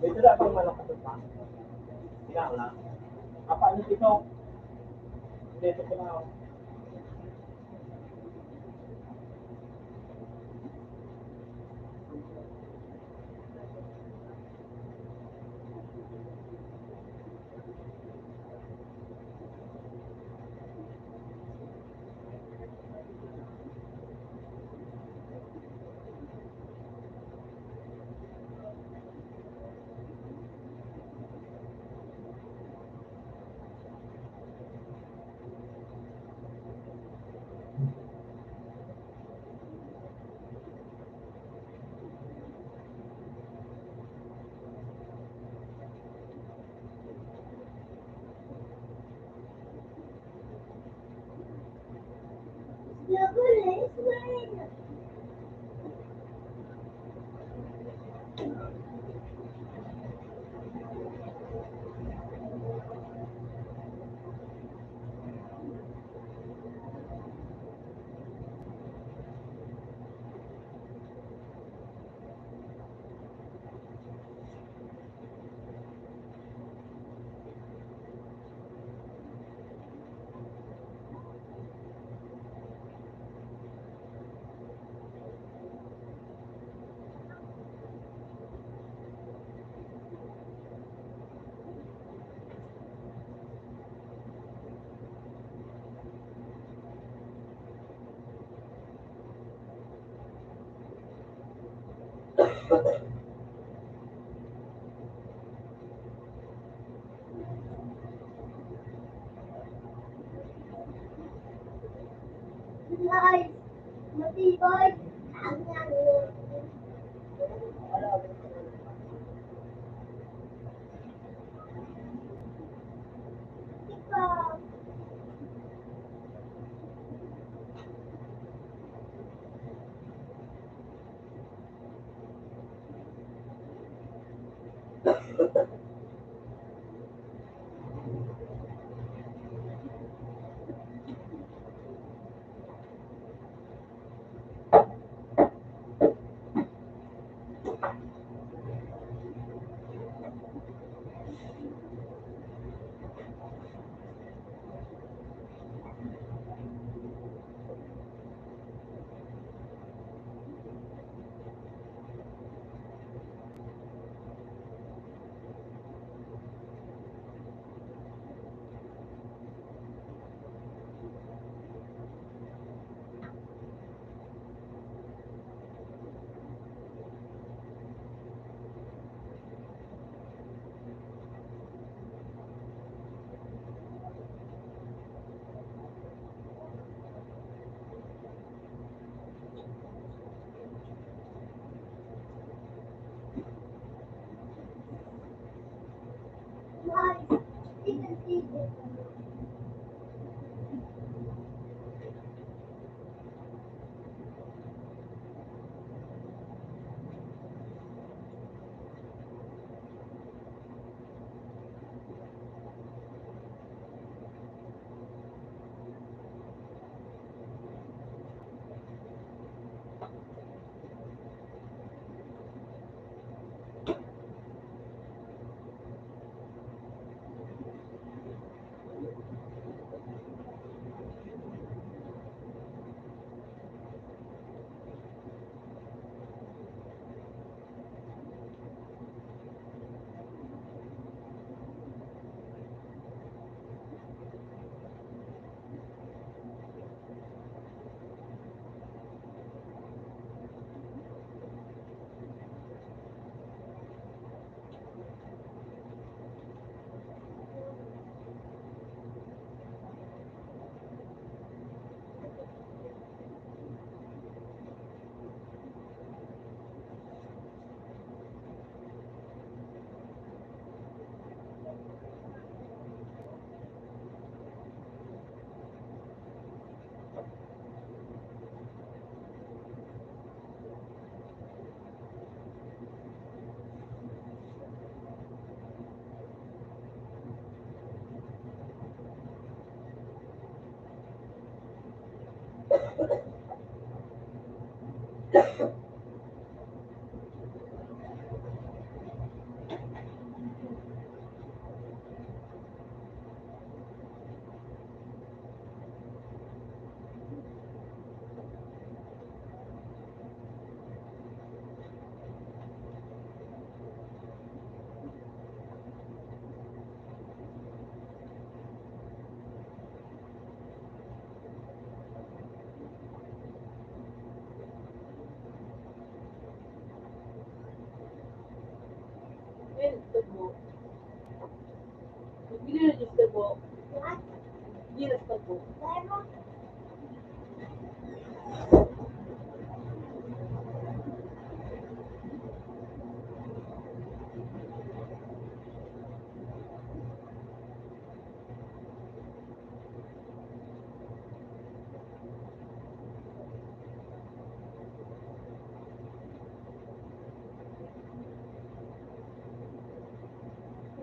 Dito na pang manok ka pa. Tingnan lang. Apa ano dito? Dito ko na ako.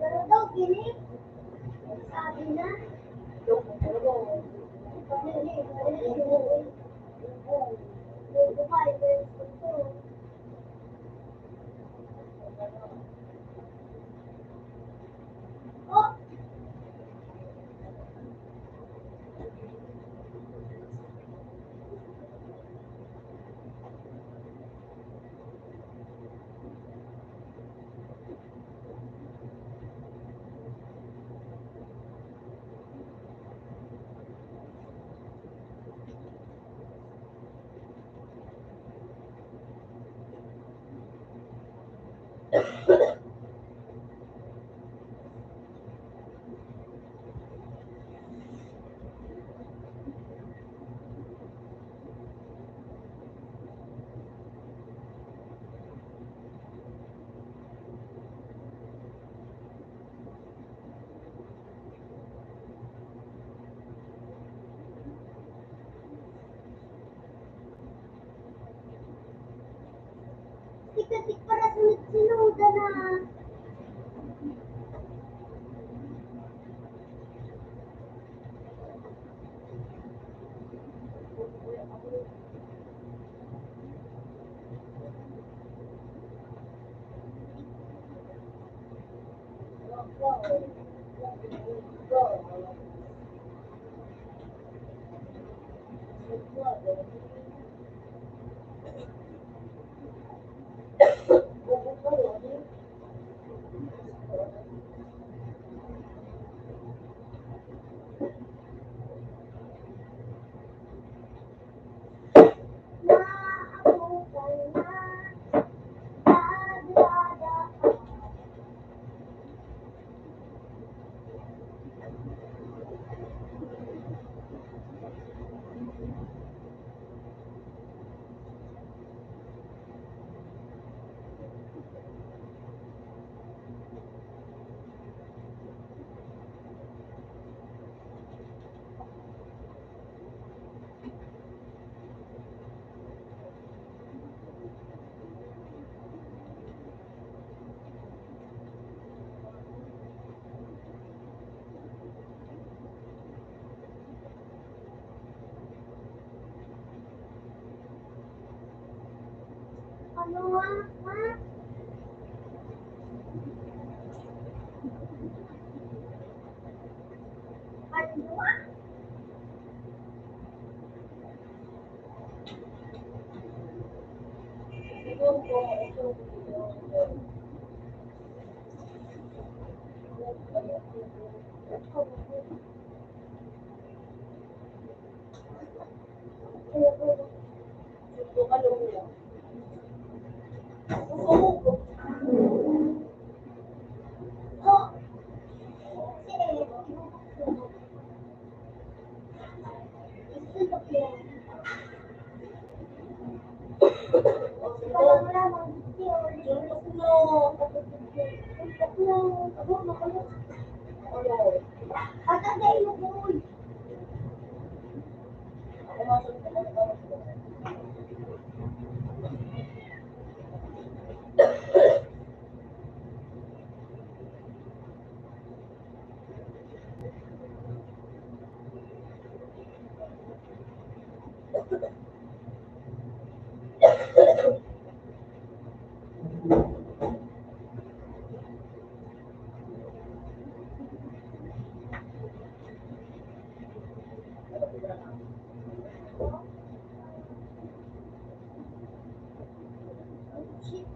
Pero daw, gini, sabi na, oh, tik-tik para sunod-sunoda na. Maabutan na, dadrada. Ano nga, ma? Ano nga? Oh, sige. Isunog yan. Parang lamang yun. Tatlo. Tatlo. At ang dahil mo, boy. Shit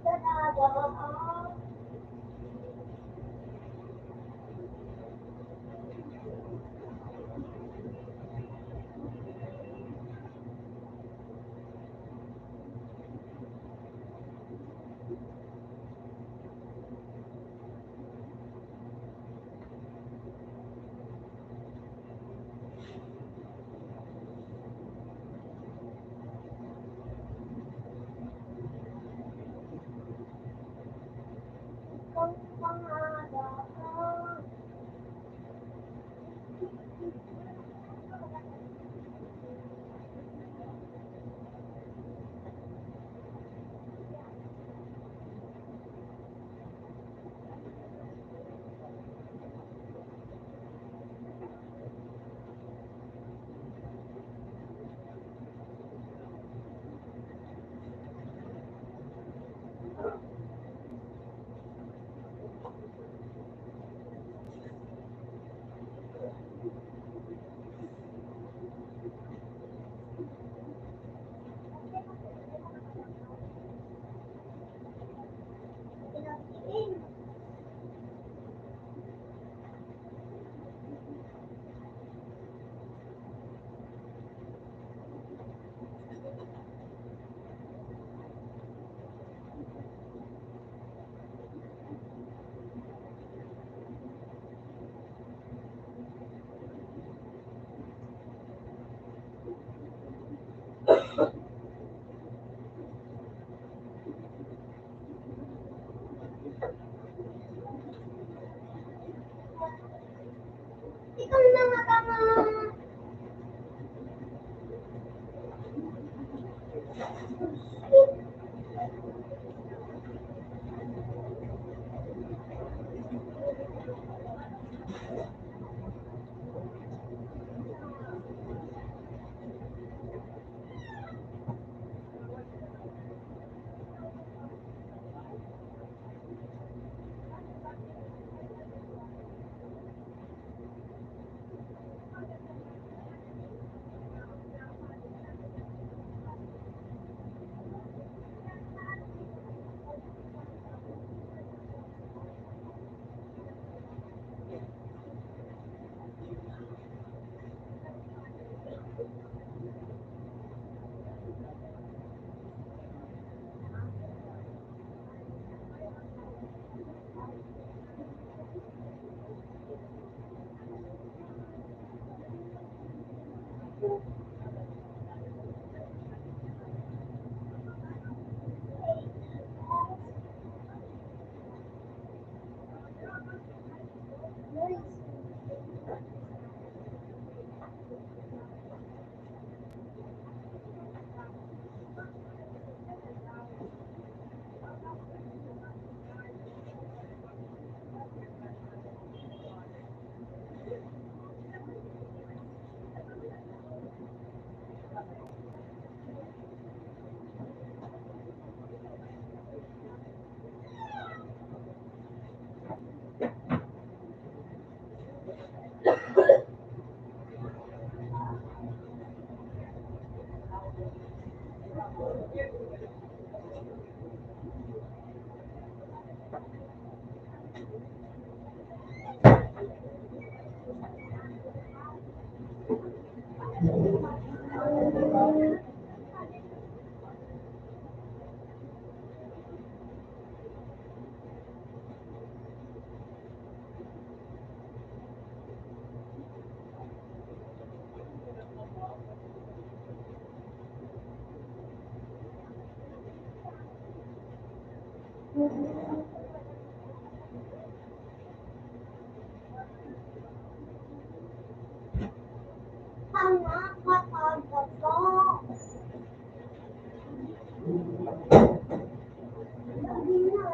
talaga. Ang pangalaan. Pinagtingin. Ikaw na nga tama. Tama ka talaga. Sabi na.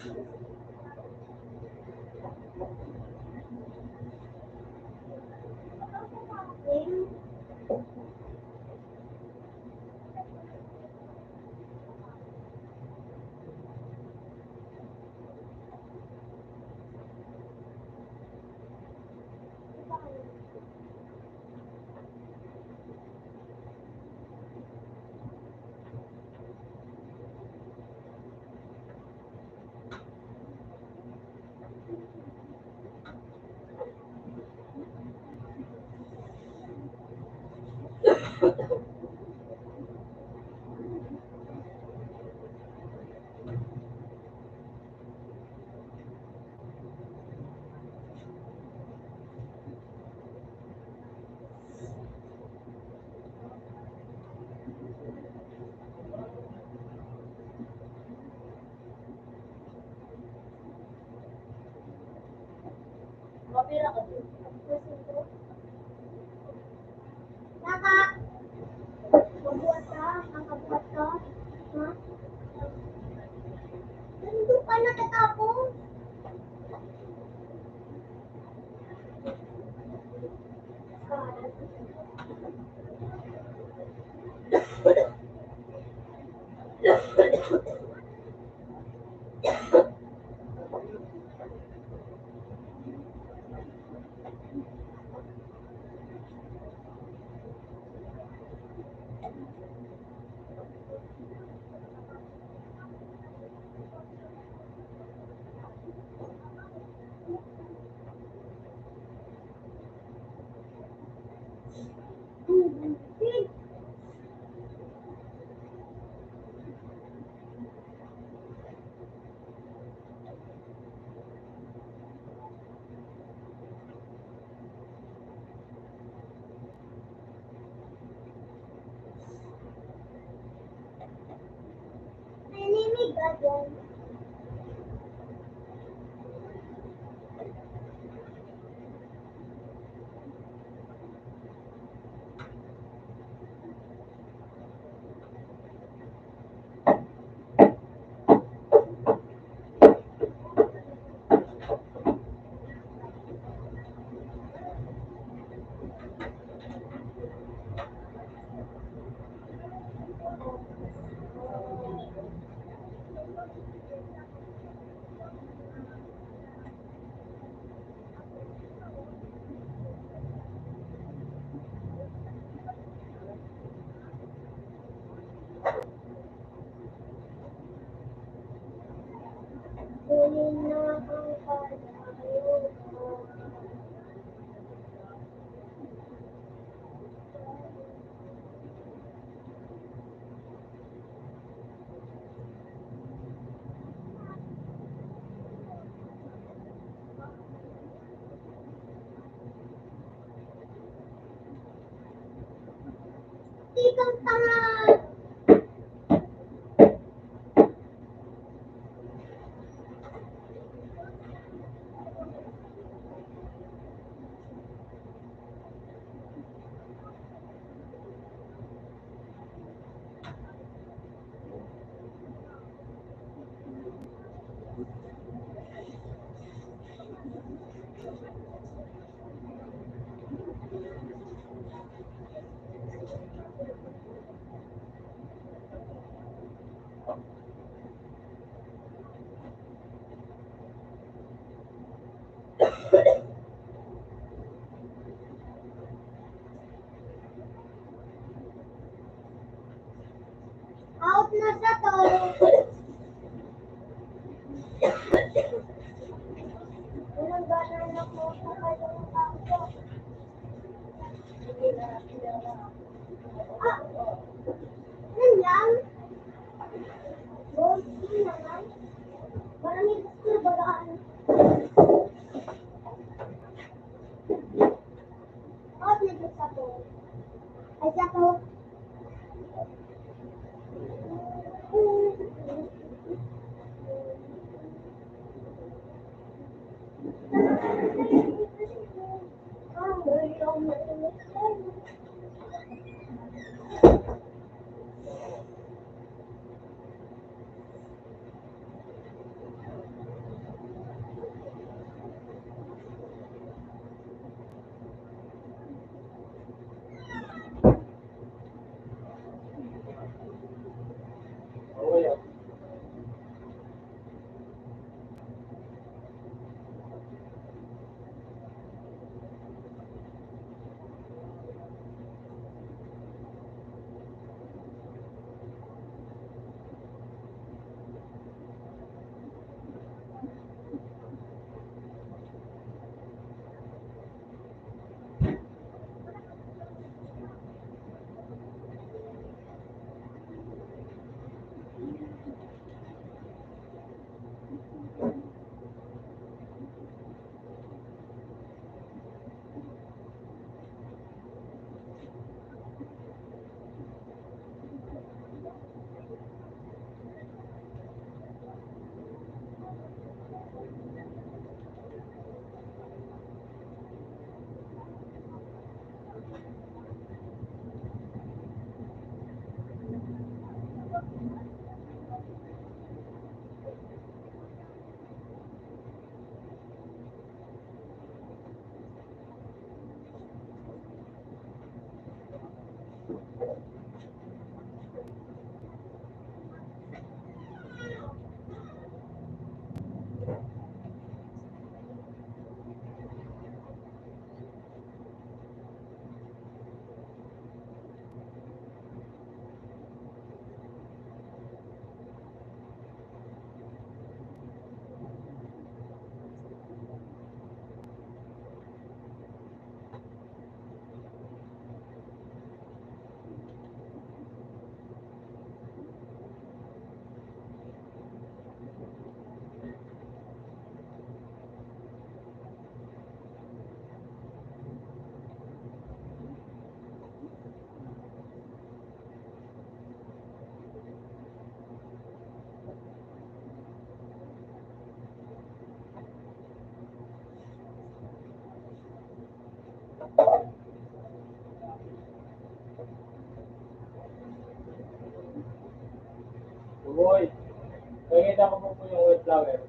Game. Mapira ka din. Kabuhat ka? Ang kabuhat ka? Ha? Nandun ka natatapos? Nanimig ka dyan. Huli na ang pag-ayaw ko. Ikang tanga! Out na sa to. Walang gana na po sa kayong ako. Ah! Yan lang? Nakikita ko po yung wildflower.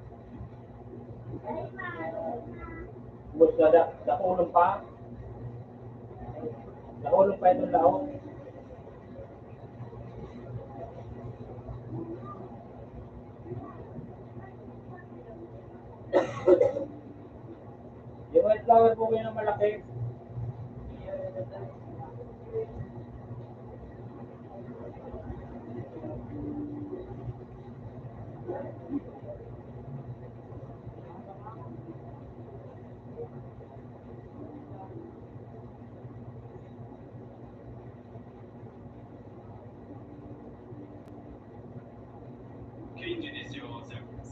Bus na nakulong pa. Nakulong pa itong laot. Yung wildflower po yun ang malaki.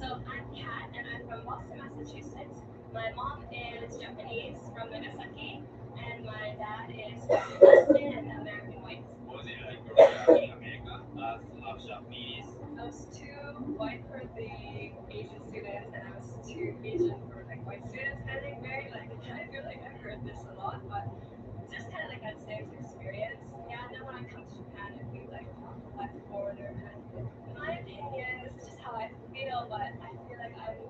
So I'm Kat, and I'm from Boston, Massachusetts. My mom is Japanese from Nagasaki, and my dad is from Boston and American White. Was it like growing up in America as half Japanese? I was too white for the Asian students, and I was too Asian for like white students. I think very like I feel like I've heard this a lot, but it's just kind of like a same experience. Yeah, and then when I come to Japan, it feels like foreigner. And in my opinion, this is just how I feel, but I feel like I'm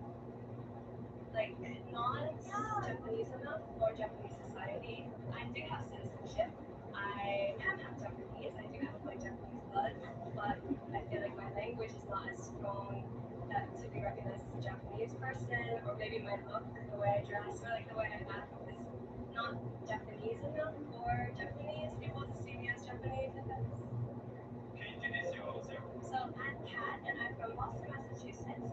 like not Japanese enough for Japanese society. I do have citizenship. I am half Japanese. I do have like Japanese blood, but I feel like my language is not as strong that to be recognized as a Japanese person, or maybe my look, the way I dress, or like the way I act is not Japanese enough for Japanese people to see me as Japanese. If that's... Can you introduce yourself? So I'm Kat, and I'm from Boston, Massachusetts.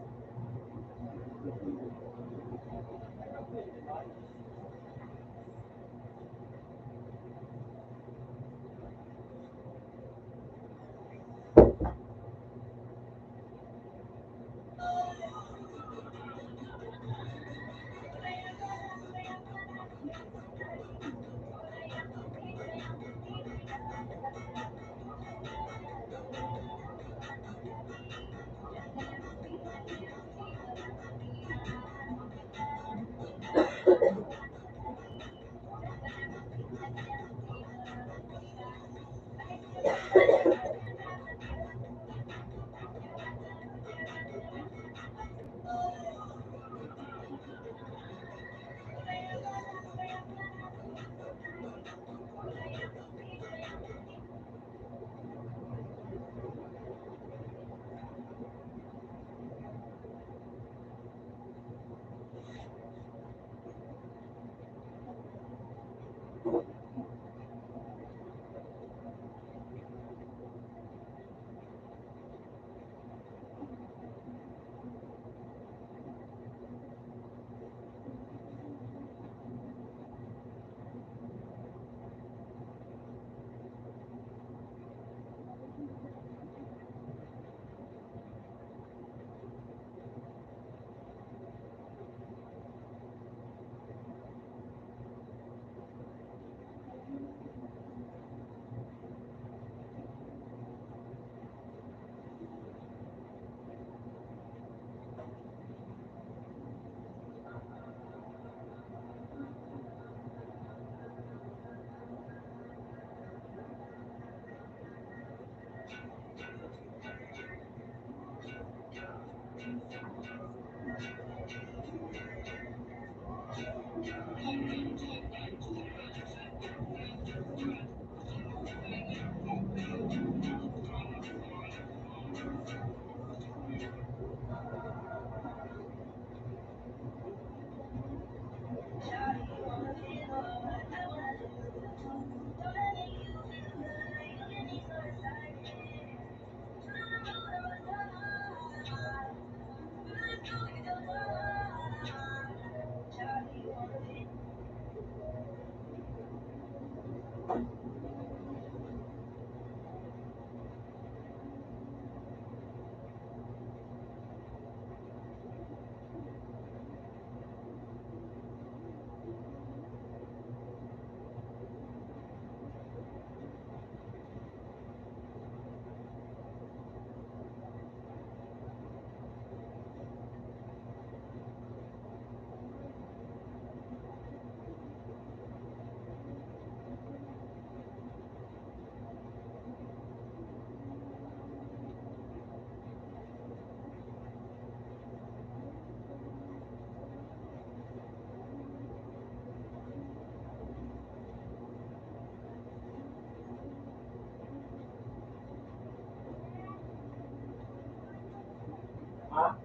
Ha?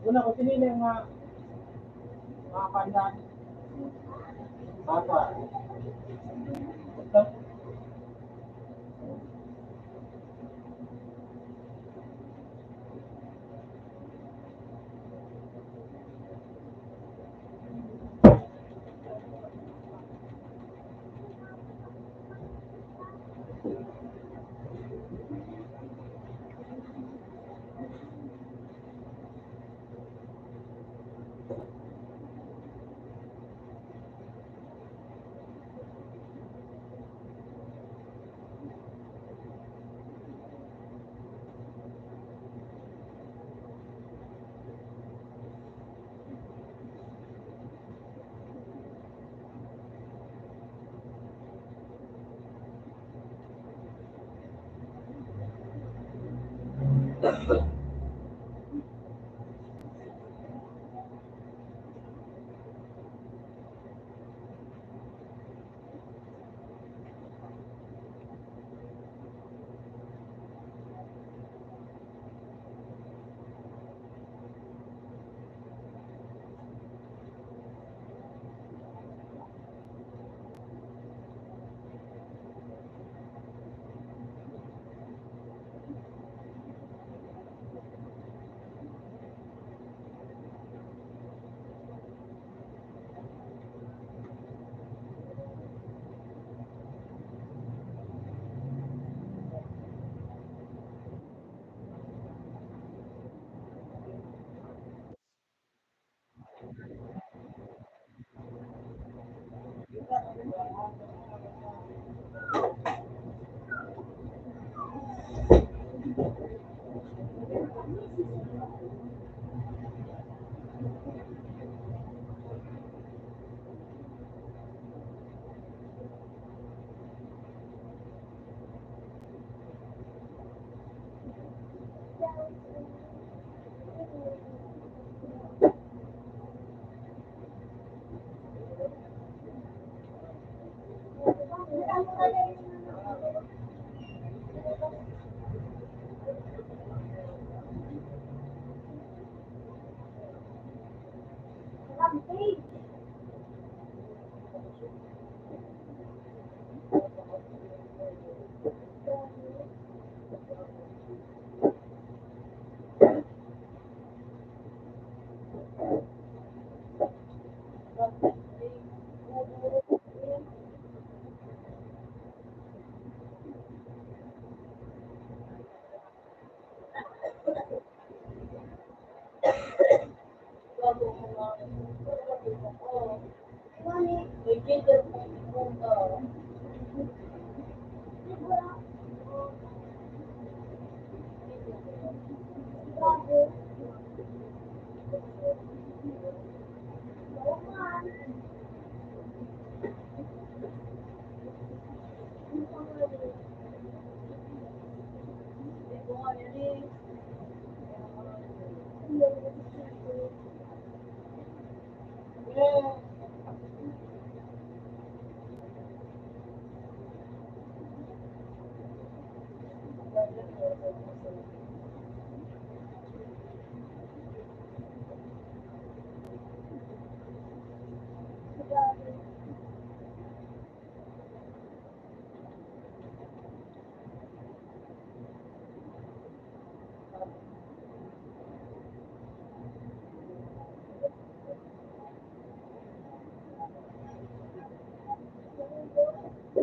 Una ko sinili yung mga kandaan. Bata. Basta,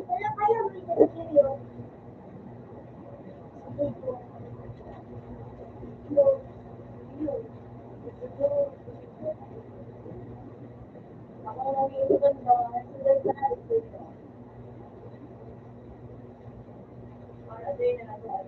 Wala kayo may nagsiyo. Ako nag-iiwan doon. Sila sa dito. Para din na doon.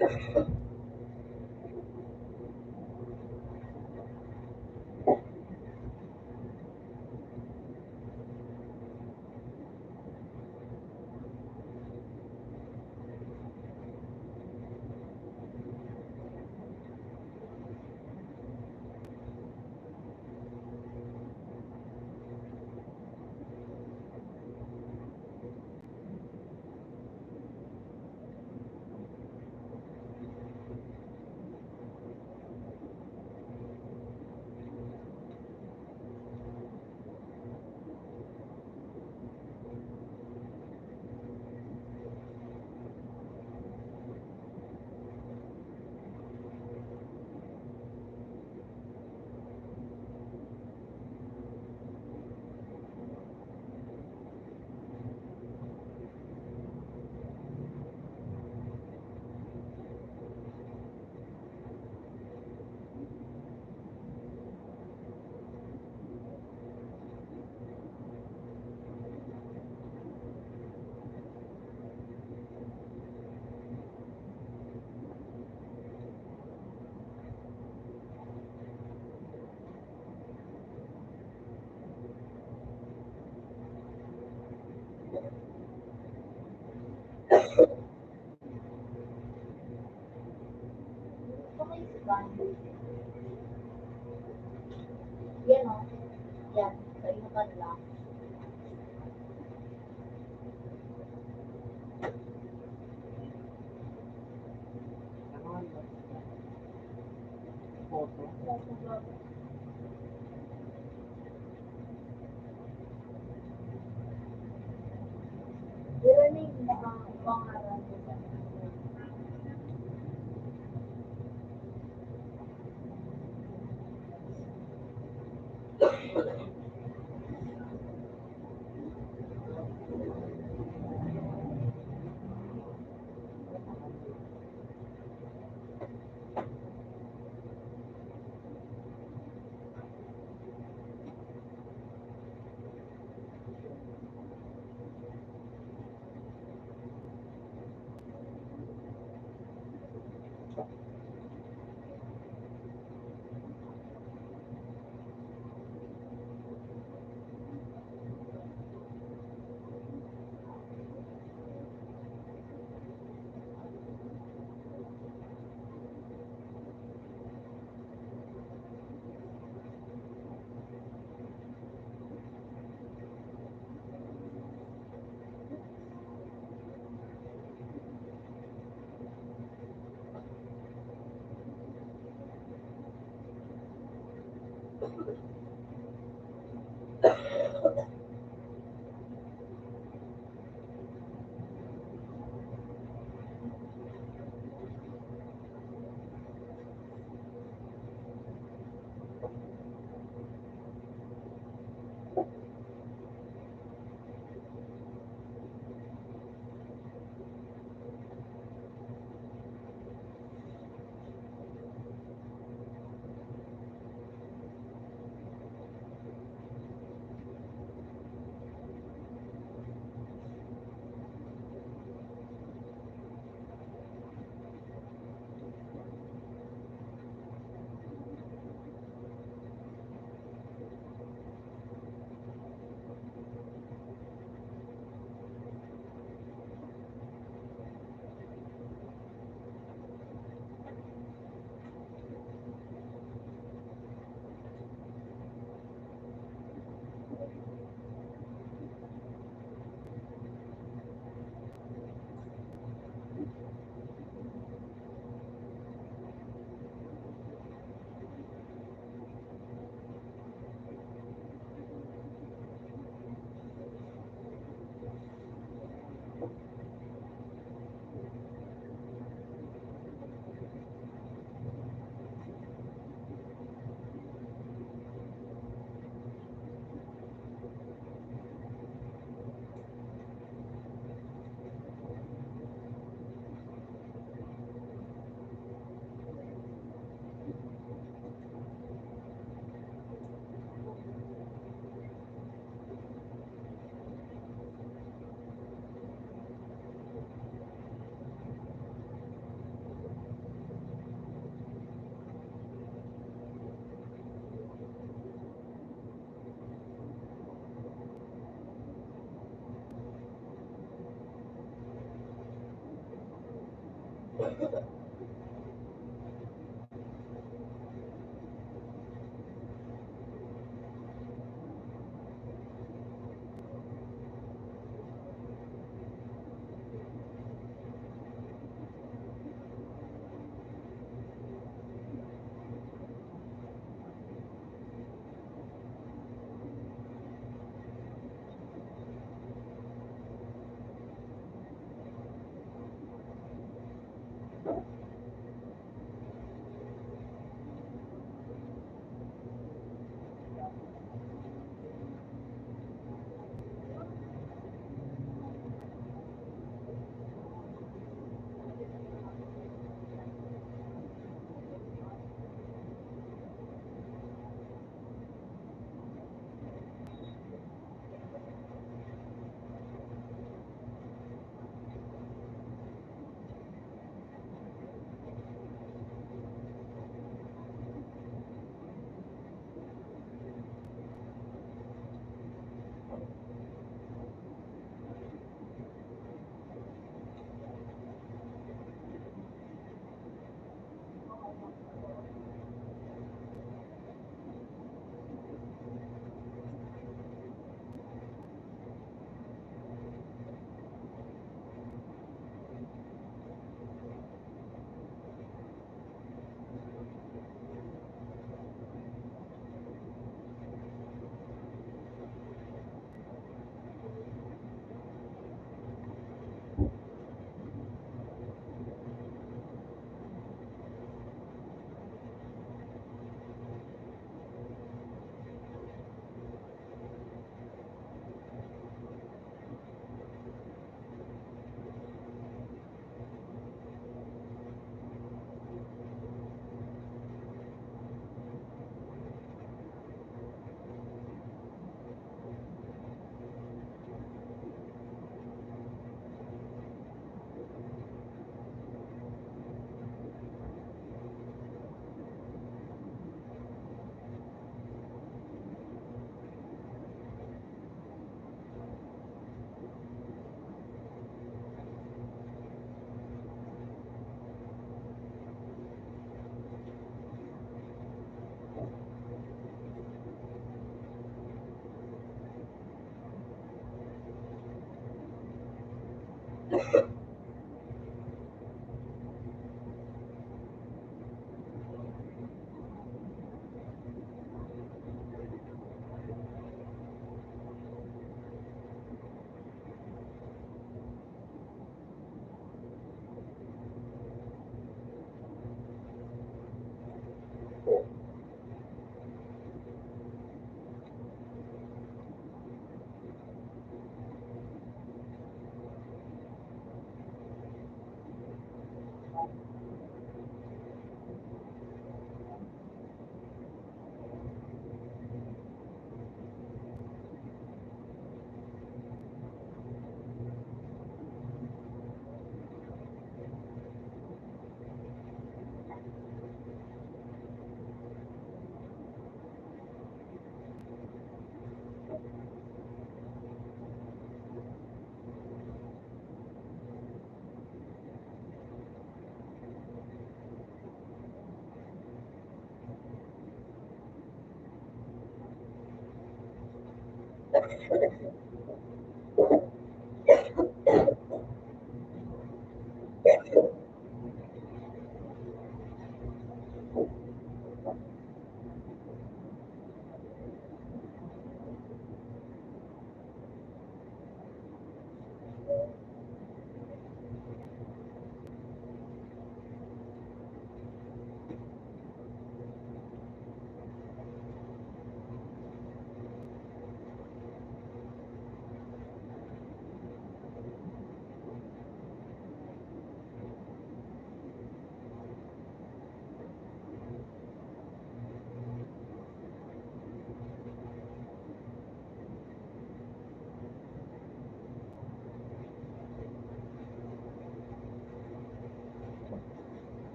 Gusto ko yung scan. Yan o. Yan. Sa inutan lang. Photo. Pero na yung mga pangalan ko sa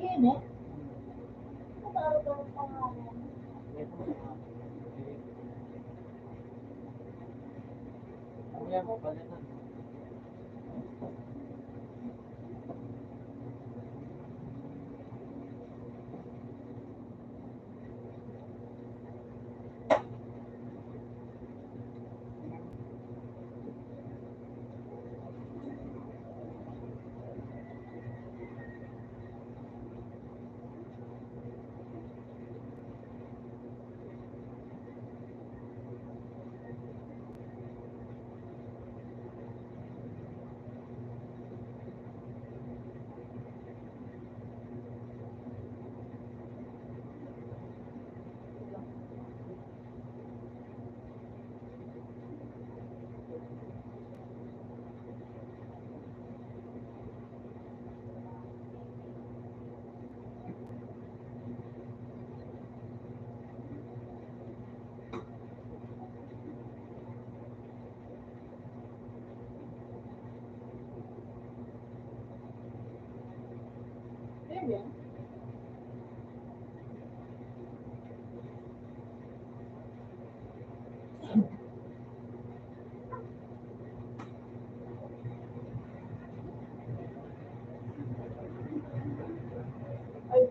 Init. Matalo ito ang pangalan. Ano yan, palitan. Ayan yan. Ay,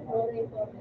sorry, sorry.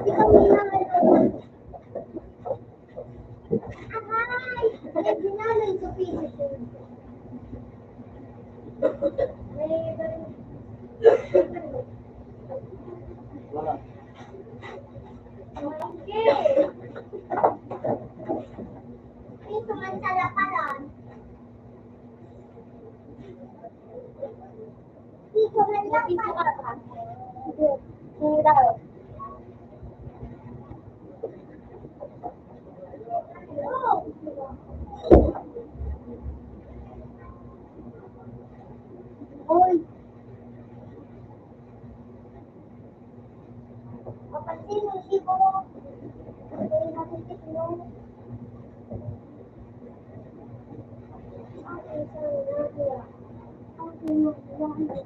Ikaw na naman. Aray! May ginalay sa piso. May Wala. okay. Ay, sumantala ka lang. Dito man lang pa. Hindi daw. Hoy. Kapansin mo, hindi ko. Hindi natin tignan. Ay, sorry. Ay,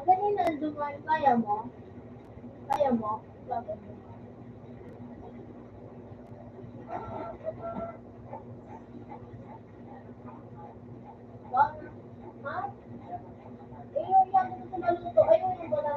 Kanina dumaan, kaya mo? Kaya mo? Bakit? Bakit? Ha? Eh, yung lagi ko naluto. Ayun yung wala.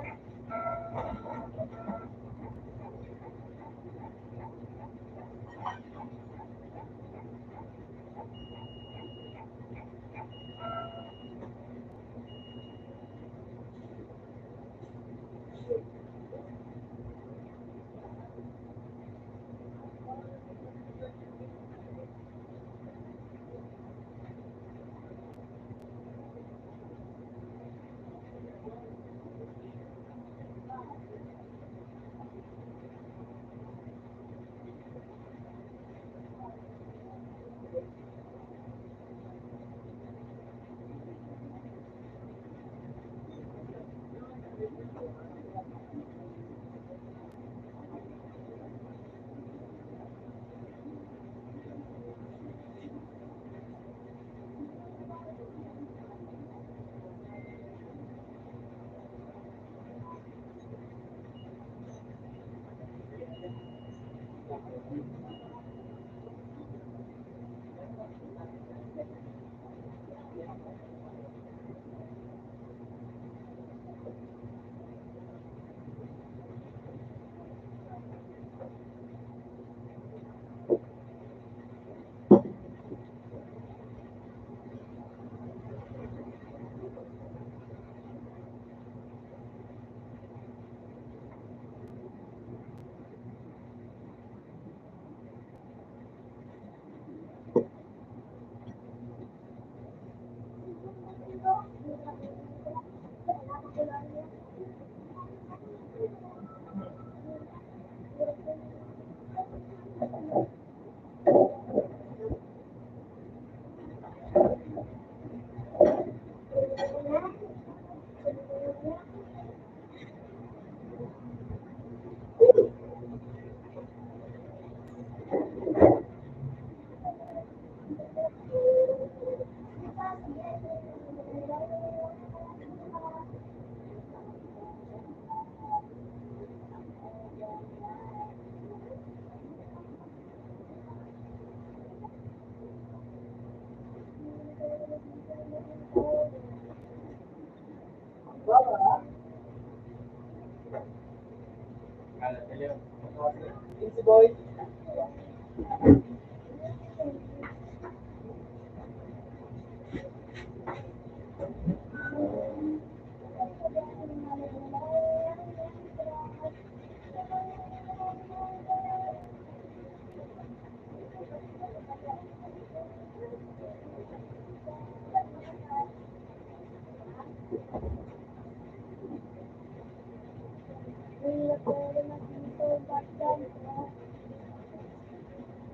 Easy boy.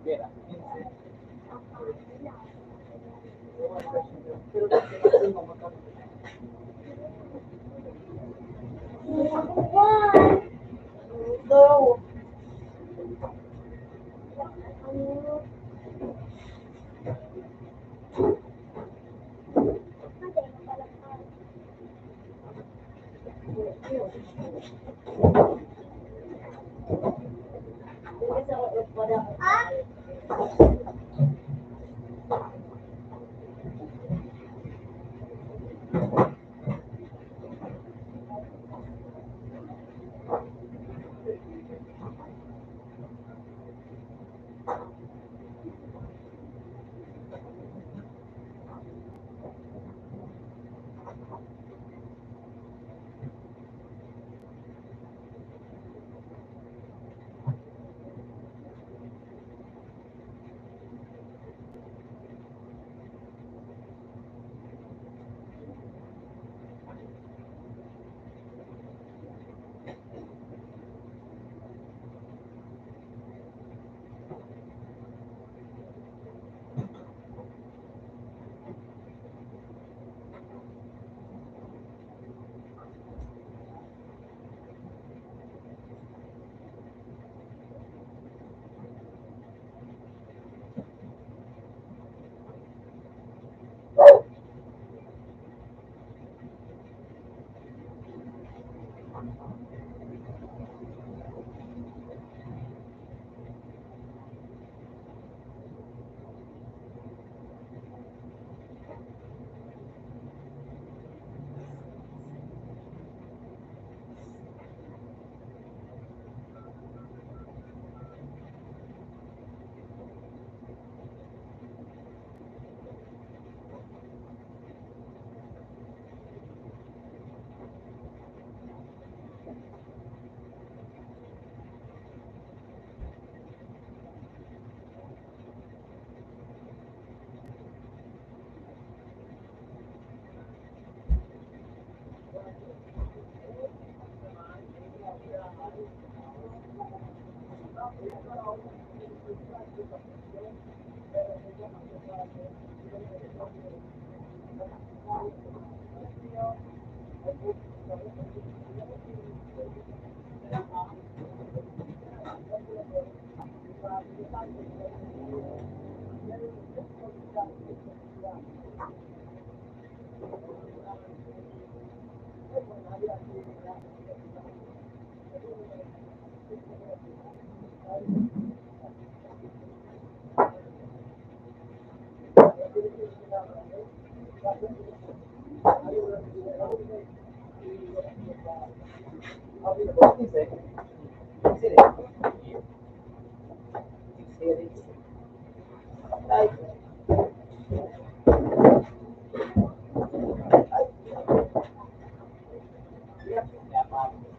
Vera. Go.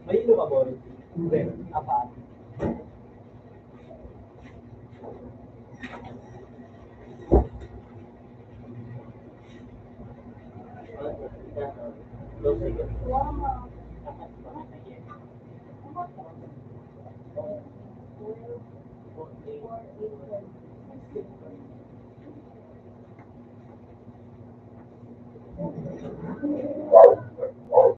May lumabor. Apat. Wow.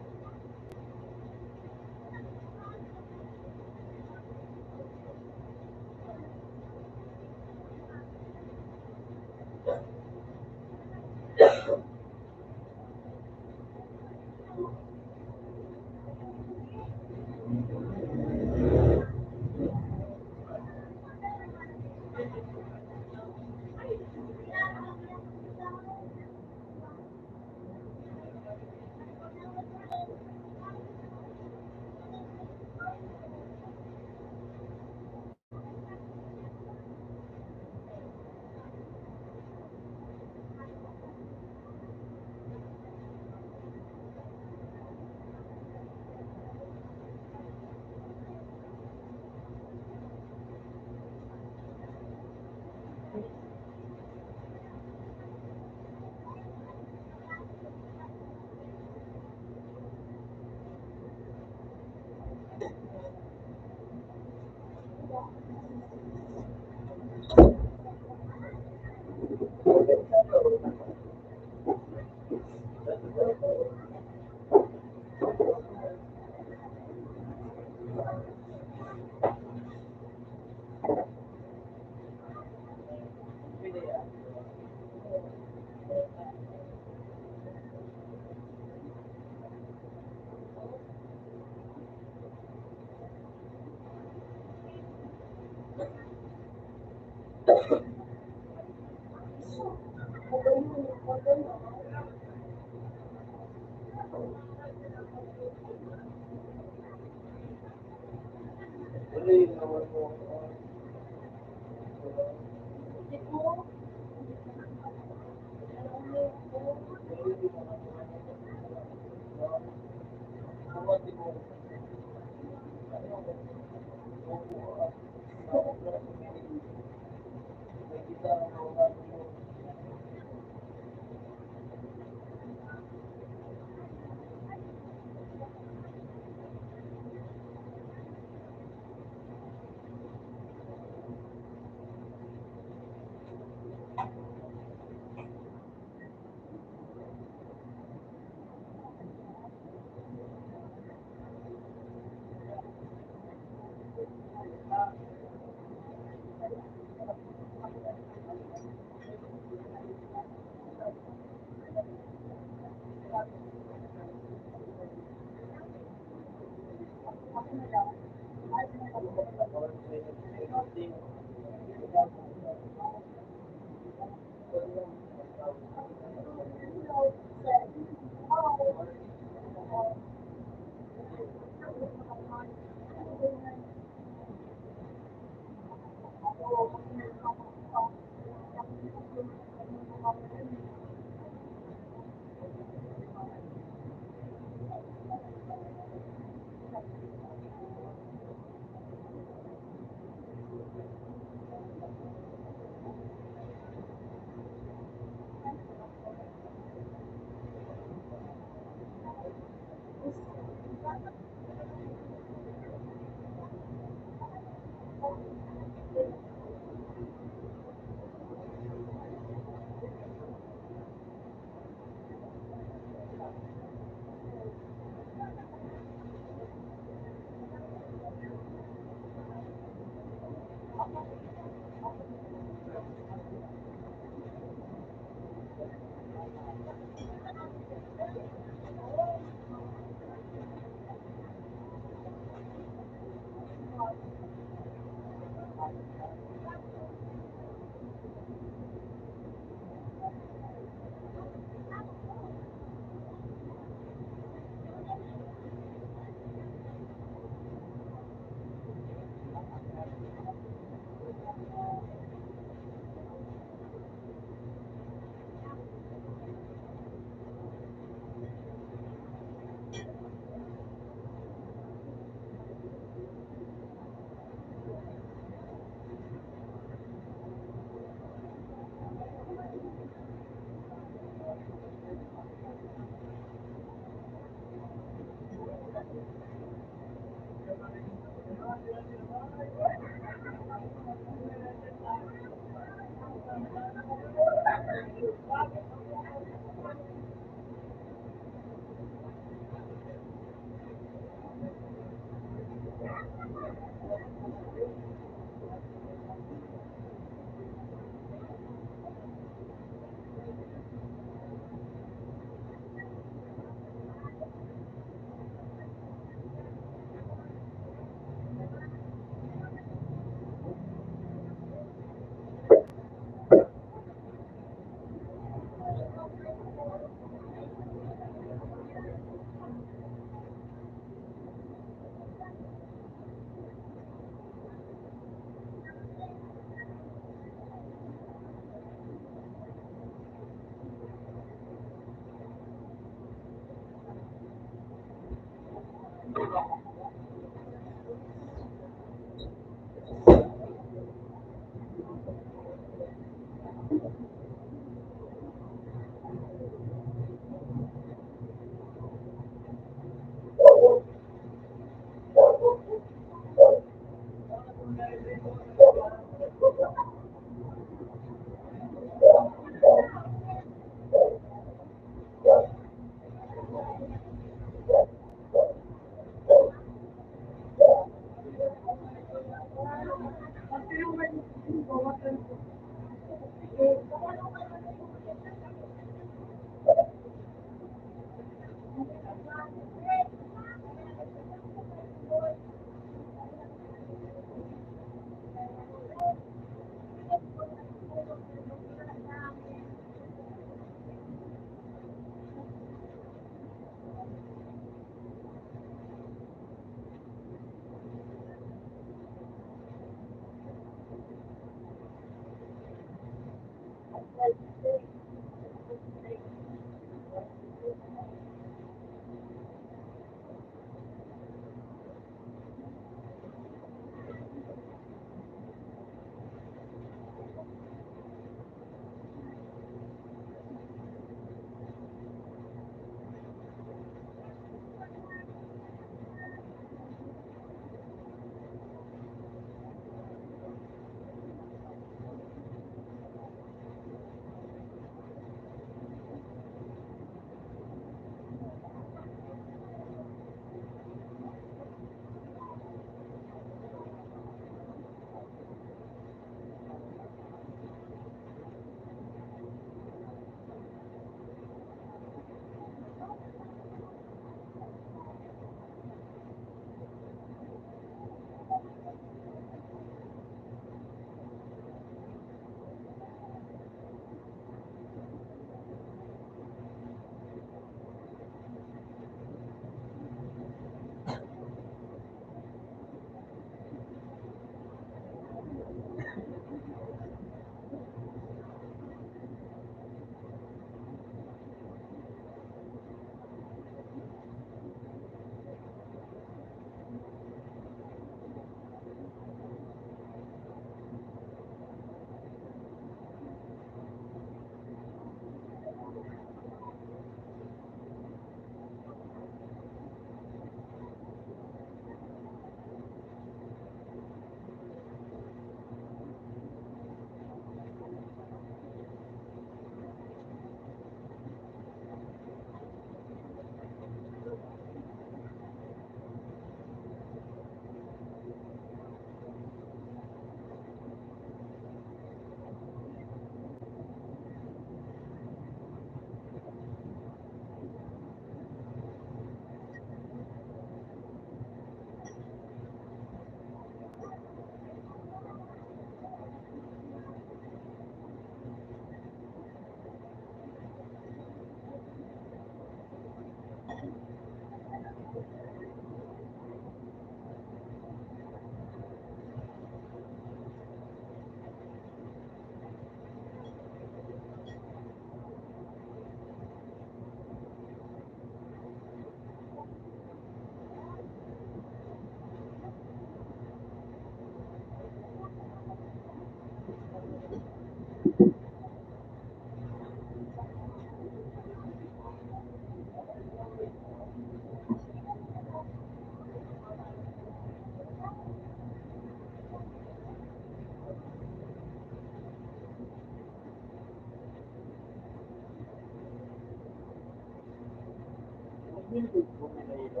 Binigay ko na ilo.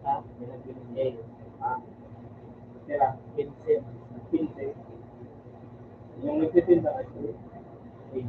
Ha? Binigay. Ha? Kaya, 15. 15. Yung nagtitinda kasi, eh,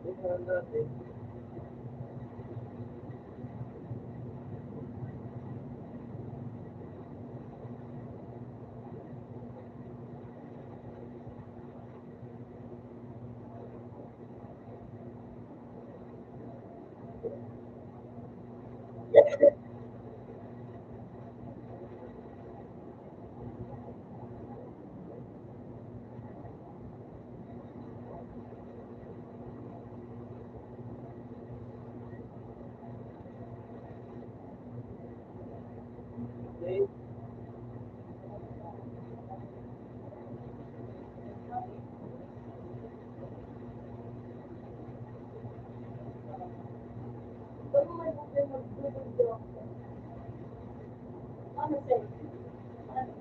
Tingnan natin. Okay. Pag may open mag-video ako, ano sa'yo? Ano?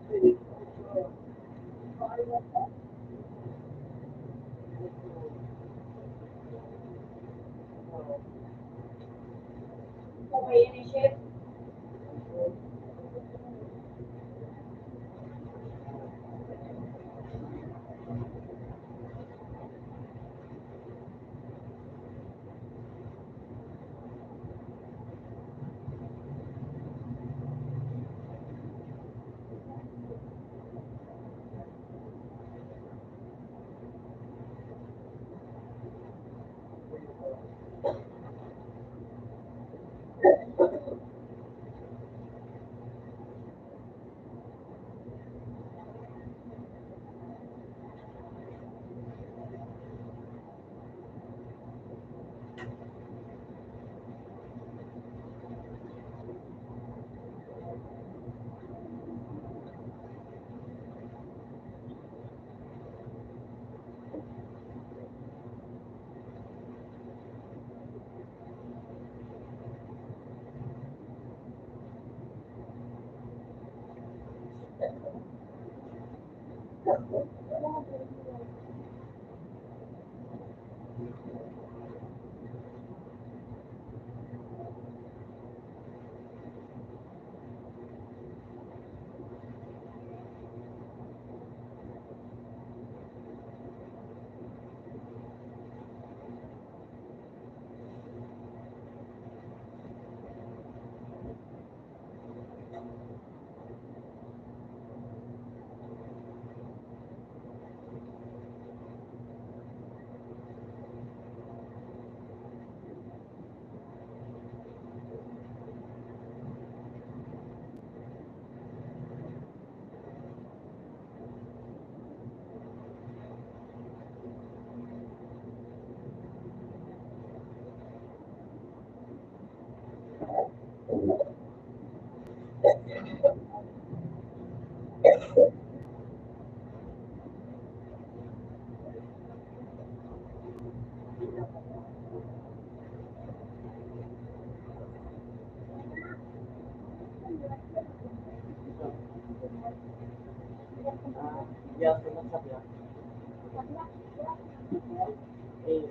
Okay ba ito? Okay, initiate. Yes, nasab yan. Eh,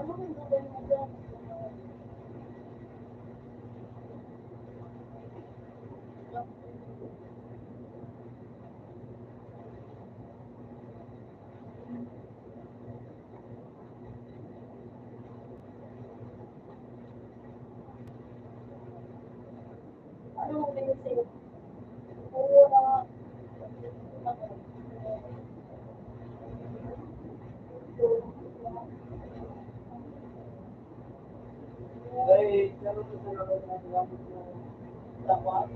Ano kung gagawin mo dyan? Ano kung may save? Oo, Gamit yung dapat.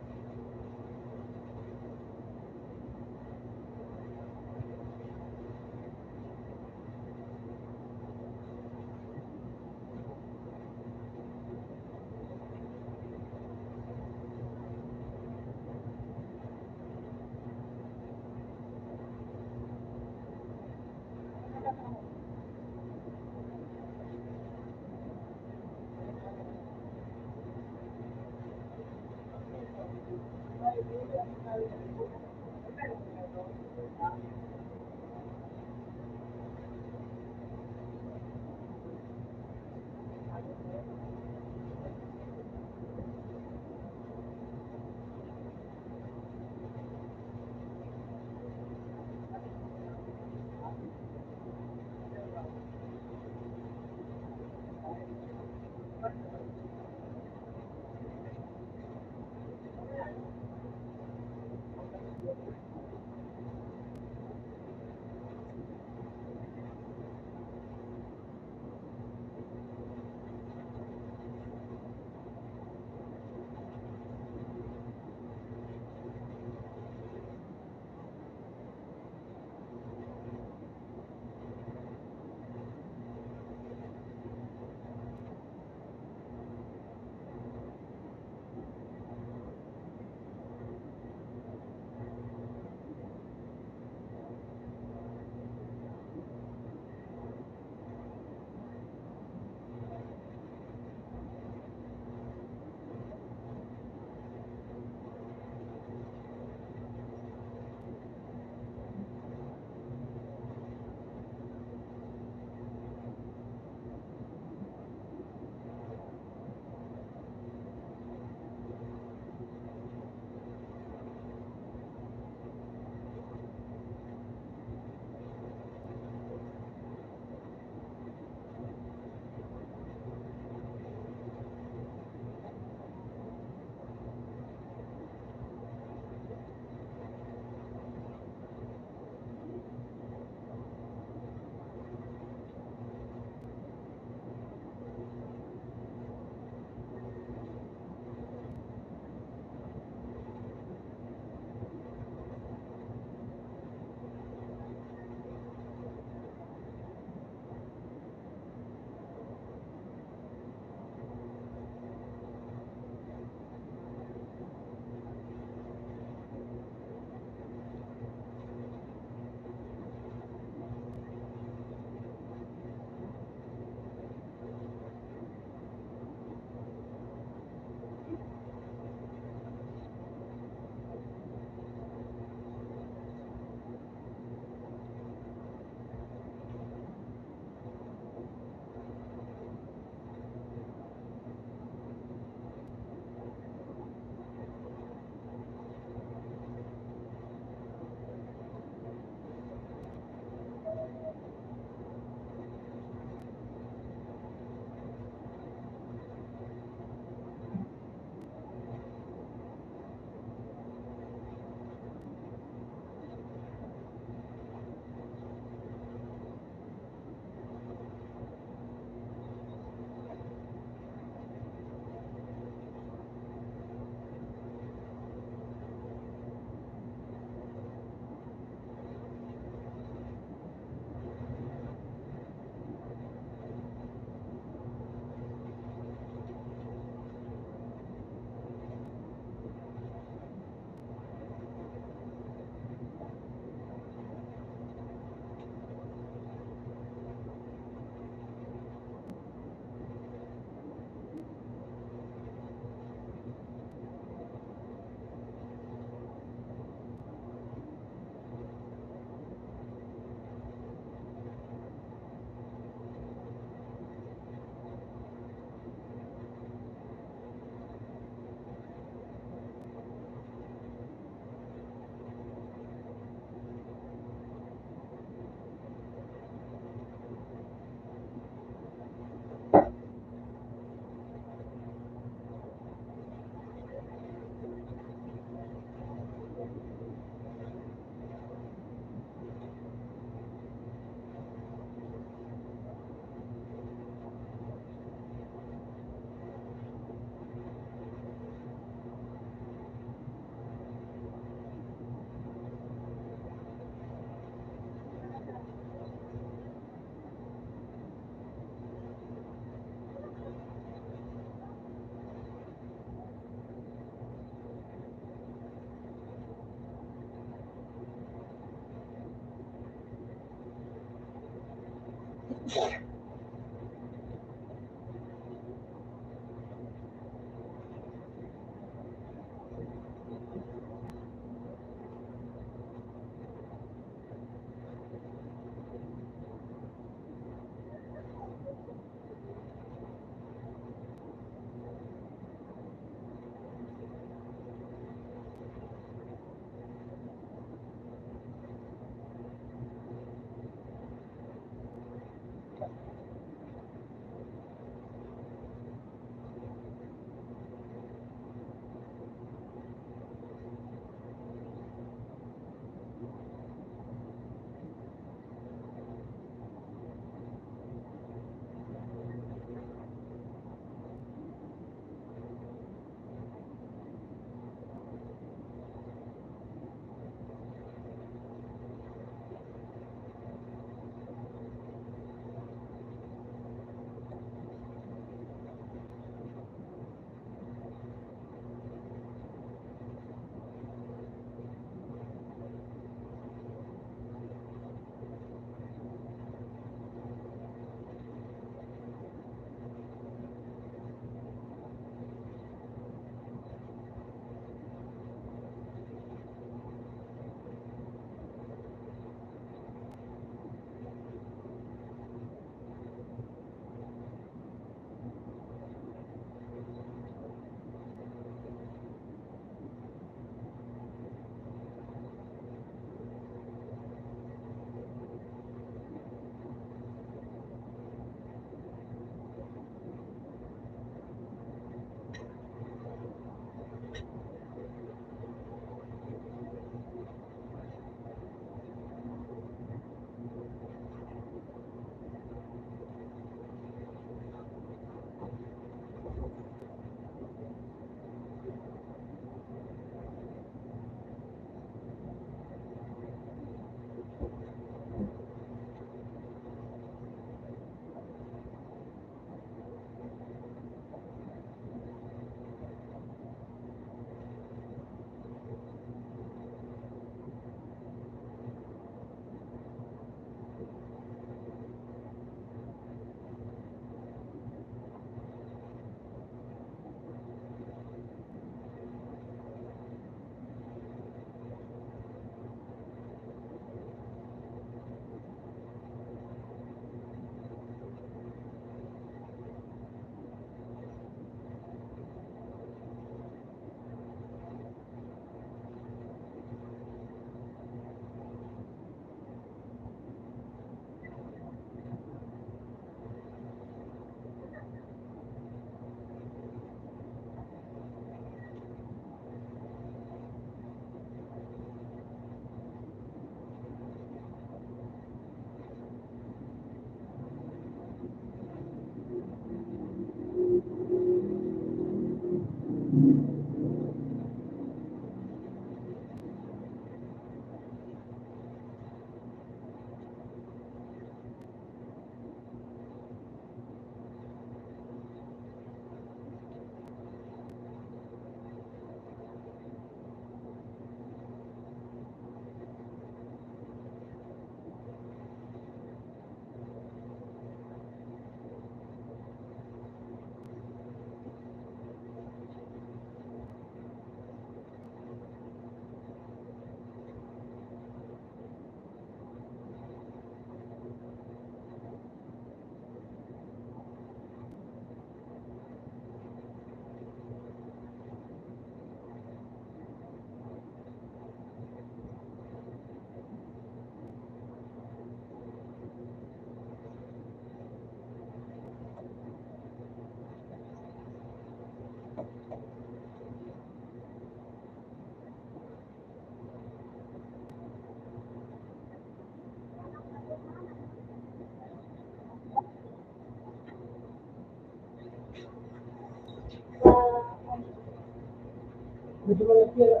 Medyo pera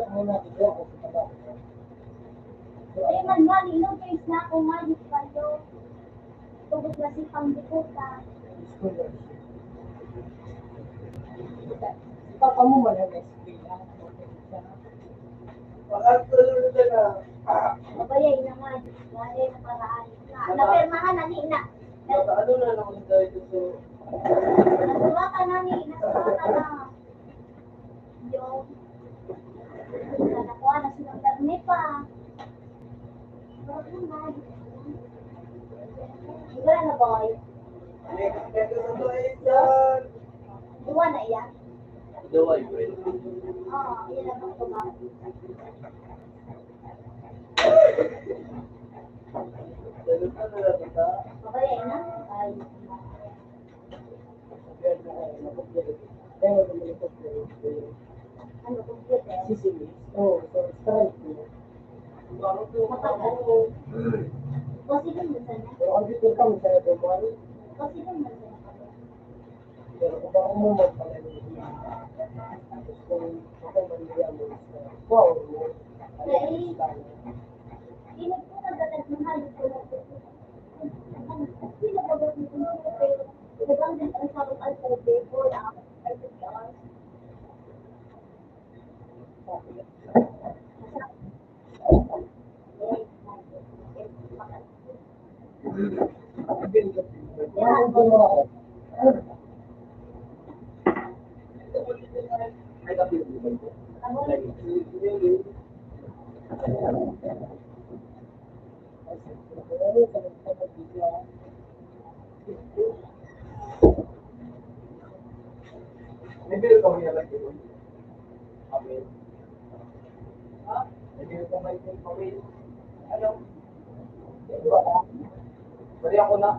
ko muna natin ako sa taba. Ay, man nga, ilang days na ako nga, di kayo. Tugod na si Pangdikuta. Scholarship. Papa mo man ang eskwela. Pag-actually na na. Mabayay na nga, dahil na paraan. Napirmahan na ni na. Ano na naman dahil ito? Nasulatan na ni, nasulatan na. Yung, nakuha na silang karne pa. Wala na boy. Iwan na iyan. Daway, friend. Oo, iyan lang ako ba. Dahil na lang ito. Mabayay na. Ay, ano kung kito eh. Sisili. Oo, so strike mo. Kasi dun mo sana. Pero ang dito ka, masaya dumal. Kasi dun mo sana. Pero kung baka mo magpalagay niya. Tapos kung ako mandiya mo sa wow mo, Dahil, inag ko na dalag ng halos ko lang. Sino ba ba dito nito pero talagang din ang sarap alpobe for ay pagkaan. May bill ka mo yan dito. Amen. Ha? May bill ka ba yung pawin? Ano? Ito ba? Bali ako na.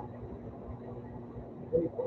Ganito.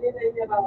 Hindi niya ba?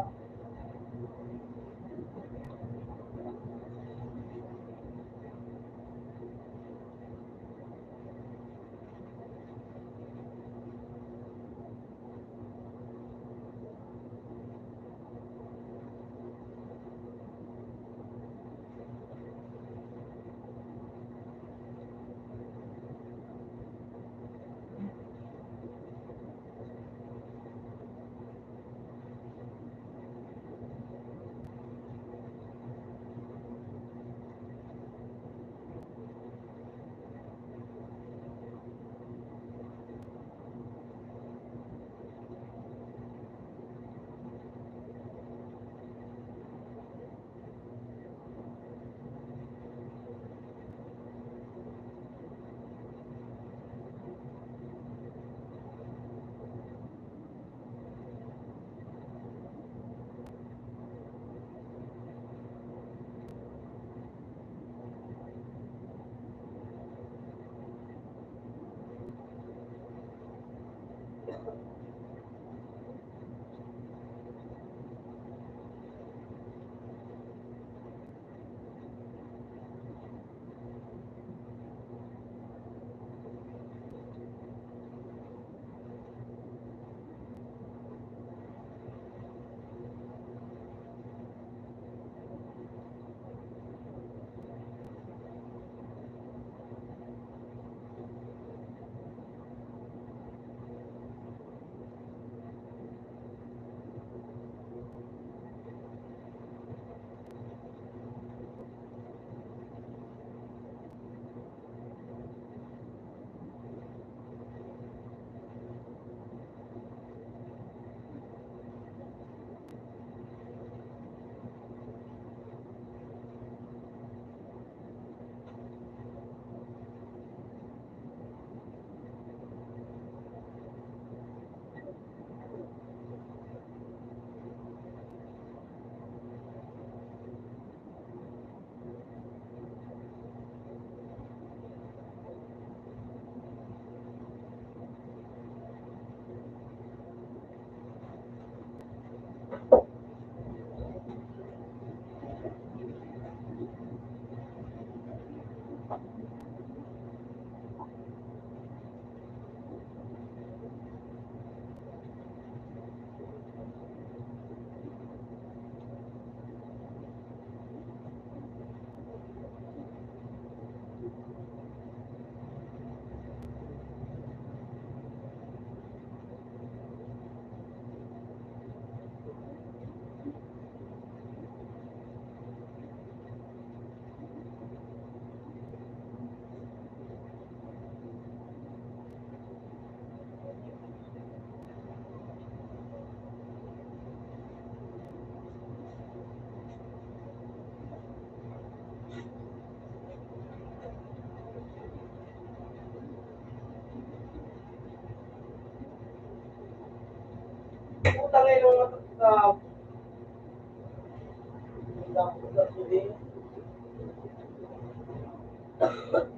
Puta na yung sa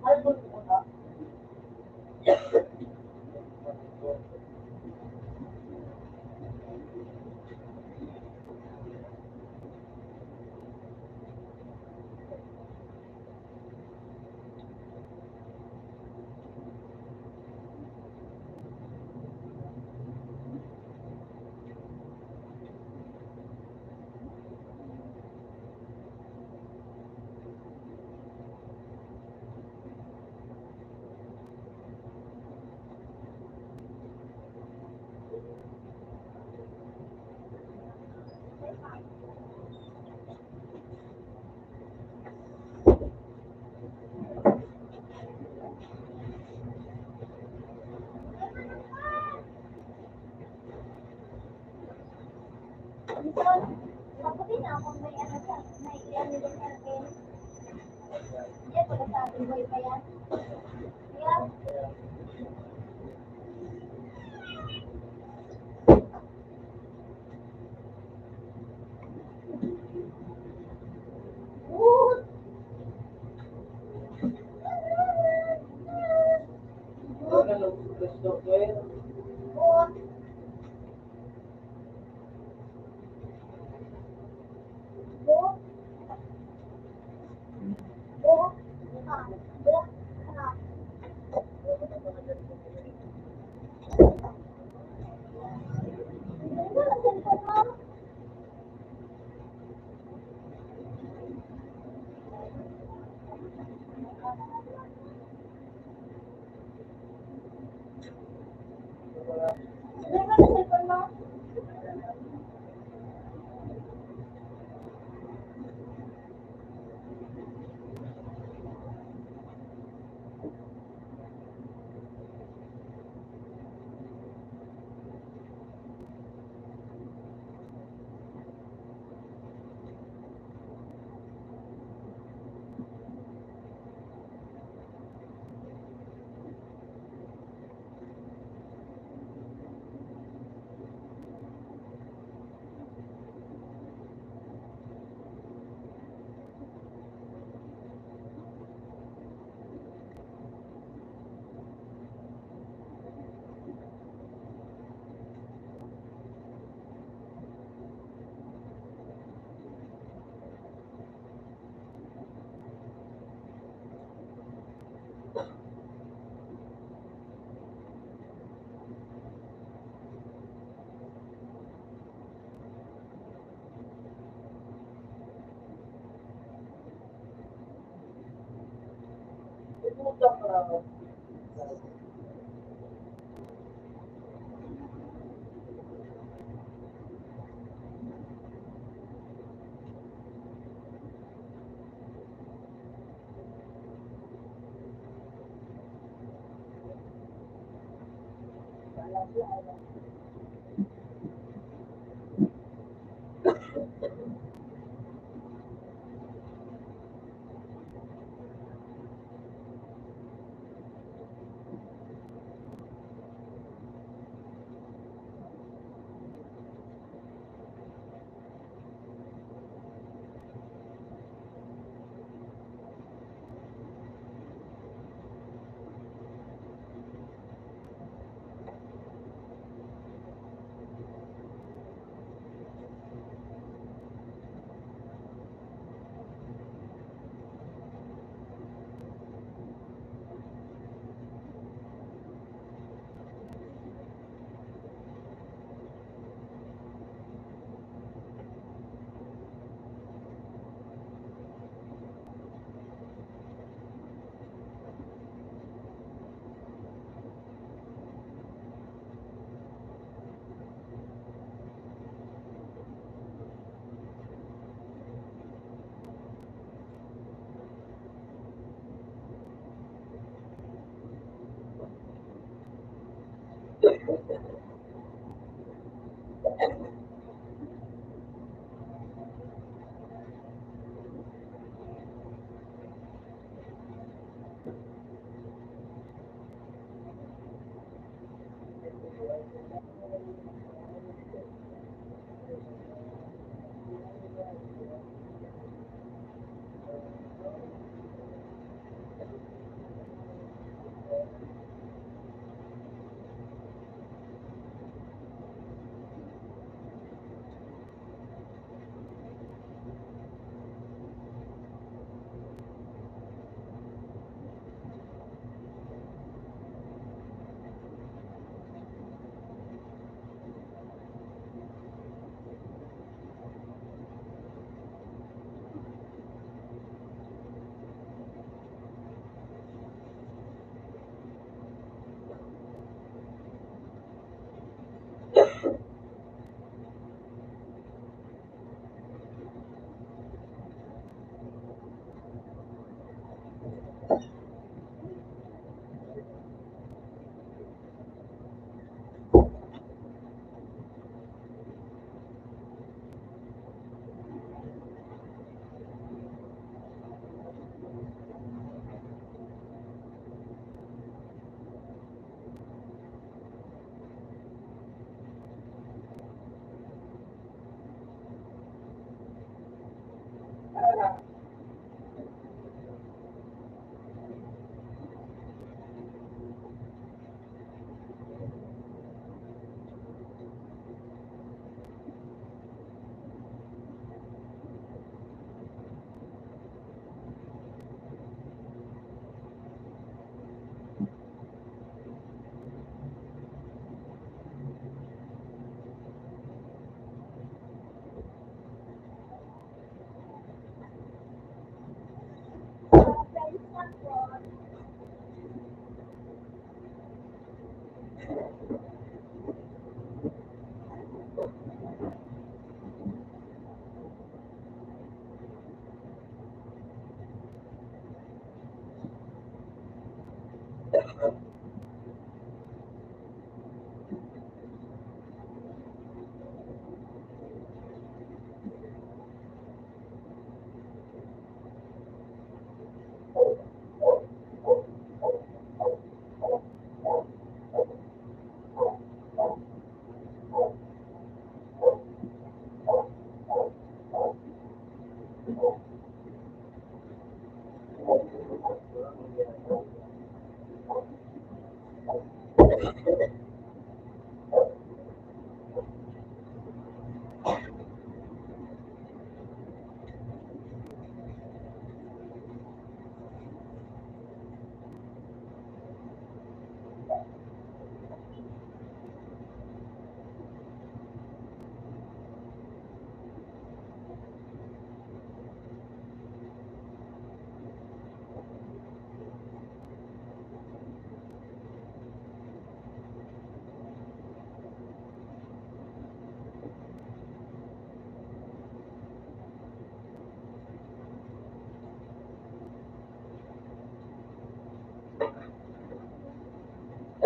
album ko na. Dito, mabuti na kung may ano sa, may ano din sa akin. Yan, pagkasabi mo pa yan. Kaya, woo! Wala nang gusto ko eh. Oo.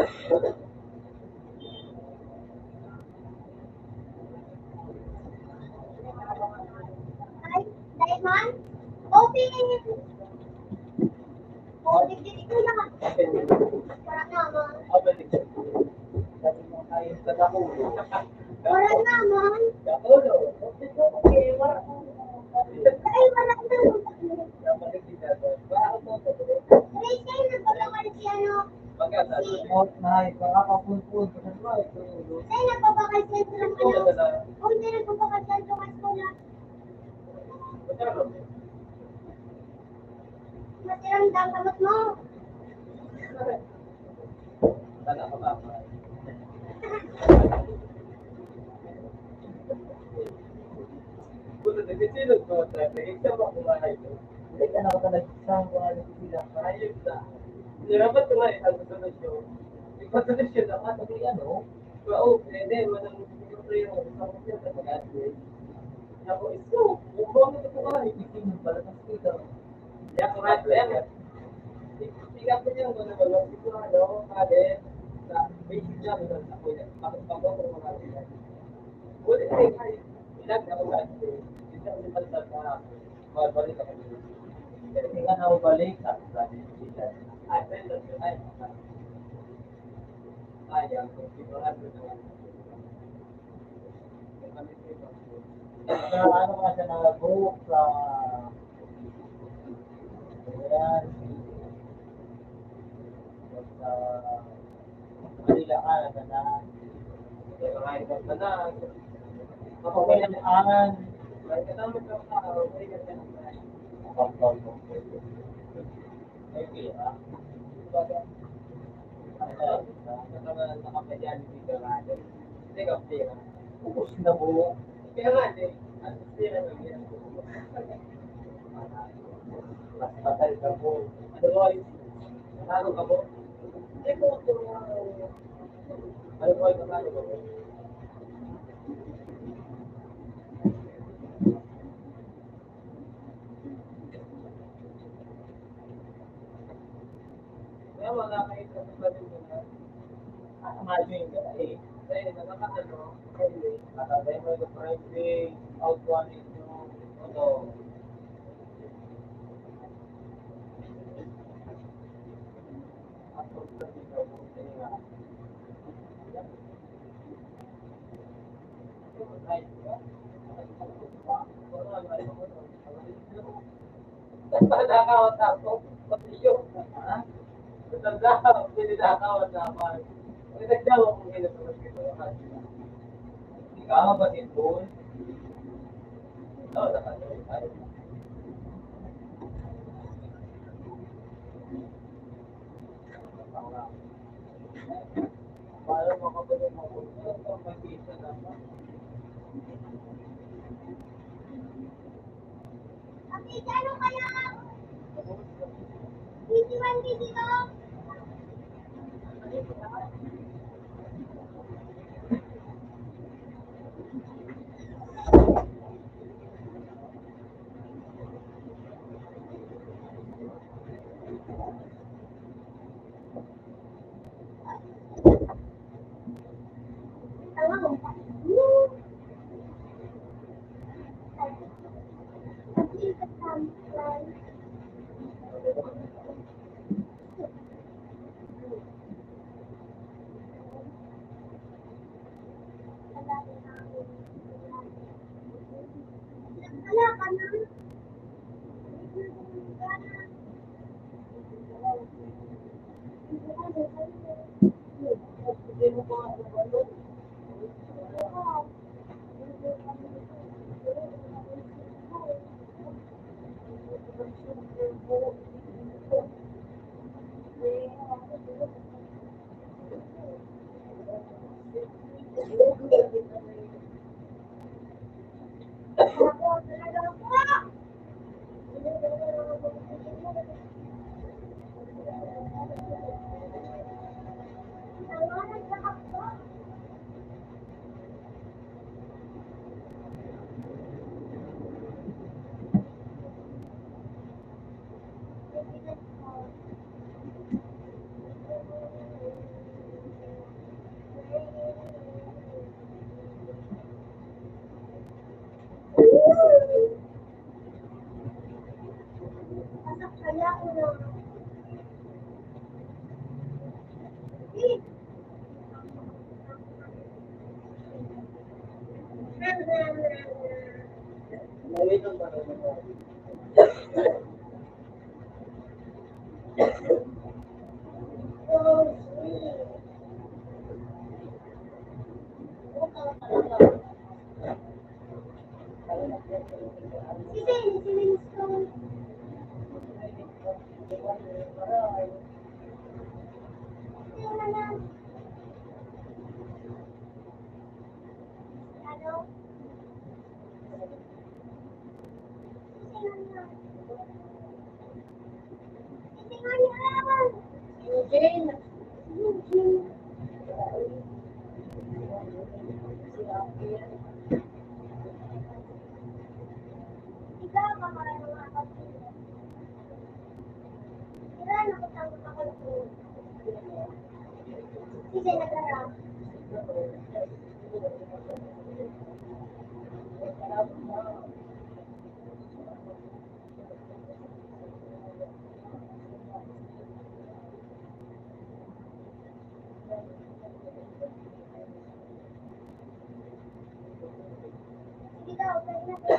Ay, Diamond? Open! Oh, digdig ko lang. Wala naman. Wala naman. Ay, wala naman. Ay, kayo nagpapakal si ano? Ay, nagpapakal si ano? Kung hindi nagpapakal si ano, mas wala. Masirang dapat mo. Dapat ko nga eh, ang solusyon. Yung solusyon na kasi ano, oo, pwede, manang yung isang yun sa mag-admit. Ako, ito, yung mga ito ka, ipitin mo pala sa speaker. Kaya ko nga, kaya tingnan ko yung ano, ito ano, kade, sa basic lang, sa kuya, pagpagawa ko mga nila. Wala na eh, ilag na ako mag-admit. Hindi ako nipalta sa balik ako. Kasi nga na ako balik, sabi nila. Ay, pero, ay, sayang, sigurado na. Ano ka siya nag-book sa ayan, sa Manila ka na kahit ka na okay lang angan kahit ka na magkakao okay ka na okay ah nakapadyan dito ka hindi ka pera ubus na mo kaya nga ang pera na yan mas patay ka po otherwise ano ka po hindi po ano po ay kamalo ko kaya wala kayo sa pagbaling mo na imagine ka eh dahil nakakano nakatay mo yung pricing out one yung ano at sa dito po nga Nakakawat ako. Pati yung, ha? Natanda, pinakawat naman. Nagdawa kong ginagawa ko. Ikaw ba ito? Oo, nakagawa tayo. Para makabalik mo kung mag-isa naman. Kasi ano kaya? Busy man dito. Alam mo, Nalilong ba naman ako? So sweet. Si Winston. Sino na yan? Ano? Sino na? Sino yan? Eugene! Eugene. Ikaw, kamay ng mga kapatid. Sila, nakasama ka ko po. Sige, nag-arap. Sige daw, pwede na po.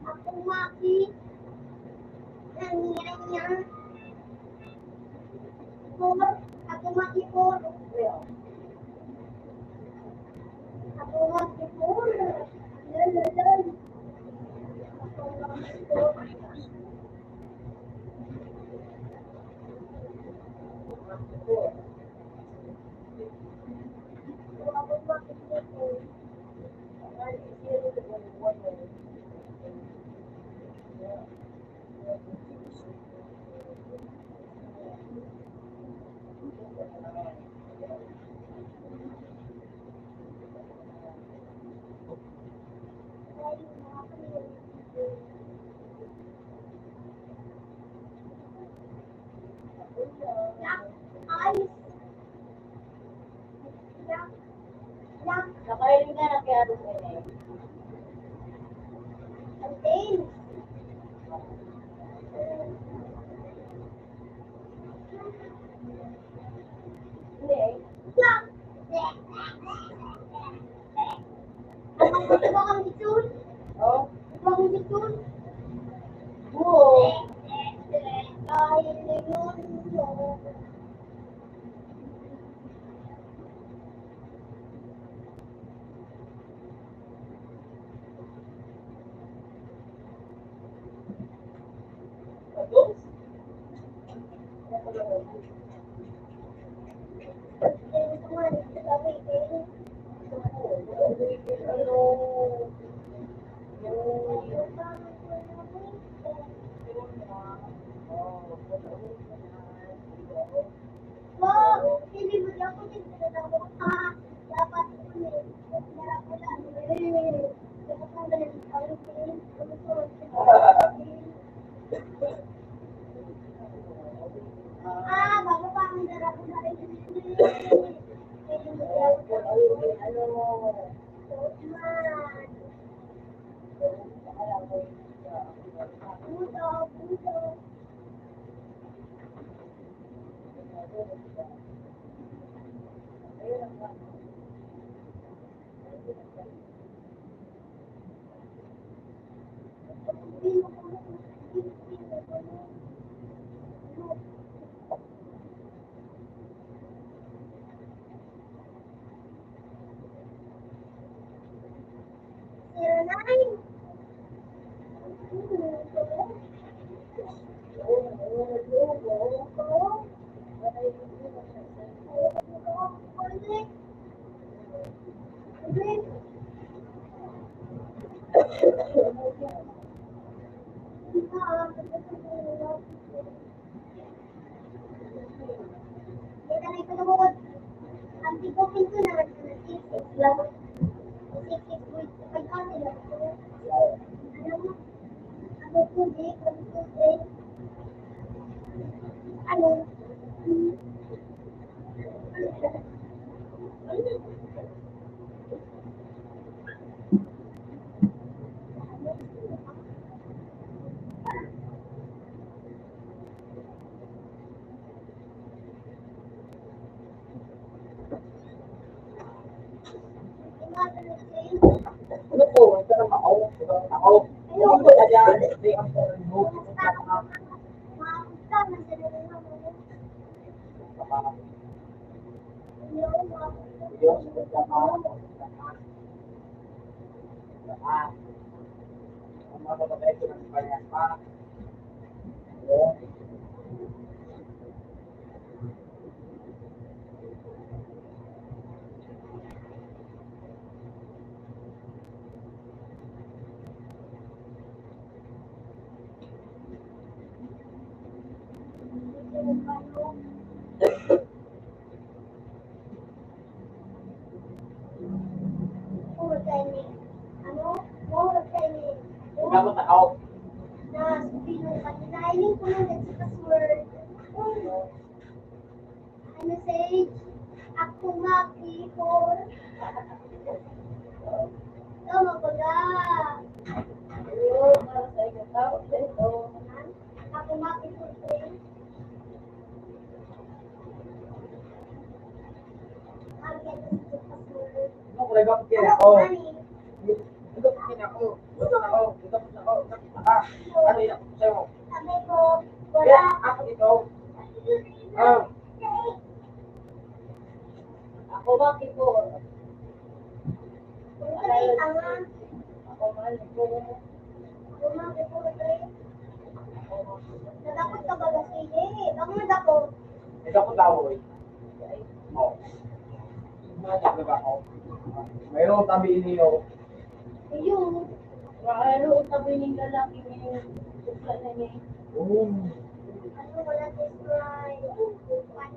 Ako maki. Nanya-nya. Ako maki po. Ako maki po. Lalalay. Ako maki po. Ako maki po. Adults? Wow, hindi mo di ako tinatawag ko pa. Dapat ko eh. Dapat ko lang eh. Dapat ko lang eh. Bago pa ang darap ko na rin. Hindi mo di ako tinatawag. Puto, puto. Zero nine. Ano? Ano po? Ito na ako. Ako. Ano po na dyan? Hindi ako sa remote. Gamot na ako. Message, ako makipor. Tama ko na. Ako makipor. Ano ko nagapot yan ako? Nagapot yan ako. Nagapot ako. Ano yun ako sa'yo? Sabi ko, Kaya wala. ako dito. Ah. Ako makipor. Ako makipor. Natakot ka ba kasi? Ako natakot. Nagapot ako eh. Oo. Nagapot ako. Mayroong tabi niyo. Ayun. Ano sabi ng lalaki niya yung tukla na niya? Oo. Ano, wala this my, what is my,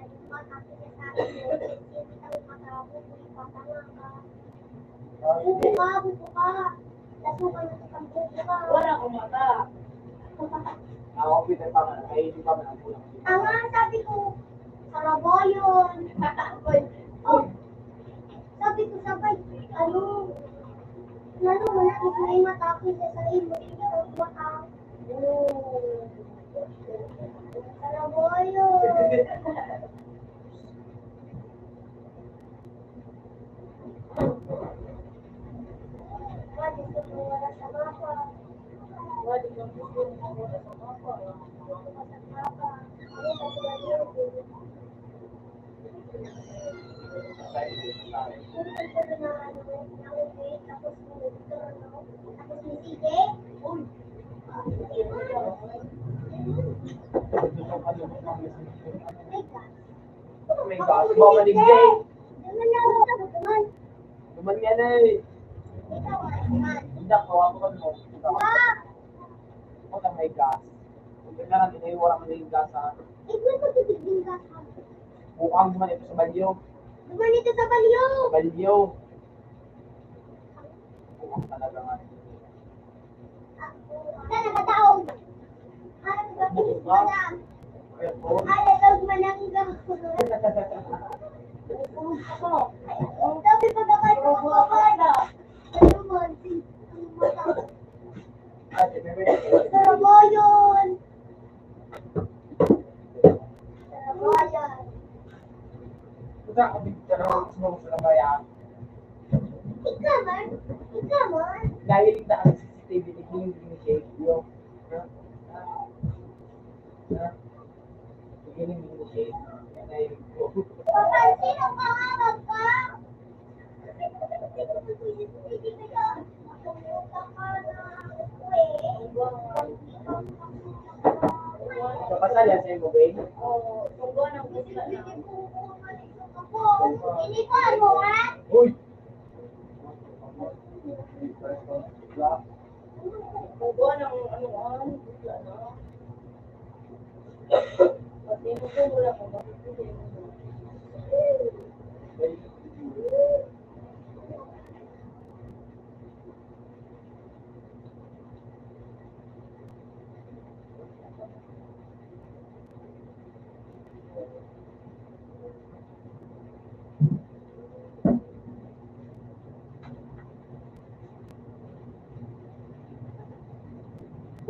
yung mata ko niya sa akin, yung mata ko, yung mata ka. Buko ka. Lasukan na sa buko ka. Wala akong mata. Ako Peter pa man. Ay hindi pa man ang kulang. Sabi ko, Sarabayon. Oh, sabi ko sabay, wala kasi may mata ko sa sarili mo, hindi ko mata. Sarabayon. Wala ko wala sa mapa. Wala kang gusto mo wala sa mapa. Wala sa mapa. Ano sa tuwa tapos may CJ. Oh my gosh, mamalig na eh. Naman na ako sa butuman. Duman nga na eh. Ikaw ay naman. Hindi ako, ako ka mo. Wag! Ako na may gas. Kung ka na, tinaiwala ko na yung gas ha. Ikaw ko titigil ka sa Bukang duman ito sa balyo. Naman ito sa balyo. Balyo. Bukang talaga nga. Sana kataog. Ano ba ito manang? Pero, Ano ba manangga? Ang sabi pa na kayo magpapala. Ano man, ang mata. ate, may Sarap mo yun. Sarap mo yun. Kusa ka bigyan ng smoke sa bayan. Ikaw man. Ikaw man. Dahil na ang CCTV ni King Shake, yung beginning ni Shake, yan ay Papansin ang pangarap ka. kapasal yan sa iyo, babe. Inipan mo, ha? Uy!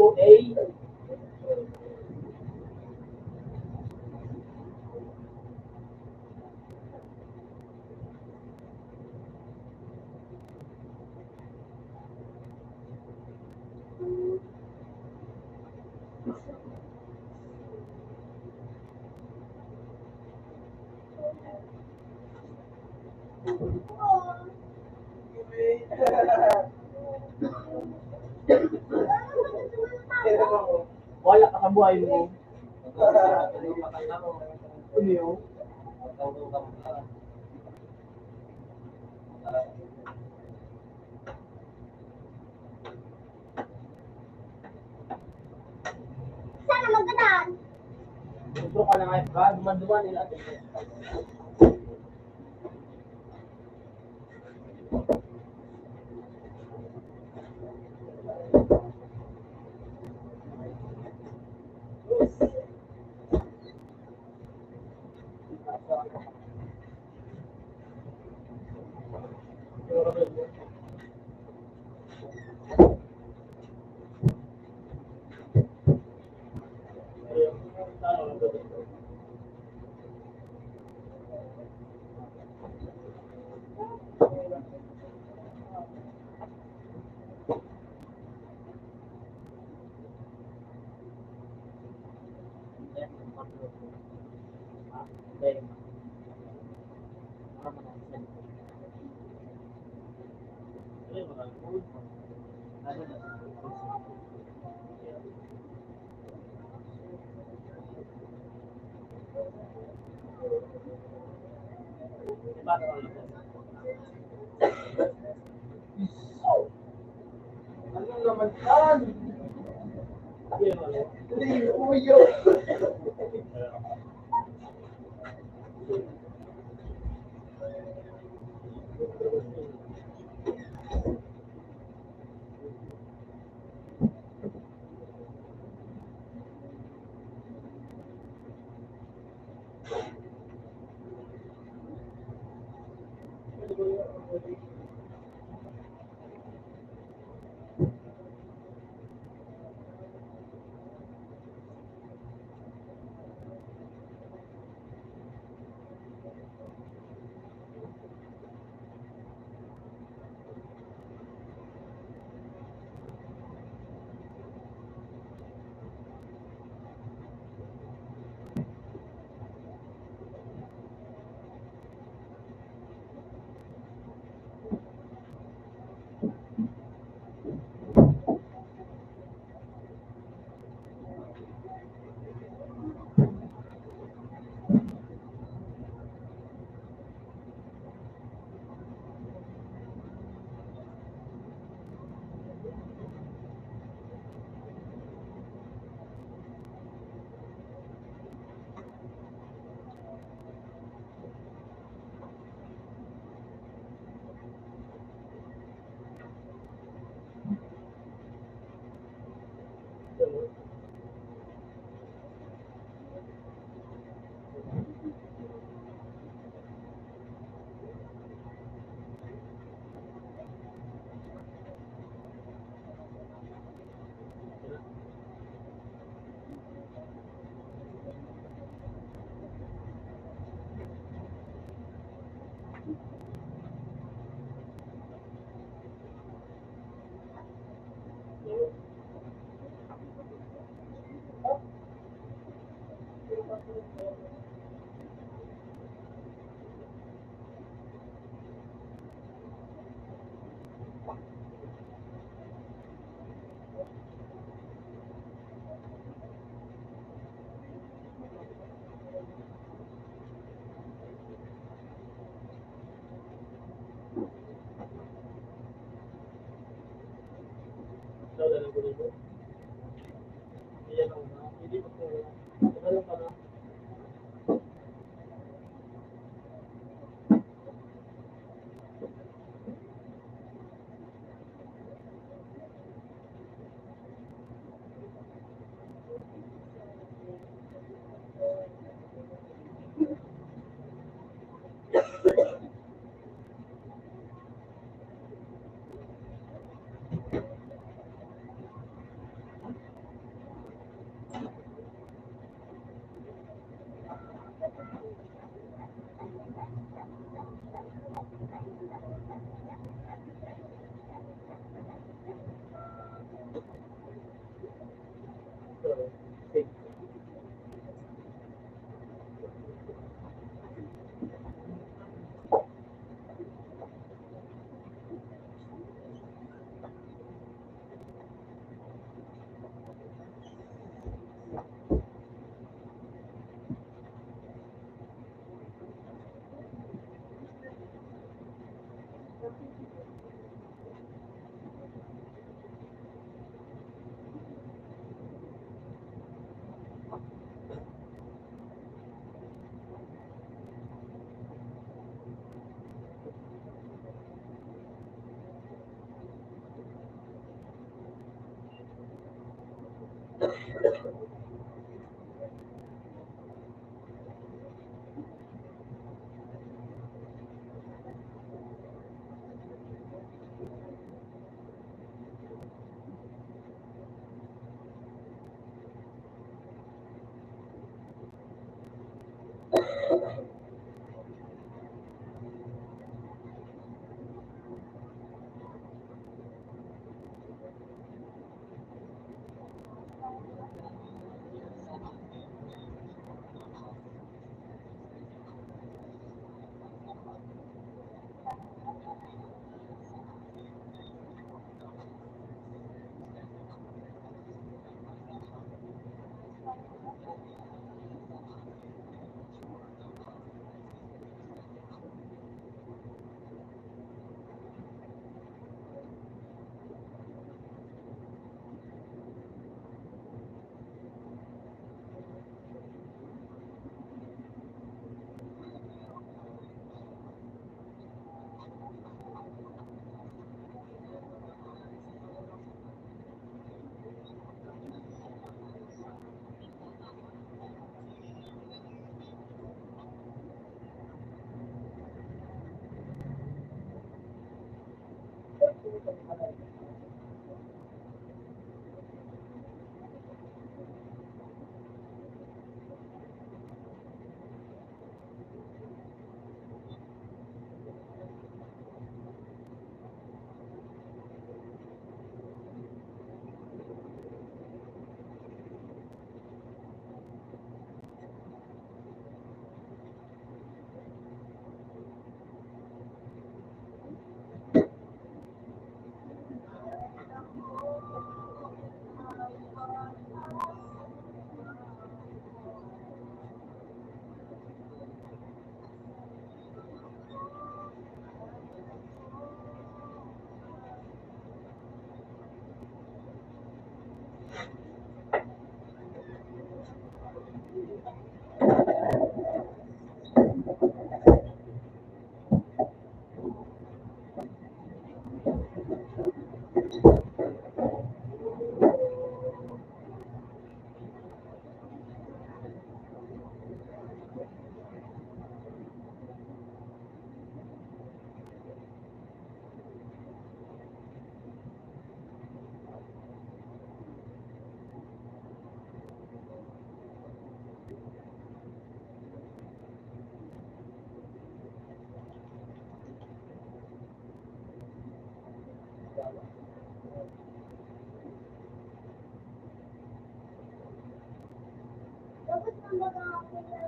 O-A. Wala ka sa buhay mo. Ano yun? Sana magdadaan. Intro ka na nga, ba? Duman-duman nila. Ano naman yan? Hindi, uyo. Dapat kumbaga ako na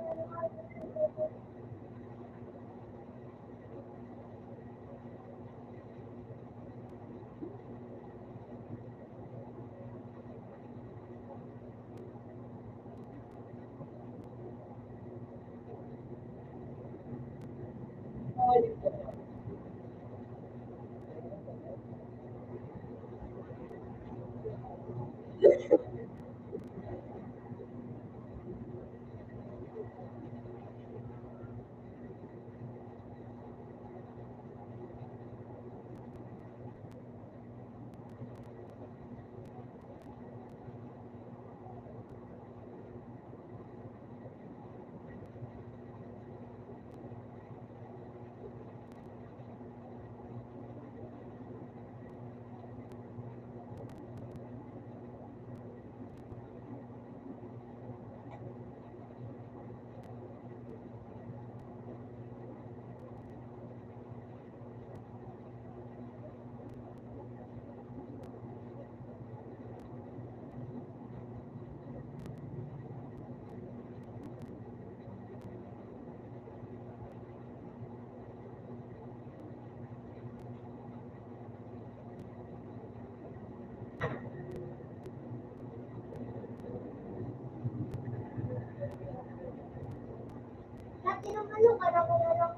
ano ka na wala lang.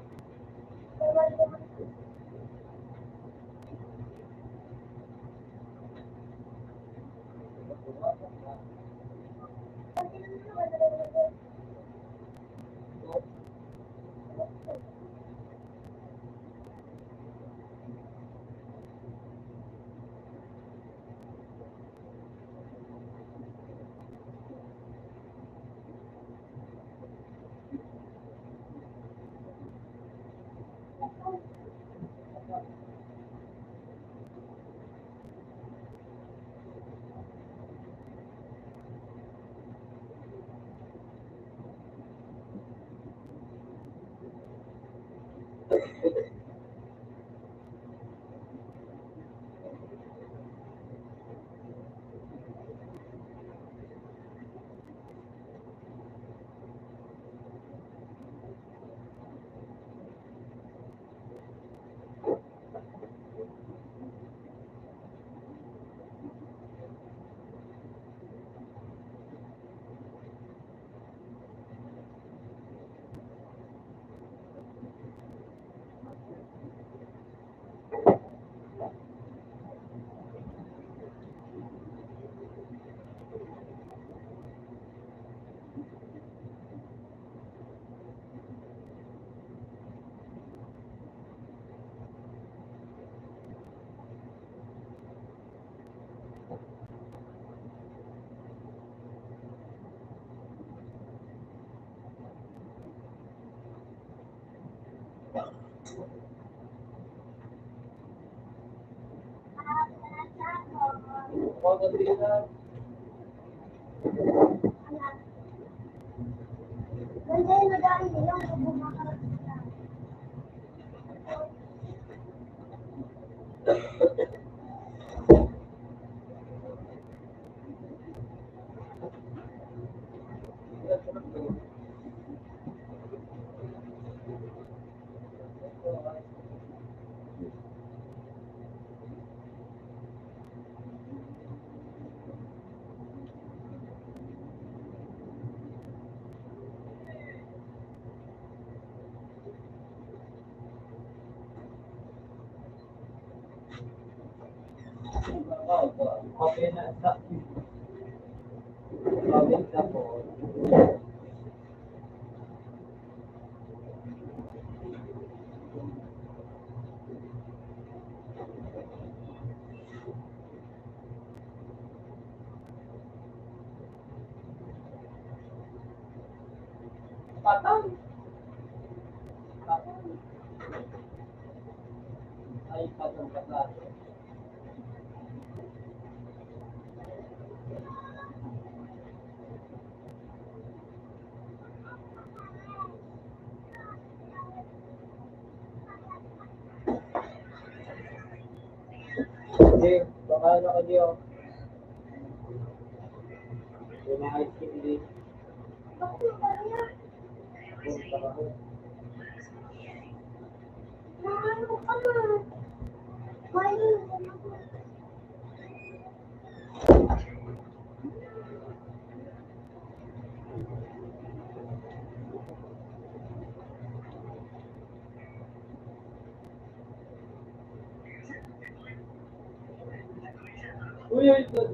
Bawal ko. Ganda yung nag-aaral nila kung bumakarating sila. Okay na sa okay na po. Patay. Ay, patong kaklase. Hindi, baka ano ka diyo. Yung mga ice cream din. Bakit yung kanya? Punta ka ko. Ano ka na? Mayo. Uy, uy, uy.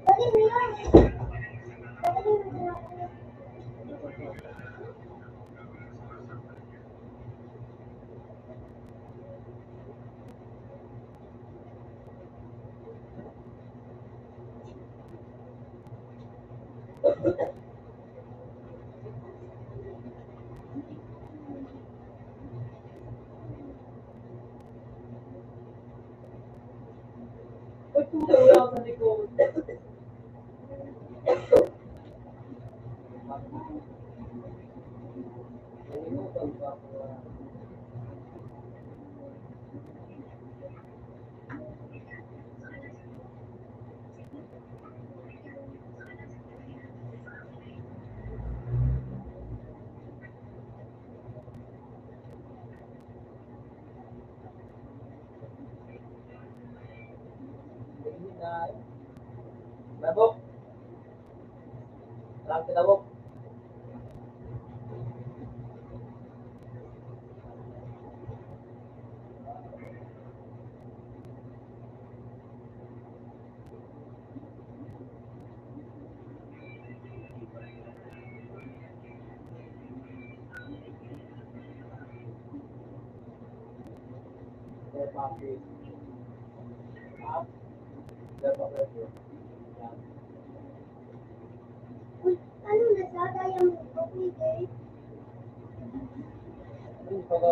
Dali mo yan. Dali mo yan. Uy, puta, wala ako sa likod. Nalimutan ko ako. Lang kinawag. Their package. Ah, their package. Yan. Uy, ano Lazada yung okay guys? Yung pag-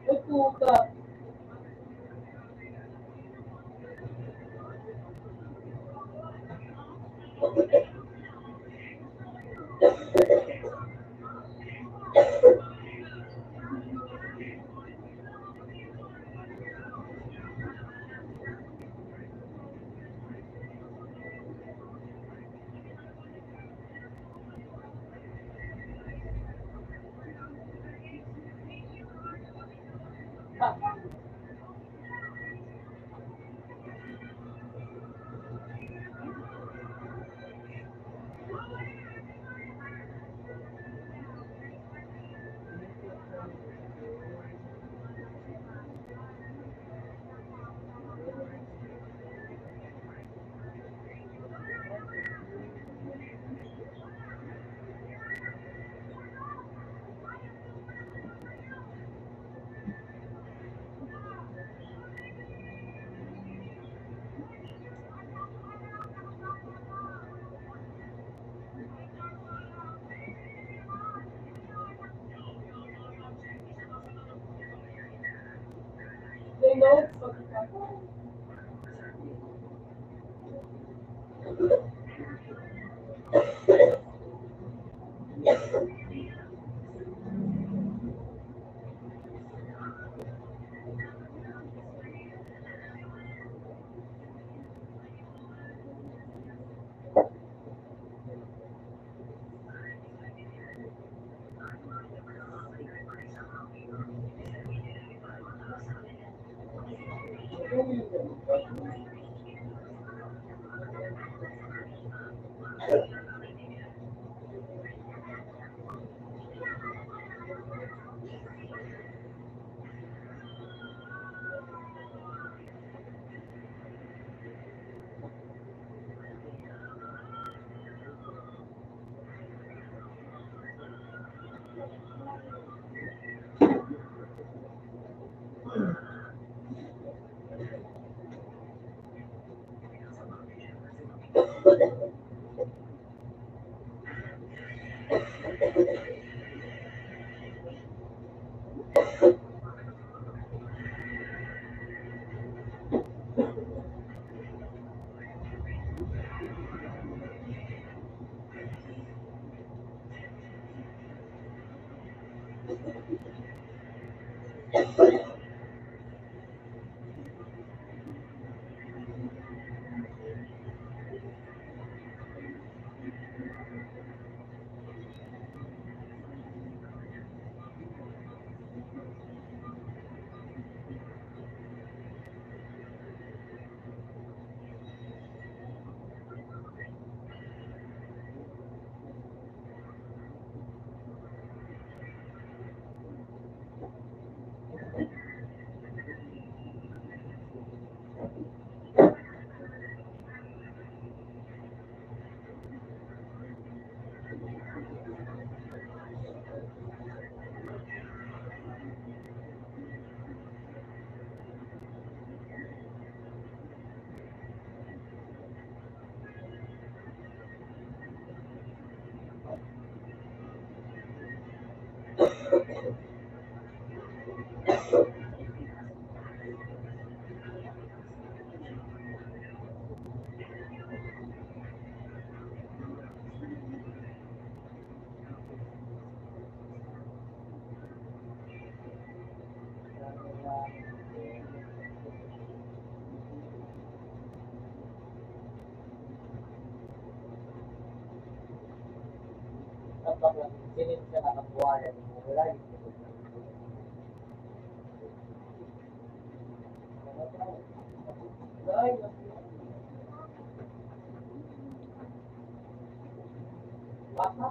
Ay, puta. They know pagkakataon. baklang sinin siya nakabuhayan. Wala yun. Ay, baka?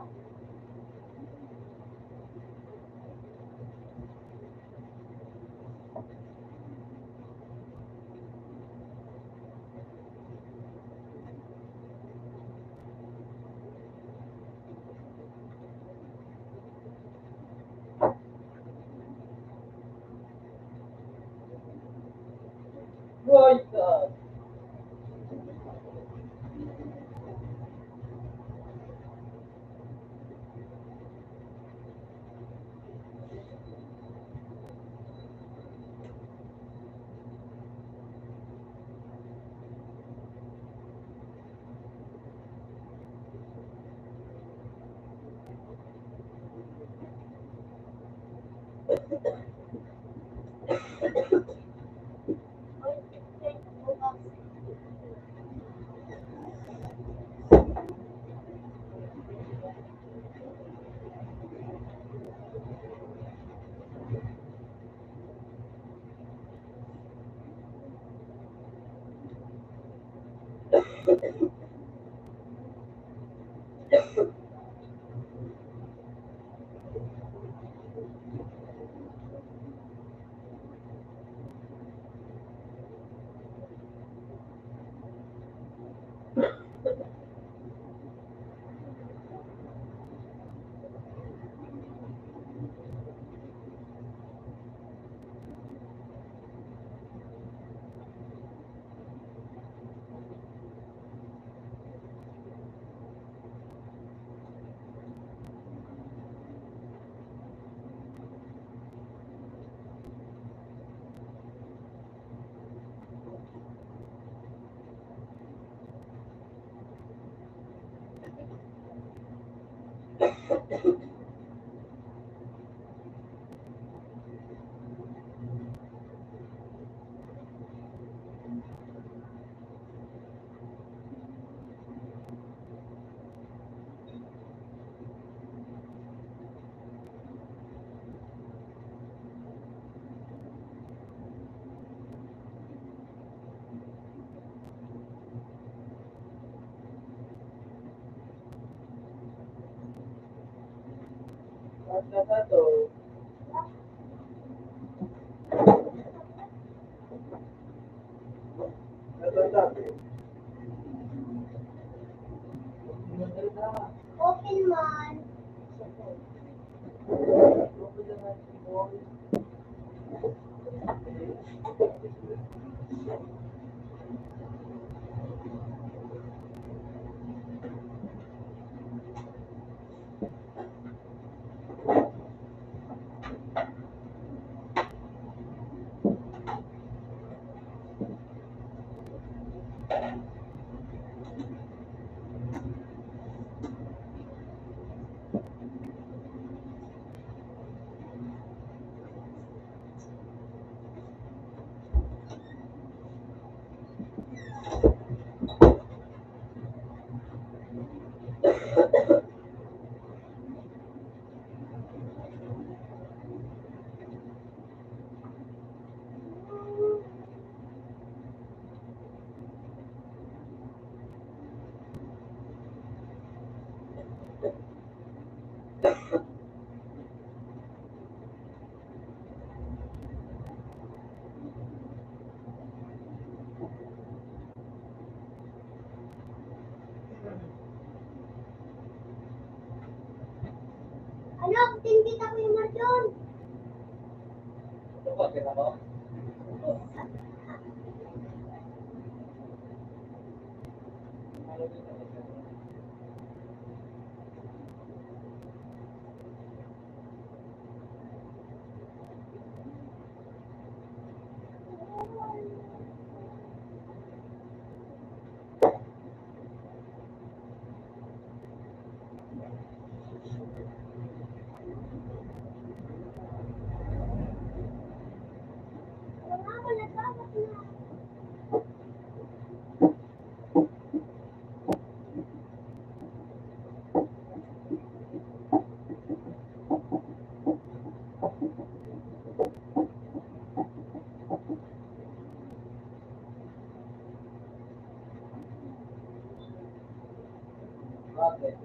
My God! At na to, natasabi. Open man. Ano, tinbita ko yung marsyon. Ito ba, kaya mo? Wala ko, nagkakot na. Okay.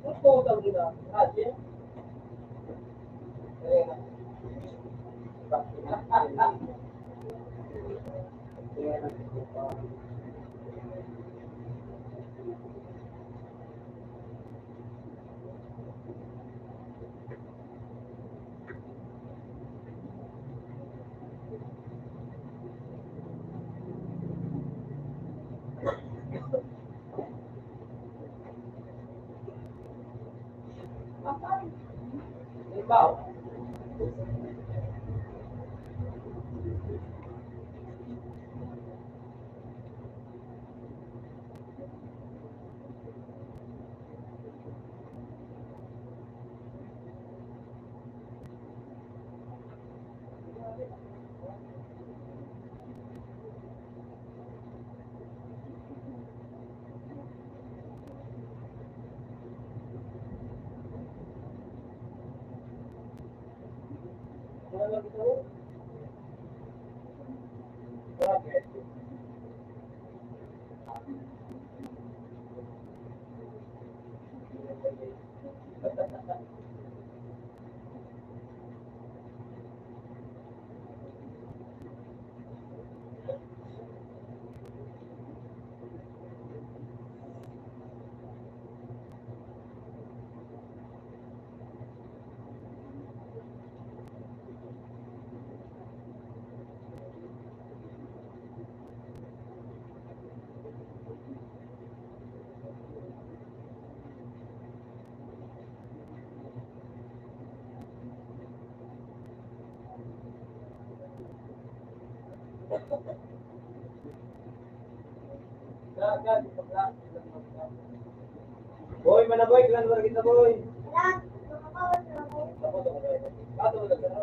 Gusto ko gina. Kasi, ikaw, ano gusto mo? Bakit? Boy, mana boy, kailan ba kita boy? Lahat, makakawas na ako. Tapos ako na. Kato mo na.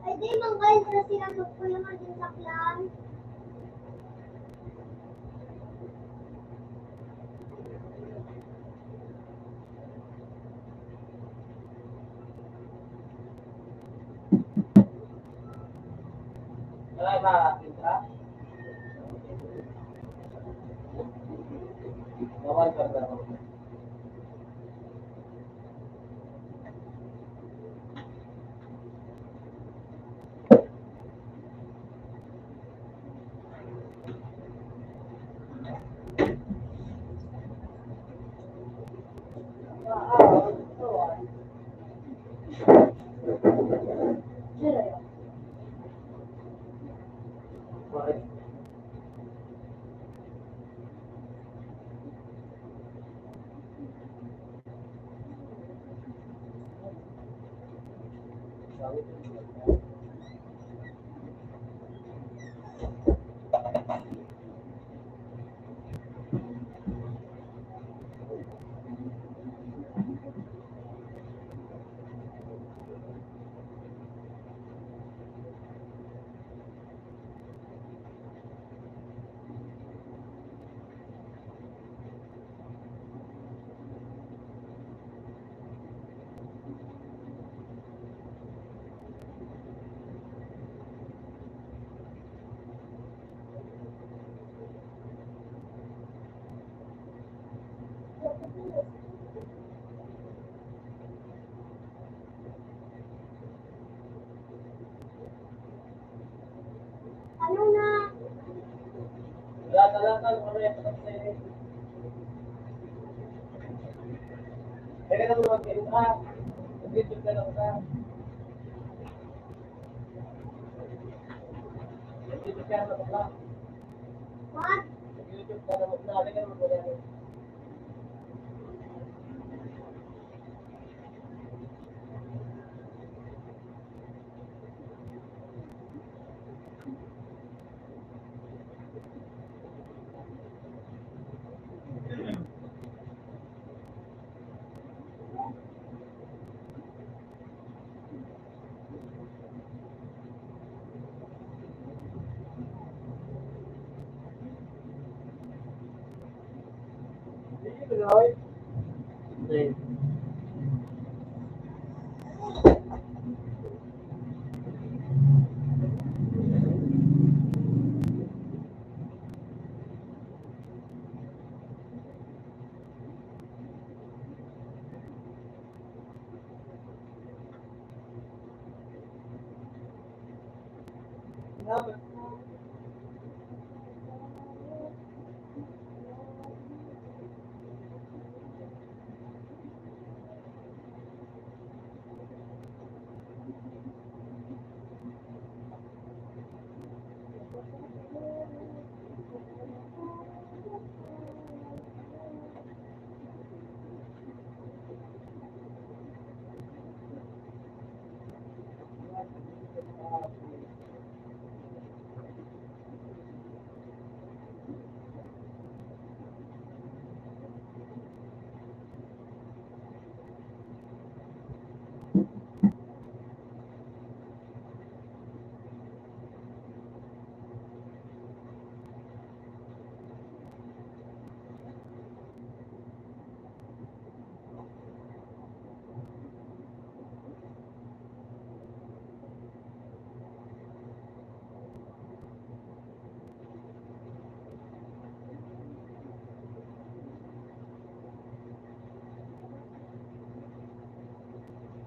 Ay, di, manggaling na sila ko yung ating saklan. Wala ba? Kita? Bawal ka ba? Bakit? Ano na? Lata-lata, mamaya pa kasi. Teka na mo mag-edit ha. Mag-edit ka lang ka. Mag-edit ka lang ka. What? Mag-YouTube ka lang ka. Teka na mo. Sige,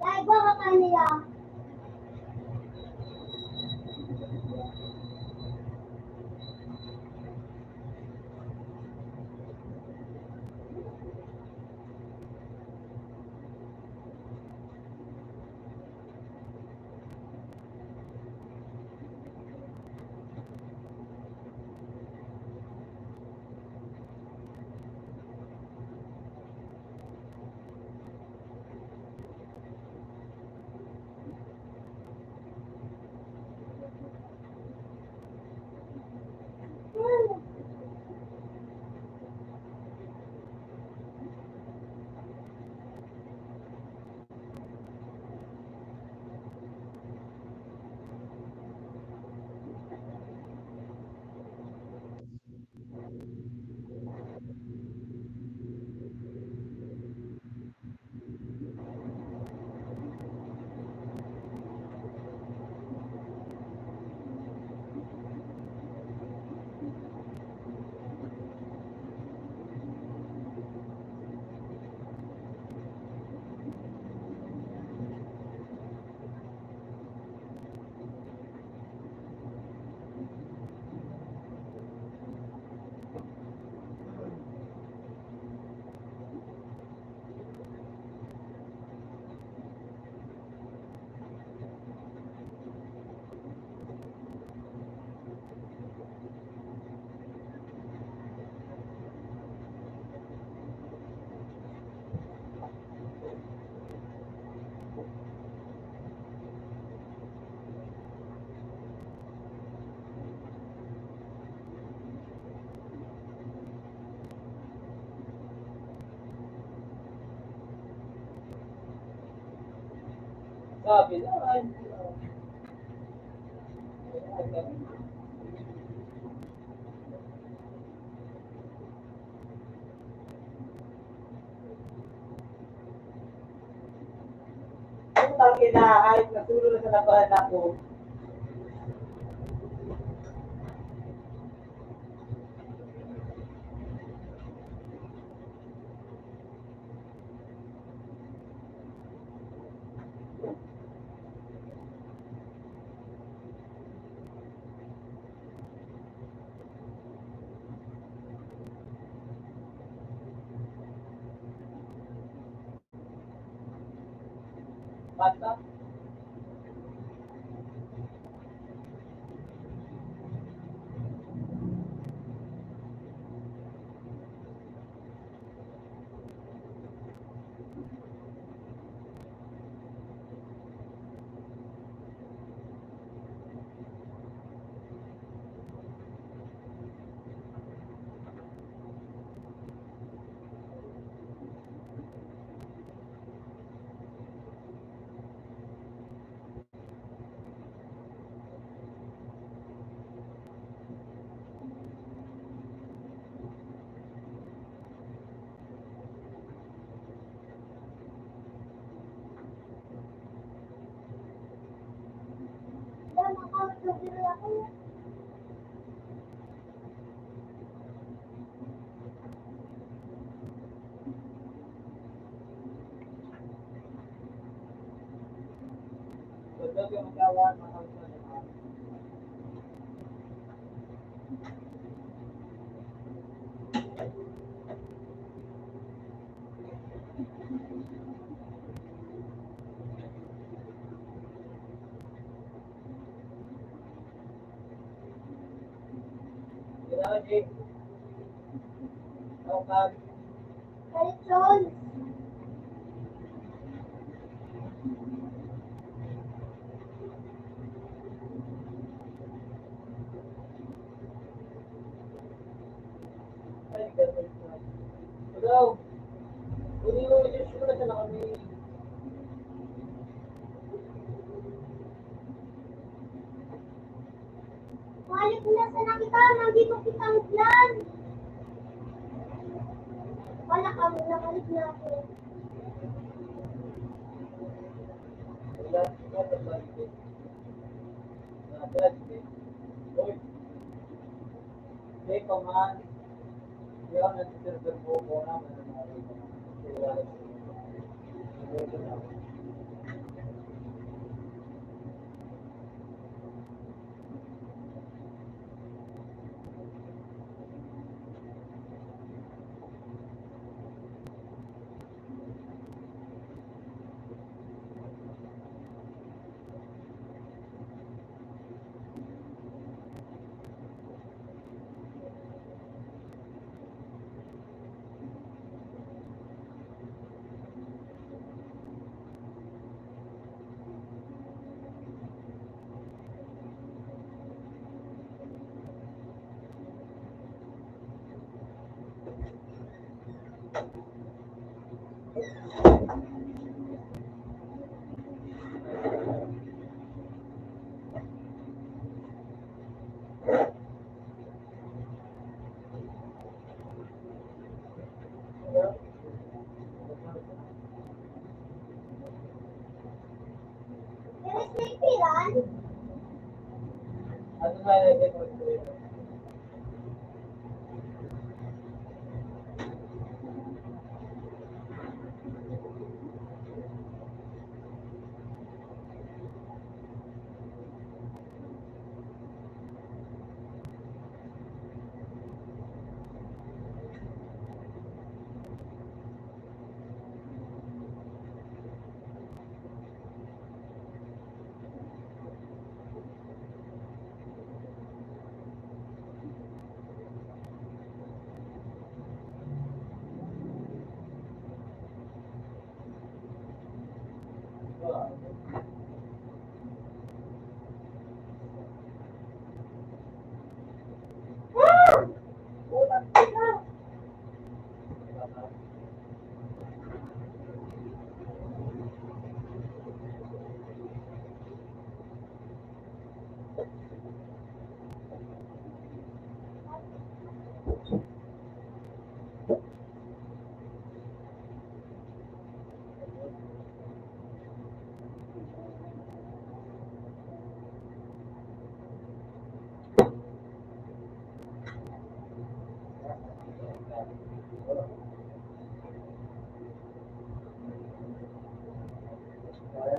Dahil ba ka kanila? Sabi na, ay. Ang tangin na, kahit natulog na sa labahan ako. Basta. Dan nakakabili ako. Doon yung magawa ng mga Jay. Tawag. Kalitsyon. Ay, ganun. Hello. Hindi mo yung sulat na kami. Balik na sa nakita, nandito kitang plan. Wala ka mo, nakalik na ako. Wala. Wala. Wala. Uy. Jay, paman. Yan, nag-server po ko na. Pero may piran. Ano na ilagay ko ito?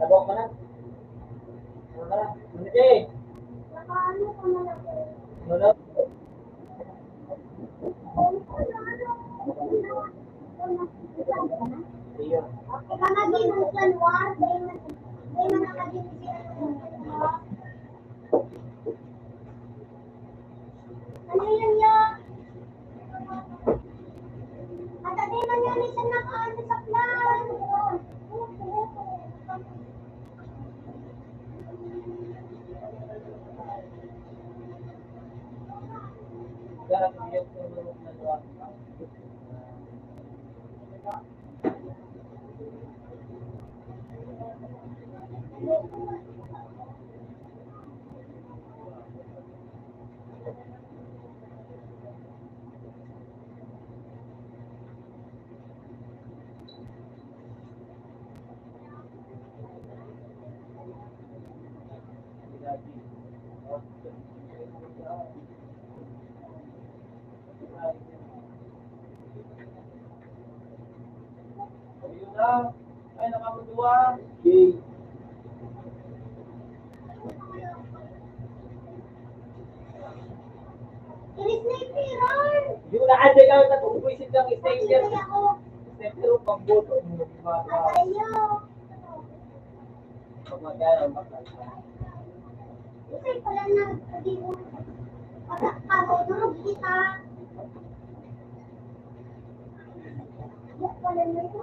Nabok mo na? Ano na? Hindi. Nakaano ka man ako. Ano? Iyo. Ika naging ng January. May manakadin si ano. Ano yun yun? At ano yun yun? Isang nakaano sa plan. Garap yung tulong na luwag. Ayun na. Ay, nakamuduwa. Okay. Inis na yung piran. Yung na-adjay ka na kung puwisit lang Pakinggan i-stay ako. pero pang-boto mo. Matayo. Pag magkano, magkano. Kasi pala na, hindi mo. Pagkakadurog kita. Wala na ito.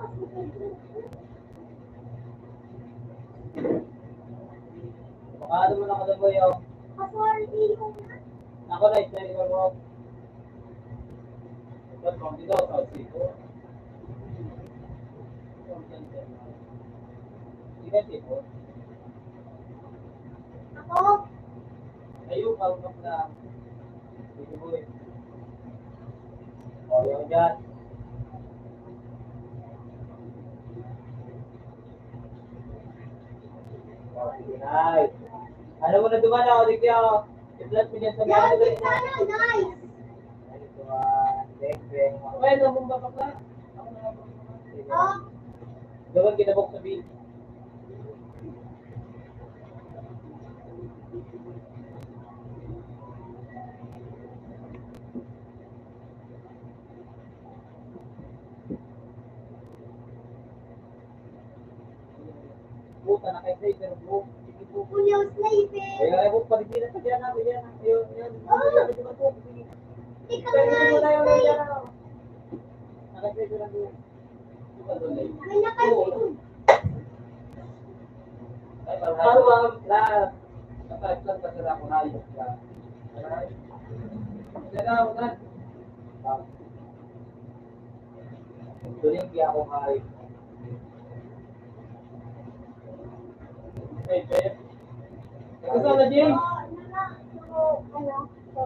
Baka mo na kadabo yung Paswerte yung ako na i-stay ko mo. Ito, kung dito, sa siko. Sige, siko. ako. Ayun, kalmak na. Sige mo eh. O, yun dyan. O, sige na. Ano mo na duman ako, Dikya? I-flat mo dyan sa Yan, gano'n. kita na, nice. Well, nabong ba pa? Ako na Oh, Doon kinabok sa beat. Puta na kay Saber, bro. Sige, bro. Julio Sniper. Kaya ay buk pa din na diyan na, diyan na. Ayun, yan. Sige. Ikaw Pero na, mo na yung Sniper. diyan na. Nakay Saber ang bro. May nakasin. Paano ba ang lahat? Kapag lang kasi ako hayop ka. Diyan na, ugat. Tuloy kaya ako hayop. Hey, Jeff. Ikaw na, Jay.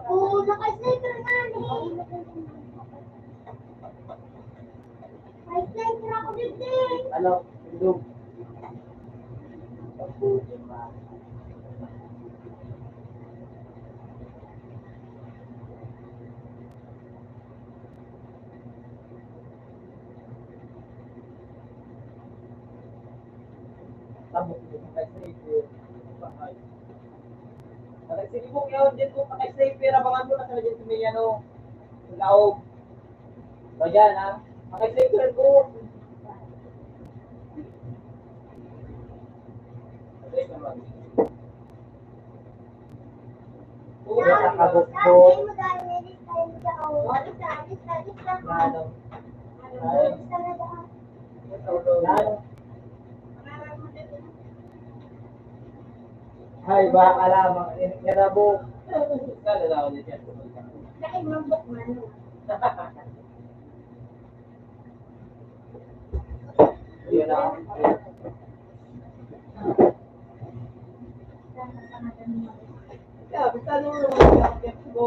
Oo, naka-sniper nga eh. May sniper ako dito eh. Ano? Indog. Pagbuti ma. Tabok ko kay Saber. Bahay. Sige mo yun, dyan ko kay Saber. Abangan mo na sa dyan sa may ano. Sa laog. Ba dyan ha? Kay Saber ko. Puro nakabok ko. Sabi mo dahil may list tayo mo dyan. Oh, list na. Ano? List na dyan. Ano? Hay, baka lamang. Inirabo. Kala na ako dyan. Dahil mambok man. Yun na. Yeah, basta nung get to go.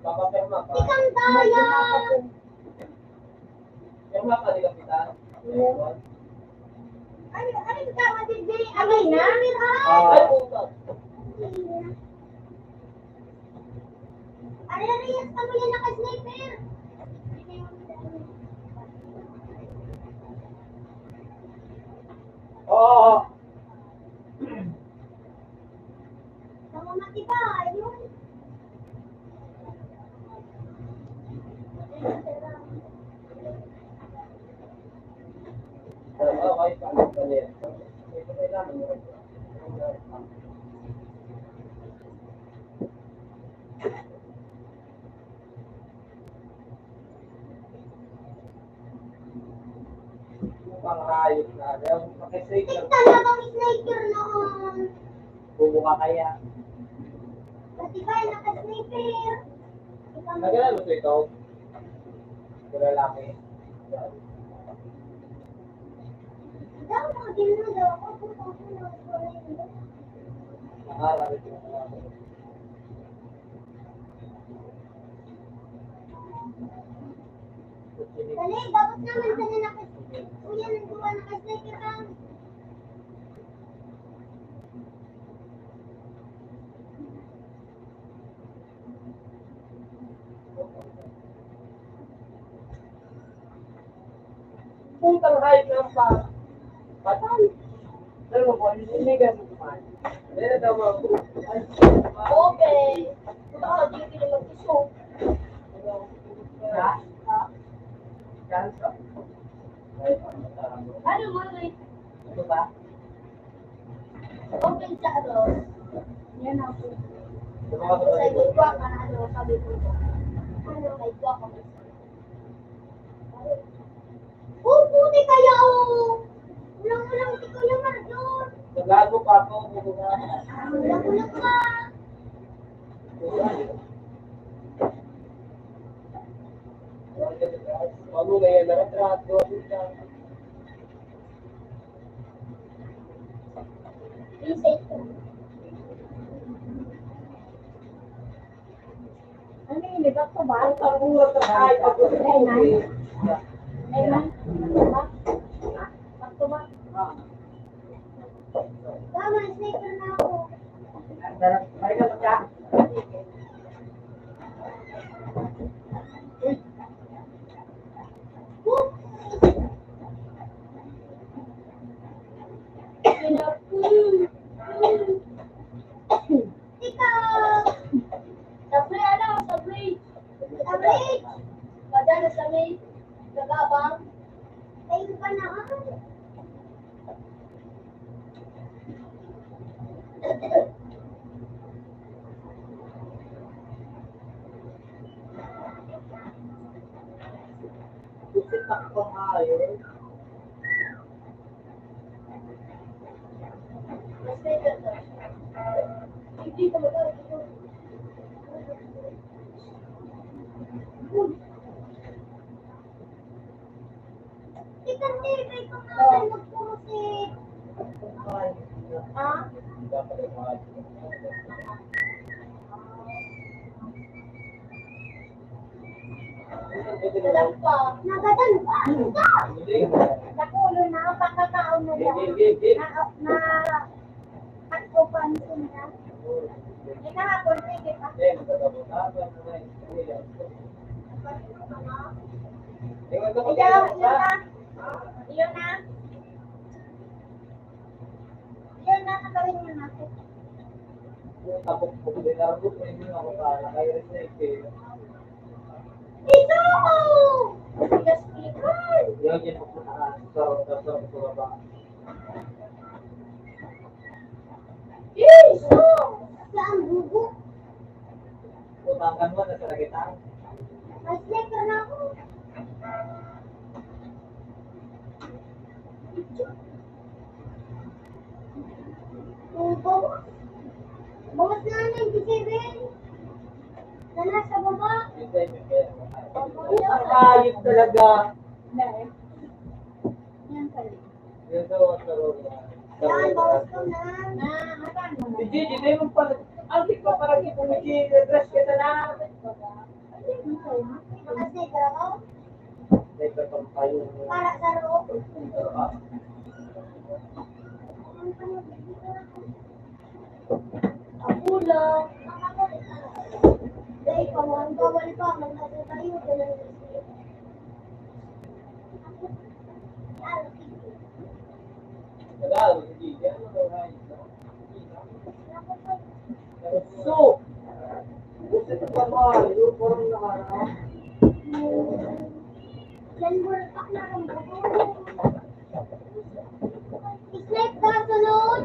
Papapirma pa. Ikang daya. Pirma ka, di kapitan. Ano ka matindi? Amay na? Ay, puto. Ano na rin yung pamilya naka-sniper? Oo. Namamati ba? Ayun. Pang hayop na. Makisig Eh, lang. talagang sniper noon. Bumuka kaya. Pati ba, naka-sniper. Ikaw mo. Nagala mo ito? Wala lalaki. Daw, mga ginagawa daw ako. Kung ako na wala yun. Nakararap yung mga. Dali, dapat naman sana naka-sniper. Kuya, nagawa naka-sniper lang. Kung pang hayop lang pa. Patay. Dalawa mo po, hindi ka kumain. Dahil daw mo. Okay. Baka di ko naman gusto. Ha? Kansa? Ano mo, wait. Ano ba? Open sa ano. Yan ako. Ano ka ba? Sa igwa ka na ano, sabi ko. Ano, may igwa ka. Oh, puti kaya oh. Ulang-ulang si Kuya Marjon. Naglago pa ako. Ulang-ulang ka. Ano na yan? Naratrato. Reset ko. Ano yun, iba ko ba? Ang tabuha sa kahit ako. Ayman? Ako ba? Tama, sniper na ako. Ay ka siya. Oh, ikaw. Sablay, ano? Sablay. Arit. Padala sa may nagabang. Tayo ka na ah. Kusit ako hayop. Mas later to. Hindi ko magagawa. Ikaw, David, kung naman magpuro si... Ha? Alam pa. Nagadan ba? Nakulo na, pakakaon na lang. Na, ako pansin na. May kahapon, sige pa. Ikaw, yun na. Yun na. Yun na, nakarin mo na. Ito! Just click. Yes! Saan bubo? Utangkan mo na sa kita. May sniper na ako. Bawas. Bawas na 97. Na nasa baba. Ang hayop talaga. Dahil. Yan pala. Yan daw ang sarong. Yan, bawas ko na. Mataan mo na. Hindi, hindi mo pala. Ang di pa parang ito, hindi dress ka na lang. Naka-sniper ako. Ito pang tayo. Para sa loob. Ako lang. Dahil bawal pa. Magkasa tayo. Wala, hindi. Yan ang hayop. So, gusto ko pa maayo, parang nakaraan. Yan, burpak na kang bubo. Snipe ka, sunod.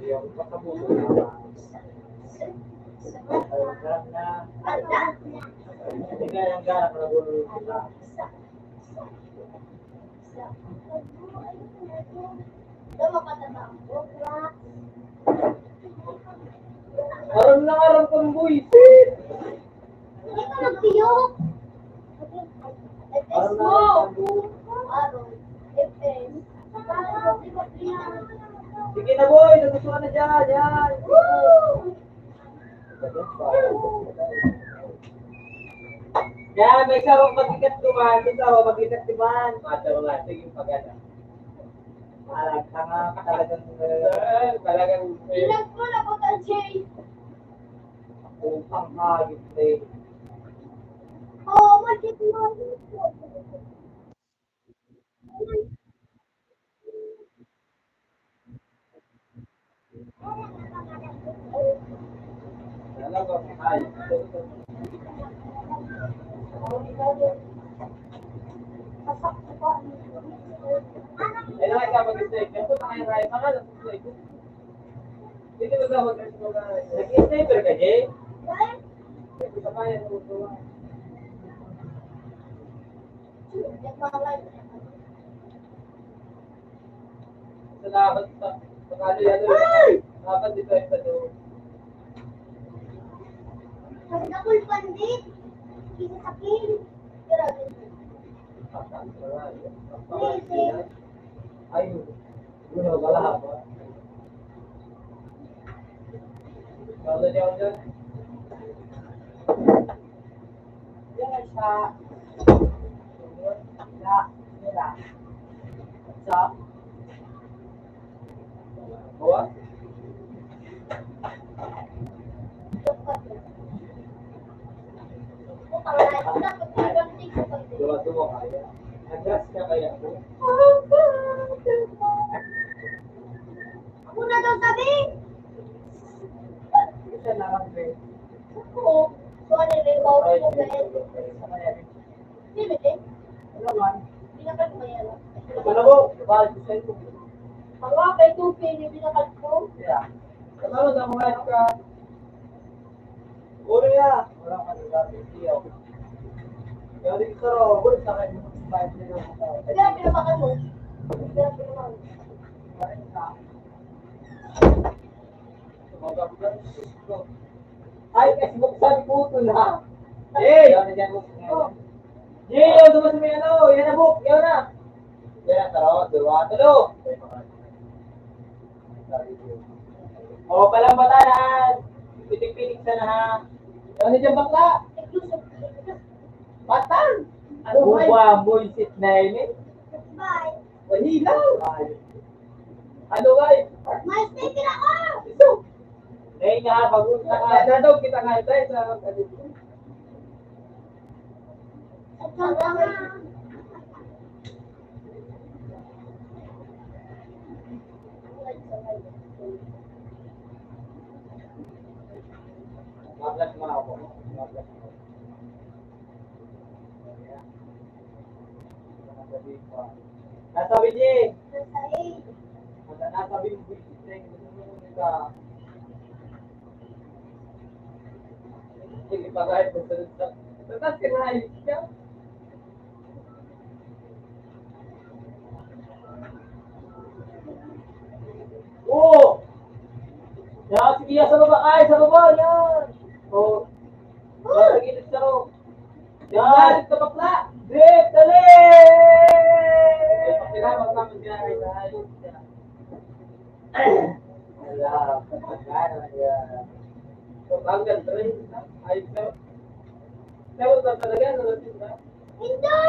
Yung pagkabuto na. Alam na. Hindi ka yung gana para gulo sila. Aram na aram kang buisit. Hindi ka nagpiyok. Aram na aram kang buisit. Sige na boy, nagustuhan na dyan, yan. Yan, may sarong magikat duman, may sarong magikat duman. Mataro nga, sige pagana. Alag ka nga, talagang Ilag ko na po ka, Jay. upang hagit eh. Oo, magkit mo. Talaga, ay. Eh, na ka mag-stay. Kaya po tayo rin. Mga nag-stay ko. Dito ba daw mag-stay? Nag-stay pero ka, Jay? Ito sa kaya ng utuwa. Salamat sa pagkalo-yalo. Dapat dito ay sa doon. Nakul pandit. Kita sakin. Grabe. Ay, guna pala ba? Kalau dia udah jangan sa ya mira sa bawa dua dua kaya agak kaya aku Ako na daw sabi. bisa naman be Oo. So, ano yung bawal ko guys? sama ya Hindi, hindi. ano man Binakal ko yan. ano mo bahal sa ito Ako, kay Tupi, yung binakal ko. ya kalau dah mulai ka Uri ya, wala ka nila, iyo. Kaya dito sa ro, bulit na kayo ng bayad nila. Kaya pinapakal mo. Kaya pinapakal mo. Ay, kasi buksan puto na. Hey! Hey, yung dumas mo yan o. Yan na buk, yan na. Yan na, taro, dua, talo. O, palambatanan. Pitik-pitik sana ha. Yan na dyan bakla. Batang! Ano ba? Bullshit na yun eh. Bye. Wahilaw! Ano guys? May sticker ako! Ito! Eh nga, pag-unta ka. Nadaw kita nga tayo sa kalito. At saka nga. Mablas mo ako. Mablas mo. Nasabi niya eh. Nasabi mo ka. Sige pa kahit magsalita sa... Tapos kinahayos ka. Oo! Yan, sige yan sa baba. Ay, sa baba. Yan. Oo. Yan, sa gilid sa ro. Yan, sa bakla. Dip, dali! Pakilawag namin kinahayos ka. Wala. Pagkano yan. So, hanggang 3. Ayos ka. Lewat na talaga, nalasin ba? Hindi!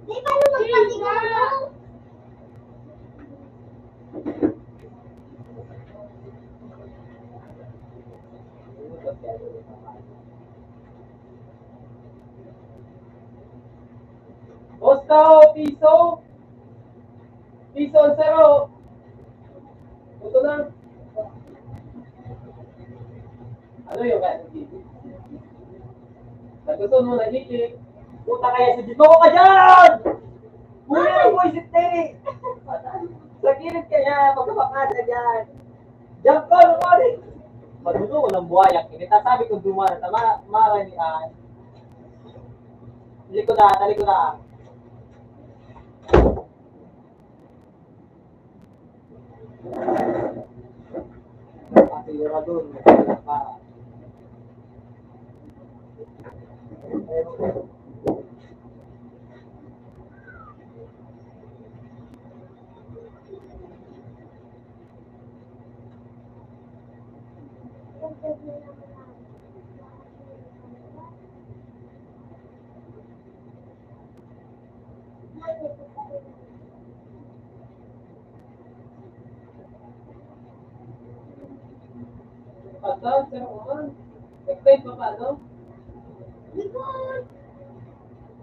Di ba nung magpasiguro? Ostaw, piso. Piso, zero. Ito na. Ano yung kaya dito? Nagustuhan mo na hiti. Puta kaya sa dito ko ka dyan! Kuya ang voice it eh! Sa Gilid ka yan, magkapakada dyan. Jump ko, lumari. Madulo, walang buhayak. Sabi ko dumaan, maranian. Talikod. Siguradun, pa. Pasal, sir, explain pa paano? Likod!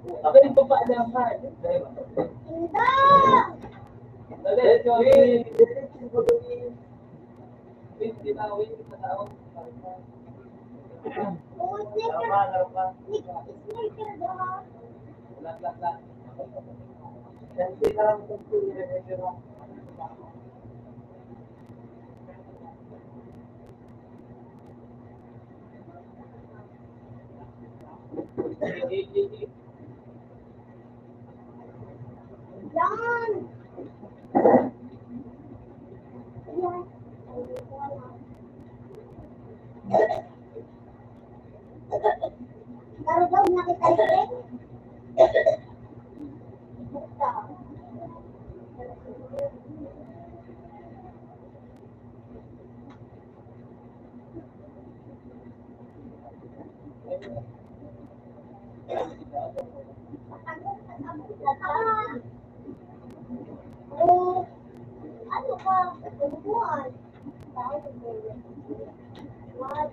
Sabi pa paano ang card? Hindi! Oo, sniper. Sniper ba? Yan! Yan. Pero daw nakita ulit. Bukta. Oh, ano ba? Tumbuhan. What?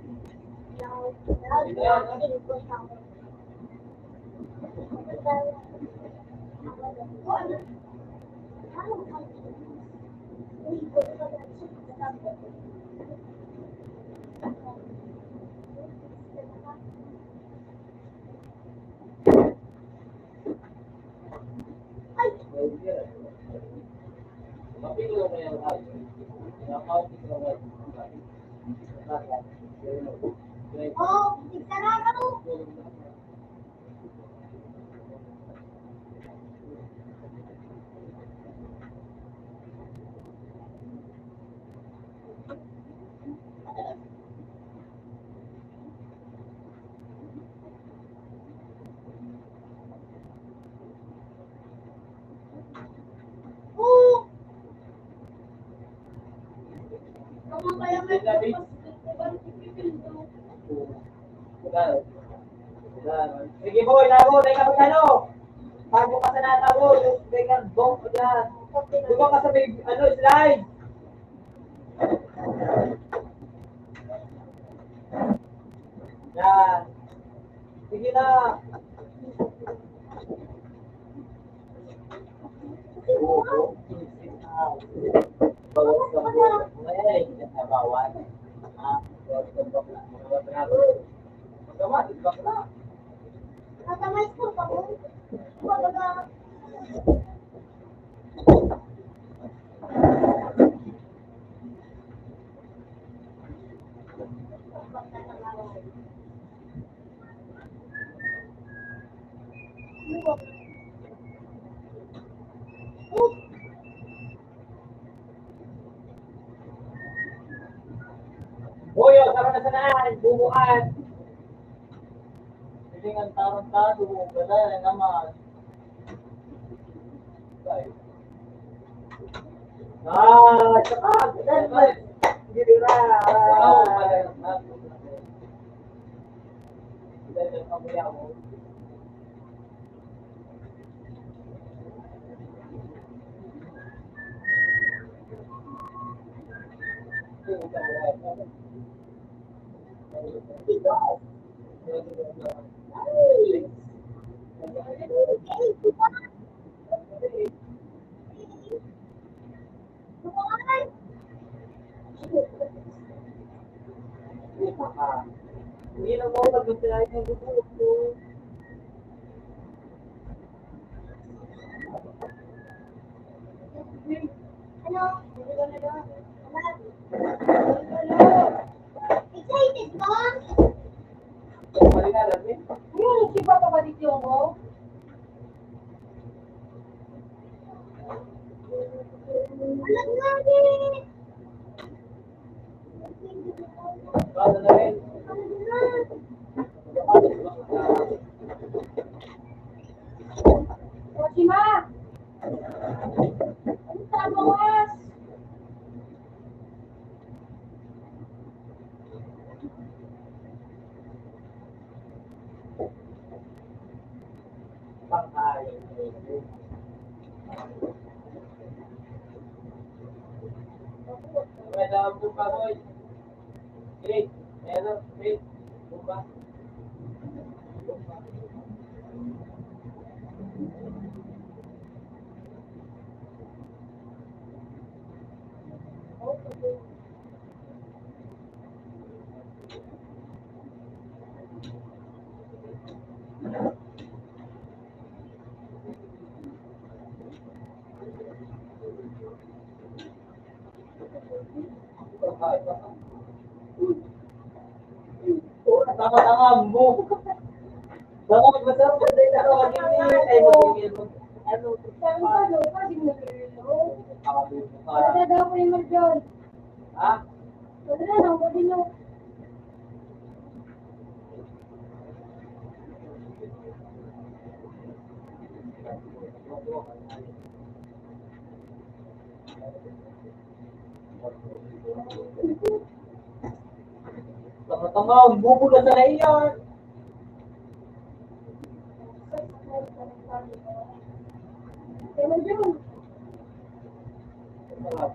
Oh, igsarado. Oh! Kamu kaya may Sige boy, tago, teka magkano? Tago ka sa natago, yung vegan bomb ko dyan. Duwa ka sa may, slide. Yan. Sige na. Bawat ka mo. Ngayon, bawat. Bawat ka bakla. Bawat ka bakla. Natamay ko pa mo. Wala. Boyo, tara na sa naan. Bumuan. Hindi nga tarantado. Wala na naman. Tsaka. Hindi na. Hindi na mo mag-try ng gusto. Ano? Excited ka? Mali na alam eh. Yung si Papa Badik yung ko. Alam nga din. Basta na rin. Rosima! Ano tabawas? Panghay. May dalam po pa ko. Wait. Meron. Wait. Bumba. Tama-tama mo. Tama, masarap ka din ako. Ay, mag-email mo. Ano? Sabi ko, ano? Kasi mo nililo. Wala Ha? daw ko yung Marjon. Ha? Wala na, ang gabi nyo. Tama-tama, bubo na sa iyan. Kaya Marjon.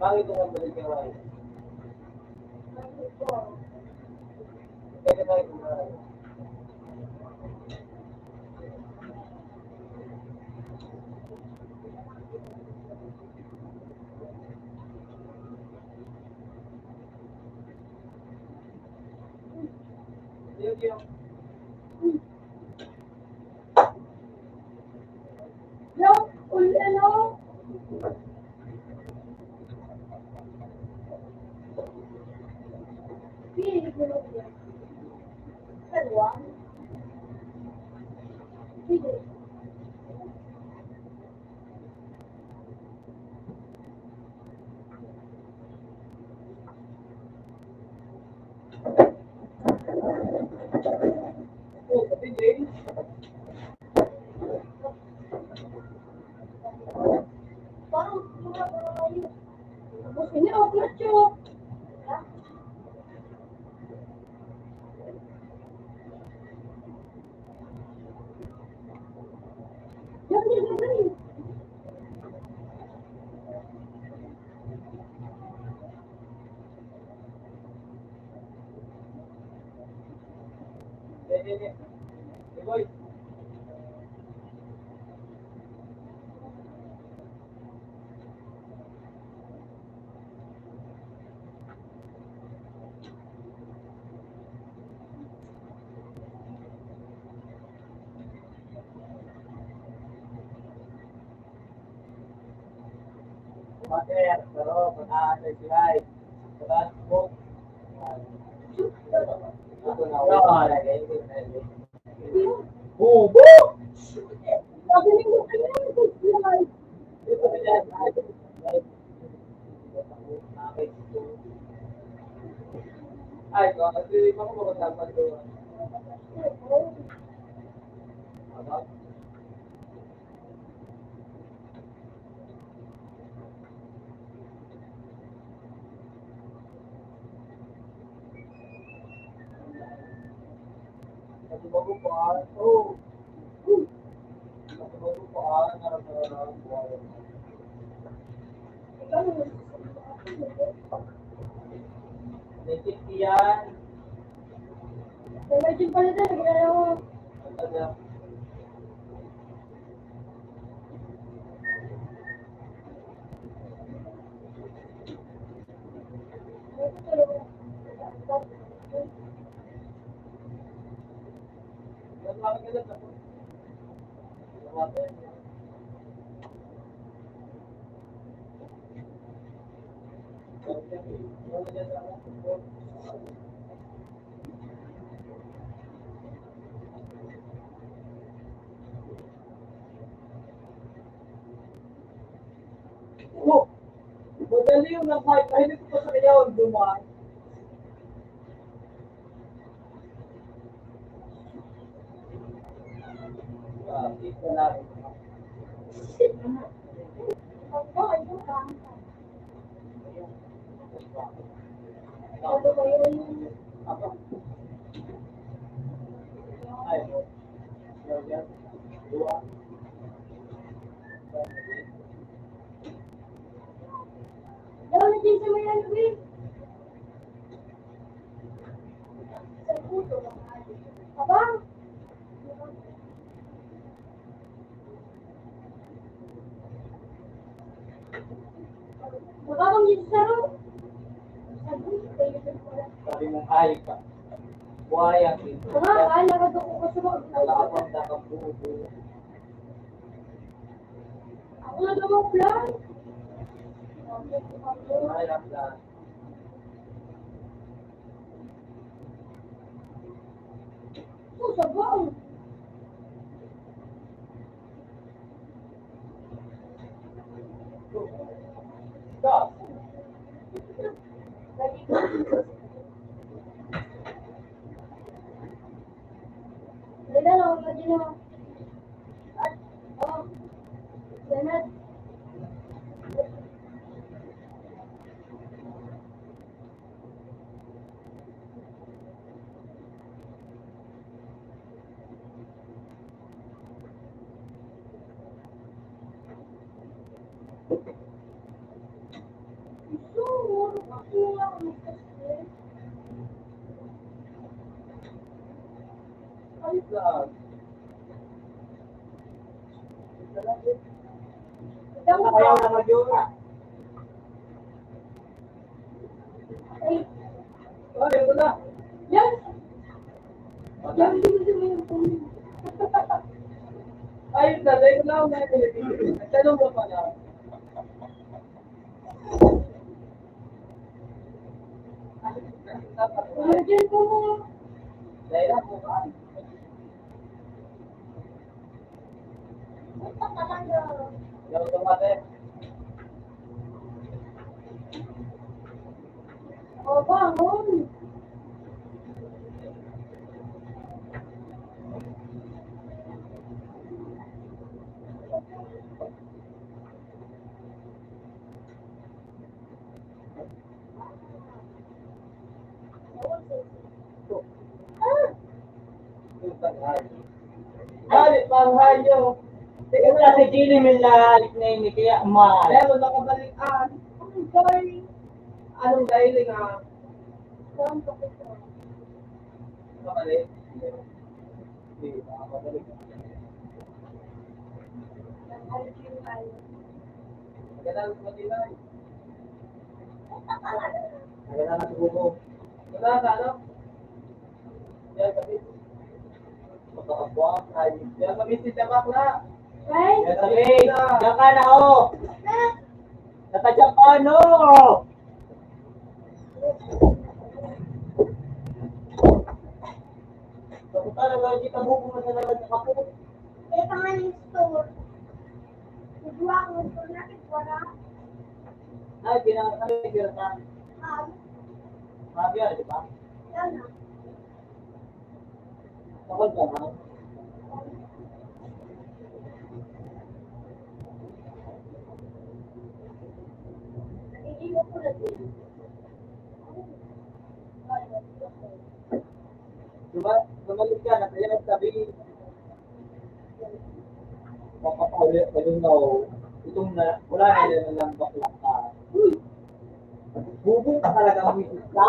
Bakit ko balik yung ay? Kaya tayo kumain. Yung Yung, ano? Pili ko lang yan. Dalawa? Pili. oh, kasi James. Parang mura pa kayo. Tapos ini, oh, clutch yun. Yan, yan, yan, yan. Boy. Mater, pero pataas ay silay. Pataas mo. Ito na wala. Bubo! Sabi ni mo, ano yan? Ito na yan. Ay, kasi di pa ko magkatapan doon. About kasi bago pa, oh, kasi bago pa, narap-narap buhay. Native yan. Imagine pala doon, naglalaro. Ang taga. Nagmamag ka lang ako. Oh, madali yung nag-hype. Hindi ko pa sa kanya yung dumaan. Ito lang. Opo, ito ka. Ano ba yun? Ako. Ay. Dua. Daw na din sa may ano, Will. Sa puto. Abang. Magkakang dito sa ro. Sabi mong hayop ka. Buhaya. Kaya ka doon ko sa mga. Nakapag nakabubo. Ako na daw ang plan. Mahirap na. Sabang. Stop. Wala lang, wala din naman. Oh, ganun. So, kasi ako nagkasya. Ayos lang. Ikaw Ayaw ba? na mag-yun. Ay, Ayaw ko na. yan! Yan, dumi yung phone. Ayos na. Dahil ko na ako na. Tanong mo pa na. Imagine ko mo. Dahil ako ka. Ito talaga. Ayaw tumatay. O, bangon. Galit pang hayo. Ito kasi Chili Milalik na yun, kaya mahal. Ayaw nakabalikan. I'm sorry. Anong dahil nga? Saan pa ko? Nakabalik. Hindi, nakabalik. Magandang matilay. Magandang natubo. Wala ka, ano? Yan, kapit. Magkakabuang tayo. Yan, mamisit na bakla. Right? Yan, Sabi, mamisit na. diyan ka na ho. Nakadyan ka no. Kapunta na ba, di ka buko mo sa naman sa kaput. Eh, pangalan ng store. Nagawa ko ng store natin, wala. Ay, kami, pinaka. Marami yan, di ba? Yan na. Takot ka na. Naiiwan ko na din. Lumalik ka, nakaya nagsabi. Mapapahuli ka dun daw. Itong na, wala na nila lang bakla ka. Bubong ka talaga ang misis ka.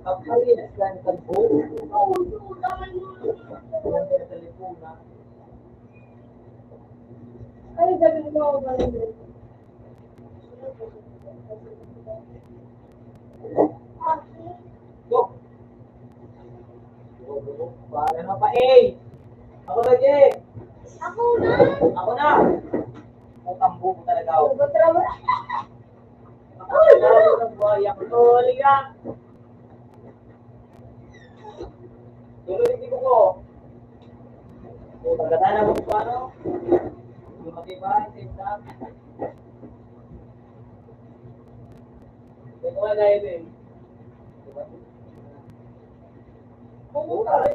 Kapalinis ka ng talbo. Oo, so, damay mo. Walang kaya sa lipuna. Ay, sabi ko ako ba rin? Go! Para na pa eh! Ako na, Jay! Ako na! Ako na! Putang buko talaga ako. Ba't naman? Ako na! iyak ko. Liga. Tuloy hindi ko. Pagkatala mo kung ano. Matibay, same time. Ito nga dahil eh. Oo, laro.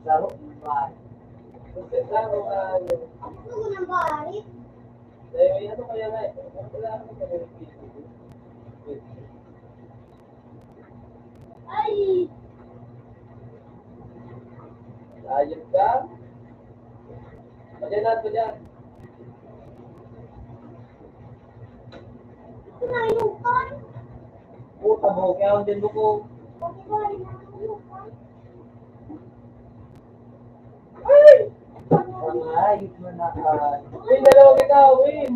Laro ka. Ako ko ng balik. Eh, ano kaya nga eh? Wala naman kami ng Ay! ayos ka? Padyan natin dyan. Ito na yung kan. Puta mo, kaya ang din mo ko. Bakit ba rin ang kan? Ay! Ayos mo na ka. Win, dalawa kita, win!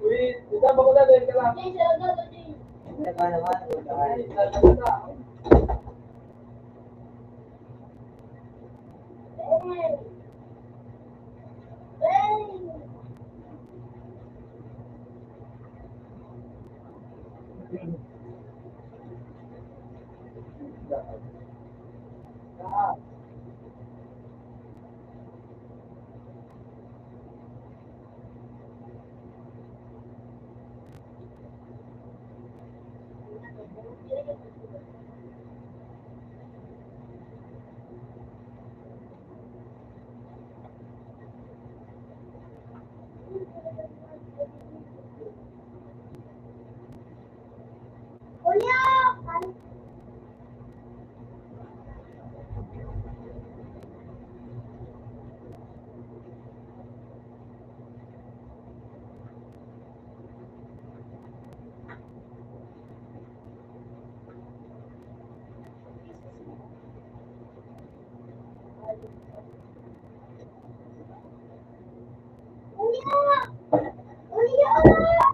Win, isama ko na, doon ka lang. Ay, siya agad, ay. Hindi ka naman, ay, isama na. Ay! Ay! Kuya! Kuya! Kuya!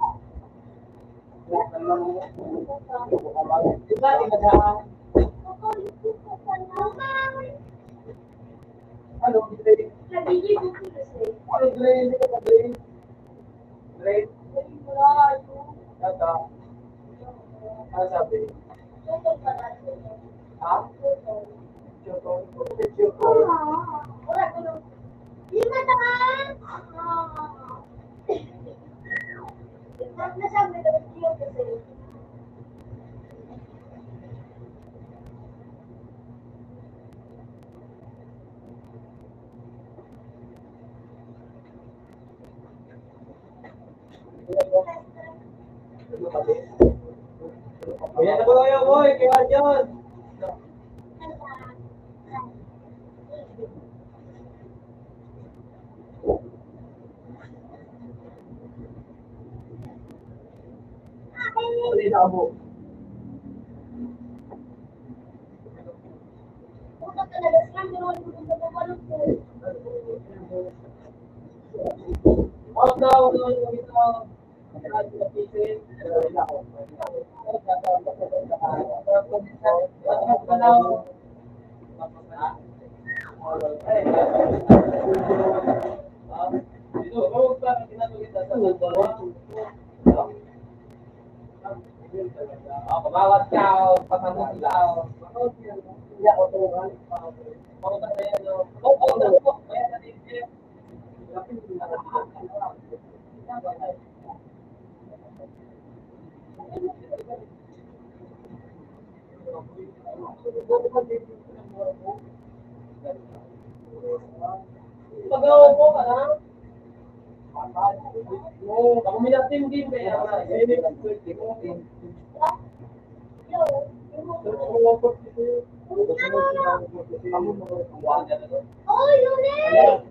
Di ba, di madaan? Ano, grade? Nabigay ko ko kasi. Ano, grade? Hindi ka pa grade? Grade? Tata. Ano sabi? Ha? Choto. Choto. Wala ko nung 500! Nasabi ko yung kasi. Ayan na ba kayo, boy? Kaya dyan. Hindi na mo. Puta talaga slam, pero wala ko sa papalok ko. Off na ako naman yung ito. Kumawat ka, patamang ka. Hindi ako tulungan. Ako ba na yan? Oo, kaya natin. Pag-awa mo ka na? Oo, ako minatin din kaya nga. Yo, oh, Lunes!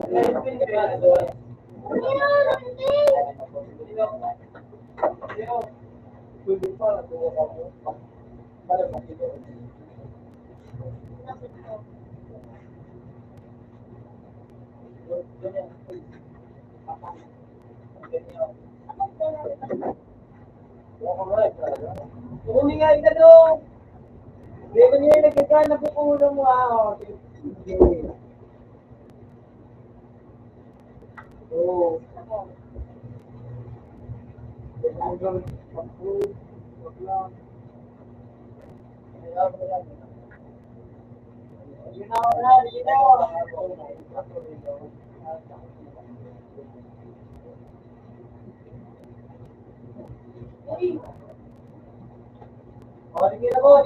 Kuningan ka doon. Hindi ko niya nagkakaroon na pupuno mo ha. Oo. Oh, sige na boy.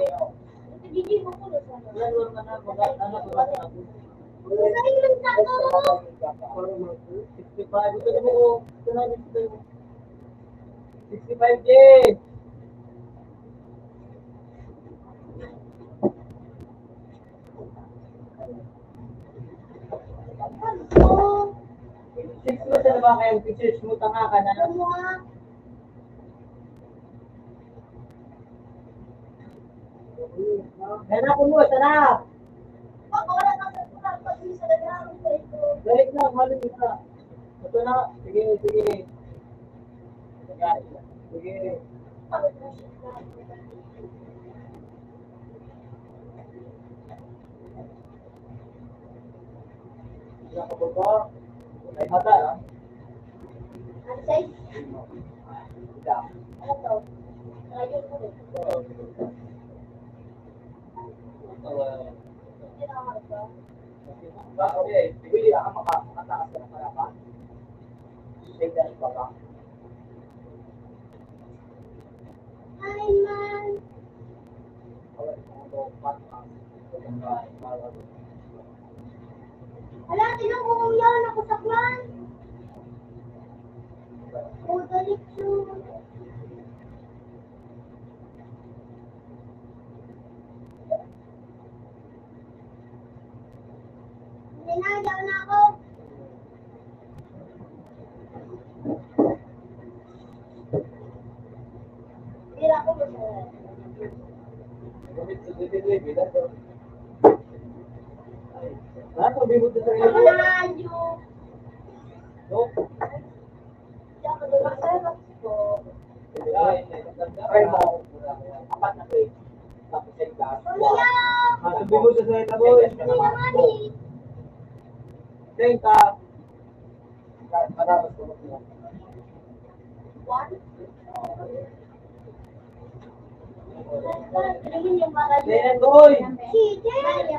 Hindi mo ko na sana. Yan, wala na, mag-anak. Masayang lang sa ako. 65. Ito na mo. Ito na, 65J. Oh, 6 mo sa naman kayo. Pictures mo, tanga ka na. ano mo ah? Hanapin mo, sarap. Pag wala ka sa pag sa nagawin ko ito. Balik na, maling isa. Ito na. Sige, sige. Sige. Pagod na siya. Wala ka ba ba? May hata, ah. Ano size? Ika. Ano to? Ayun ko rin. Hindi na ako ba? Okay, bibili ka makataas ka na pala ka. Take that ba ka? Hi, man. Wala, tinanong yan. Ako saklan. Oh, dalik yun. Hindi na, diyaw na ako. Hindi na ako masaya. Lahat ng bibot sa sarili Ako mo. na, Anjo. No? Diyan ka doon lang sa'yo. Try mo. Apat na page. Tapos sa class. Kuya! Lahat ng bibot sa sarili mo. Kuya, mami. 30. Matapos ko mo. One? Tingin yung para Ayan, boy. Si Jay!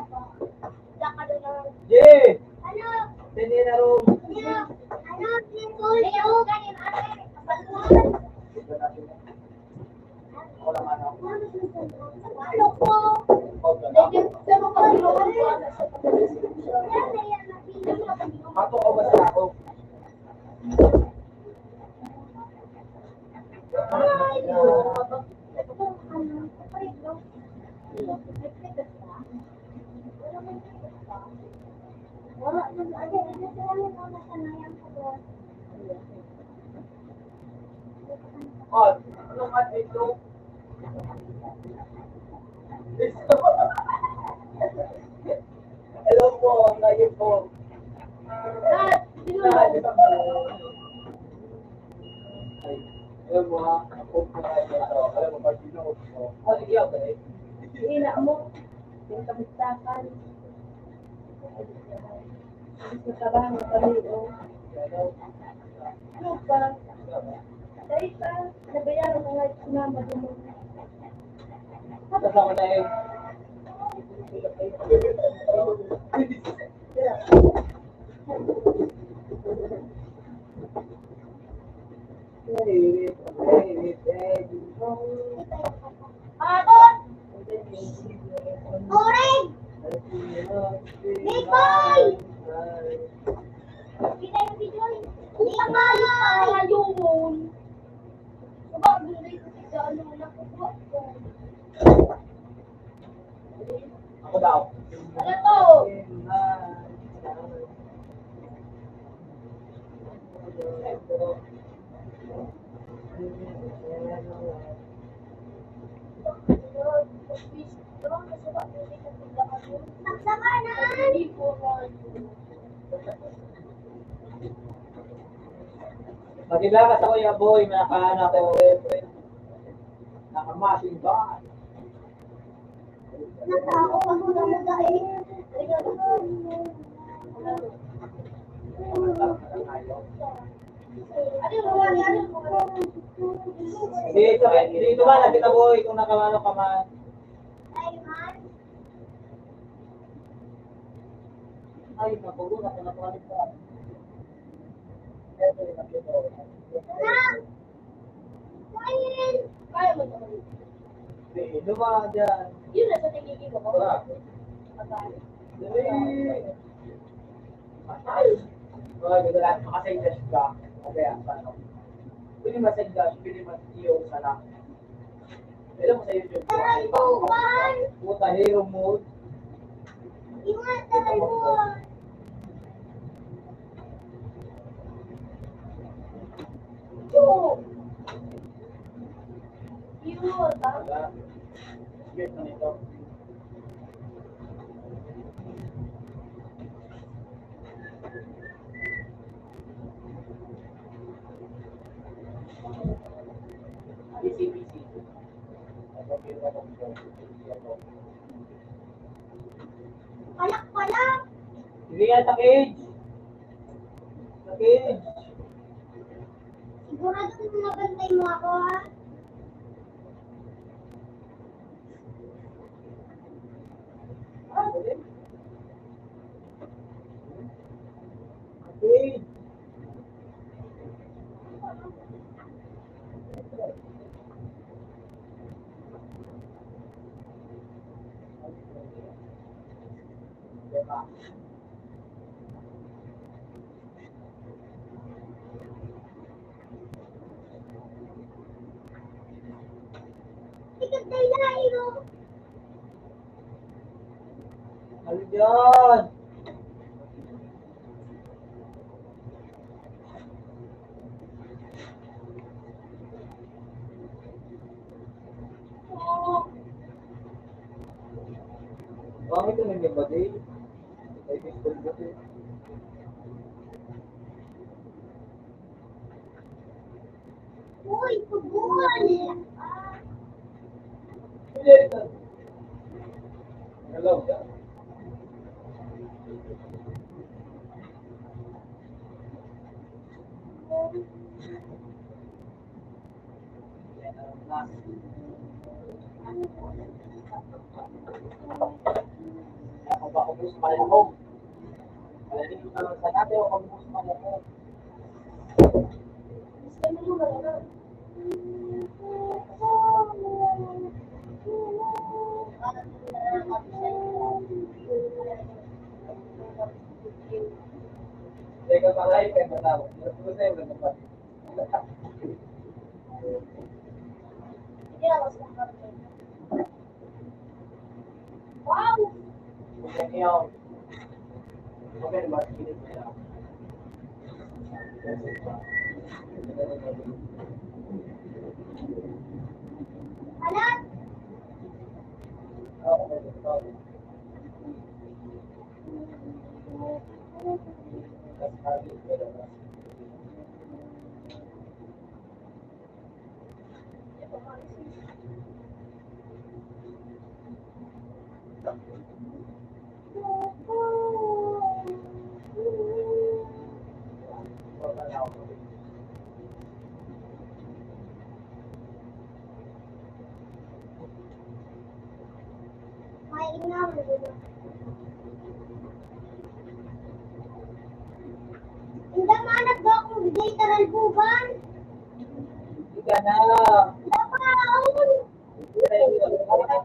Diyan ka doon lang. J. Ano? Sindi na room. Ano? Leo, ganyan ate. Kapaluan. Ako lang ano. Ano ko? Pero kapaluan ko. Pato ko ba sa ako? Oh, ano ka dito? Hello po, ngayon po. Alam mo ha, ako po na ito. Alam mo ba, sino ko? Oh, sige, okay. Ina mo. Yung kamustakan. Sa trabaho kami, oh. Ano ba? Dahil pa, nabayaran ko nga sinama din mo. Kasama na eh. Paton! Oring! Big boy! Kita yung video. Hindi ka kaya yun. Diba, binigay ko sa ano na kukuha ko. Ako daw. Ano to? Nagsamanan! Magilakas ako yung boy, nakahanap ako eh. Nakamasing ba? Nakako ka muna muna eh. Ano yung mga ano yung mga Dito ba, nakita ko kung nakamano ka man. Ay, man. Ay, napulo na, napalit ka. Anak! Kain! Kaya mo naman. Dito ba, dyan. Yun na sa tingin ko. Wala. Patay. Dali. Ay! Mga ganda lang, makasaydas ka. Kaya, ano? Pwede masaydas, pwede mag-iyo sa lang. Alam mo sa YouTube ko, Taray mo, man! puta, hero mode. Ingat, taray mo! Yo! Yun, tama. Wala. Wait na nito. BC. Palak, palak! Hindi nga ta-cage. Ta-cage. Sigurado kung nabantay mo ako, ha? Ah, dali. Ta-cage. Diba? Ikat na ilahin, oh! Ano dyan? Bakit ito naging ba, Dave? Ay, pistol ba ito? Uy, tubol! Ah, Hindi, ito. Hello, dyan. Ako ba ubus pala ko? Malalim ko lang sa natin o ubus pala ko? Gusto mo yung wala na. Teka pala, ikaw yung matawag. Gusto sa'yo, nagpapat. Hindi na mas makakapit. Wow! Gusto niyo. Okay, diba? Pilit mo lang. alat! Okay, gusto. Tapos, sabi ko, diba? Wala na ako. May ingam, diba? Hindi manag ba akong literal buban? Hindi ka na. Dapaon! Literal buban.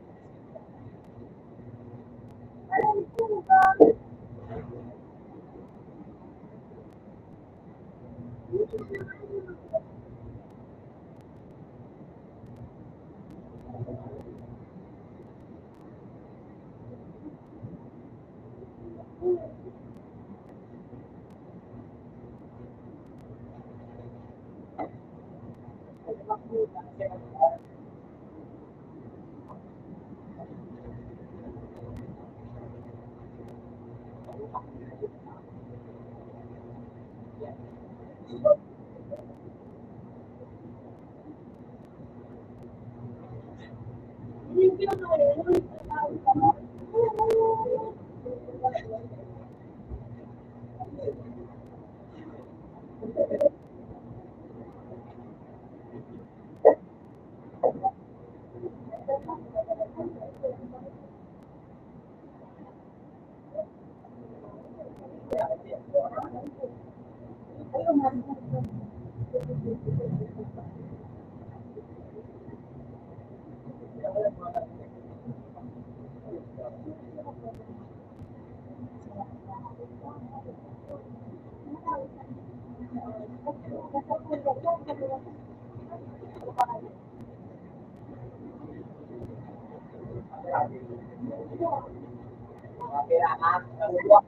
Kaya ang uwak,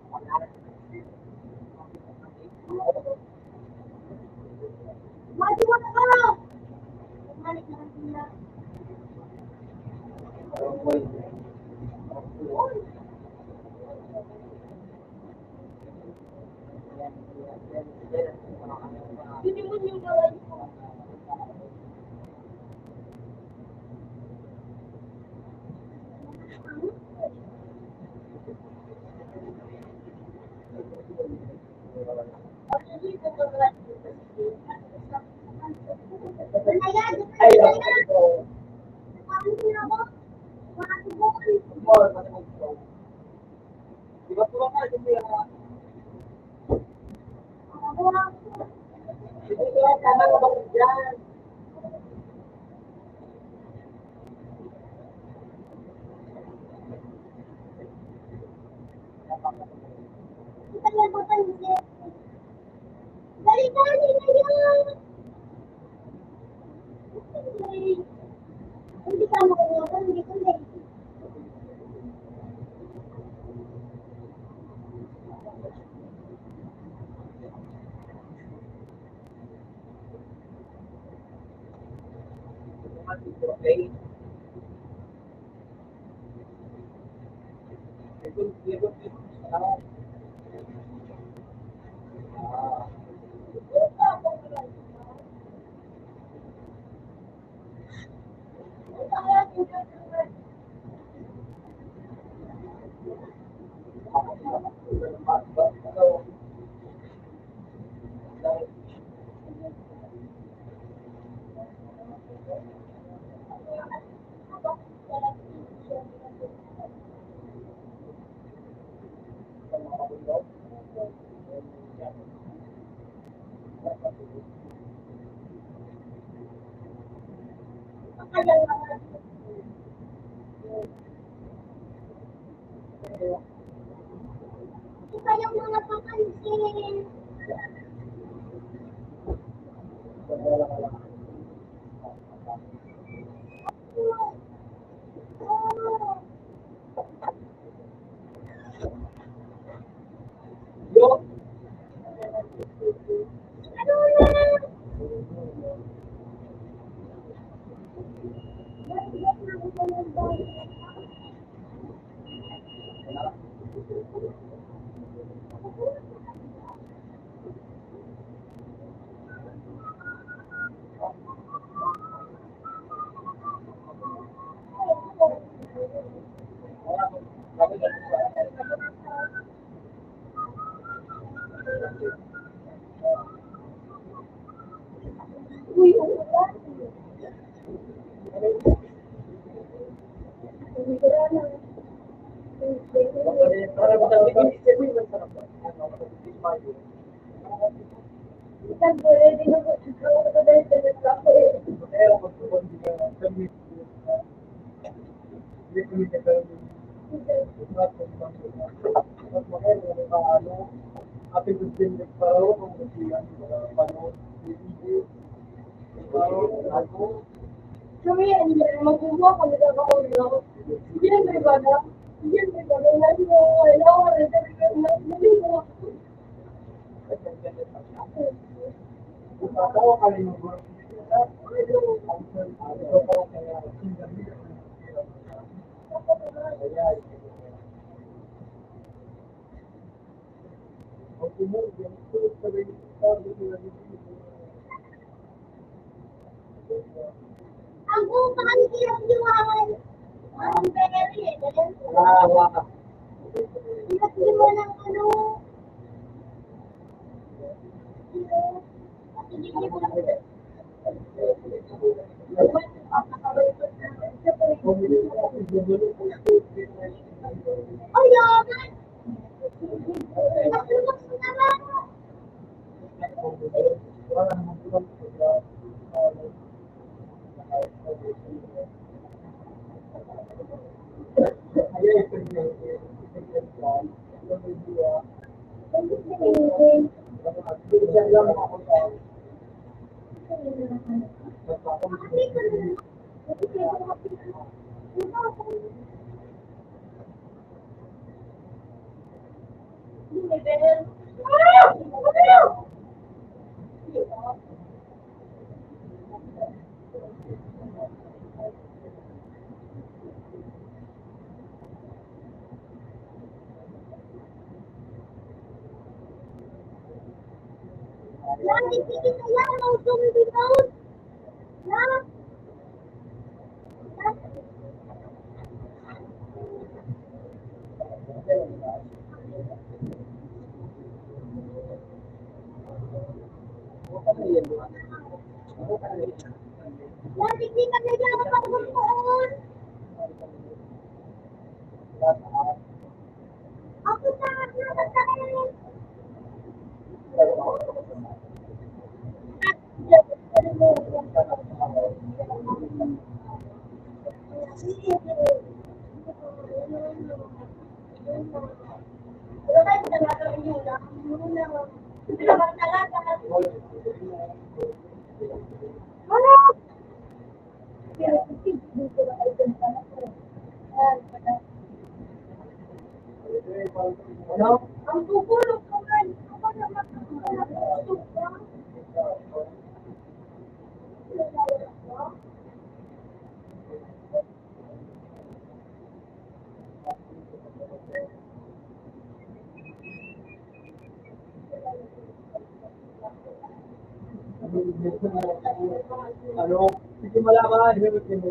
Maliwan ka! Bumalik na lang sila. Yun naman yung gawin ko. ay, ako. Di ba po ka hindi ko tama na ba dyan? Hindi ka makagawa, hindi ko hindi. Okay. Ito yung mga papansin. Yo, Ano na? Uy, ulan. Uy, ulan na. Isang pwede din ako siguro ko dahil sa nagkako eh. Kami yan, magkukuha kami ng kaulo. Siyempre ba na? Siyempre ba na? Kailangan rin sabi ko na nalito. Ako, paano hirap-hiwaran? Ang berry eh. Hirap-hiwa ng ano. Oh, yaman! Matulog sa naman! May bell. Lagi sige kaya mau tumibigod. Na. Lagi sige kaya mapagpuon. Ako sangat nakakain. Wala tayong talaga rin yun. Hindi naman talaga. Ano? Pero kasi dito na kayo dyan sa akin. Ayan, pala. Ano? Ang tutulog ko man. Ako naman ako na Ano? Hindi malaman. Hindi malaman.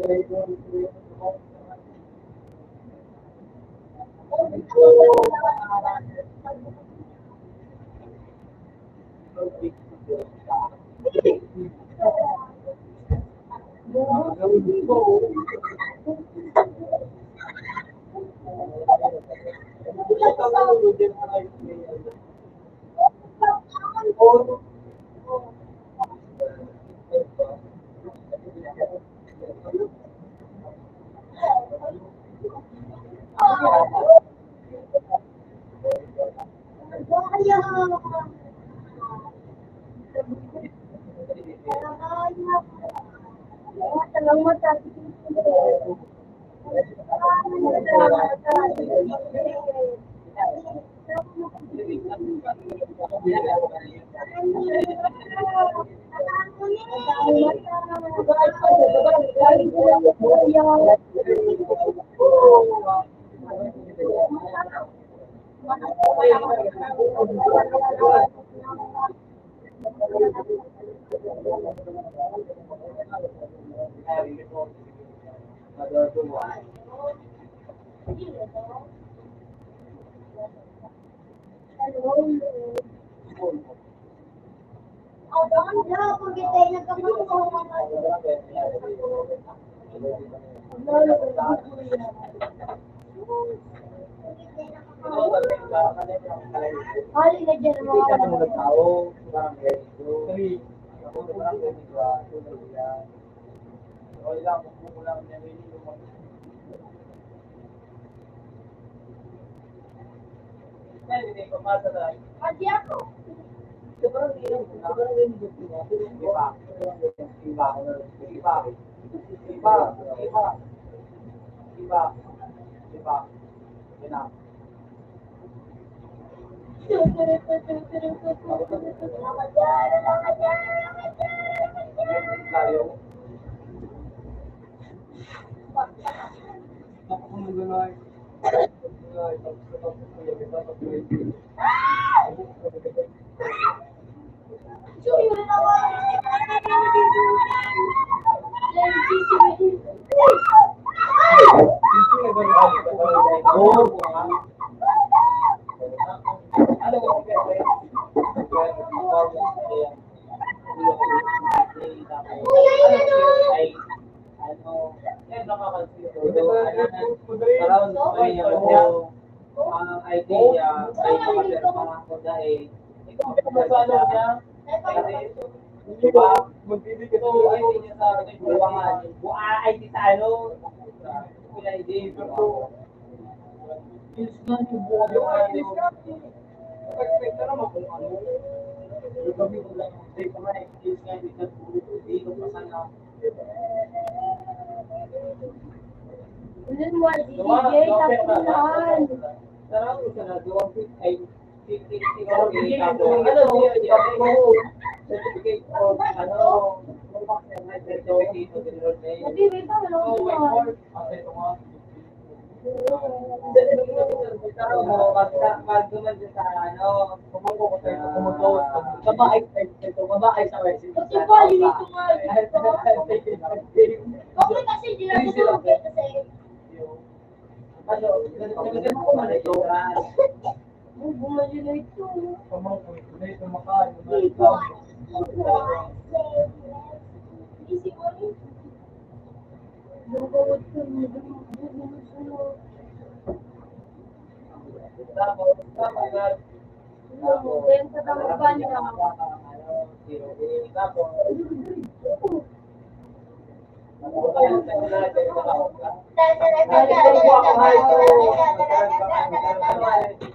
Hali na dyan ang mga Kita mo nagtao, parang ganito. Ako parang ganito. Okay lang, kung mo lang niya rin yung mga. Hindi ko pasa na. Pati ako. Sobrang ganyan, sobrang ganyan yung iba. Iba. Ulit mo, DJ, tapunan. certificate of certificate of enrollment. Hindi, wait lang, wala Oh, ko my ba? God. Okay, ito nga. Pag duman sa babae sa Kasi pa, yun ito nga. Okay, kasi di lang ito kasi. Nagagano ko man ito. Bumali na ito. Easy money. Bumawad ka na. Then, sa tamaban niya.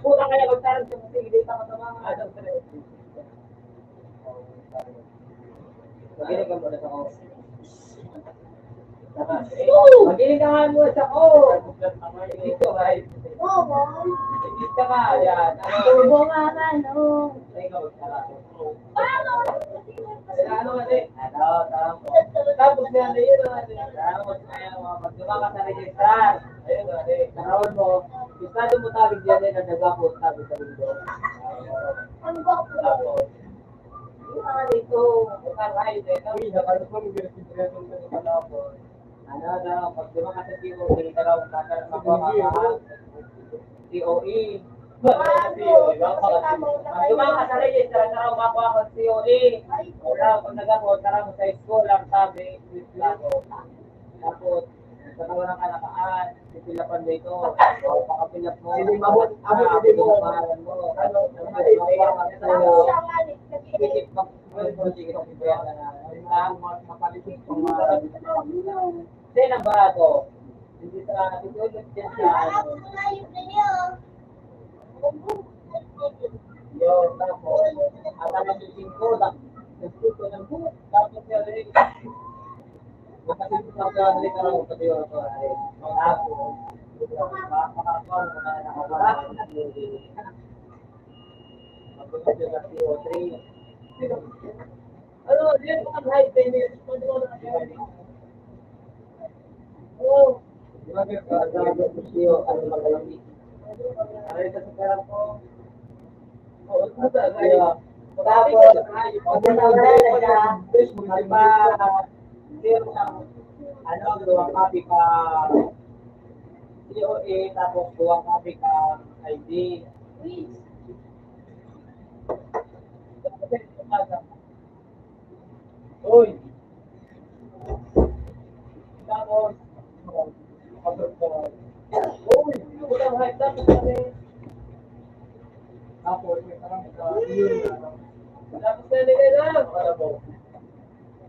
Pura kaya magtarang sa mga hindi pa matamang. Magiling ka muna sa ako. Magiling ka nga muna sa ako. Dito, right? Dito ka nga, yan. Turbo nga ka, no? Ikaw, ano kasi? Tapos nga na yun, tapos pag dumaka sa registrar, ayun, nakaroon mo, estado mo tawag dyan eh, nagagapos sabi sa mundo. Ano ba ako? Tapos, yung mga dito, bukang kahit eh, pag dumaka sa TO, hindi ka raw makuha COE. Pag dumaka sa registrar, ka raw makuha ka COE. Wala, pag nagamot, ka raw sa school, lang sabi, tapos, nagkakawa ng kanakaan, pipilapan mo ito, pakapilap mo, pakapilap mo, pangalan mo, isip mo, then ang barato, hindi sa tutulog dyan sa yun, tapos, at ang yung 5, nagputo ng buhok, tapos yung rin, makasipit ang gano'n ka lang, pati yun, tapos, makakakaon mo na nakawala, magpunta dyan sa CO3, ano, yun mga high tennis, pwede mo na yan. Oo. Di ba kaya kagagawa ko siyo, ano magalamig? Ay, kasi parang ko, oo, ito talaga. Tapos, pag ano, duwang copy ka COA, tapos duwang copy ka ID. Uy! Tapos, uy! Walang hype, tapos kami. Tapos, tapos na nila lang. Para po.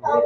Tapos,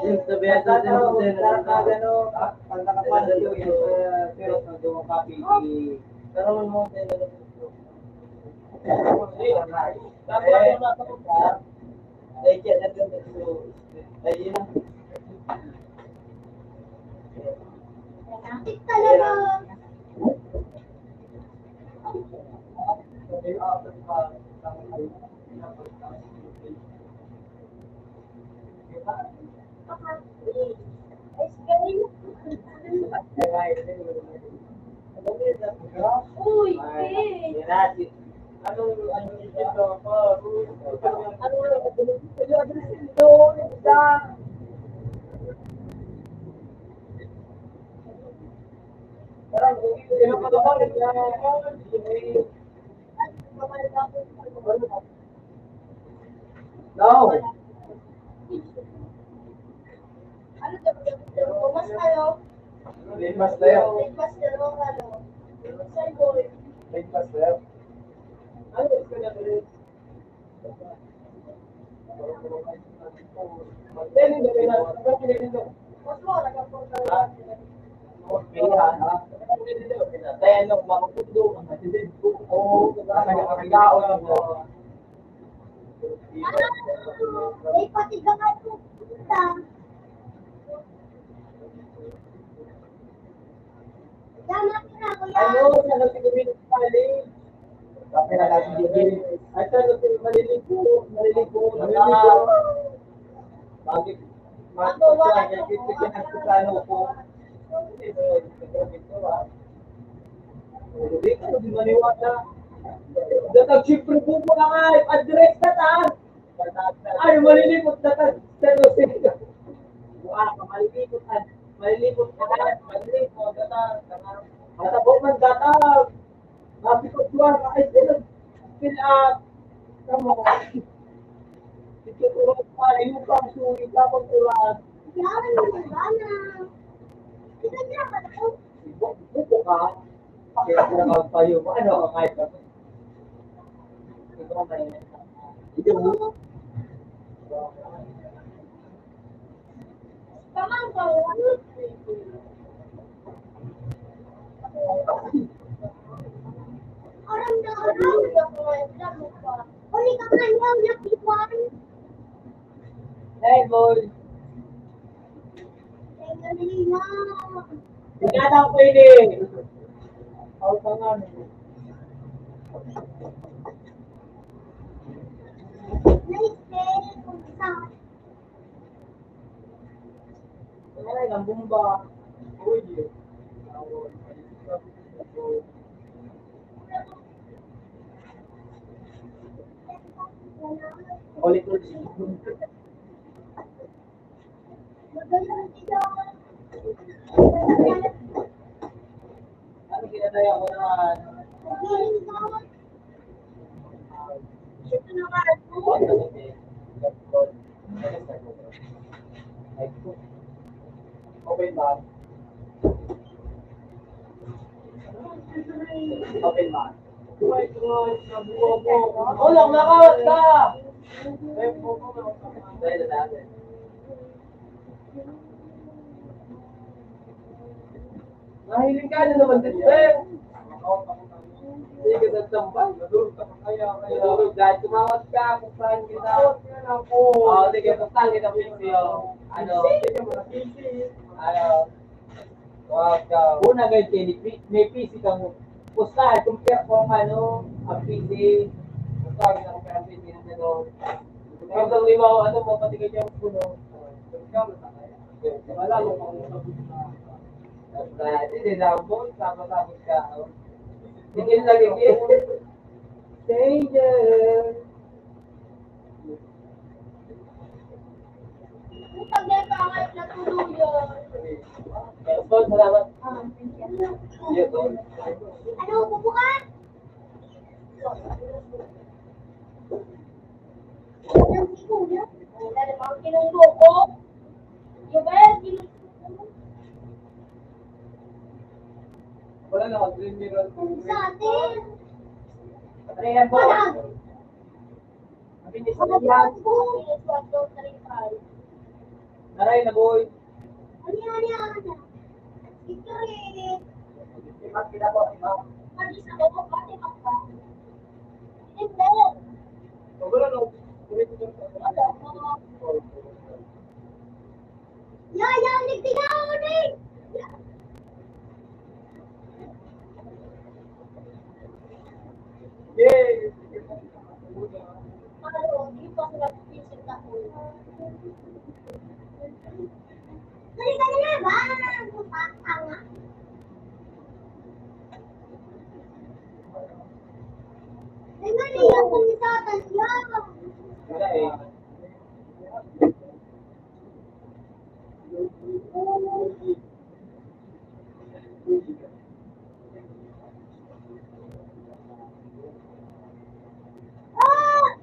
yung sabihan sa atin po din, gano'n, pag nakapala yung pero sa duwang copy, karoon mo din na Talaga. Uy, eh. No. Ano daw? Mas ano? Limas na yun. Mas ano? Saan boy? Limas na yun. Ano gusto na rin? Then, hindi na rin. Mas mo, nagkapunta na. Okay, ha? Dahil nung makupundo, oo, nakakagao lang mo. May patigaman po pupunta. Tama ko na, kuya. Ano, sa nagsigawin ng pali? Bakit na natin digil? Ay, sa maliligo. Bakit? Ano po? Hindi ka di maniwala. Siyempre po mo na nga, address na taas. Ay, malilipot na taas. Buwan ka, malilipot ka. Malilipot ka na. Malilipot ka na. Matabok ng data. Mapikot buwan ka. Ay, fill up. Kamo. Ituturo pa, yung pang-suri ka, pag-ulan. Yan, magana. Ito niya, ano? Buko ka. Kaya ko na kayo. Ano ang kahit ka? Ito ang mainit. Ito mo. Tamang ba? Orang na orang. Uli ka nga niya, nakiwan. Hey, boy. Ay, dali na. Tingnan ako pwede. Ako pa nga. Naisip, kung saan. Ay, ng bumba. Uy, ulit ulit. Magaling sila. Ano ginadaya ko naman? Magaling ka. Ito na nga ako. Open ba? Open ba? Oh my God, nabuha mo. Ulong, nakawat ka! Dahil na natin. Nahiling ka na naman din, sir. Hindi ka nagtambay. Nadulog ka pa kaya. Nadulog dahil tumawag ka. Pustahan kita. Oo, sige, pustahan kita, PC. Ano? Ano? Wag ka. Una ganyan, may PC kang pustahan. Compare ko ang ano, ang PC. Pustahan kita compare ang PC ng ano. Hanggang lima, ano mo, pati ganyan ang puno. Wala mo kung hindi na ako, sama-sama ka. Tingin lagi kayo. Danger! Kung pag-epangay na tulong yun. So, salamat. Yes, so. Ano, bubukan? Ang sikuya. Wala namang kinungbuko. Yung ba yan, kinungbuko? Wala na ako, green mirror. Sa atin. Ayan po. Wala. Mabilis Ano na yan. po? Pinaswag daw sa rin. Naray na boy. Ano? Ito rin. Imat kita po, imat. Pagis ako, pati ka. Hindi. Wala na ako. Ya, nagtigaw mo din. Yay! Ano, di pa sila pisit ako. Dali ka na ba? Tanga. Ay, mali yung kumisatan siya. Wala eh. Ah!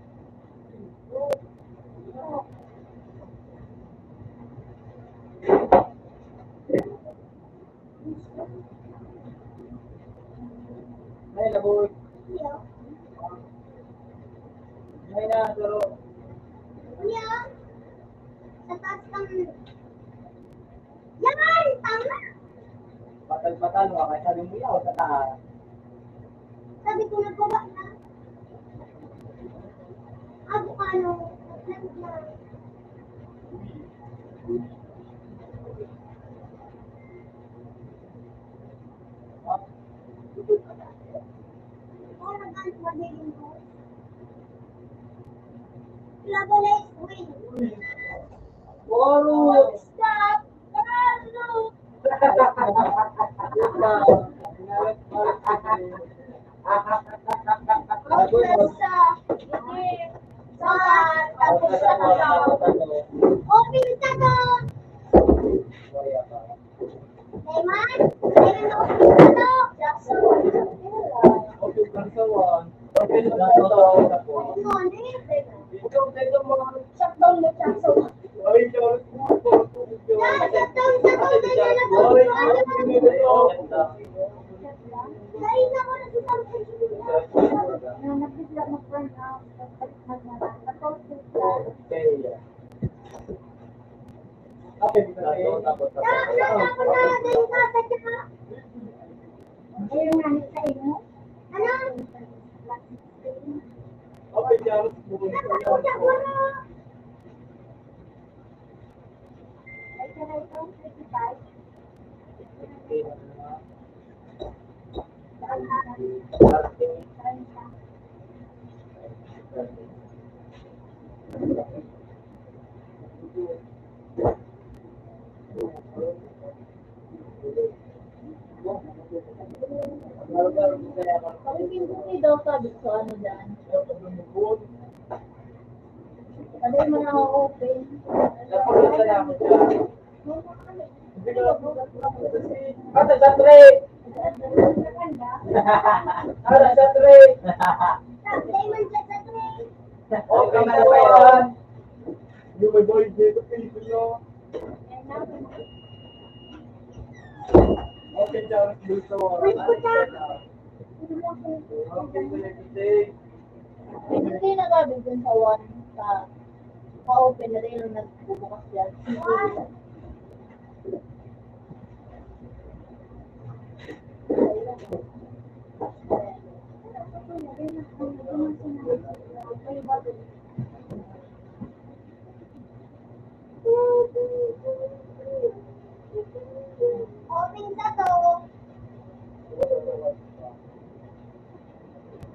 Ay, na boy. Iya. Patalo ka, kaya sabi mo yaw sa taas. Sabi ko nagawa na. Ako ano, na. Oh, nag-ano magiging ko. Labalay, win. Waro! Stop! Carlo! Sa tapos sa open ka to! Layman? Layman na open ka to! Jackson! Okay, kansawan. Okay, kansawan. Ano, ano yun? Ikaw, tayo mga... Shutdown mo, Jackson. Ay, Charles, Shutdown, ganyan lang ako. Dahil na ko na si Samson. Nabigla mag-burn out. Okay, tapos. Ayun nga sa inyo. Ano? Okay, Charles. Ay, ka na ito? 55? Hindi daw sabi ko ano dyan. Sabi mo na open. Ano sa tray? Ano sa tray? Layman sa tray. Okay, kansawan. Yung may boy dito, piso nyo. Okay, Charles, dito. Okay, sige. Hindi nagabi dun sa one sa open na rin yung nagbubukas yan. Open sa to.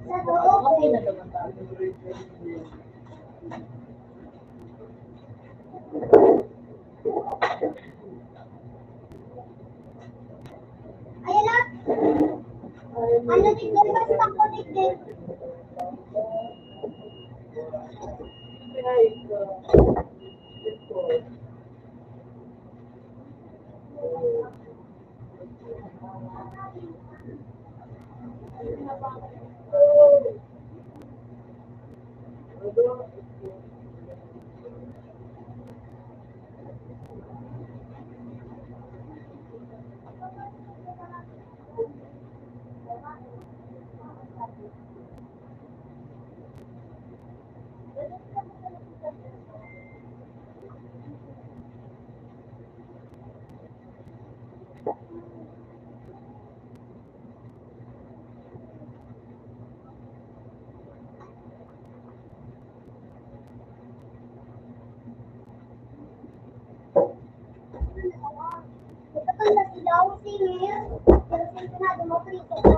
Sa to, Okay open. na naman ba? Ayan na. Ano din doon? Basta ako din. Ito na sila ako singil. Pero sino na dumaprito ko.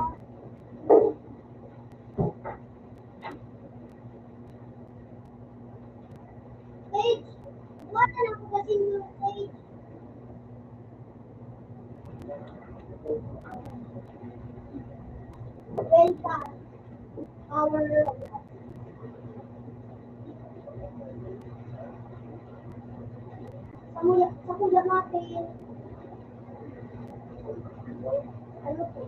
Sage! Wala na ako kasi yung Sage. Delta. Our sa kuya natin. Ano po?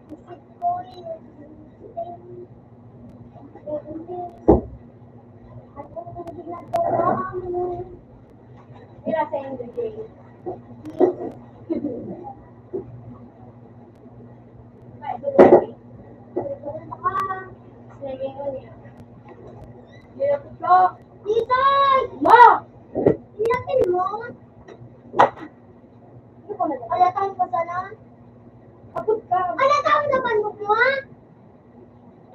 Isip ko yun. Ano ko ginagawa mo? Sila sa English. Baka Swimming niya. Nilapit ka! Tisay! Ma! Ilapin mo. Ano ko na lang? Alatang ko sana. Kapag ka. Alatang naman mo ko ha?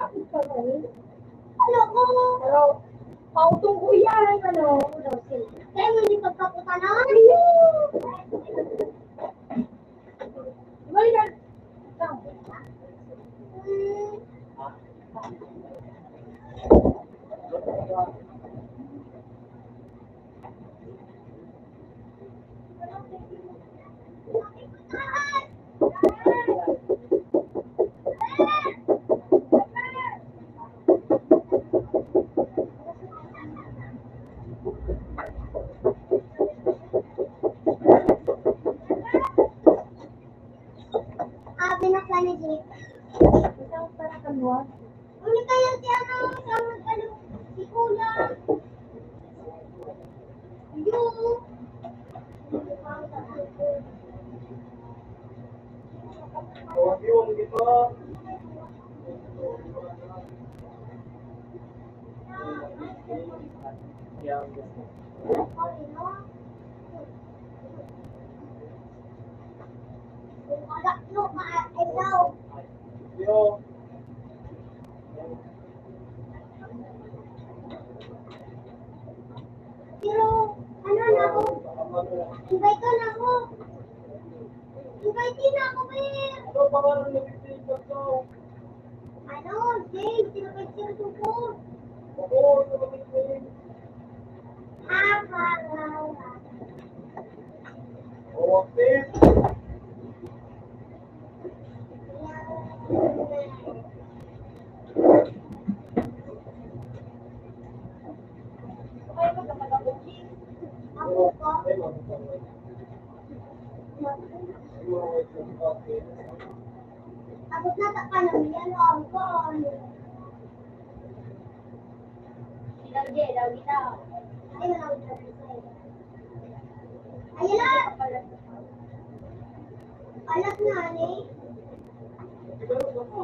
Kapag ka rin. Ano ko? Pero, pautong ko yan. Ano? Daw sila. Kaya mo hindi pagkaputa na? Balik ka. Saan? Hmm. Binakla ni Jake. Isang para kanwa. Uli kaya si ano, si Kuya. Yung. Huwag yung dito. Yang yung Pero, ano na ako? Invite ka na ako. Invite din ako, Ben. ano pangalan ng picture ko? Ano, James, sinabay siya tungkol. Oo, ito ba picture? Oo, Steve. Kaya magkakalabuki. Ako ko. Ayun. Okay. Abot na ta ka ng yan, ako. Silang J, daw kita. Ay, wala ko sa Ayun na. Alat na, ani. Siguro ako.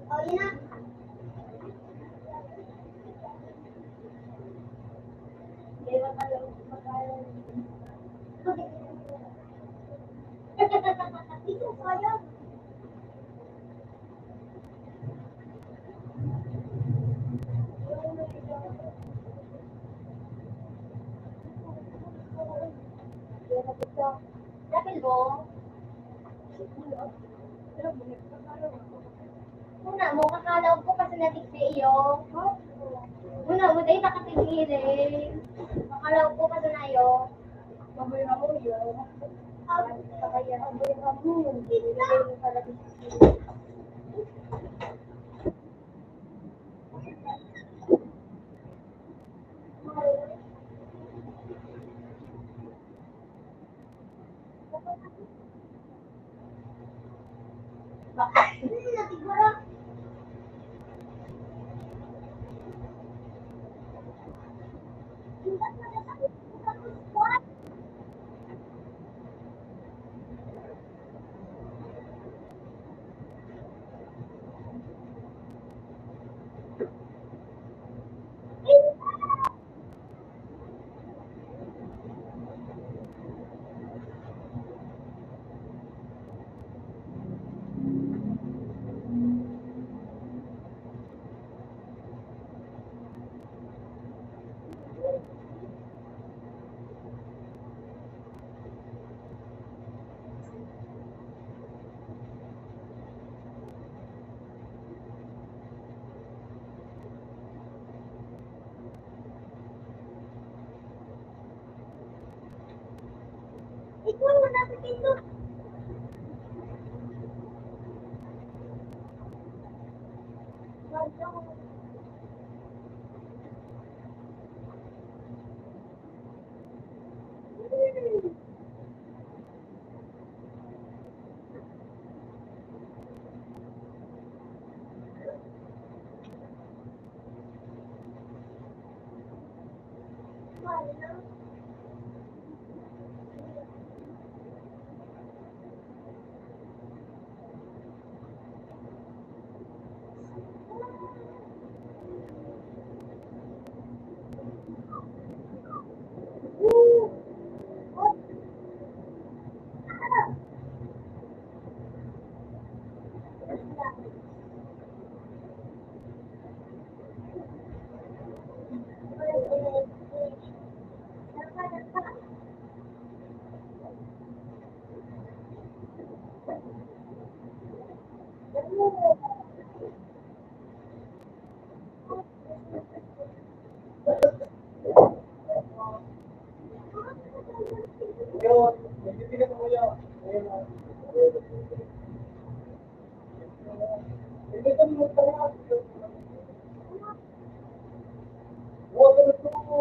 O, yun na. Kaya magkalabuki. Ito, kaya. Dahil mo, una mo, kakalaw ko kasi natik sa iyo. Una mo, dahil nakatigilin. Kakalaw ko kasi na iyo. Maboy na mo yun. Kaya, maboy na mo. Natigura. Ikaw mo nasa pinto. Pero, hindi pinag mo yan. Hindi ka mo pala. Huwag ka na ito.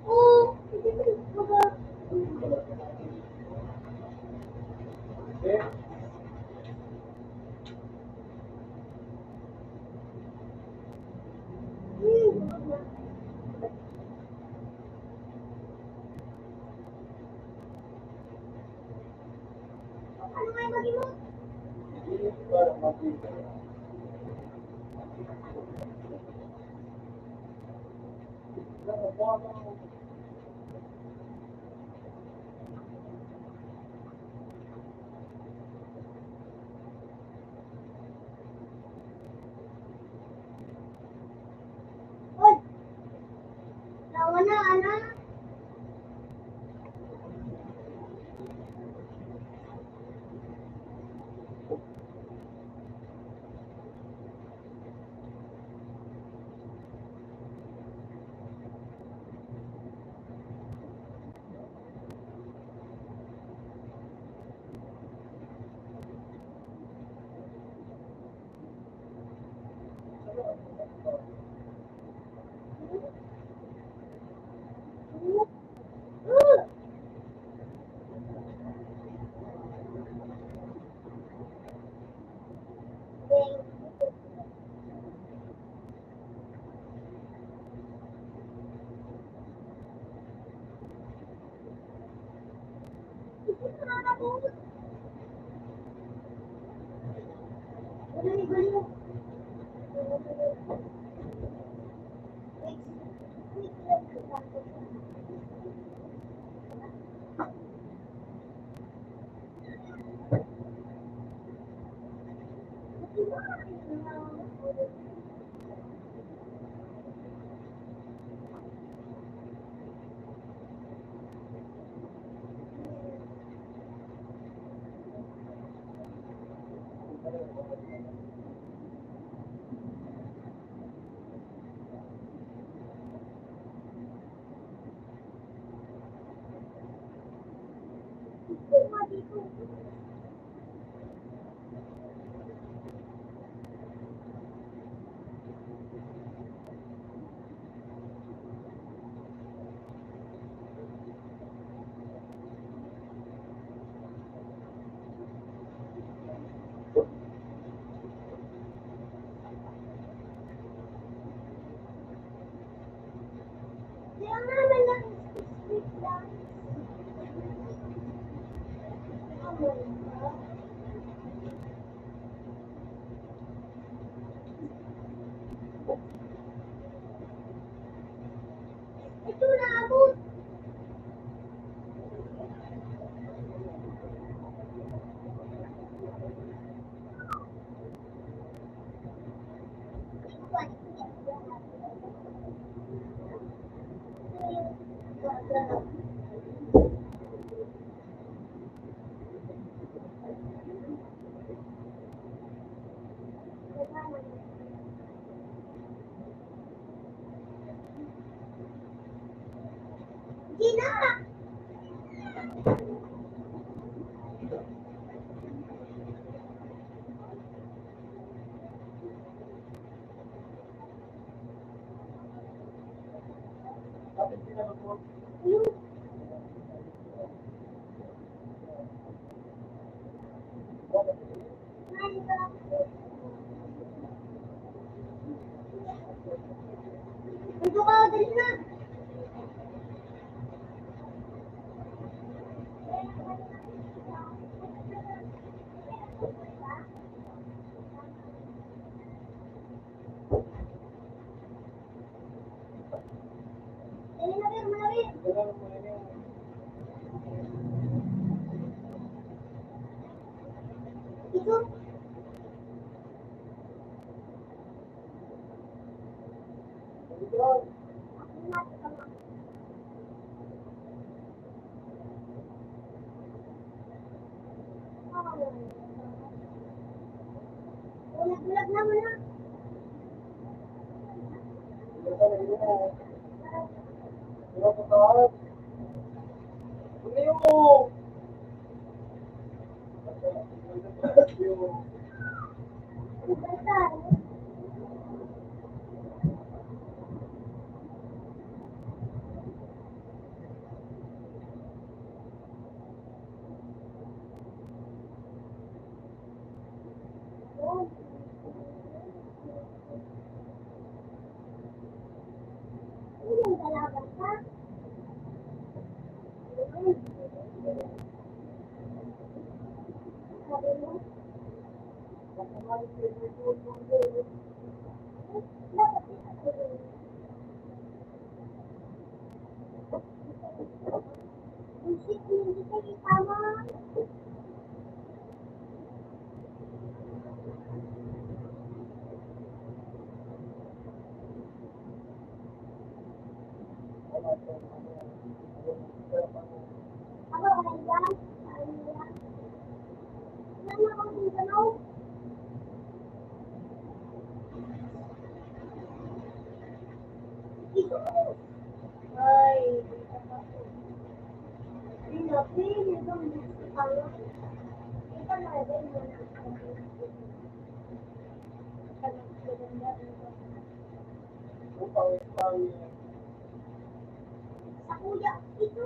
Oh, Eh, ano nga yung bagay mo? hindi ka na mabibig. Hoy, lawa na, anak. Kaya nga naman lang, sweet lang. Amoy ba? Ito na abot. Gina! Bakit pinag mo? Yung ito ka, dali na. Dali na, Ber, malapit. Ganun mo na yun. Ito. Ikaw, Bulag naman na. Basta. Hindi yung dalaga ka. Sabi mo? Dapat hindi kayo tama. Ako, ano yan? Ano yan? Yan ako yung ganaw. Ay, hindi na, pili kang gusto tayo. Ito na rin mo na. Sa kuya, ito.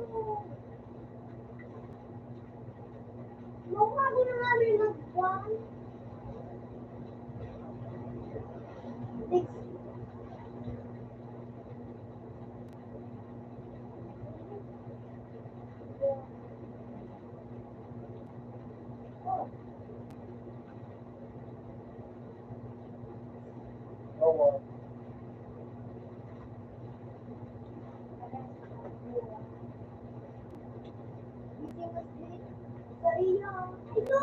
Mukha ko na nga rin nag-one. Six. Sarina. Ito.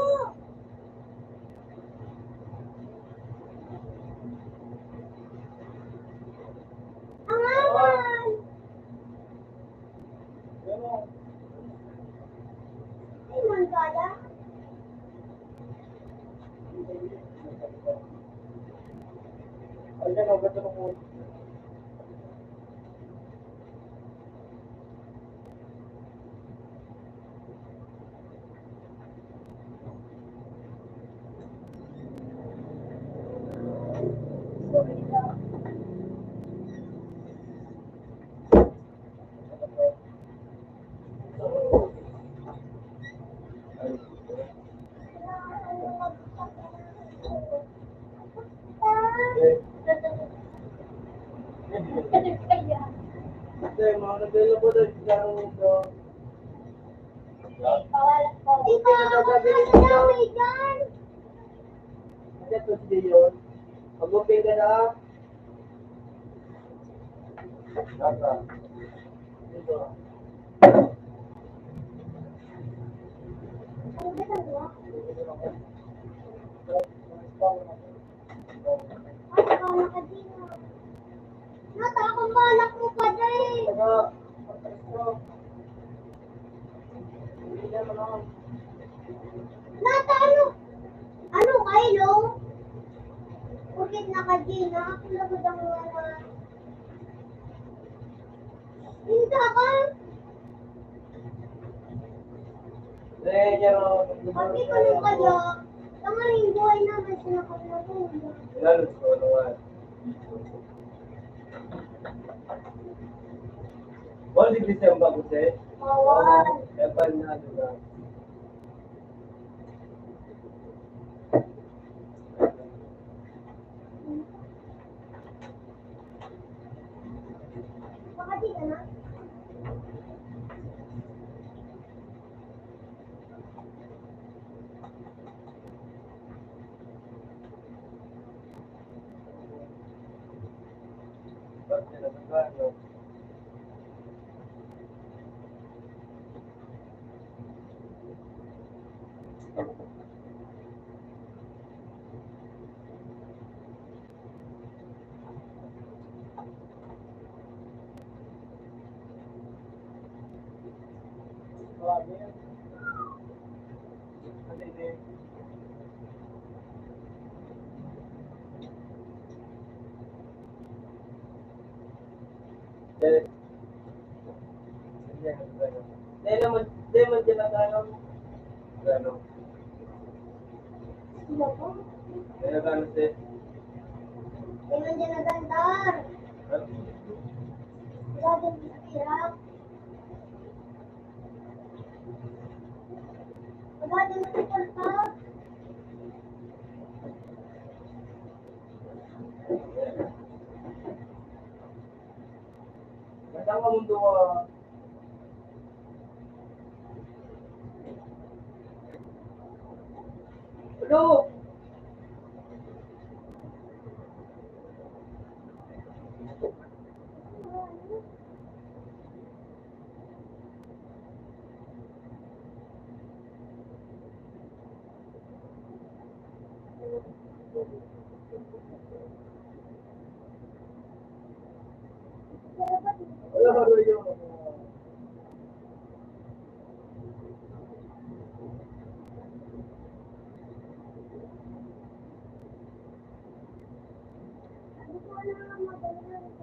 Ang aman. Ay, man kaya. Tita, magkano dami dyan? Mag-open ka na. Dito. Ano ba ito? Ay, kala ka din. Nata, akong balak mo pa din. Nata, ano? Ano kayo? Bakit naka-Gina? Ako labad ang wala. Hindi ka? Pati ko nung kayo, tangaling buhay naman sinakot na to. All the December ko sir. Bawal. Epan na diba? Makati ka na? Lemon din ang ano. Ano? Sila po. Ano si? Kailan dyan nagandar? Wala din sa hirap. Wala din sa palpak. Masang ka mundo ko. Hello! Wala ba rin yung Hindi ko alam magaling.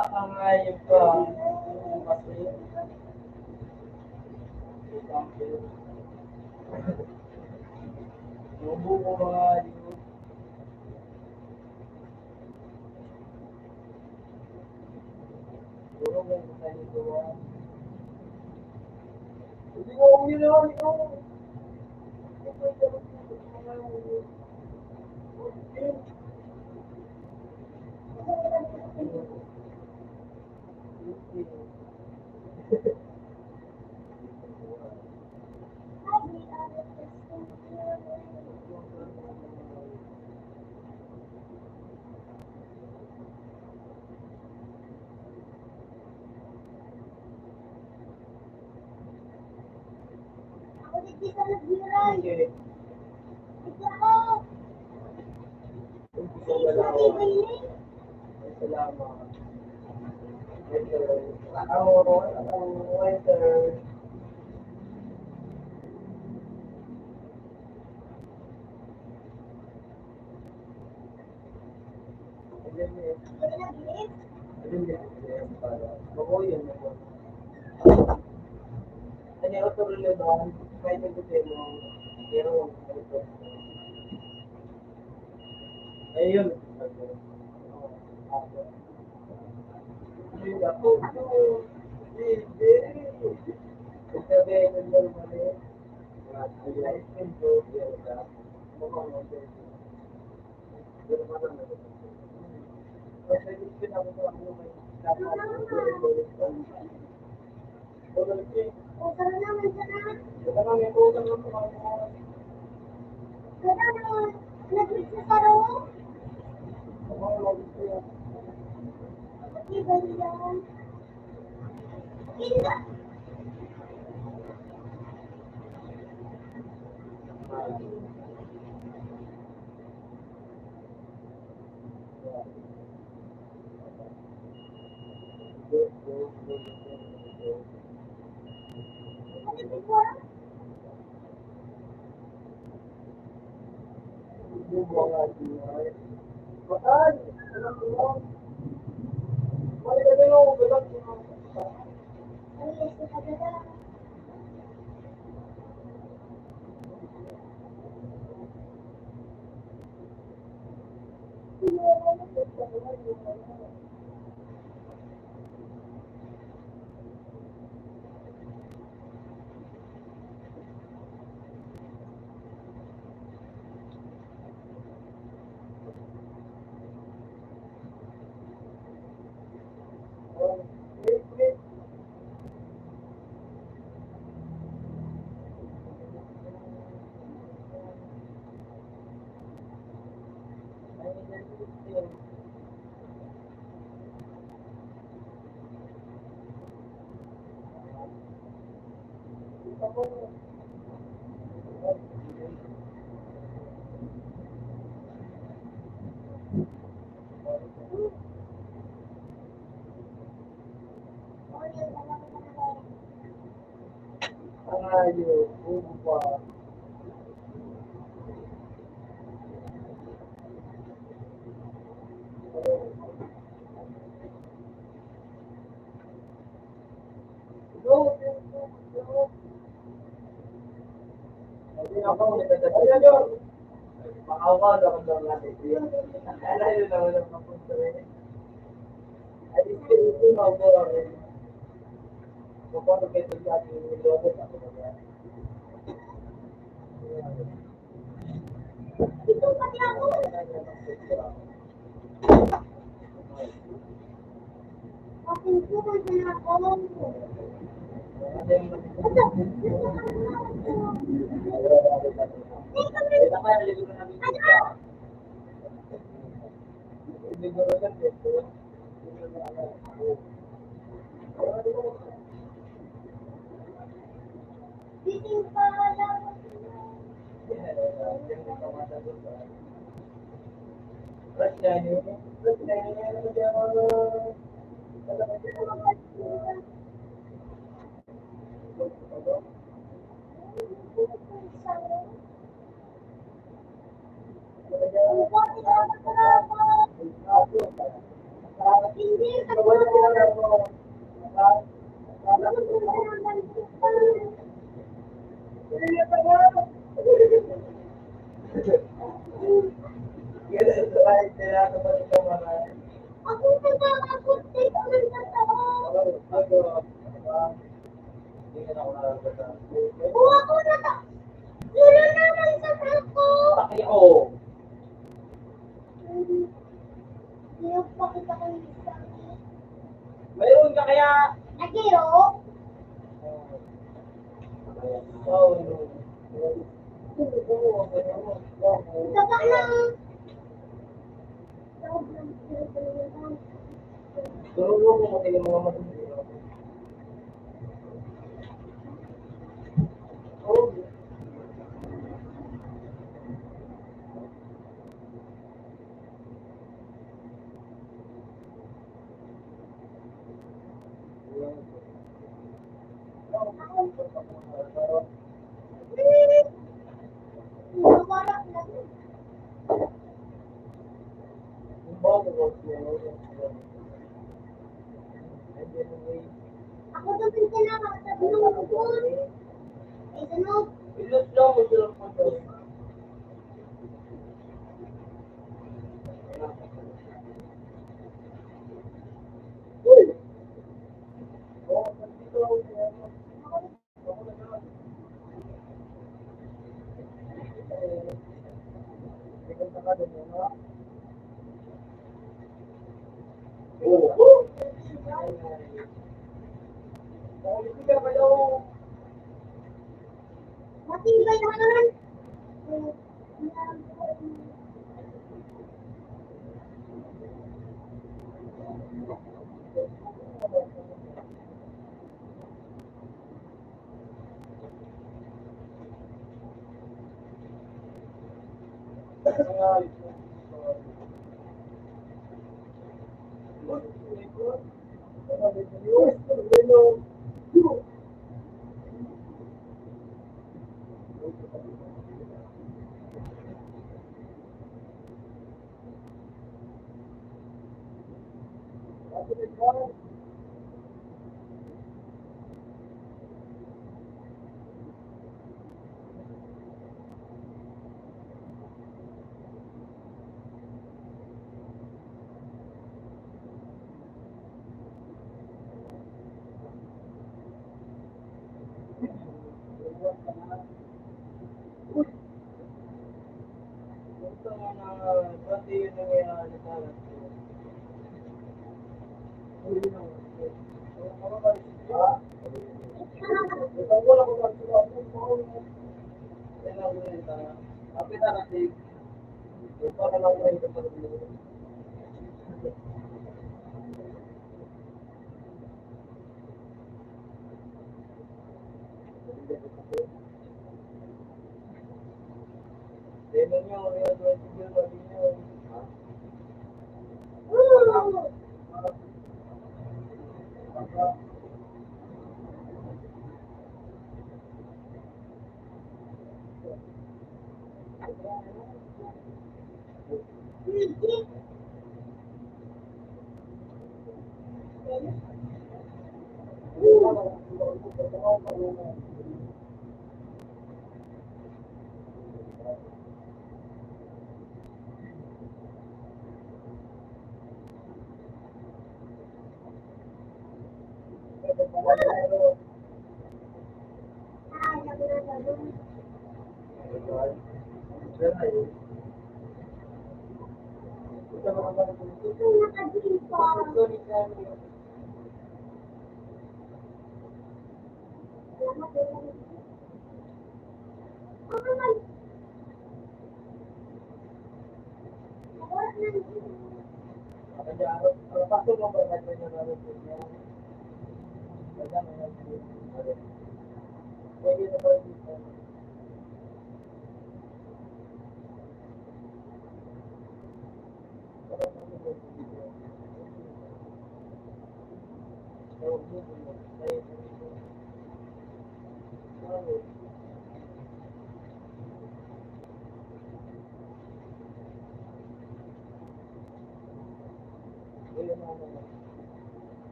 takangayip ka. Kasi, Bubo ko mga yun. Puro mo yung salituwa. Hindi ko uwi naman ito. Ako dito sa nagbiray. Okay. Dito ako. Gusto Ay, ko sa lang. bibiling. Salamat. Ang waiter. Ay, nag-lift. Ano yung tuloy ba? Kahit nagkute mo, pero ayun. Ako to. Hindi. Sabi ko lang mali. Ay, hindi. Mukhang okay. Pero parang kasi pinapagawa ko may O, tara na, masarap. dapat. Tara na. Nag-lift sa taro. Iba yan. Inda. Ano ba ba? Ano yung sa kadada? Tayo, bubo pa. Go, go. Hindi ako, nagdadala yun. Makawa, dapat lang natin. Ala yun naman ang mapunta rin. At least, ito na ako. Kapag ito sa ating nilobot, ako na yan. Ito pati ako. Papintuan na ako. Biting pa lang. Hindi, ako nagkakakot dito ng totoo. Buha ko na to. Wala naman sa ako. Pinagpakita ko yung isa. Mayroon ka kaya? Nagiro? Saka lang. Tulungan mo kasi yung mga matindi. Wala na. Ako doon din kinakasabi ng hapon. Eh, sunod. Matibay naman.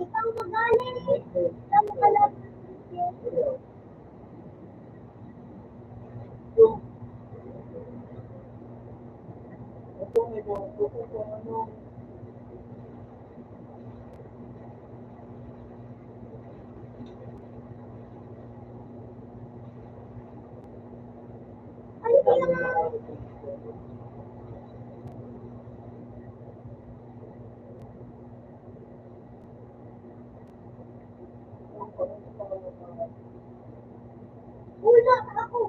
Ikaw magaling. Ikaw magaling. Ano yan? Wala ako.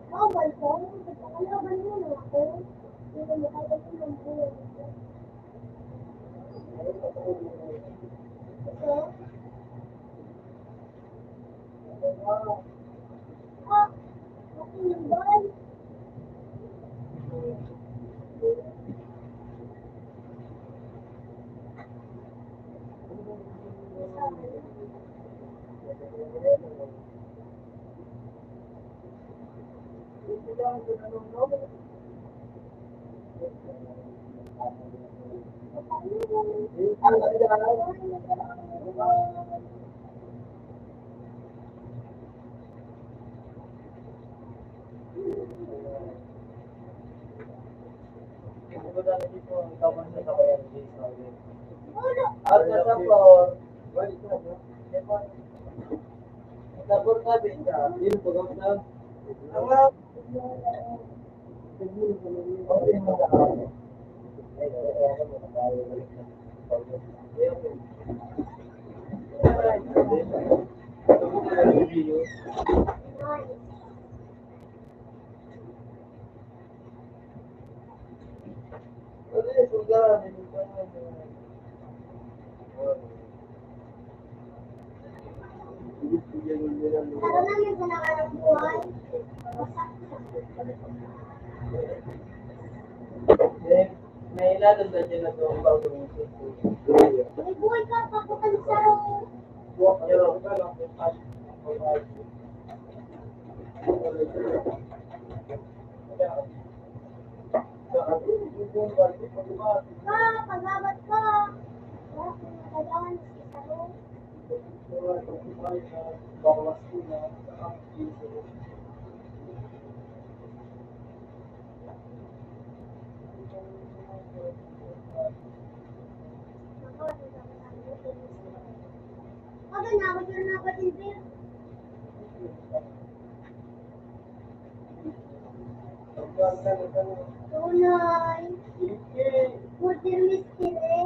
Bawal ko. Kalaban mo na ako. Hindi mo kaya ko ng buhay. Ito? Ah, ako yung bal. Tara namin sa nakarang buhay. May ilalagay dyan na ito ang bagong May buhay ka, papukan sa room. Ka, pag-abat ka. Nalagaan sa room. Ano na, magkaroon na ba din din? Tunay. Murder mystery.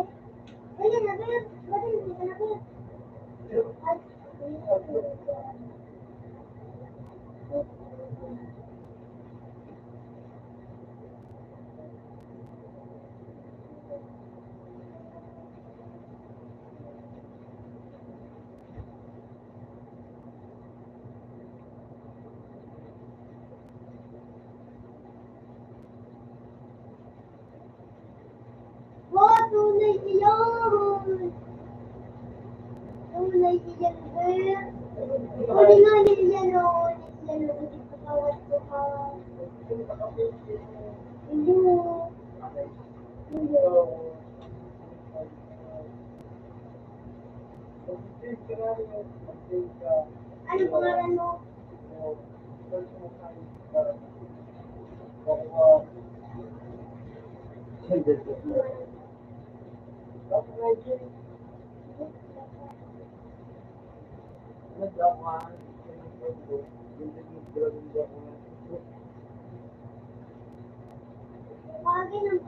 Ayun na, Bir. Bakit hindi ka na, Bir? Ay, wow, tunay iyan. Tunay iyan, Bir. Huli nga niliyan o. Niliyan o. Hindi patawad ko ka. Iyo. Iyo. Ano pangalan mo? Bagay ng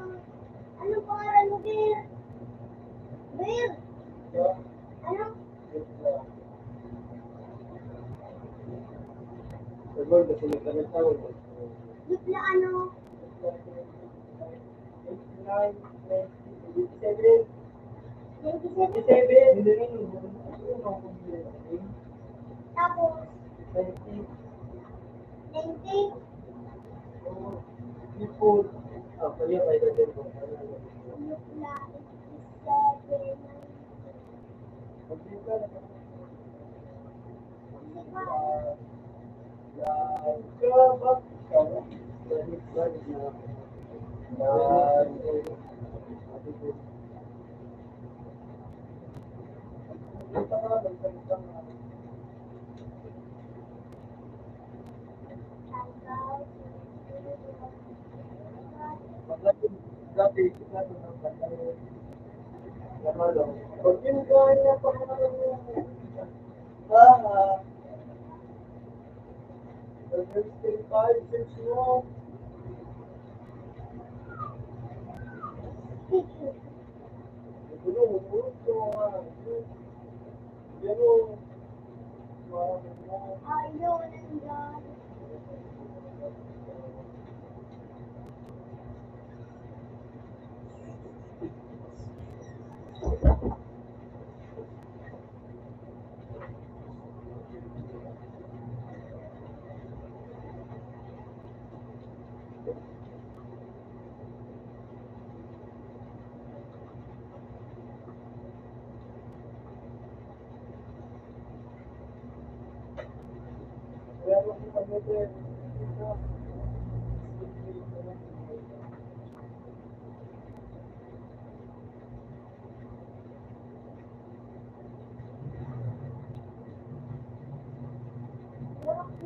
anong pangalan mo, Bir? Bir? Ano? Dupla ano? 27? Tapos, 19? Dupla, 87. Ayaw, nandiyan.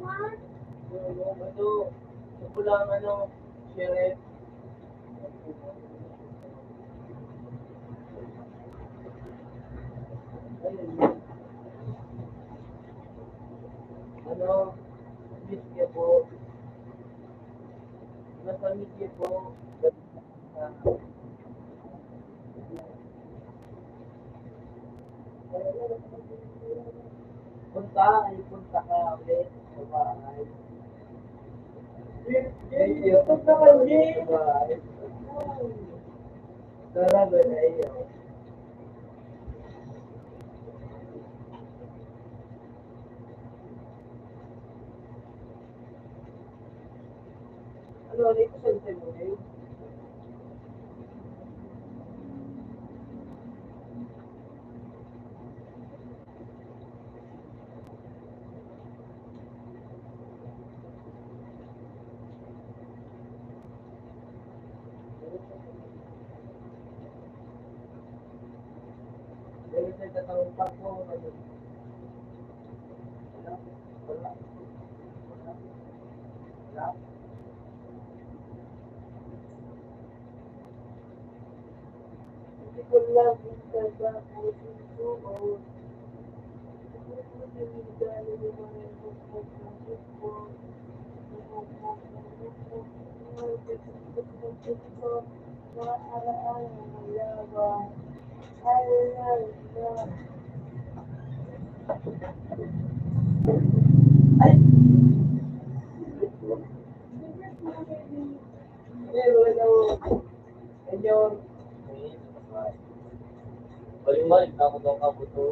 What? Pulang ano, sheriff. Ano, miski po. Nasa miski po. punta ka ulit sa bahay. Punta ka ulit sa bahay. Tara ba na iyo? Ano, dito sa mo eh? Dito sa tatawag pa ko. Wala. Wala. Wala. Hindi ko lang kita sa puso ko. Ay! Senyor. Balik-balik na ako daw kabuto.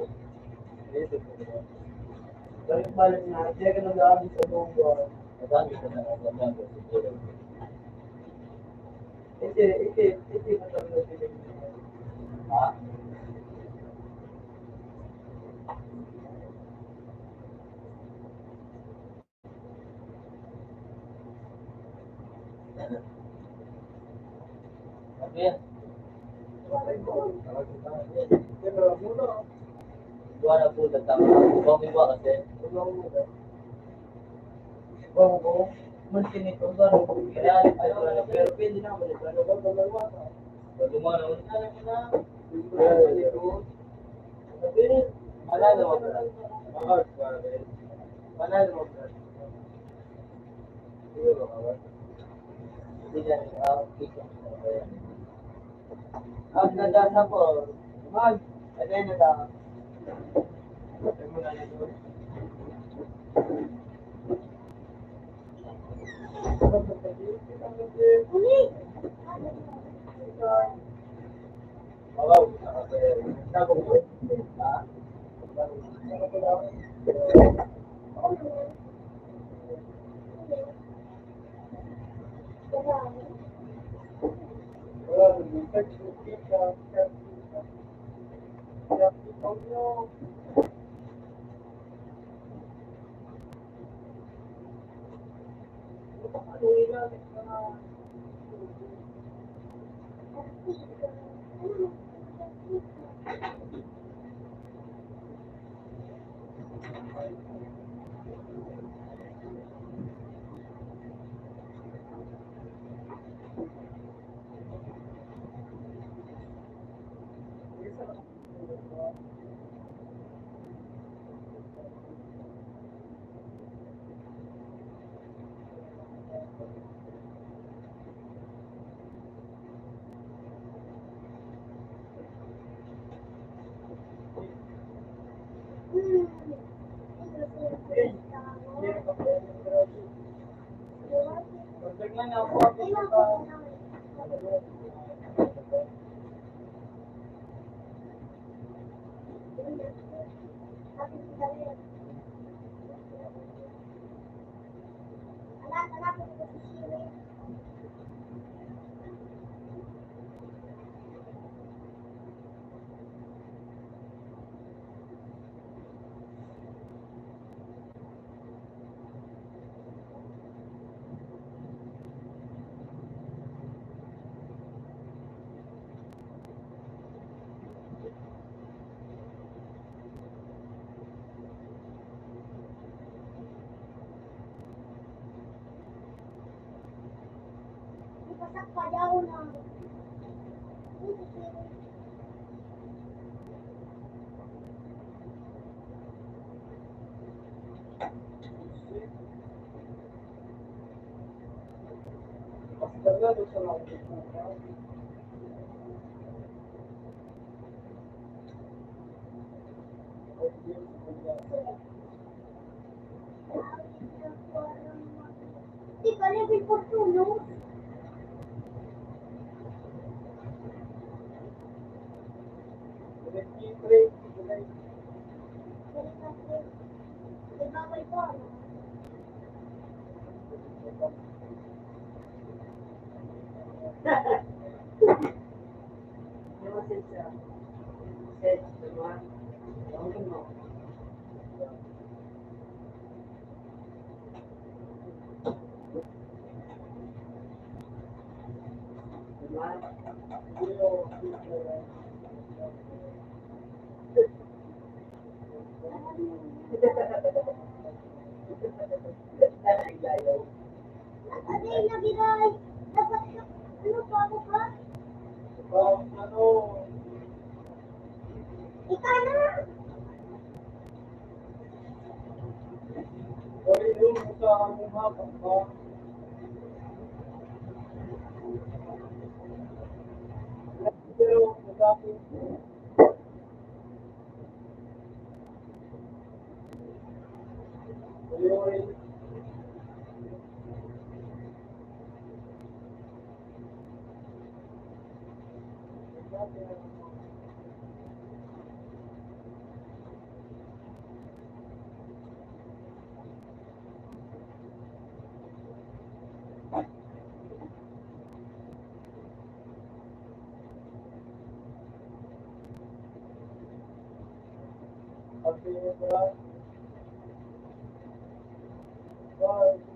Balik-balik na. Hindi ka nag-aabi sa buong buwan. Nag-aabi ka na nag-aabi sa buwan. Iti na talaga sila. Ha? Okay. Dua na po tentang ibang iba kasi. Ibang ko, mungkin itu baru kaya pero pwede na mo ano ba gumagawa ka? Gumano na na. Sabi, malalo mo. Mahal ka rin. Malalo mo. Siguro ka. Hindi na kita. Ang nadasa po, mag, ano na da? Uli! Wow, sabi ko, ha? Pasak pa daw na. Bawal po, ano? Yung sense siya. Sense, diba? Gawin mo. Diba? Naglayaw. Ano yung nagiray? Dapat, ano pa ako ba? Ika na! Pwede ba mo? Ang innocent. Nice.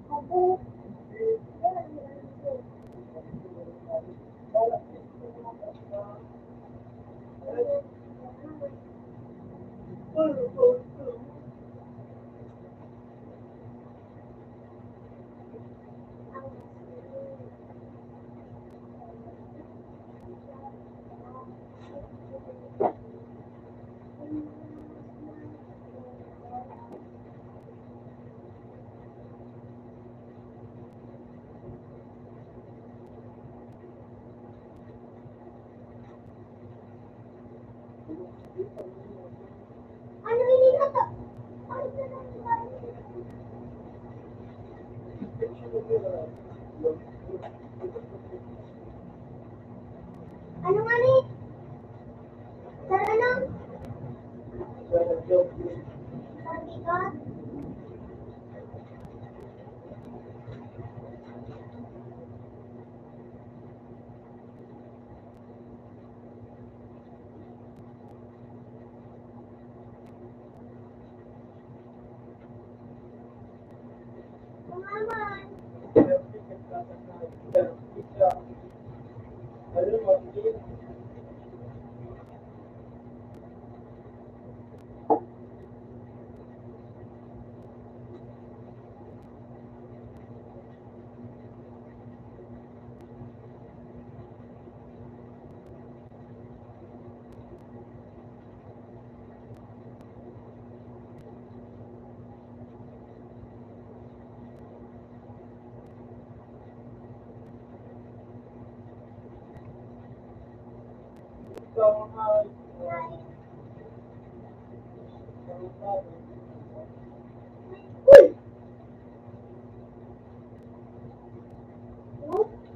Ako. Ano hindi na to? Ano na lang? Ano nga ni? Sa ano? Sa bigat?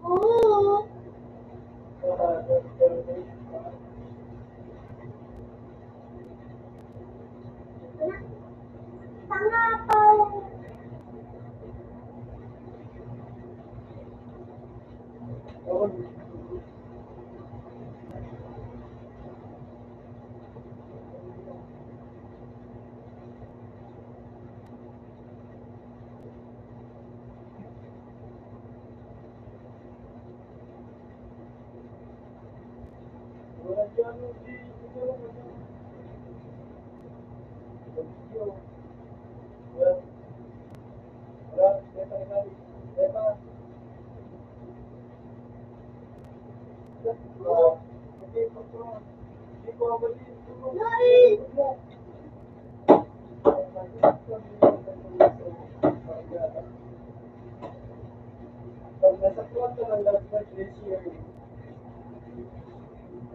Oo. Tanga pa.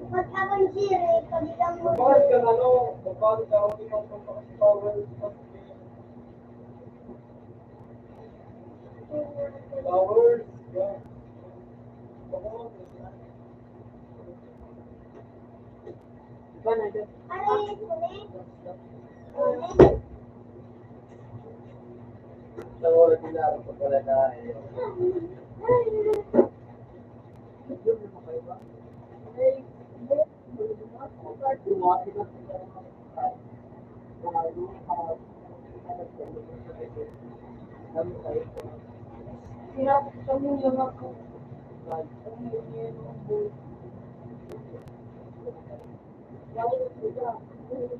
Pag habang sire, pag ilang mo. Ay, ulit. Ulit.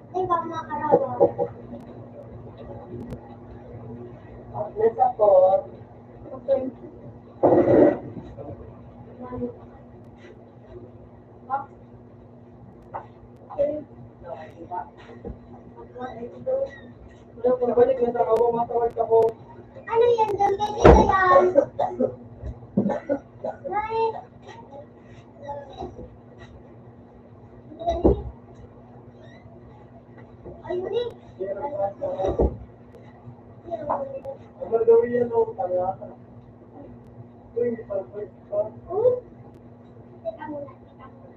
Ay, baka makarawa. Ano yan? Diyan kay dito yan. Nay. Ayun eh. Oh. Teka muna, teka muna.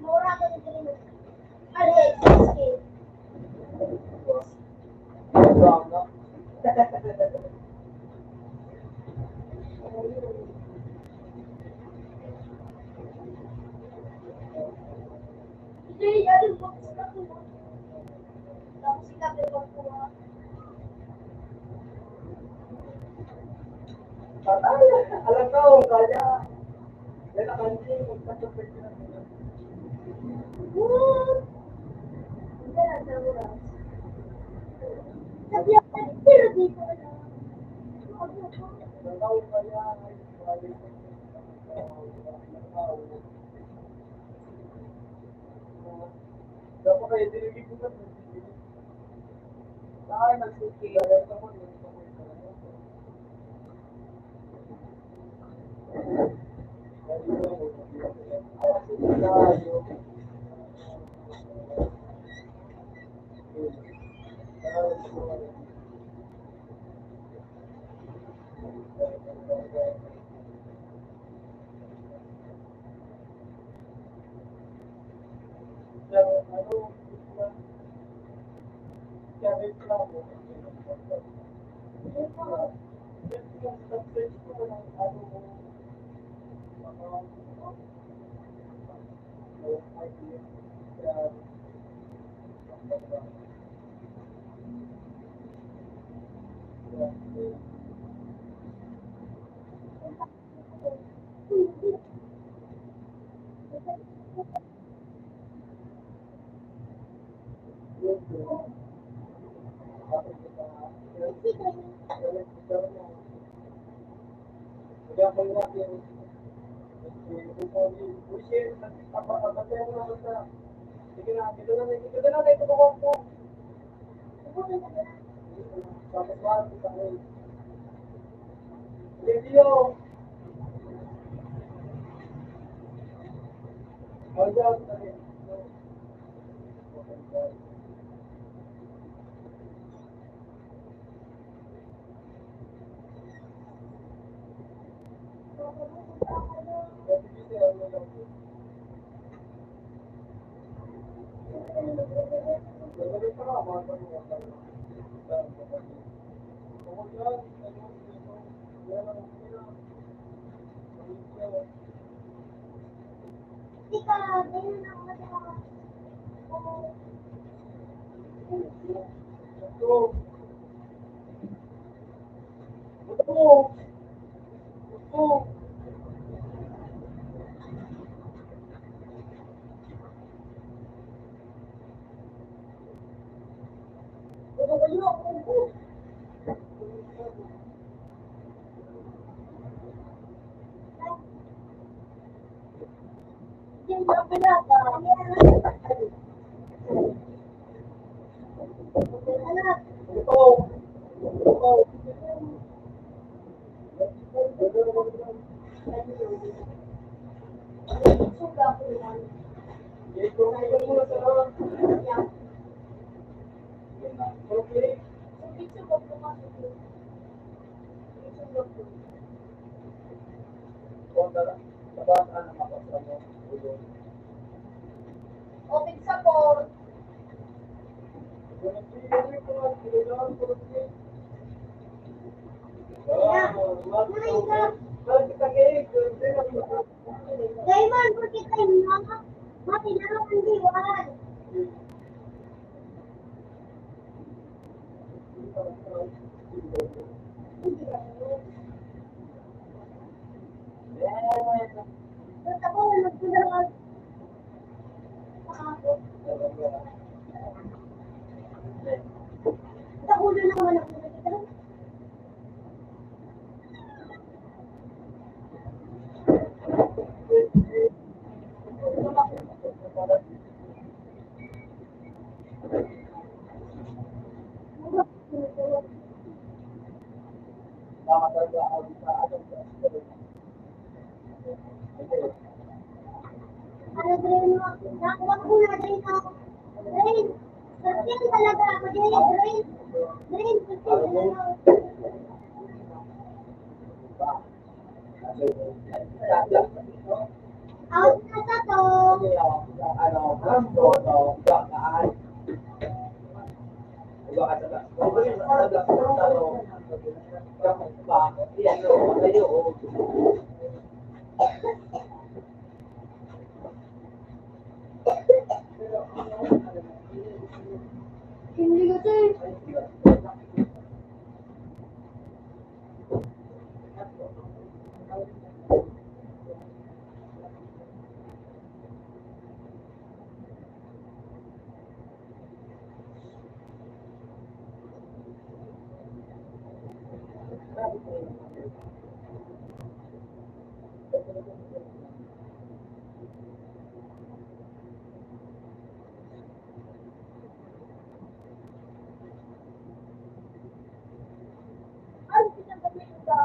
Mura ko dito rin. Ano eh, okay. Hindi, ano ba? Tapos ikabi ko po. Alam ko, kaya. Yan ang kanji, magpasapit na. What? Sabi ako, pero dito na. Nataw kaya, dapat kayo, dinigig ko na. Ay, nagsuki. Kaya ka mo, yung kamay ka na. kaya reklamo. Search ko ng ano kaya ko natin sige na, dito na ito ko. Tapos ba, video. Hanggang Tika, ganyan na ako sa Yan na pinaka. Anak, suga ko yan. Yan. Sugi-suga ko kasi. Sugi-suga ko. Open support. Gayman, porque kayo mga matinang ang diwan. Basta ko, nagpunang ako. Sa ulo naman ako nakita. Ano drain mo? Nakuha ko na drain ako. Drain. Kasi talaga ako din. Drain. Drain. Kasi talaga. Out na sa to. Hindi kasi. Ano pinagpapit ka?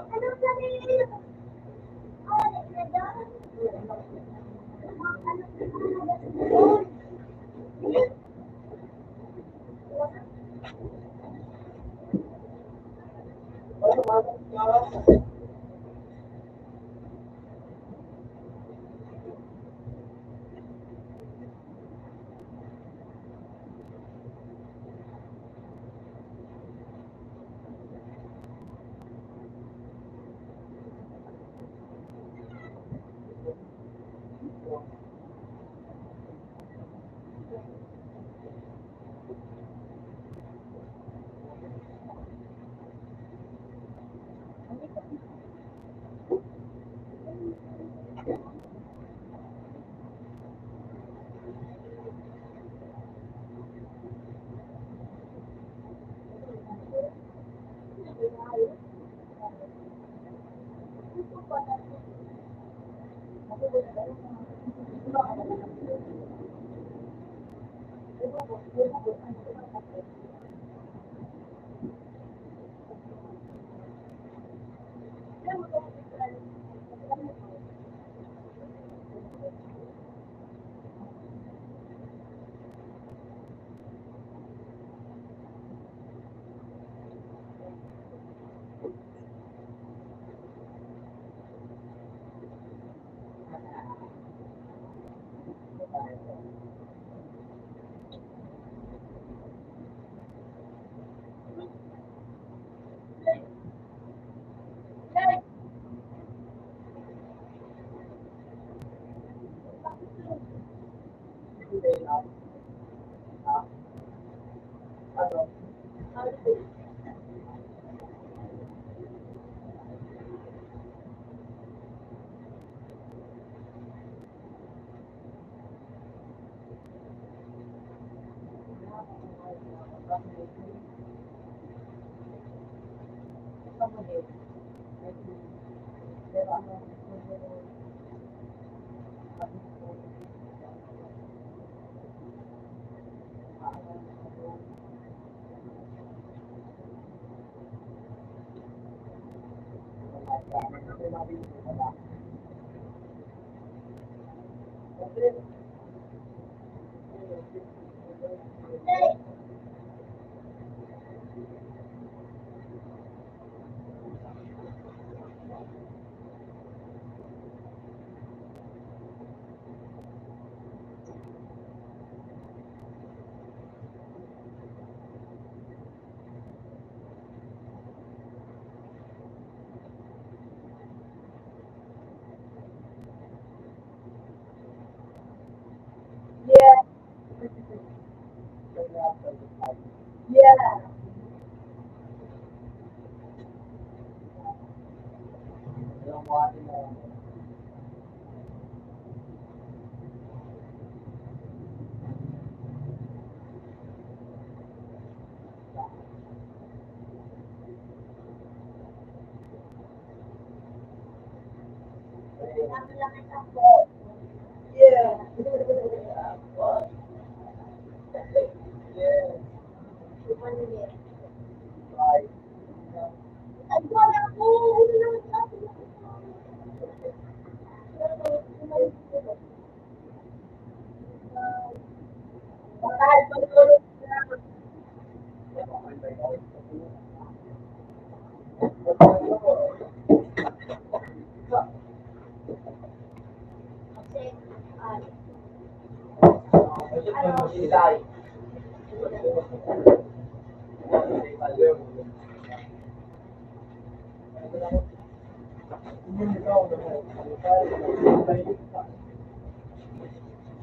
Ano sabihin? Oh, nagdadaan.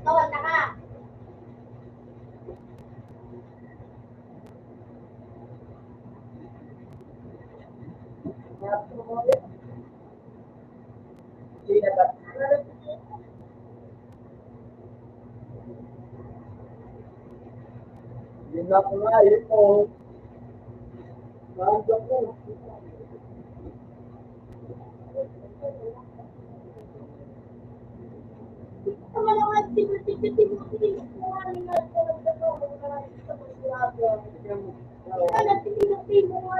Tawag na ka. Yun na po nga, yun po. Nandiyan po. Sama naman, tipi-tipi-tipi-tipi. Mga lingal ko lang sa mga sa pagkulago. Kaya tipi-tipi mo nga.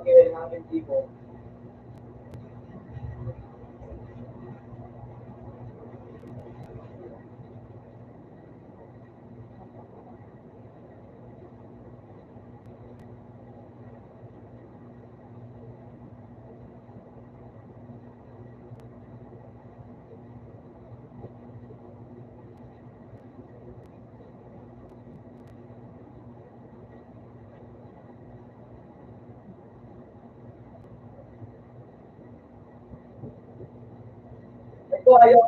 mag-iwin ng hindi mo. Ito ayaw.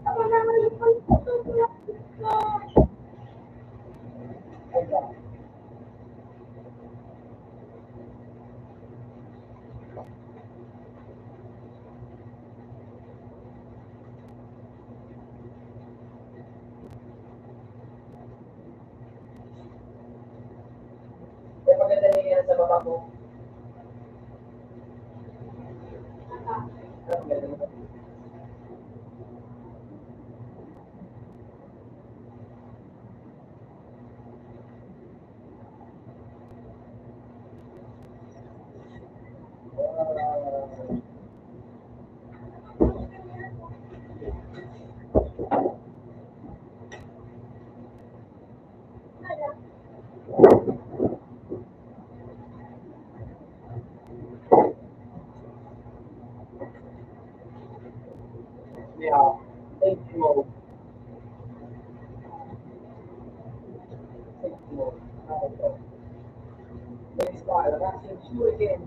Ako naman yung pagtutulak ko. Kaya maganda niya yan sa baba mo. Ano maganda naman? Yeah. Thank you. Thank you. Next time, I'm asking you again.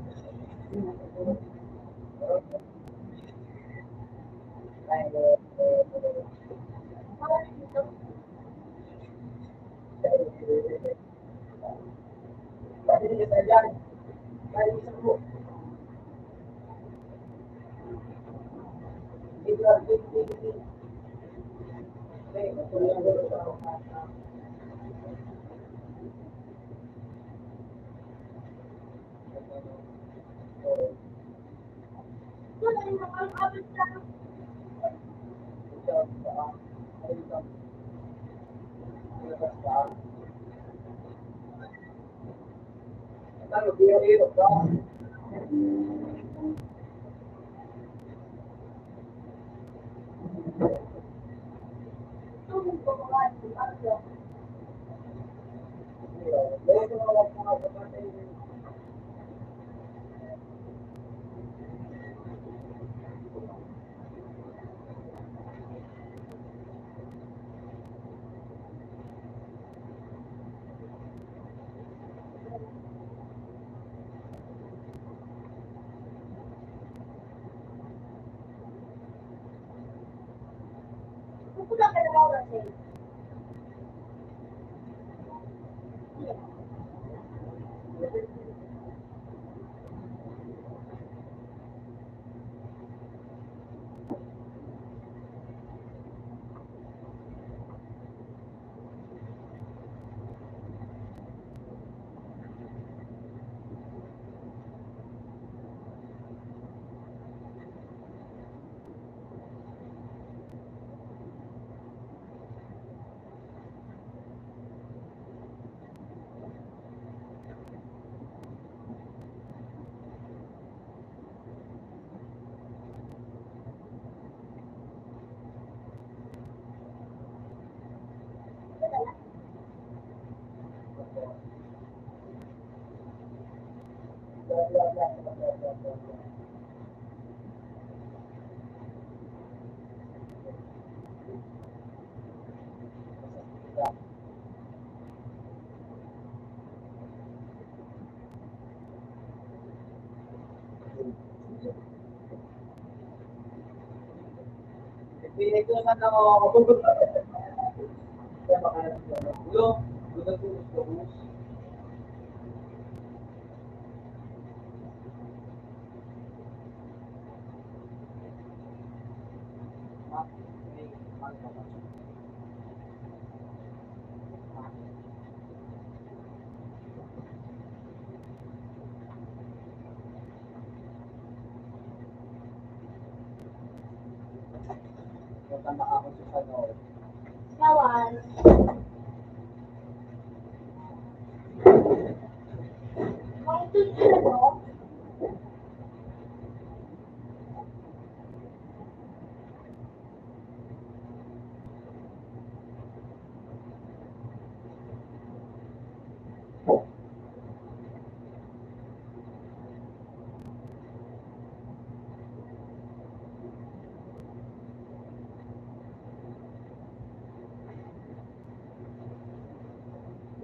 Wala yung nakakabit sa tulong ko mga ano. Kung lang ka na oras eh. Pinig ko naman ako. Kaya makahanap ko. Ulo, ulo ko. Tama ako sa ano. Bawas. Ang tuntun mo.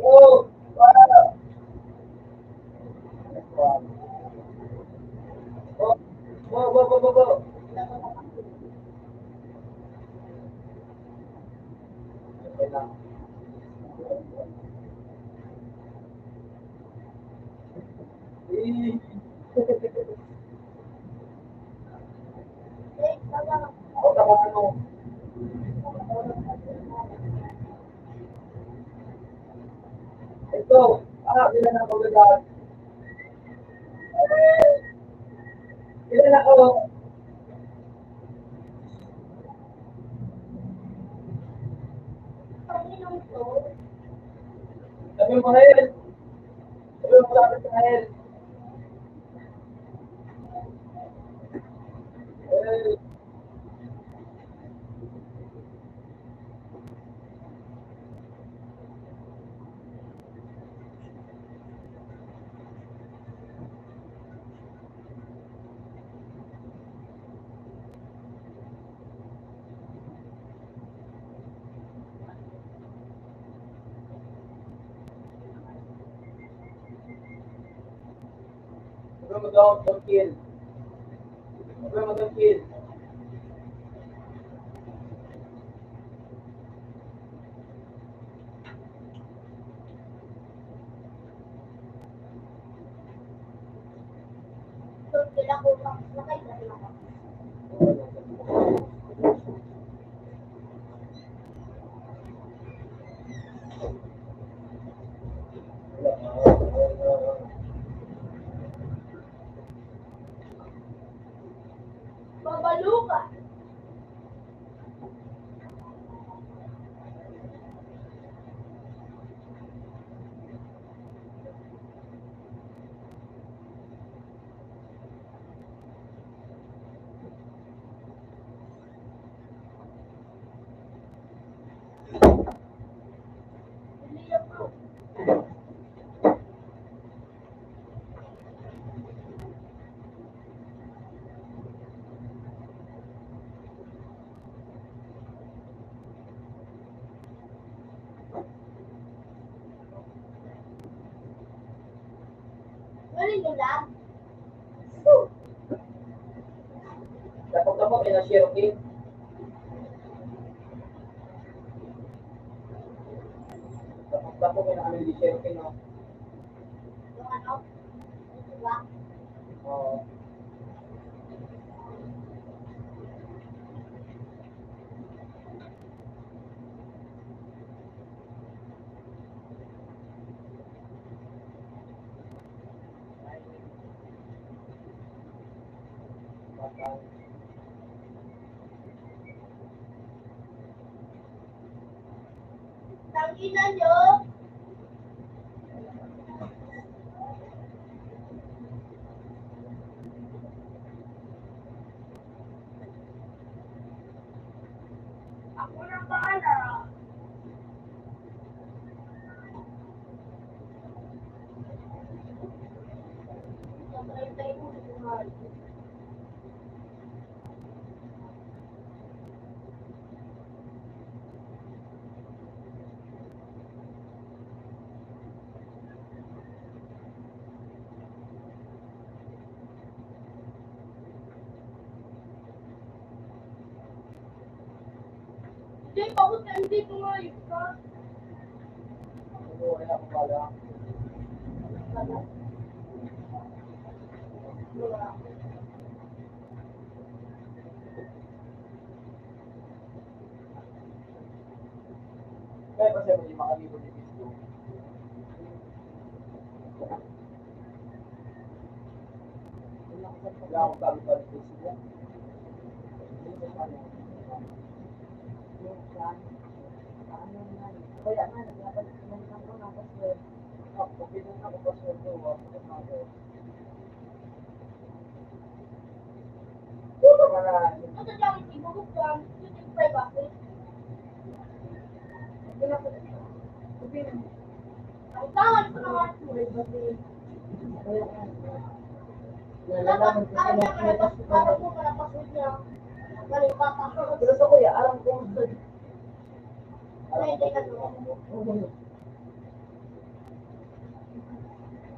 Oh! Wow! Wow! Oh! Wow, wow, wow, wow, wow! Okay na. Eh. Wait, bawas. Ako naman ano. Ito. Ilan ako gagamit? Ilan ako? Pag-inom to. Sabi mo, Hel. Sabi mo, lapit ka, Hel. Hel. Sabi mo, don't kill. Sabi mo, don't kill. Tuntun ako. Nakailan ako. Babalo ka. Bili ako. Ano yung lang? Dapat ako, may na-share king. Dapat ako, may na-amil di share king, no? Yung ano? Diba? Oo. Bakal. Tanginan nyo. Ako na bahala. Sabay-tay mo. Jay, bakit ka hindi tumayos ka? Ano, wala akong bala. Kaya kasi may makalibo ni Cristo. Wala akong bago-bago ni Cristo. Kaya nga, naglaban ko na kasi ako, pinun ako pa sa doon, ako. Marami. Ito dyan, ibubog dyan. Ito yung fry bakit? Ang tawad ko naman. Dapat, parang po malapasod niya. Galing bata. Pero sa kuya, alam ko Pwede ka doon.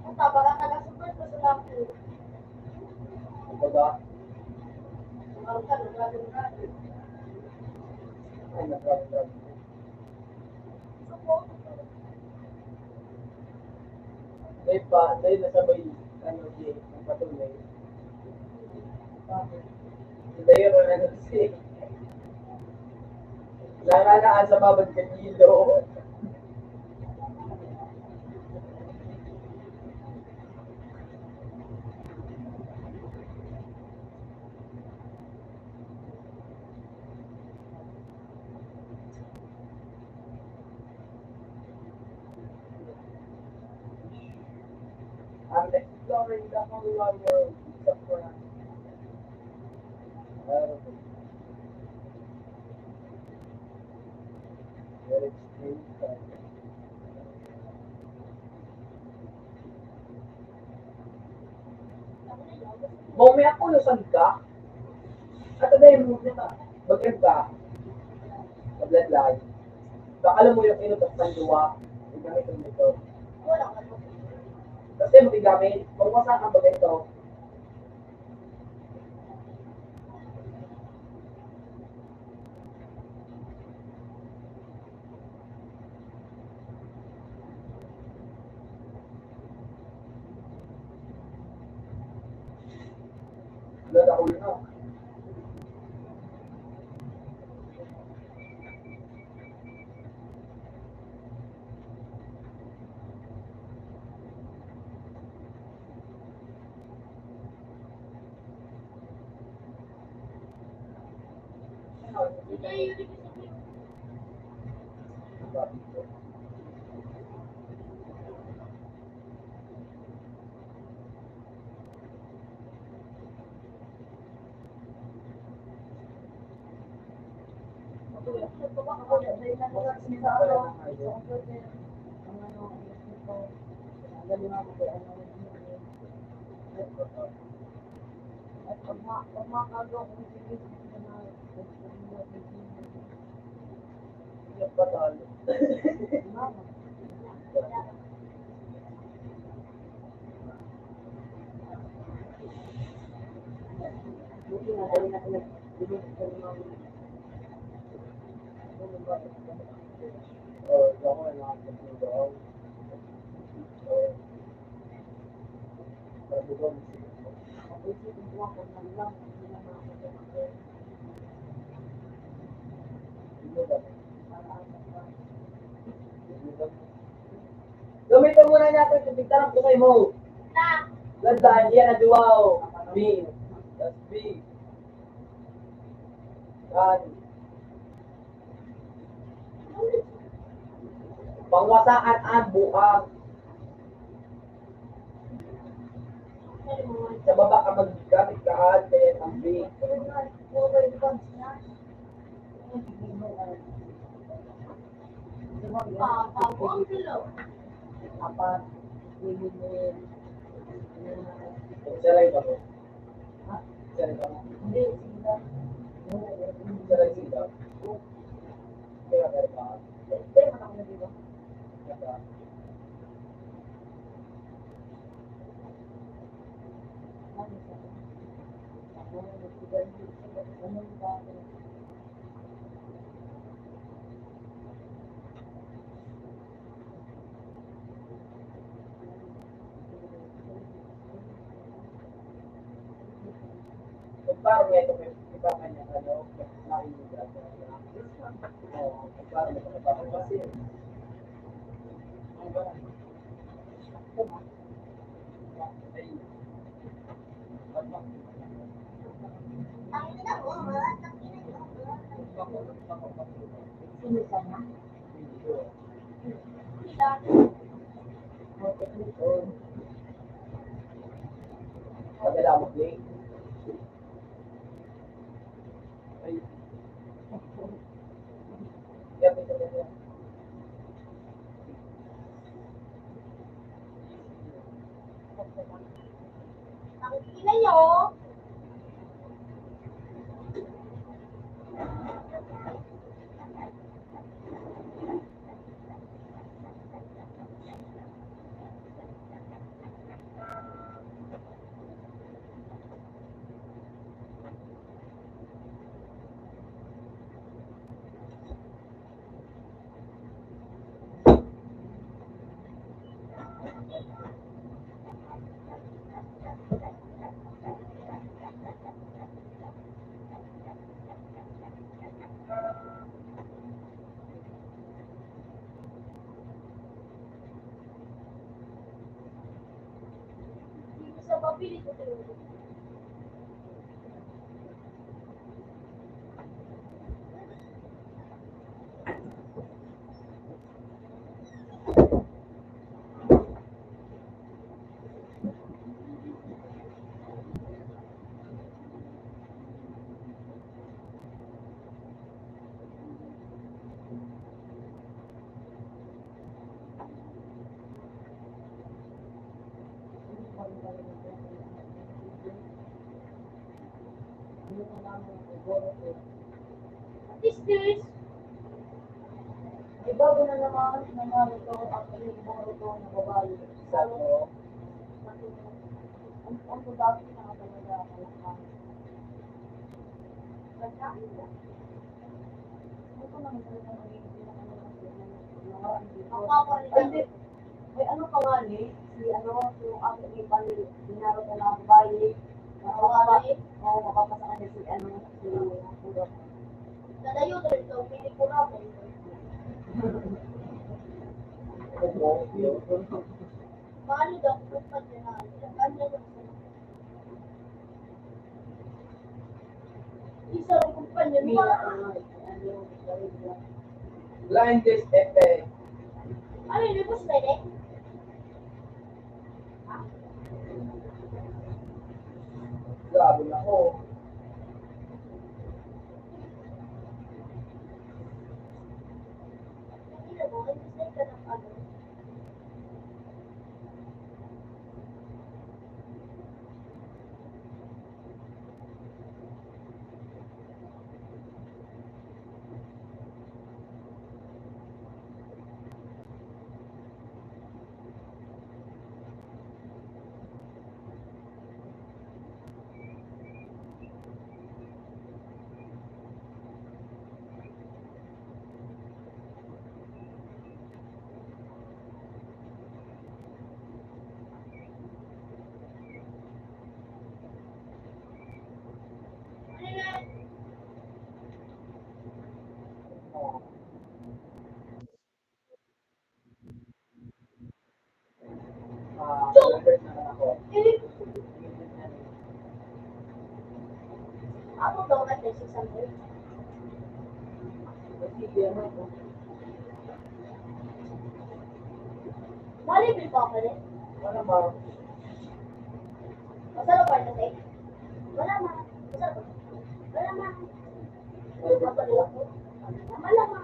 Ang taba ka taga-super ko sa laki. kumbaga, Ang ka, naglalong ka. ay nagkakaroon. Dahil nasabay, ano, ang patuloy. Dahil yun na nagsi. Langanaan sa babad kanilo. I'm exploring the whole wide world except for us. Very extreme. Mau may ako lusan ka? At ano yung bagyan ka? Sa bloodline. Baka alam mo yung inutos ng luwa. Yung gamit yung dito. Wala ka doon. Kasi magigamit. Kung masan ang bagay ito. Blood ako yun ah. Ito yung yun. Yung batal. Oh, ako ay nakakasya daw. Sabi ko, gamitin muna natin kung bigtarang ko kayo mo. Na, Gandaan, yan na duwaw. B. That's B. Yan. Pangwasaan ang buhang. Sa baba ka maggamit ka kaya ang B. papabong kilo. Apat. Isa lang ito. Isa lang ito. Isa lang ito. Kaya meron ka. Kaya. Parang ito may iba kanya ano, nakikinig ako. Parang ito na parang kasi. Ang ba? Ang ina mo, ha? Ang ina mo. Sino ka na? Okay, ito. Padala mo, Blake. Ay. Yan, yan. Ang ina nyo, dito sa papili ko tayo. What is this? Ibago na naman nangyari ito at yung buro ito na babae. Sabi mo, Ang dati na talaga malakang. Ito naman talaga magiging pinaka Makakalitan. May ano ka nga ni? Si ano, yung aking ipal, dinaro ko na babae. Mapapasa kanya si ano, si Puro. Dadayo to ito, pili ko na. Paano daw kung pati na? Ano daw? Isa rin kung pati Mila, na. blind test effect. Ano yun? Libos na eh? Grabe na ako. Hindi na mo, hindi na ka ng ano. Ano yan? Alert na lang ako. Eh, ako daw na 600. Sige, ano ito? Malibil pa ako rin. Wala ba? Masarap pa rin eh. Wala ma. Masarap pa. Wala ma. Mapalala ko. Wala ma.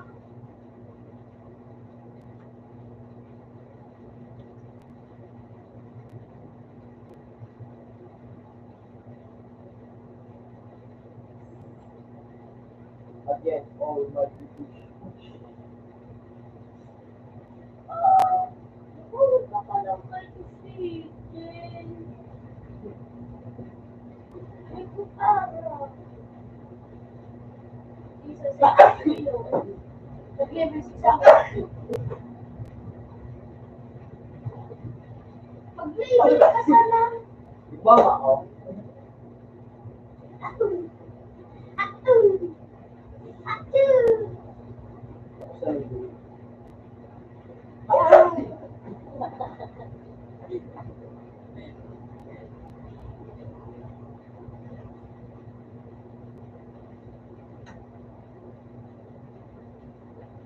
Again, all my people. Oh, nakalang kay Christian. May kutara. Isa sa kilo. Nag-level 6 ako. Mag-level ka sana. Iba nga ako. Atum. Atum. Atum. Sa libo.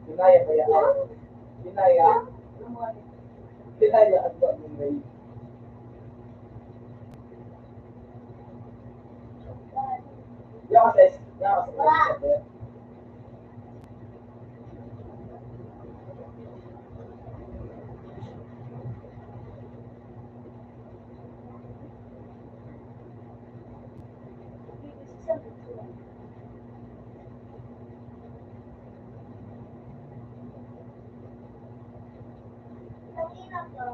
Kinaya ba yan? Kinaya. Kinaya at ba mo may? Yakas. Ang hirap ba?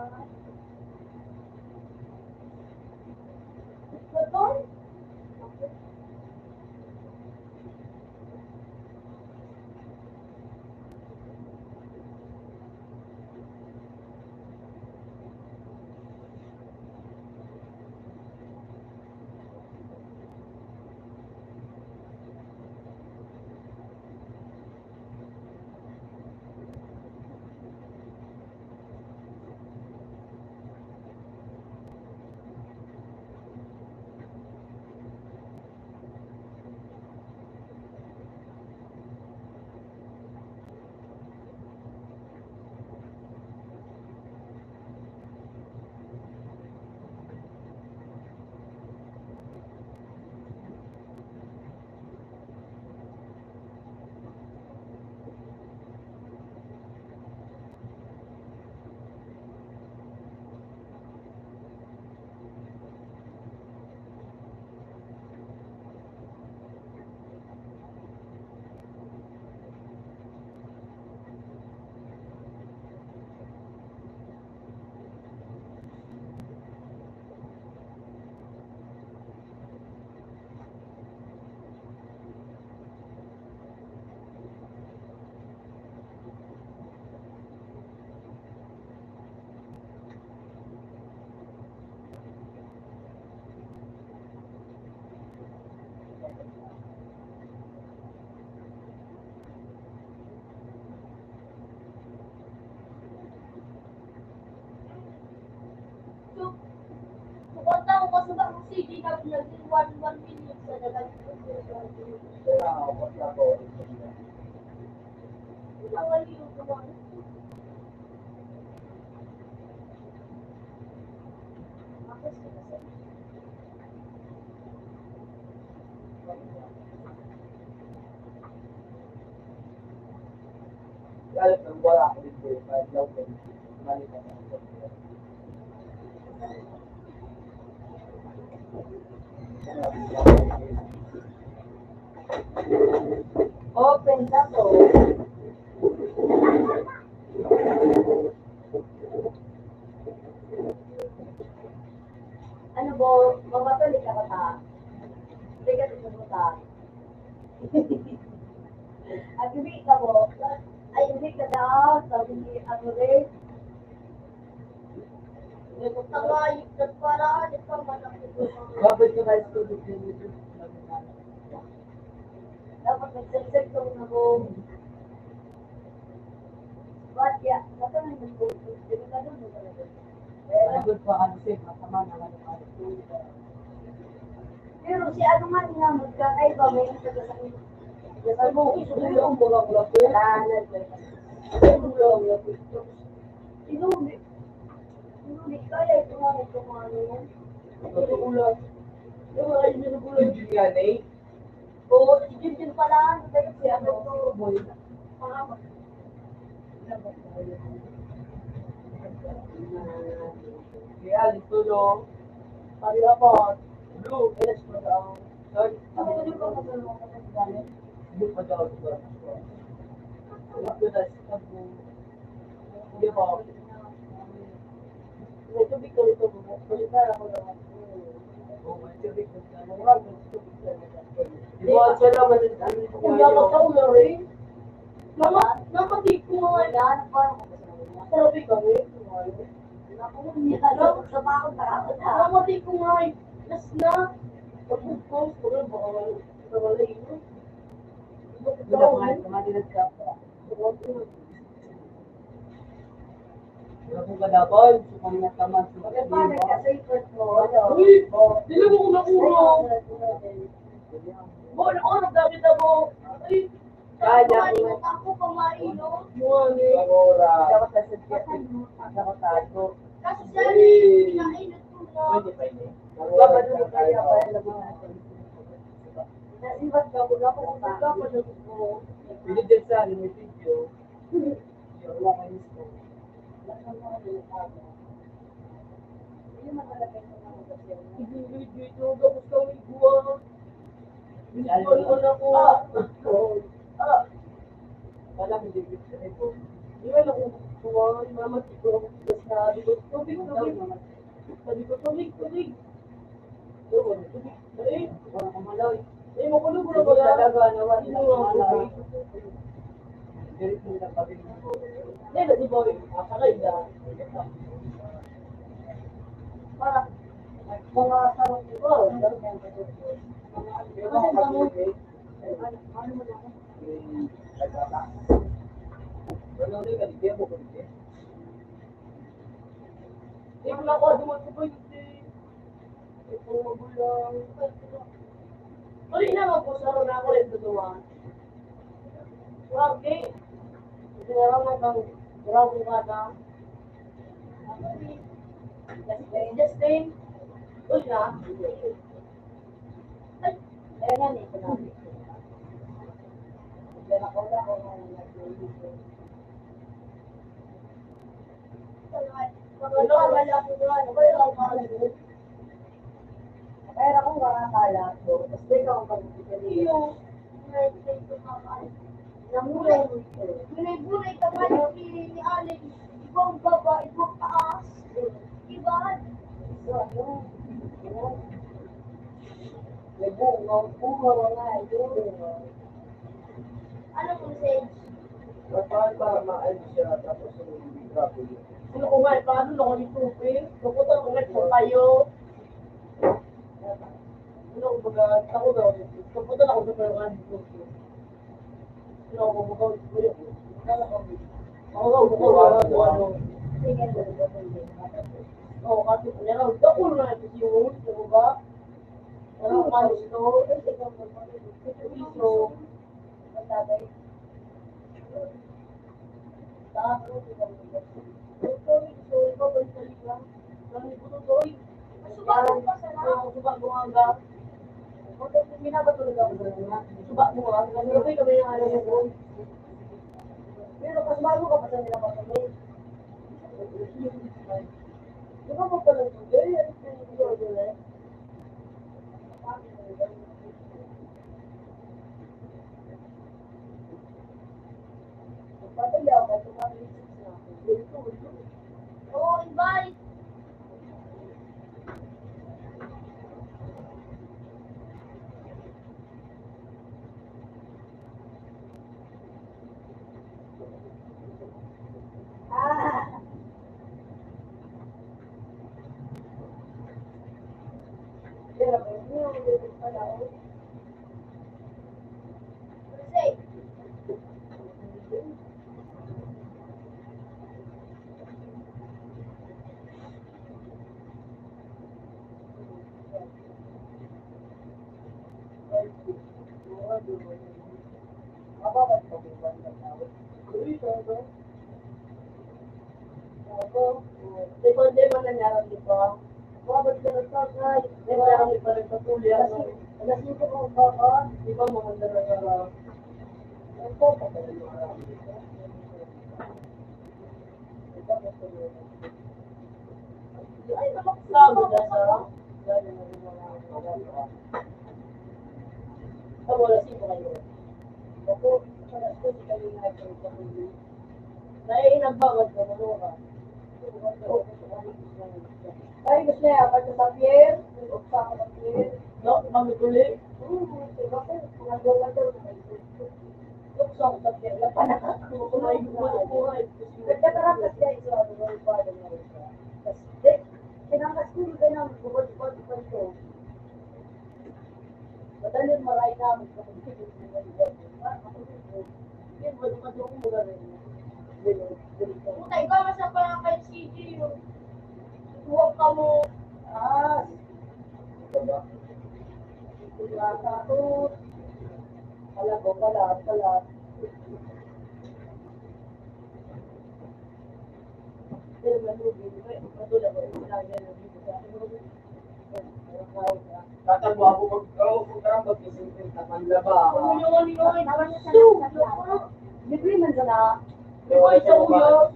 Pupunta ako kasi ba kung CD na naging 1 minute sa dalag. Kaya ako na ko. Bawal yung gawin. Lalo nang wala ako dito. Kahit lang ko. Malitan ako. Open na to. Ano bo, mamatali ka ba ta? Hindi ka ito ta. At hindi ka mo, ay hindi ka daw, sabi ni ano rin. Tangayip na paraan, ito malaki ko. Bakit ka ba student dito? Dapat nag-set ko na mo. Ba't ya? Dapat na nag-book. Hindi ka doon mo talaga. Good pa ano siya, masama naman yung ano. Pero si ano nga nga, magkakaiba, may nagkakasakit. Sabi mo, isulong mo lang lang po. Hindi kaya ito nga ito mga ano yan. Ulo. Yung mga inuulo. Hindi yan eh. Oo, yun din pala. Si ano to, boy. Pangapat. Kaya dito no. Sabi ako, Blue. elas mo daw. Sorry. Ano yung mga kasama ko sa galit? Hindi pa daw ito. Wala ko na sa Hindi pa. May tubig ko ito. Kulitar ako daw. Oo, may tubig ko na. Wala ko tubig ko. Di ba siya naman ang Kung dapat ka ulo rin. Nakatik ko nga yan. Yan, parang sabi ka rin. Naku, niya. Sa pakong takot ha. Nakatik ko nga yan. Nas na. Pagpupos ko rin, baka wala yun. Hindi ako nga, tumatilad ka pa. Ako ka dapat. Kung nataman sa Kaya pa, nagka-safer mo. Uy! Dili mo ko nakurong. Bo, ano, nagdamit na mo. Ay, Kaya kaya ako mainom. Pangora. Dapat sa suggestion. Dapat tayo. Kasi siya pinainit ko na. Pwede, pwede. Dapat yung kaya pa yung laban natin. Nasibat ka ko dapat ang baka pa mo. Pwede din sa may video. Yung wala kayo gusto. Dito, gabos ka may buwan. Binigyan na ko. Wala mo dito sa ito. Di ba lang kung buwan, mama, siguro ako sa tubig. Sabi ko, tubig. Tubig. Dali. Makulog na ba talaga naman? Sino nga tubig? Hindi, di ba? Sakay na. Para mga sarong ko. Hindi mo na ako dumatubay. Ito magulang. Uli naman po sa ron ako rin tutuwa. Okay. Sinarang na kang grabe ka na. Justin. Uli na. Ay, ayan na ito na. Diyan ako na ako na nag-iisip. Kaya akong makakala ko, tapos di ka akong pag-ibigay. Bunay-bunay ka ba ni Alex? Ibang baba, ibang taas. Diba? May bunga nga, Anong message? para ma-ano siya, tapos yung grabe. Ano ko nga, paano na ako nito, Pupunta ko nga tayo. Ano ko baga, ako daw, pupunta na ako sa parang dito. Ano ako bukaw, ako daw, bukaw, Oo, kasi kanya raw, dakul na ito yung, ano ba? Ano, kalis ito, piso, magtatay. Pero pas bago ka pa sa nila kami. Di ba mo pala ito? Patayaw ka, tumalik na. Oo, invite. Say, Sekunde man nangyari di ba? Babad ka na sa kay. Nangyari pa rin sa tuloy. Alas nito ko ba? Di ba maganda na nga? Ang papa ka rin yung araw. Ay, nakaksabi na sa wala sino kayo. Ako, alas ko si kayo na ito. Dahil nagbawad ka, maluha. Ay, gusto niya, pagka sa pier, sa pier. No, mamituloy. Sa pier, lapanak ako. Nagkatarap na siya ito, kinangas ko rin na, bukod-bukod ko. Madalin maray namin sa pagkikit ng mga yan, madukad yung mula rin. puta, ikaw masa pa lang kay CG yun. Huwag ka mo. Ito ba? Ito ko. Alam ko, pala. Tatalbo ako kung karang mag-ising na panlaba. Libre man sana. So, ito ba?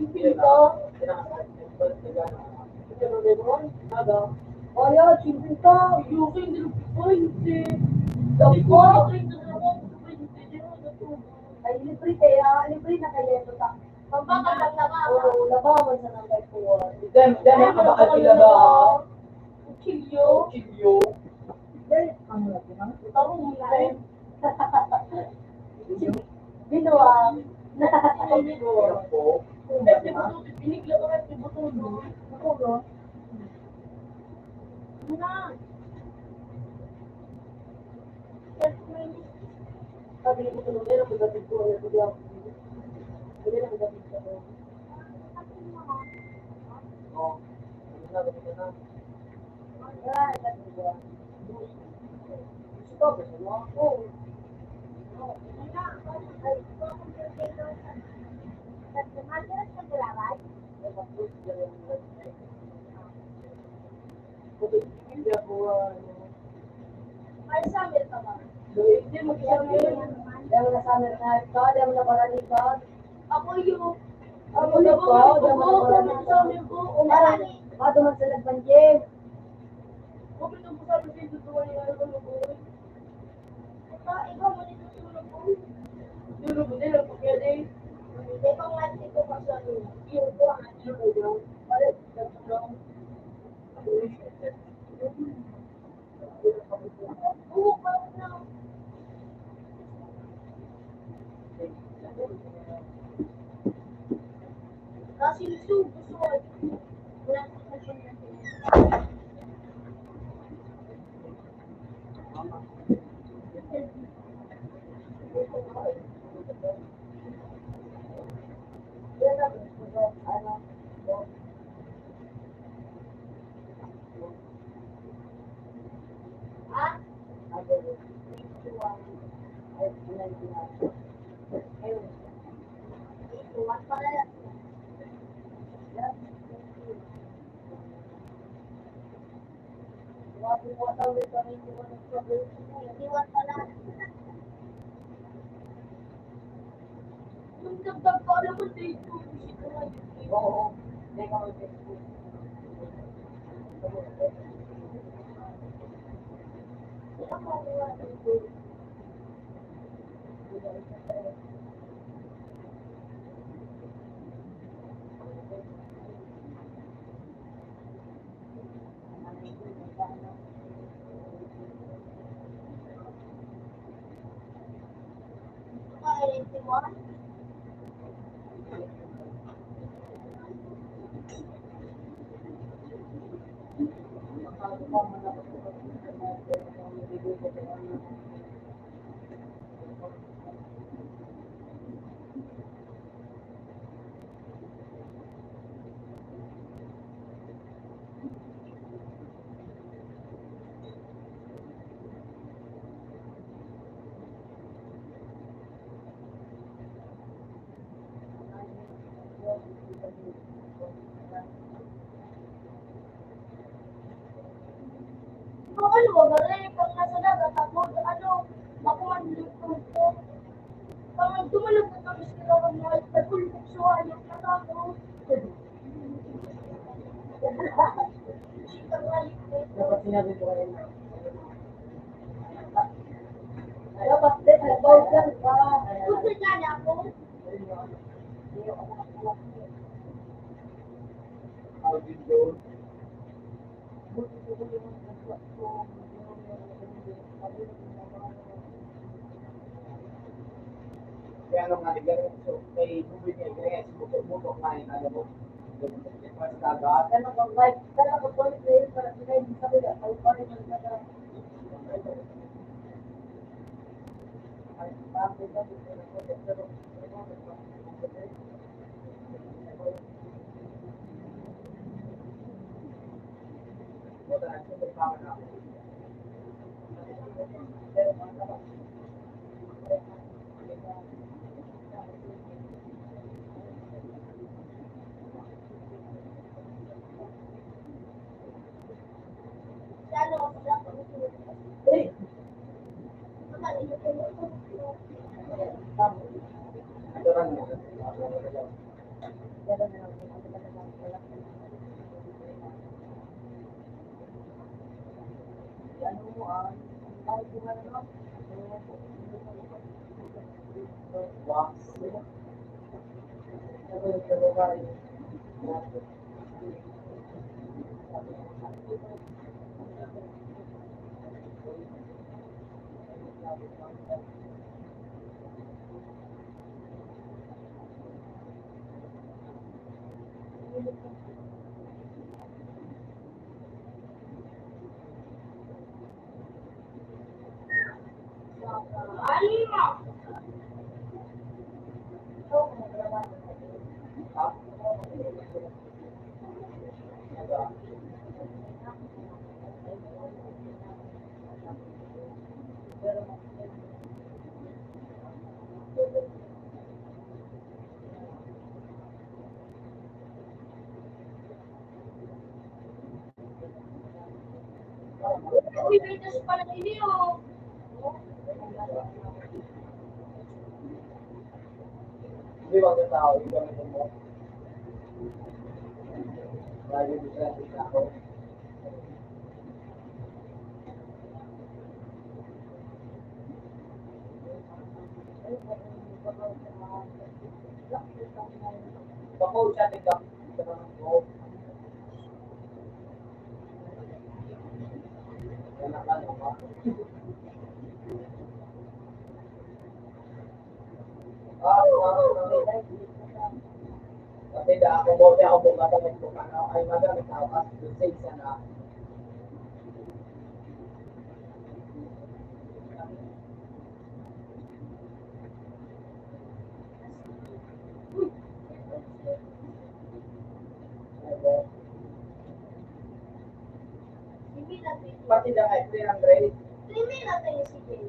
Kaya, children ka. Ay, libre na kaya ito ta. Pampakal lang naman. Oo, labawan sa nang kaipuan. Dem, kabakal sila ba? Chilyo. Chilyo. Dahil, ang laki na. Tarong mo na rin. Binuwang. Hirap po. Nakulo. Sabi ko tulong nila, pagdating ko, ano ko diyan. Hindi na pagdating ko. Oh. Ano na? Ah, nagdating ko. Stop, ano? Oo. Buti, hindi ako, Ay, sabi ka ba? hindi mo summer. Dahil na summer night ka, dahil na barani ka. Ako yung... Ako na ka, dahil na barani ka. Marami. Bato man sa nagbanjeng. Ikaw mo nito tulog ko. Hindi ko nga ko pa sa yung ko ang buhok pa na. Kasi gusto ko. Wala ko sa Ah? Iwan pala. Iwan pala. Yung dagdag ko, alam mo, dito. Oo, hindi ka mag-Facebook. Ano, magaling pag nasa dagat, tapos ano, ako man dito ko. Pag tumalog na kami sila ng mga nagulog sa hayop na tapos. Dapat sinabi ko kayo na. Dapat din, nag-voucher ka. Gusto niya na ako. Alvin Jones. Kaya nung nga nagkaroon, so may bubig niya, kaya butok na yung alam mo. Mas dagat. Kaya mag-like, kaya mag-boyfriend, para sila hindi sabi na, ay pa rin ang dagat. Ay, bakit ka dito na ko, pero, Parang Uy, Ventus pala ini oh. Hindi ba ang tao, yung gamitin mo? Lagi diferente sa ako. Bako, siya tigap. Anak ka naman. Kasi ako mo ako magamit ko ay magamit ako as sa isa na pati na kay 300. 3 natin yung si Jay.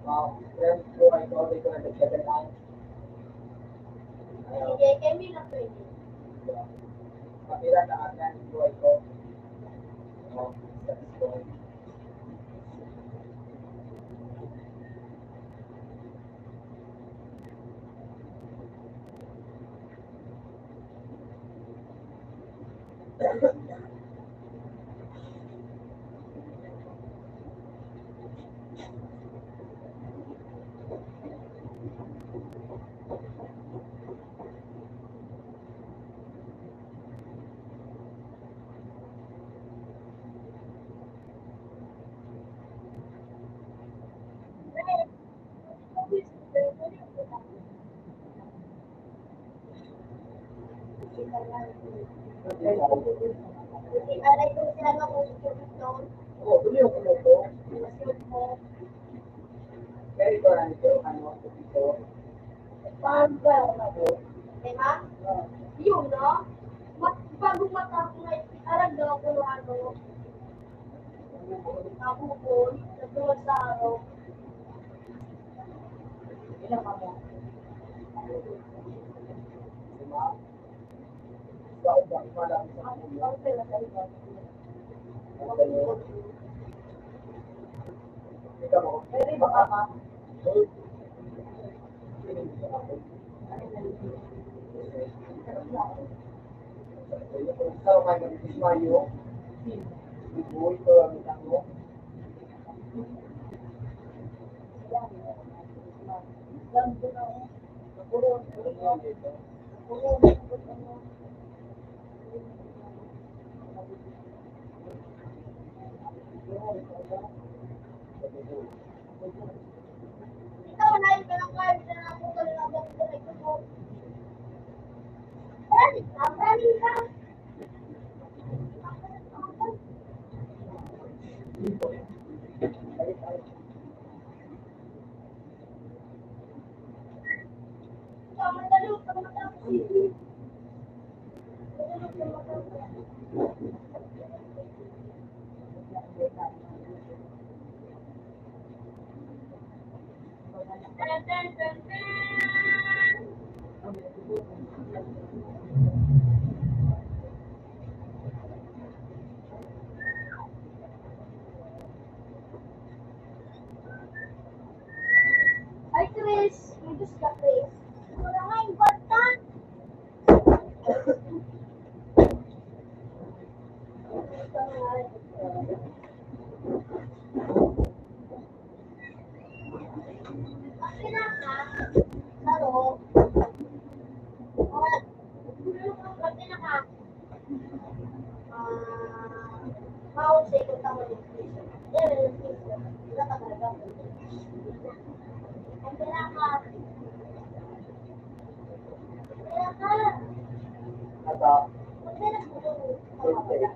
Wow, then buhay ko, di ko na nagsasalaan. Si Jay, kami na pwede. Kapila na agad buhay ko. Oh, that's good. Alay ko sila na kung ito. Oh, tuloy yung kulo ko. Pero ito lang ito, ano, ito. Diba? Yun, no? Bagong mata ko ngayon, arag daw ako ng ano. Nakukul, nagduwag sa araw. Ilang mo? Diba? Bakit ba? Malaki sa kanila. Ikaw mo. Pero baka ka. Ikaw ka mag-ismayo. Ibu ito ang tango. Ikaw na yung pinakain na ako ka lang agad sa ito mo. Ang ka. Madalo ka matapos. Ay, Chris. May Diyos ka, Chris. Wala nga. Kaya ka. Kaya ka. Ata, Magdala ko doon. birthday.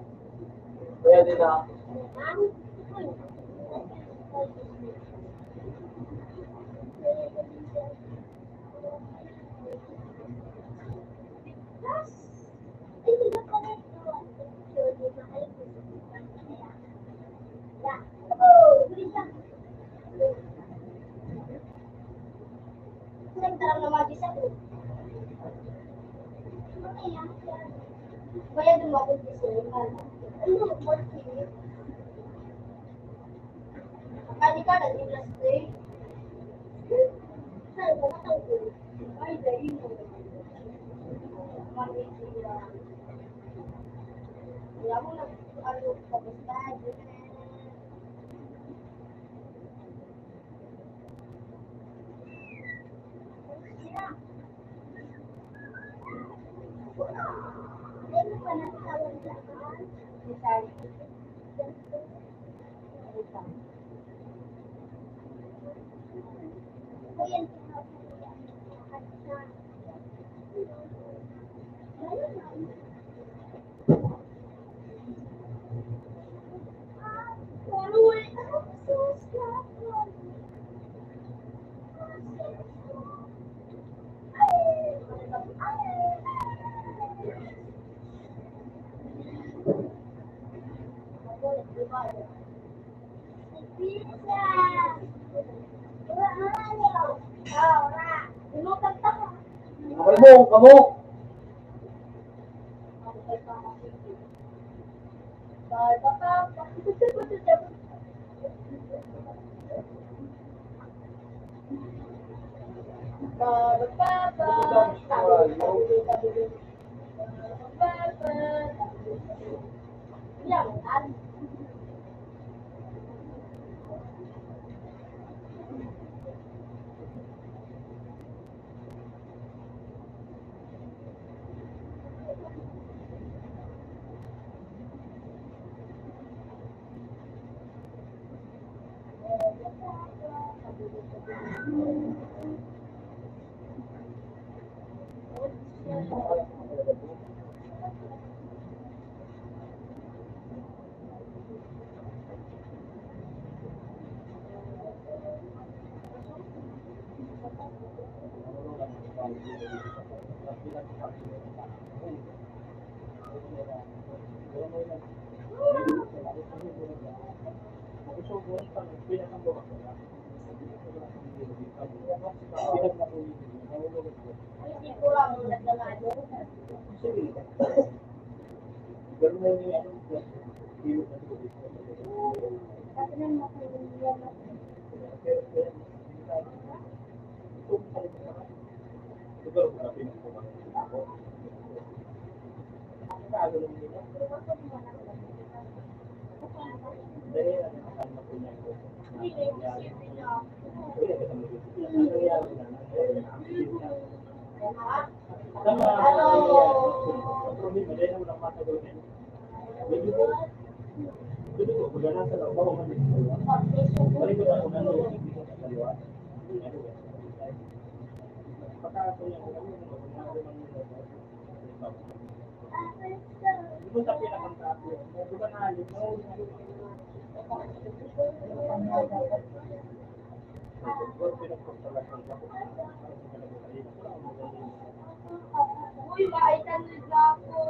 Kaya din na, Ma'am? Ay, di ba pala ito? Di mahal ko. Yeah. Oh, bisa. Nagtarang na mag-isa ko. Kaya, kaya dumabot ko sa'yo. Ano, birthday? Kali ka, nag-last day. Saan mo natangko? Ay, dahil mo. Mami, siya. Wala mo na, ano, kamusta? Sira. Ay, mo pa natawag sa akin? Si Sari. Kuya, makalmong, kamo! hindi ko lang nagdamano. Kasi nang makuliyan ako. Uy, maitan nila ako.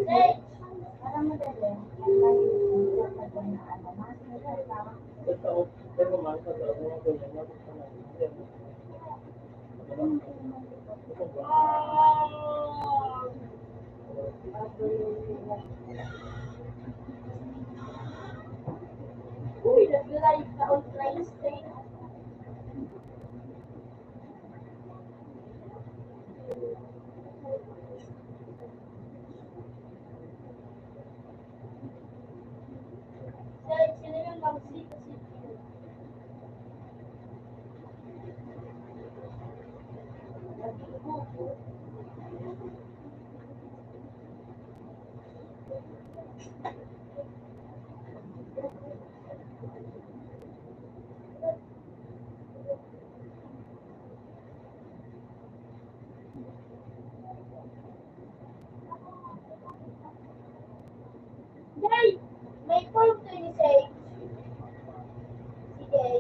Hey! Parang madali. Uy, nag-live sa online stream. Sir, sino yung mag-sit-sit? Jay! May form to ni Say. Si Jay.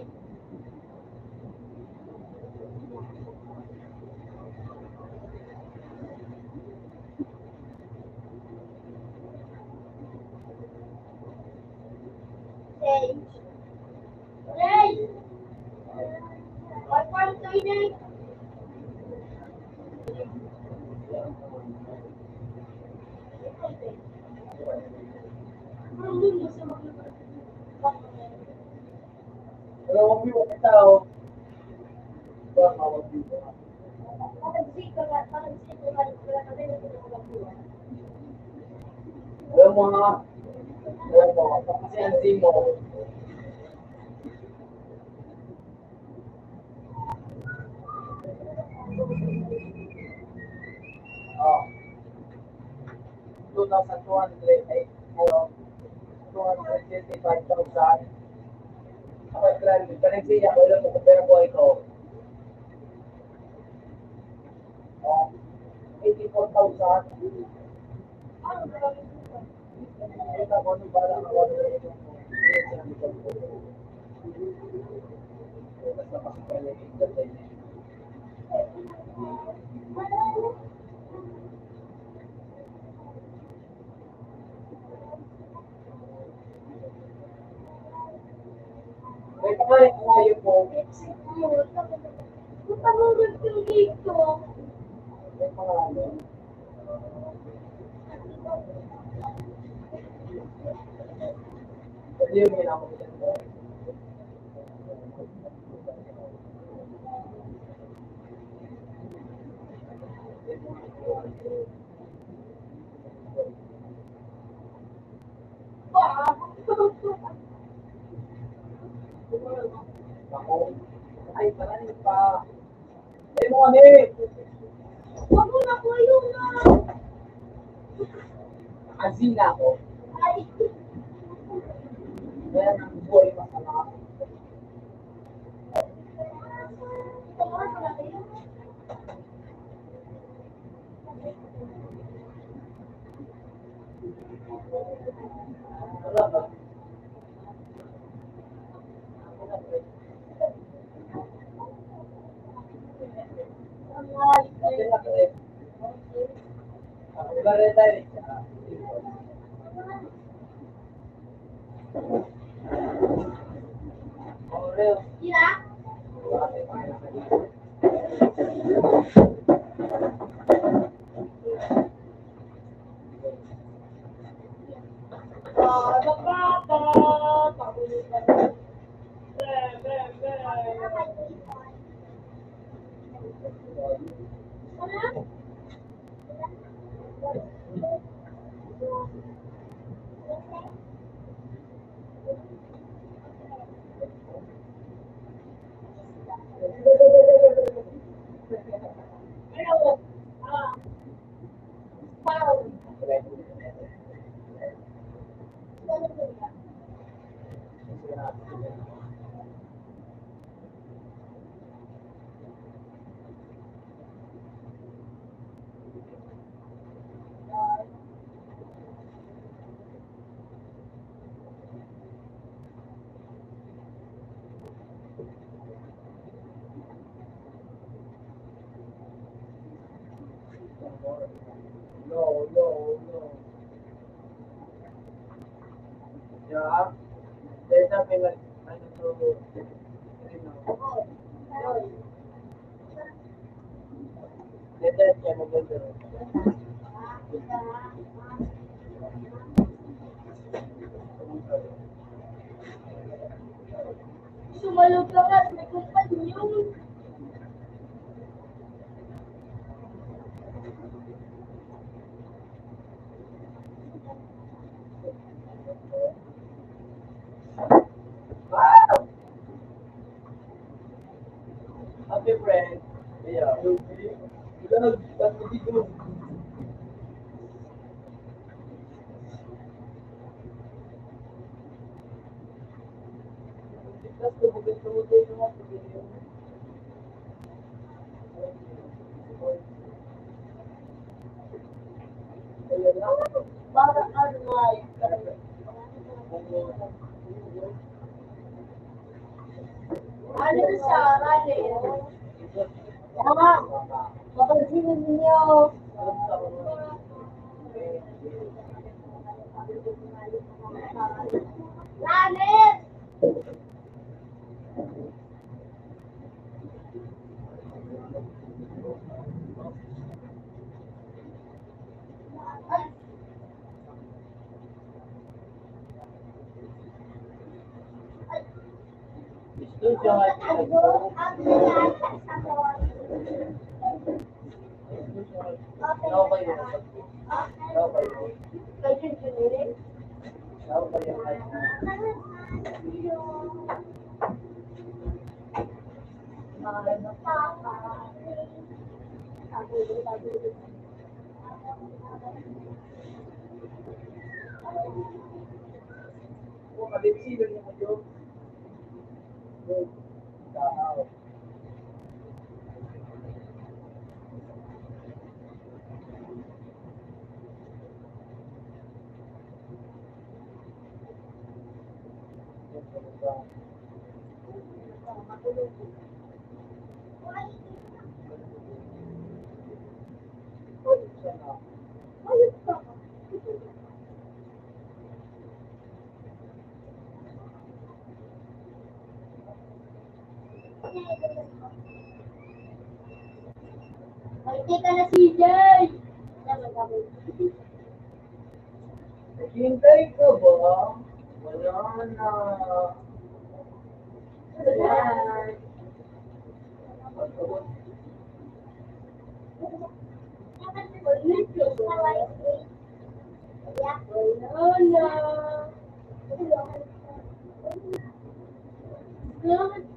Jay. Jay! May form to ni Jay. Wala mo yung tao. Wala mo yung tao. Alam mo nga, kasi ang team mo, oh, 2,200, ay, ano, 255,000. Ako, grand, panagsiya ko, ilan mo kung pera ko ito. Oh, 84,000. Kita ko, ano ba lang ako, basta pasipala yung entertainment. May pakalit ko sa'yo po. Panunod yung dito. May pangalan. Pwede yung ginamit mo. Ako, ay, parang pa. Eh, mo ano eh. Wag mo na po yung Azina ako. ay. Kaya nang buhay masama. Wala ba? Okay na ka eh. Iba rin tayo eh. Oh, real. Sila? No, no, no. Yeah. There's something like, I don't know. There's that chemical there. Sumalog ka nga, may kumpanyo. Happy friend. Yeah. You're gonna be good. That's the book that you want to be. Para ano Tama. Mapansinin ninyo. Lanet! Gusto siya nga Ako, ang nasa sa mall. Okay na. Okay. Kay Junjun. Okay. Kung kalipsilan niya kayo, kahaw. Maiti ka na, CJ! Hintay ka ba? Wala na. Ayan. Wala.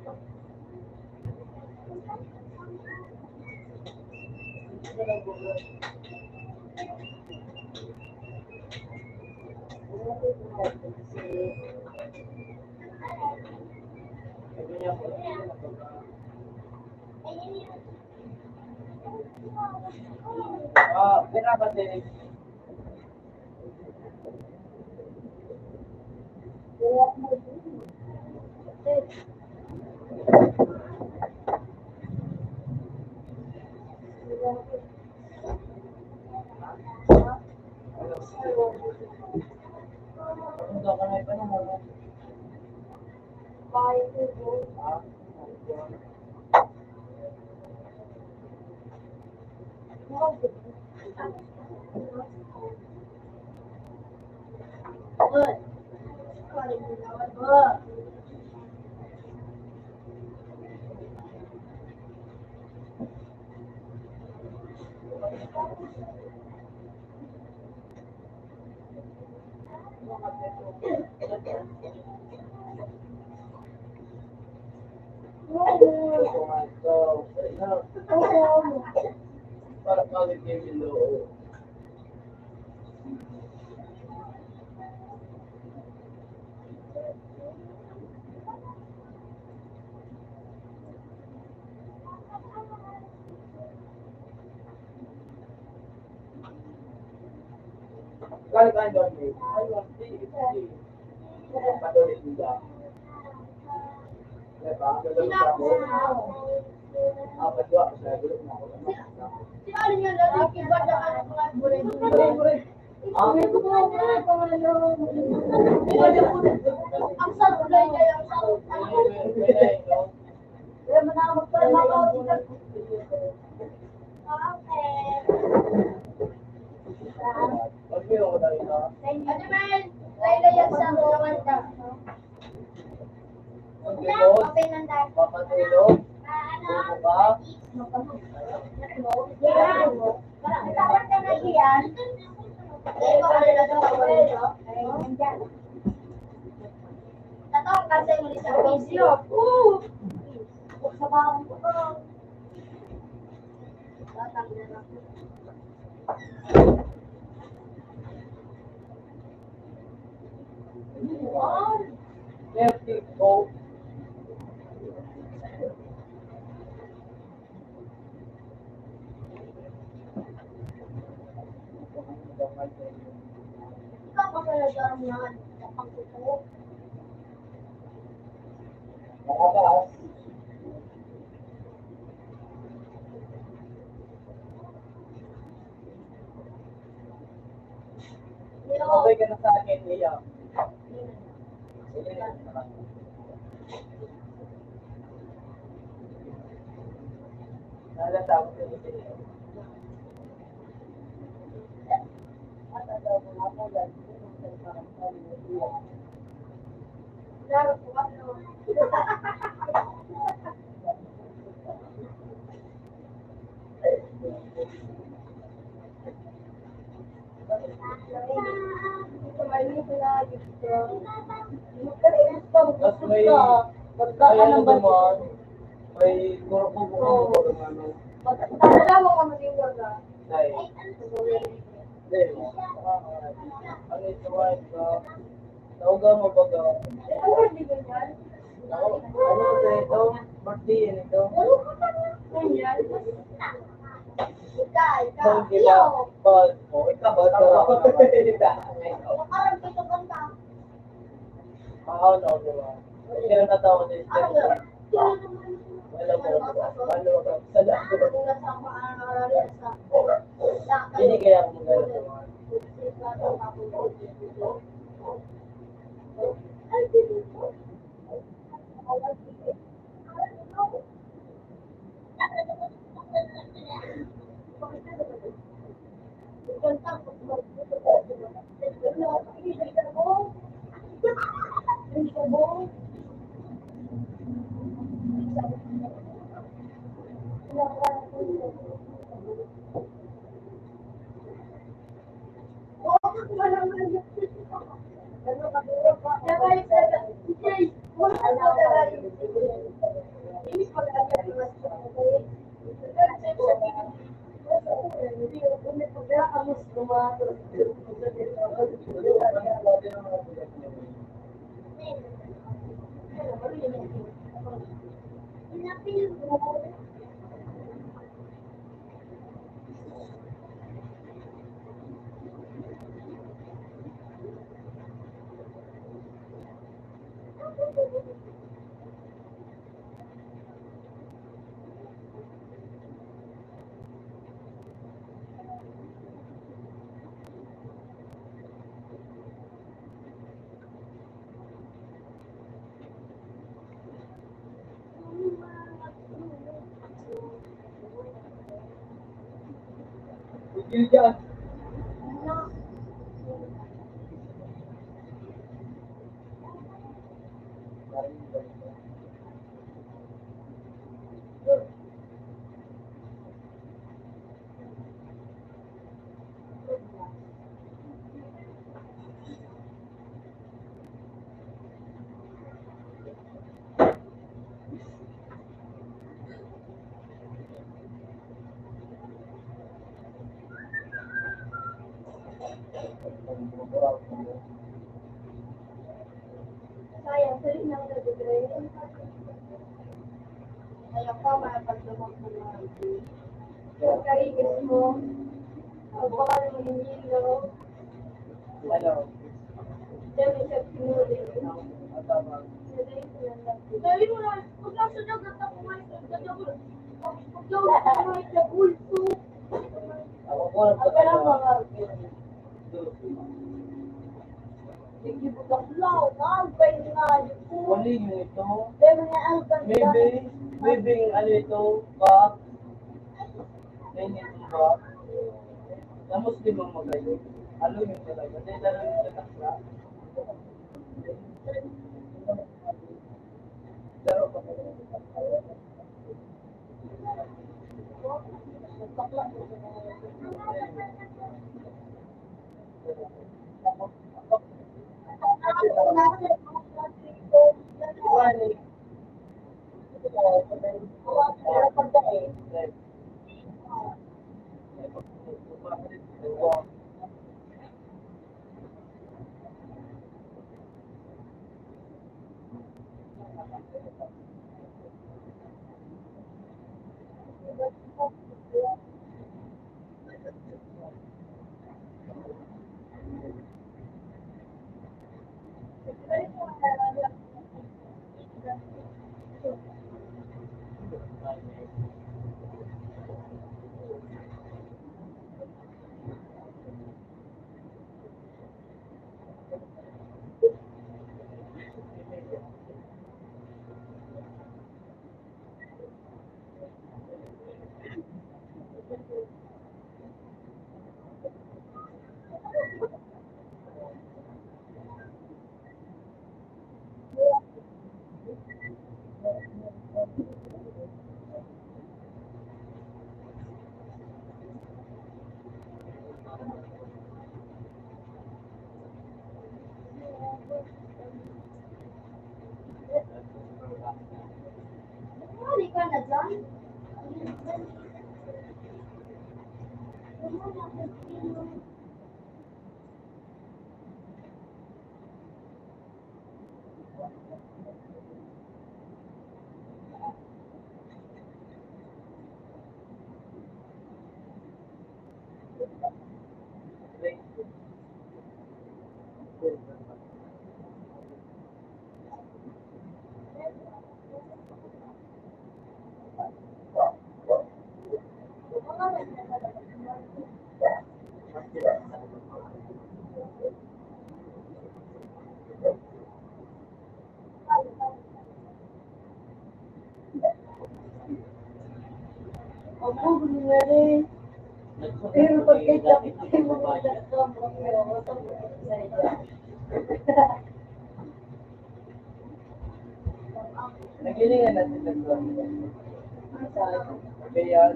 Pera ba din? Punta ka na iba mo. Para pagod yung bilo. Kali kain doon eh. Ayun, sige. Patuloy nila. Diba? Gagawin ko. Padua ko sa group na ako. Sino niya lang iba na mga bulay-bulay? Ito po ang pangalan. Ang sabulay niya yung Kaya mo na ako magpapakaw. Pag-miro ko tayo ito. Ano man? Layla yan sa mga ka. Pag-miro, Open ng dahil. papatulog, buko ba? Yan. Tawag ka na yan. Ay, ko wala na sa pagwelo. Ay, nandyan. Tatawag kasi muli sa video. Sa bahay ko. Tatang na lang. Lefty, go. Ikaw pa talaga yan. Kapag ito. Nakataas. Sabay ka na sa akin, Iya. Sige na. Nalatawag ko yung video. Tapos may Pagkaan ng naman, bansa. may kuro-kuro ano. Pagkakalawa ka mag-ingat ka. Dahil, hindi. Ano ito, nauga mo ba ka? Ano hindi ko yan? Ano ito ito? Birthday yan ito. Ano yan? Kung kita, but, ikaw ba ito? Parang pito kanta. No, diba? Hindi na natawa din. Wala mo. Wala mo. Sa lahat ko. Hindi kaya ako magagawa. Hindi dyan. Sayang, sali na ako nag-dre. Kaya pa, mapagdamag ko na. Pagkarigis mo, pagpakal mo yung hilo, Ano? dami siya pinuli. Dali mo na, huwag lang sa dagat ako ngayon. Huwag lang sa mga sa bulso. Ako po lang Ang kailang mga hindi mo taklaw, naalpay nga. Wali yung ito. Dami na alpay. Maybe yung ano ito, back. Yan yung back. Na Muslim ang magayon. Ano yung talaga? Dahil lalo yung tatakla. Laro pa. Wali. Ako, ganyan. Pero pag kay Jack, ay mga dakam, pero matang sa iya. Nagilingan natin ng doon. Kaya,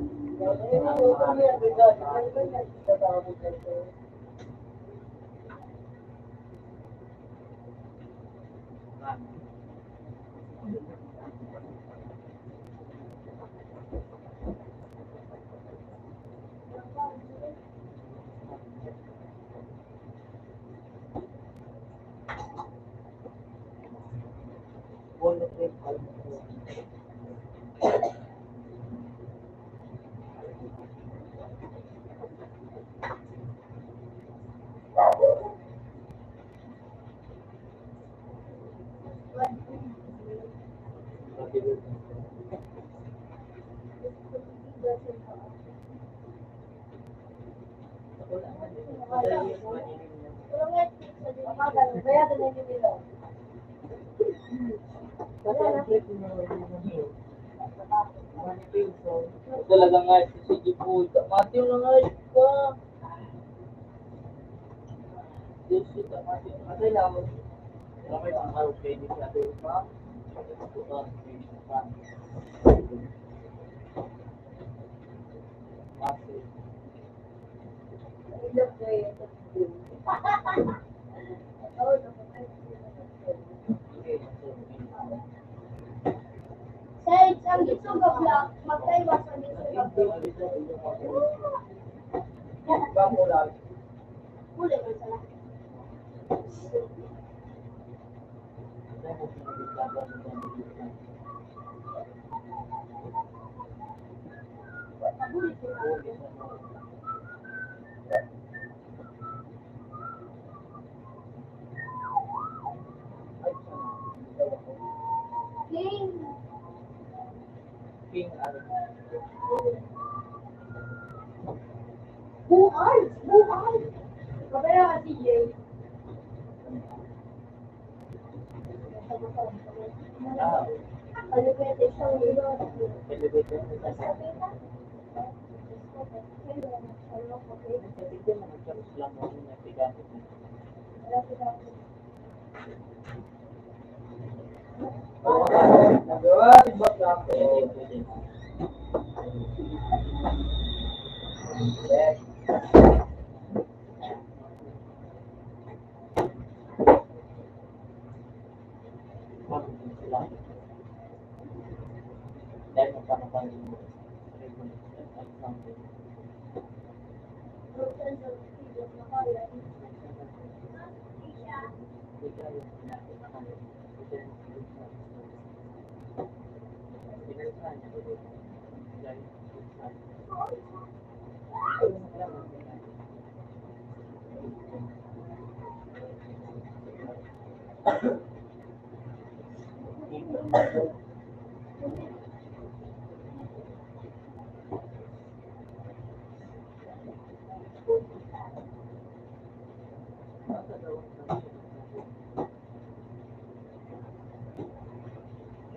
talaga nga, sige po, Matthew na nga ka. Matay na ako. Okay, ang araw kayo ni sa atin pa. Sir, ang gitsuga vlog, magkaiwas ang gitsuga vlog. Bako lang. Huli man sila. Huli sila. King. King, ano? Buhay! Buhay! Kabera ka si Jay. Ah, Ano pwede siyang ilo? elevator na sa nagawa, ibak lang ako. Yes. Dahil magpapapang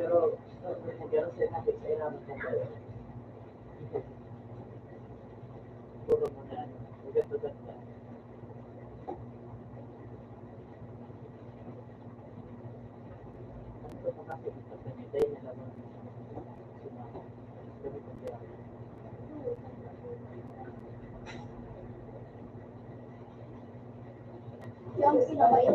Pero, pero sa natin sa ilang ng pagkakas. Puro mo na ano, ugat-ugat na. Ano ito pa kasi ito sa nitay na naman sumama. Sabi ko siya. Yung sinabay.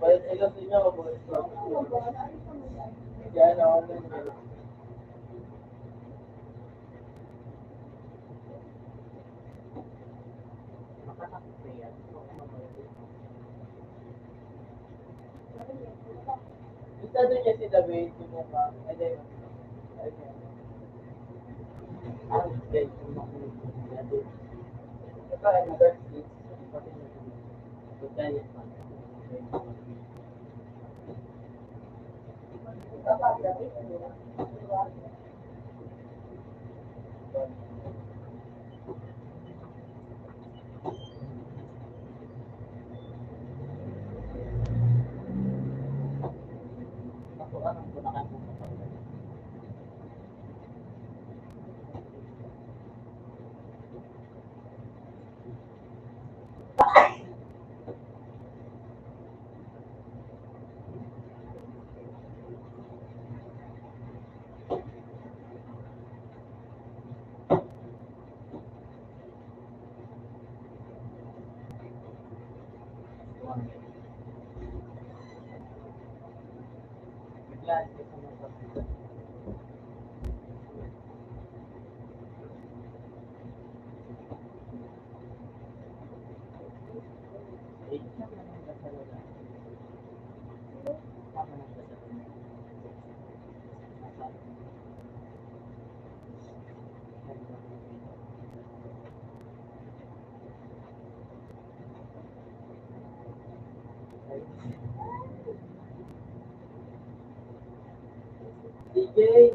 Bayan nila sa inyo, boy. Yan ako nun. nakakasaya. Gusto doon niya si David, yung mga, hindi, ang guys, yung mga natin. Ito ay another six, pati na ito. So, giant man. Ako, anong punakan mo sa pagkakas? Biglaan ka sa mga pagkakas. Eh, siya na lang ba talaga? Tama na siya talaga. Nasa- DJ!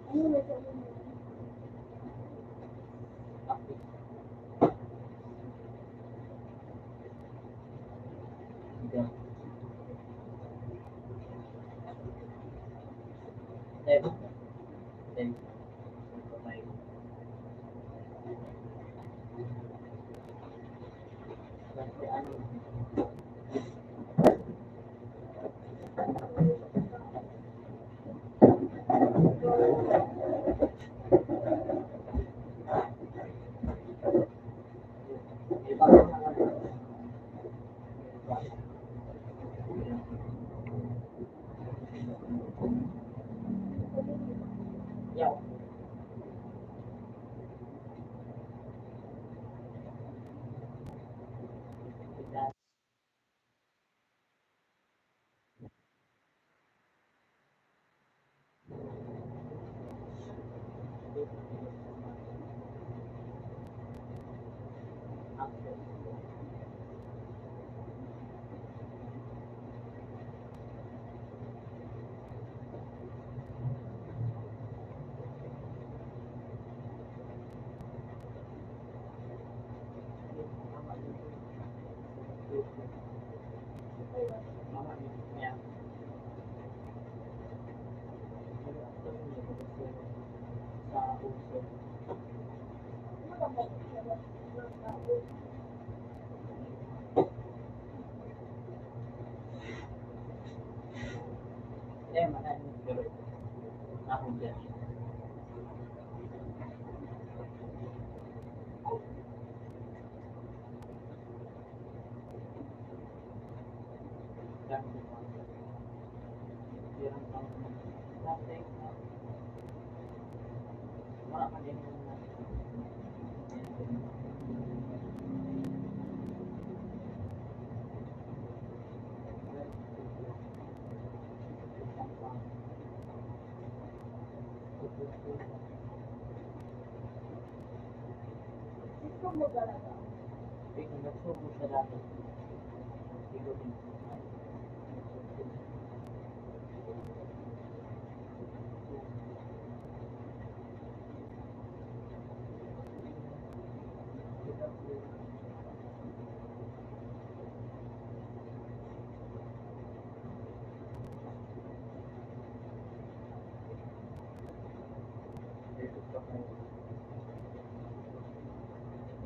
Ano na siya? Hindi. Deb. Deb. Bye. Kasi ano, iba ko na nga. Yaw. Biglaan. Access. Tama yun. Tama yun. Kaya, sa uso. Eh, maraming pero ako dyan. Dami ko. Meron pang plastic. Wala ka din yung Gusto mo talaga? Kung nagsubo sa dati, siguro din.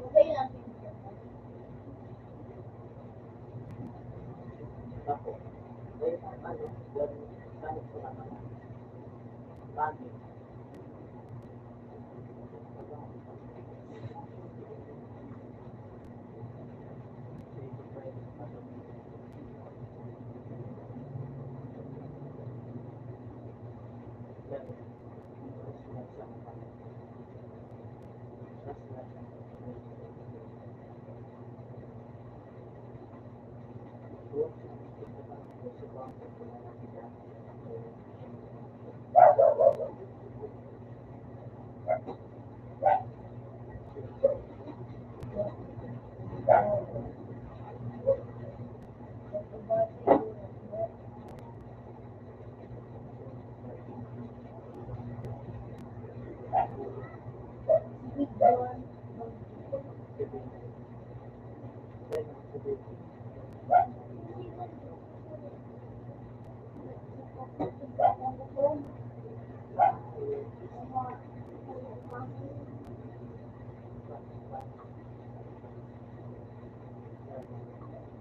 Okay lang. Ako, ano, ano ko naman. Lagi.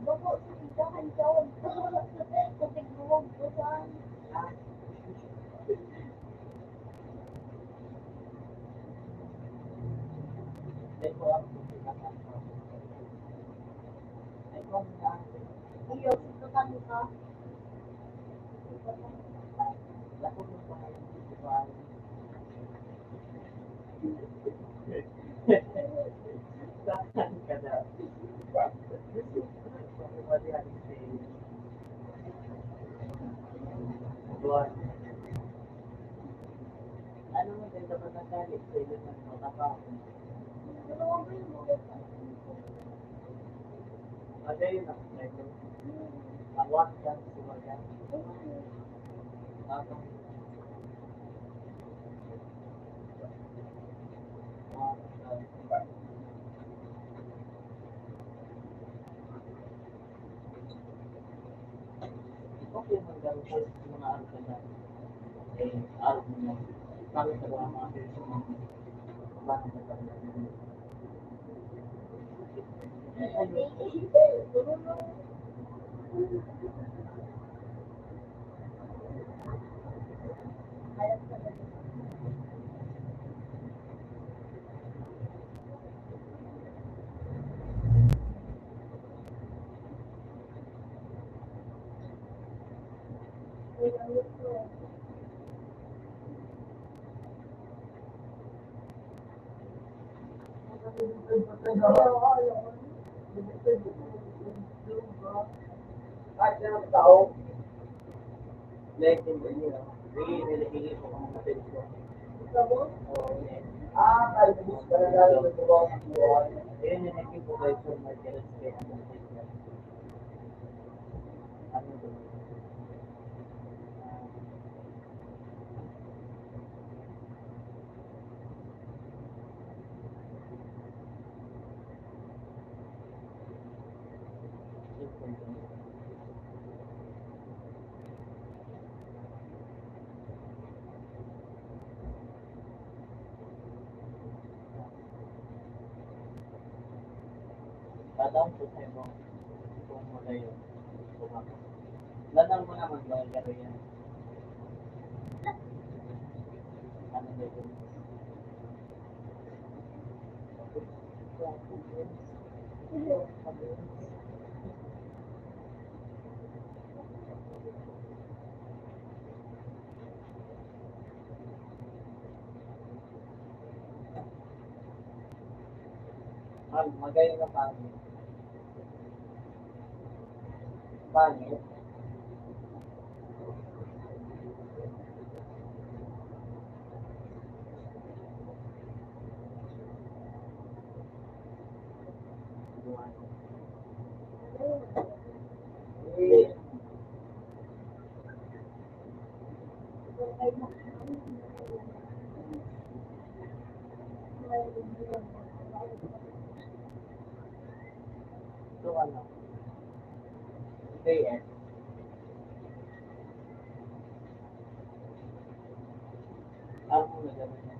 Bako, sigahan ka. Kapag buwag ko saan. Ayaw, sigahan ka. Ano mo din dapat nagalit sa iyo ng matapang? Dalawang ko yung buwag ka. Ada yun ako sa ito. Awat yan, sumagan. Ako. Okay, magdaro po sa mga araw ka na. Araw mo na. Bakit sa mga personal? Bakit sa mga Kahit na ng tao, like in the really po ang atensyon. kahit na gusto na lalo ng trabaho ng buhay. Yun yung naging profession na kaya ang atensyon. Ano ba? Tatawag ko sa'yo mo kung wala yun. Ladang mo naman ba garo yan? Ano ba yun? Magayon ka paano? Paano? So ano? JS. Ako na gano'n.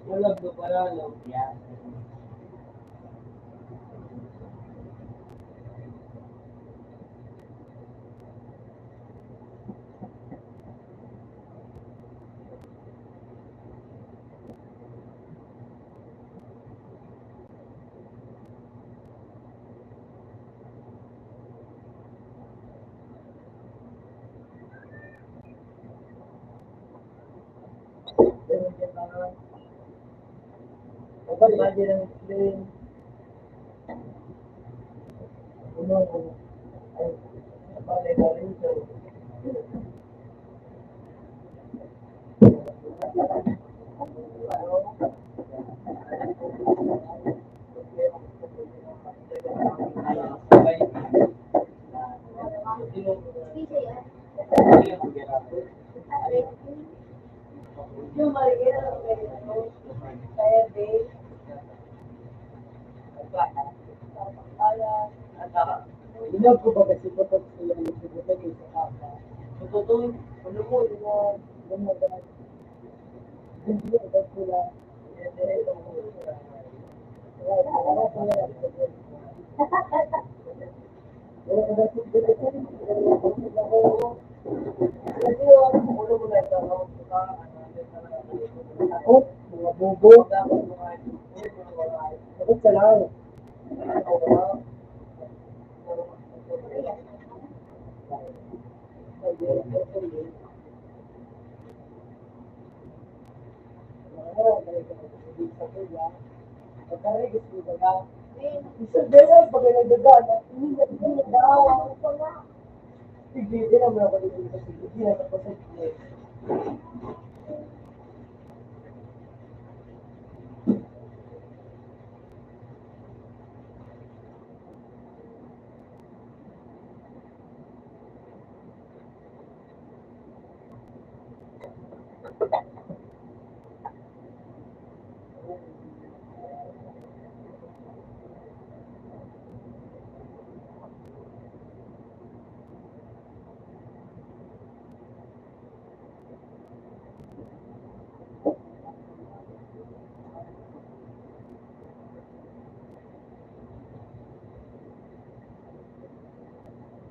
Wala ba pala, no? Yan. Kapag lagi ng explain, ay, kapag na rin so, yung maligyan ng kaya day, Inaw ko ba kasi kapag sila yung sibutan yung sa kaka. So, totoo, ano mo, yung gano'n. Hindi yung iba sila. Wala ka dati dito. Kasi yung ulo mo na ito, ako, mga bobo. Bakit ka lang? Isa din pag nagdagan, hindi na daw. Sige, din ang mga pagdating sa sige. Hindi na tapos sa sige.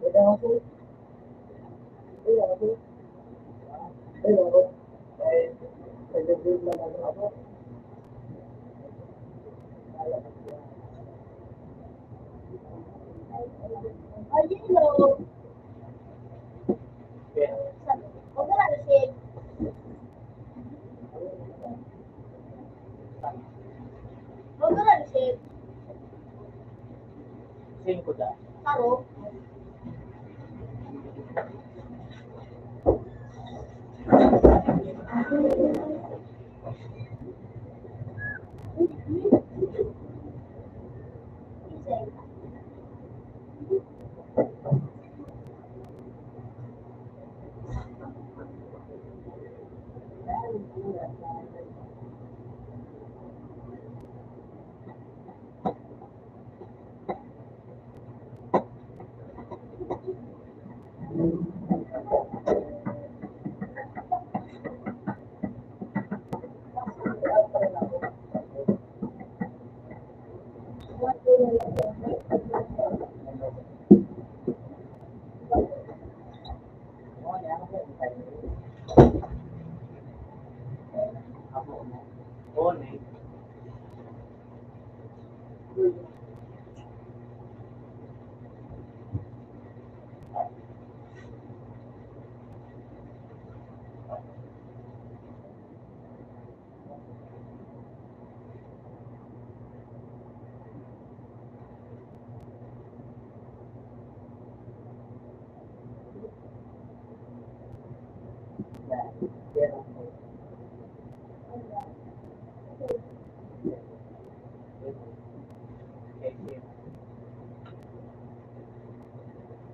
Kaya ako, nagdagan lang ako. Ayun, no. Huwag ka na receive. Huwag ka na receive. Same ko dahil. Karo.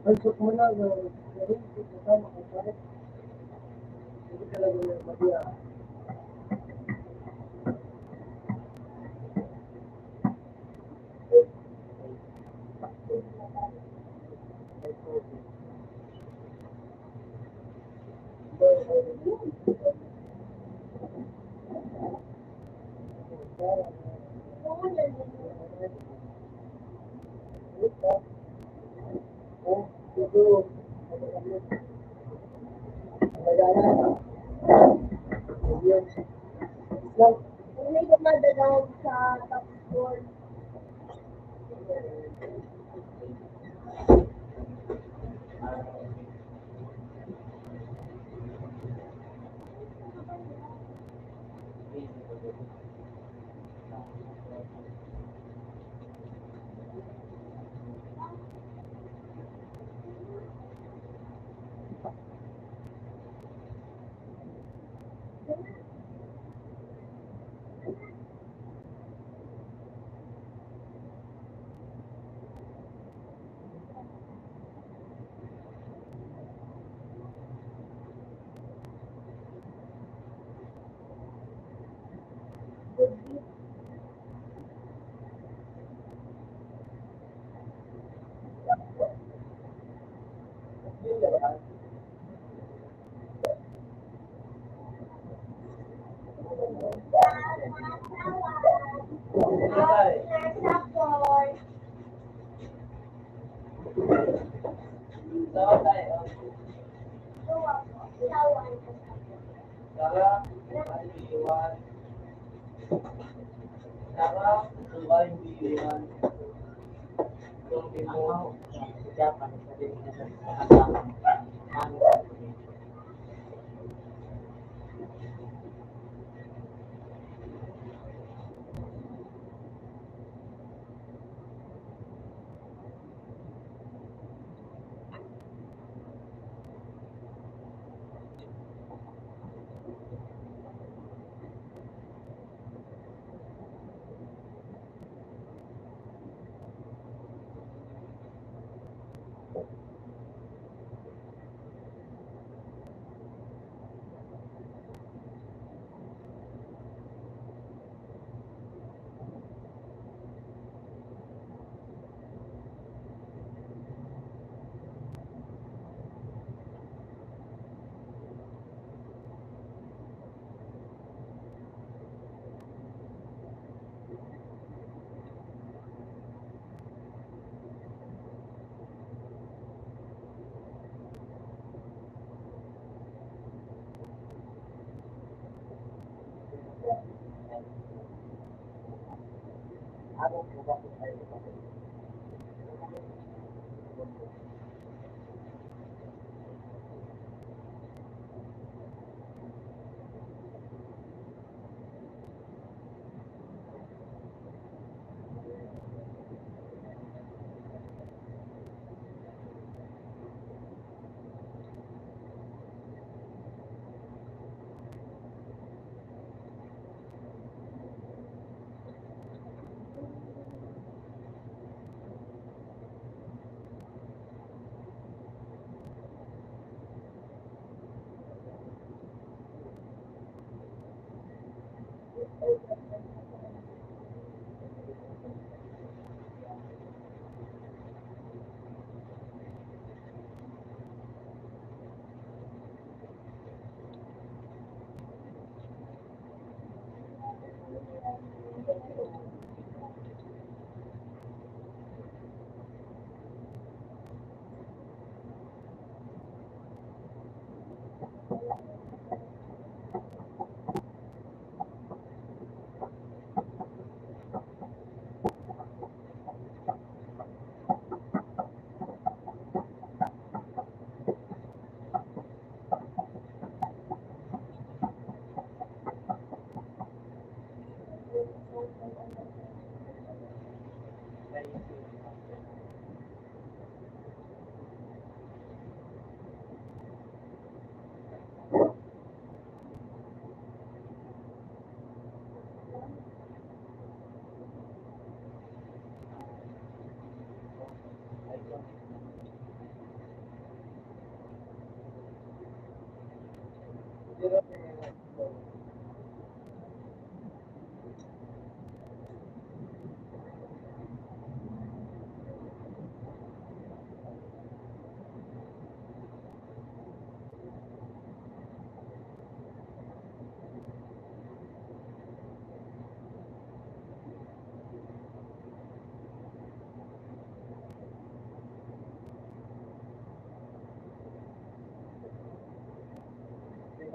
Pagkak mo na, galing ko sa makasalit. Hindi talaga yung matiya. May dumadalaw sa top floor. Nasa floor. Sawa tayo. Luwa po. Tawan. Sara, hindi iwan. Sara, suwa hindi iwan. Kung mo, siyapan sa din sa kasama.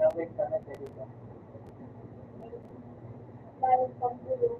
Nawag ka na talaga. Parang panggulo.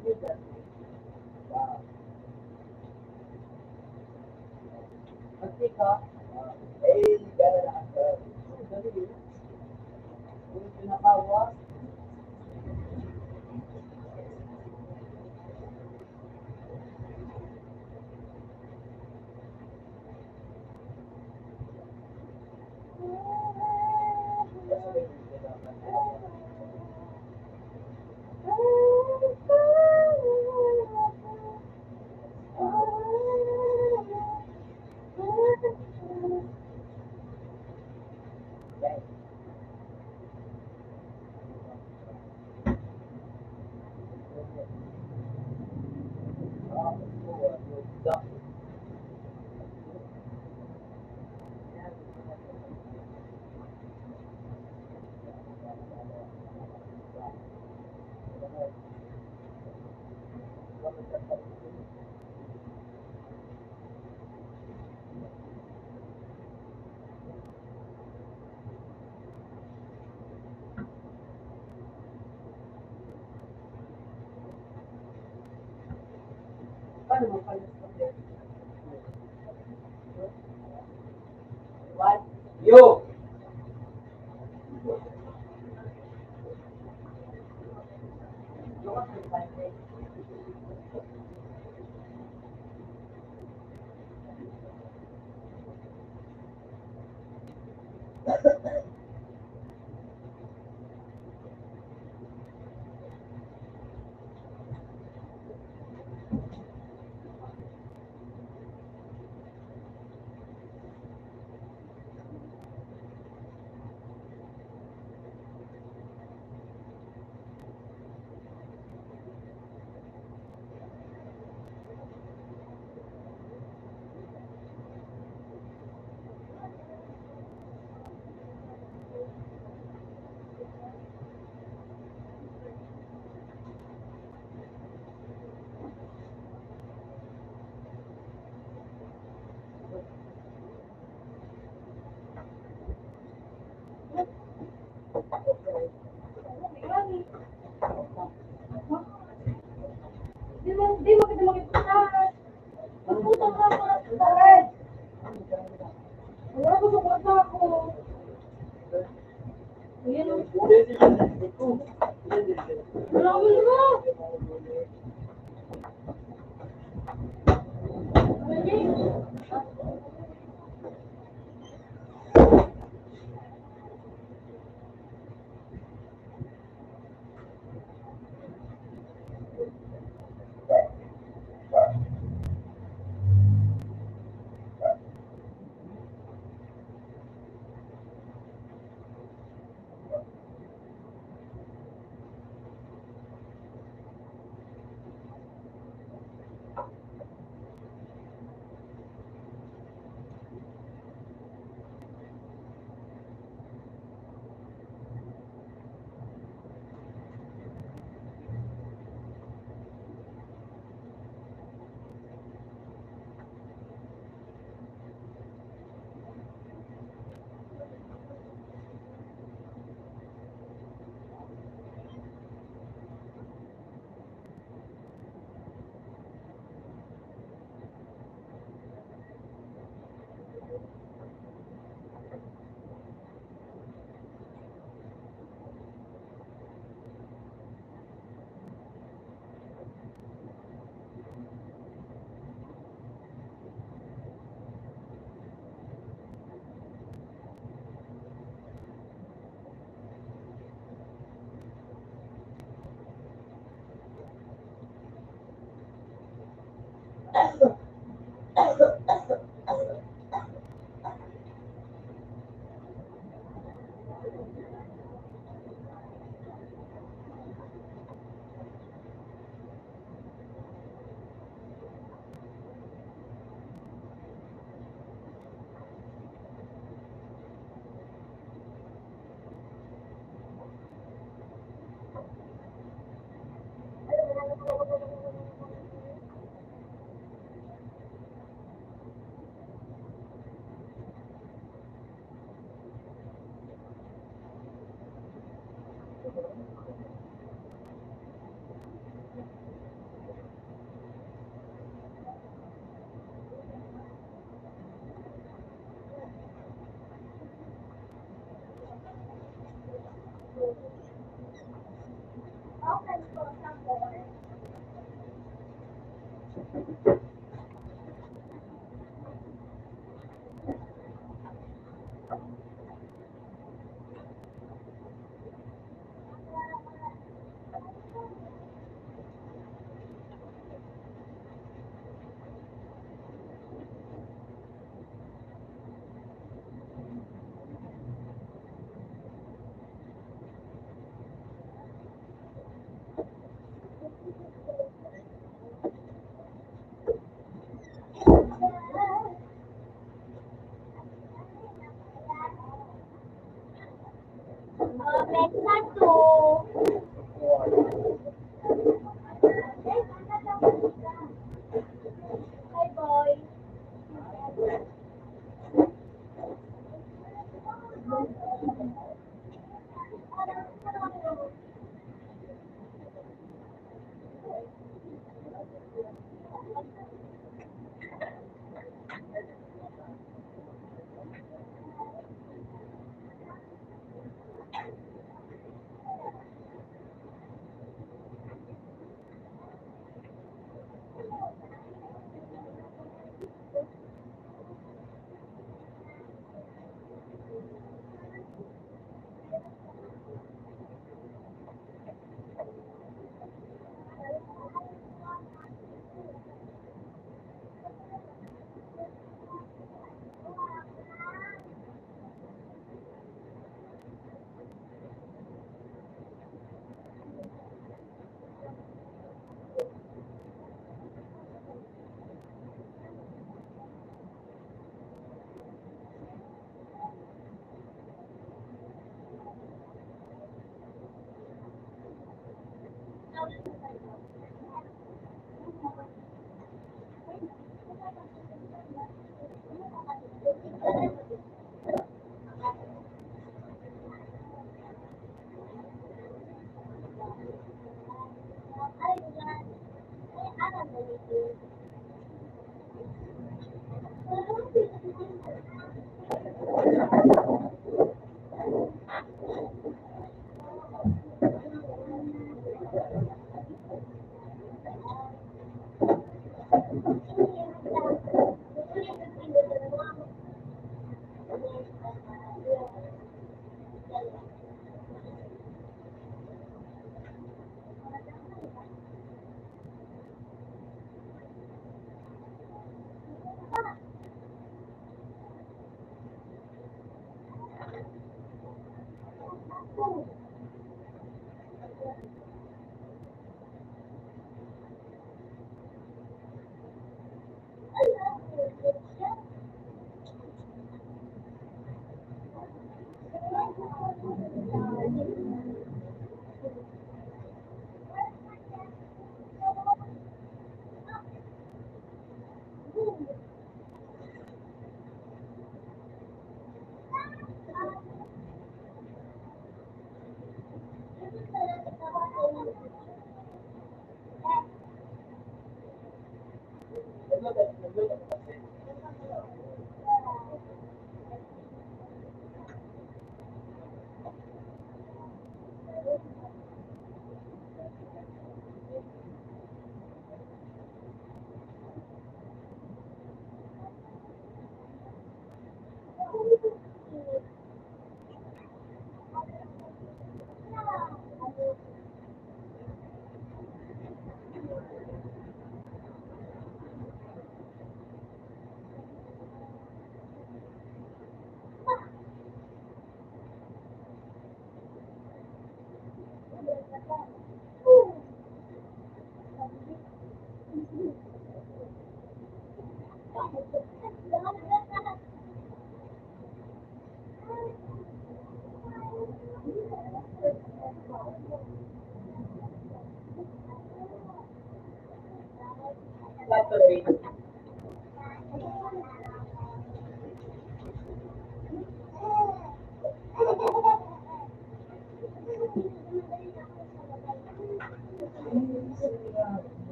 kaibigan. Magtika, gano'n na ang dali. Kung pinakawa, paano mo pala sa what? You! Di mo kita makipagtahan. Magputang ka mga taran. Wala ko sa kwarta ko. Ayan o. Wala ko mo. Ano niya?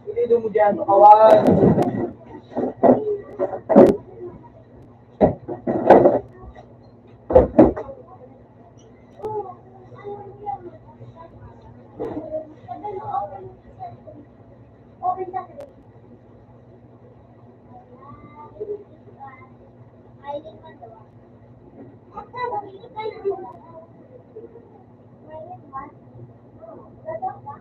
Hindi mo dyan, kawan. Open Saturday. Ay, din man daw. Asa, mabili ka na. Ngayon ba? Dalawa ba?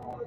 Yes,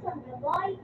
on the boy.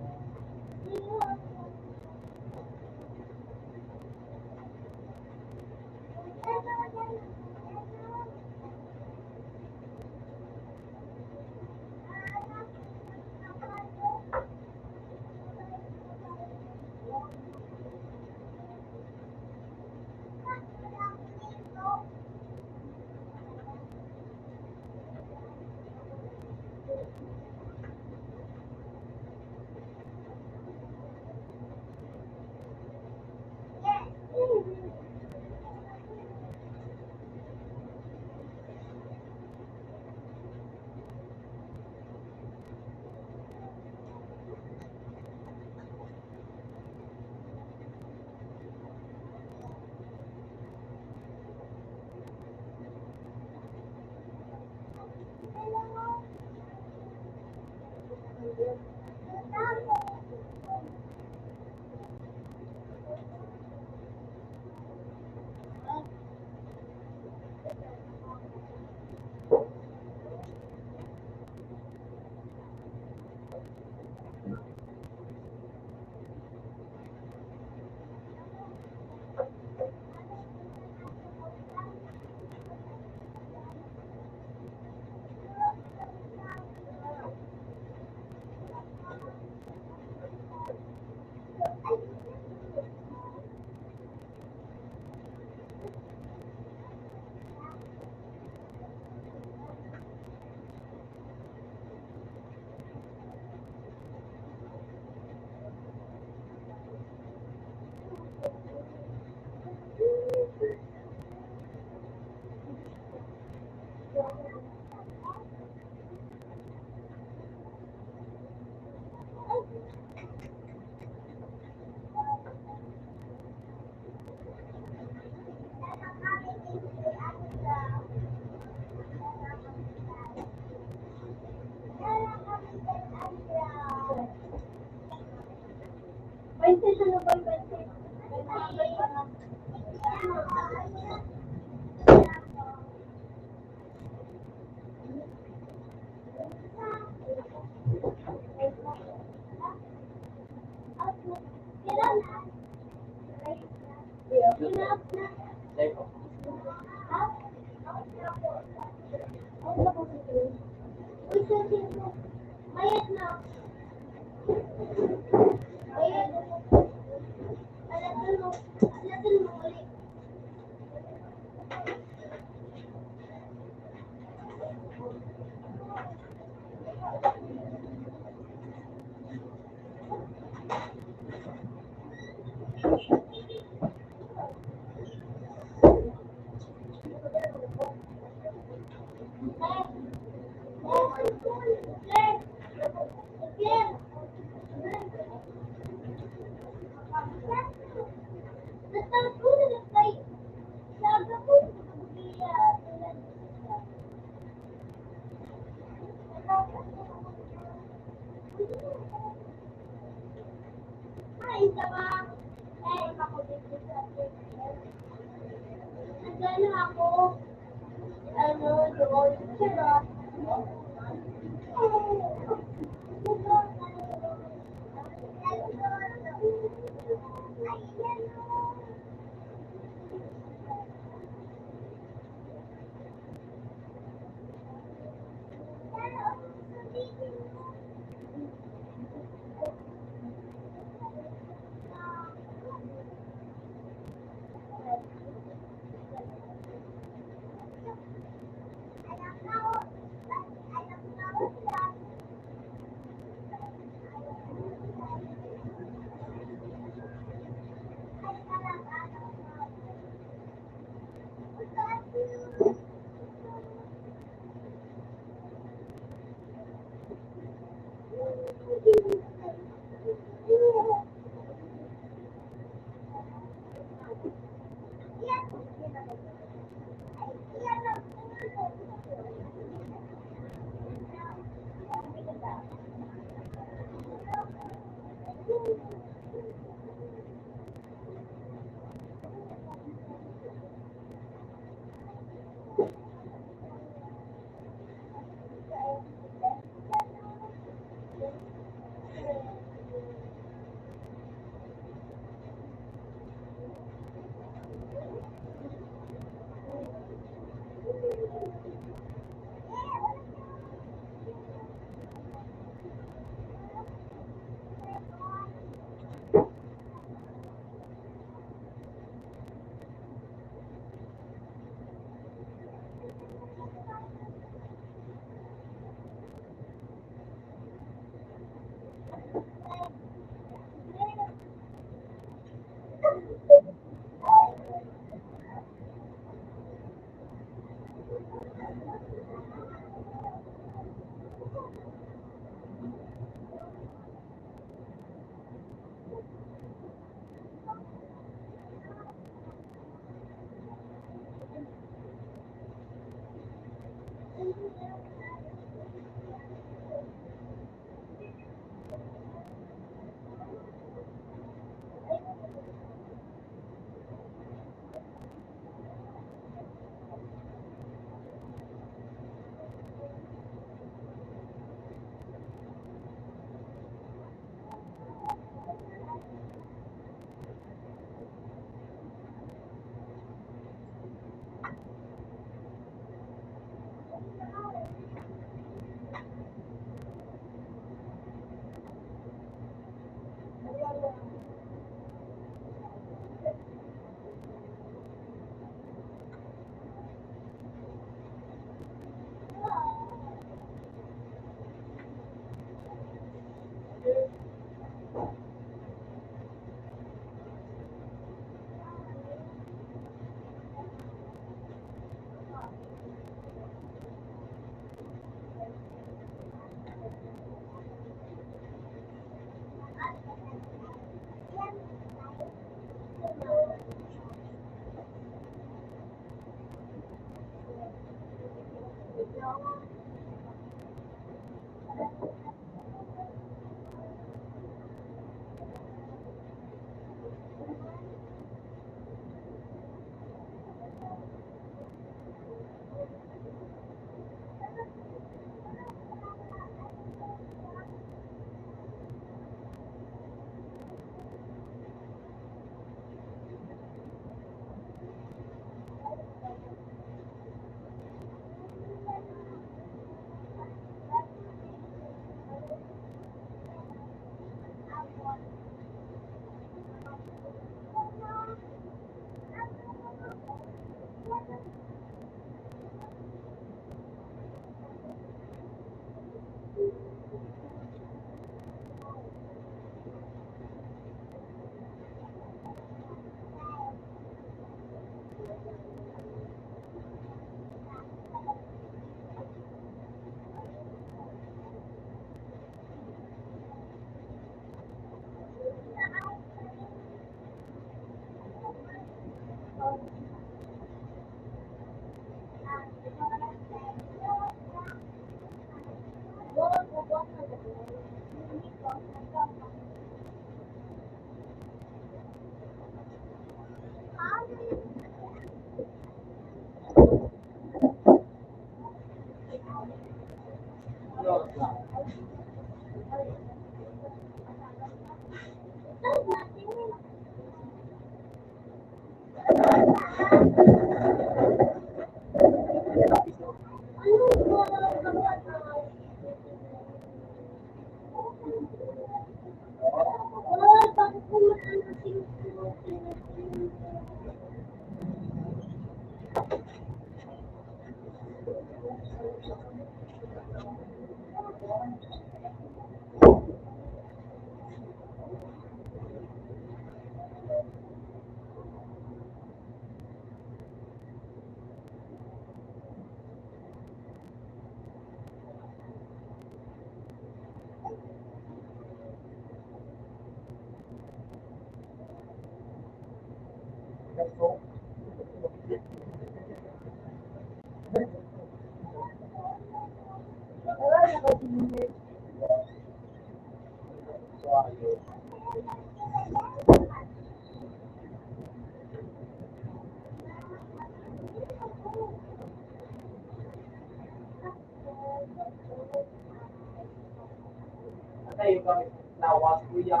tayo gamit lawas, kuya.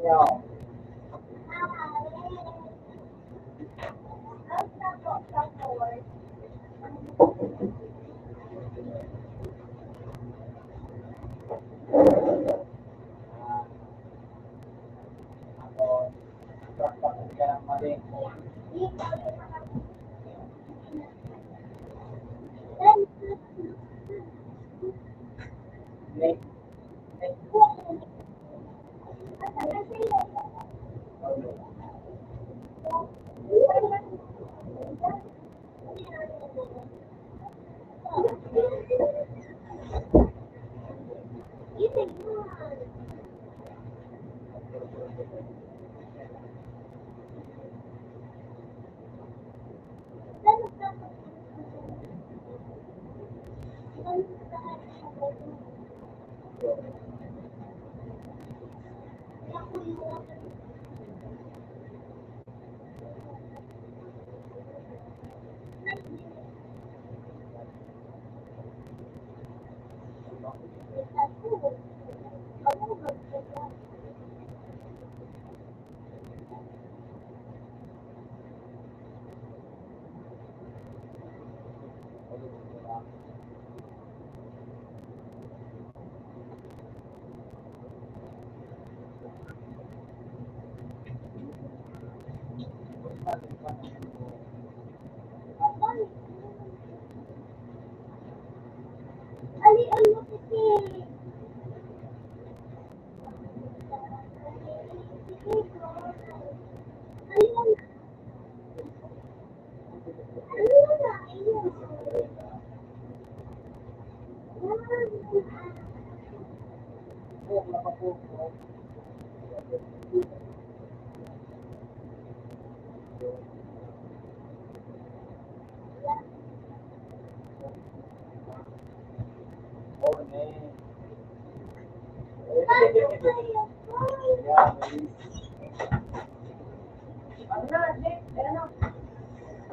Yeah. Ako, truck pa ka ng mali. Next.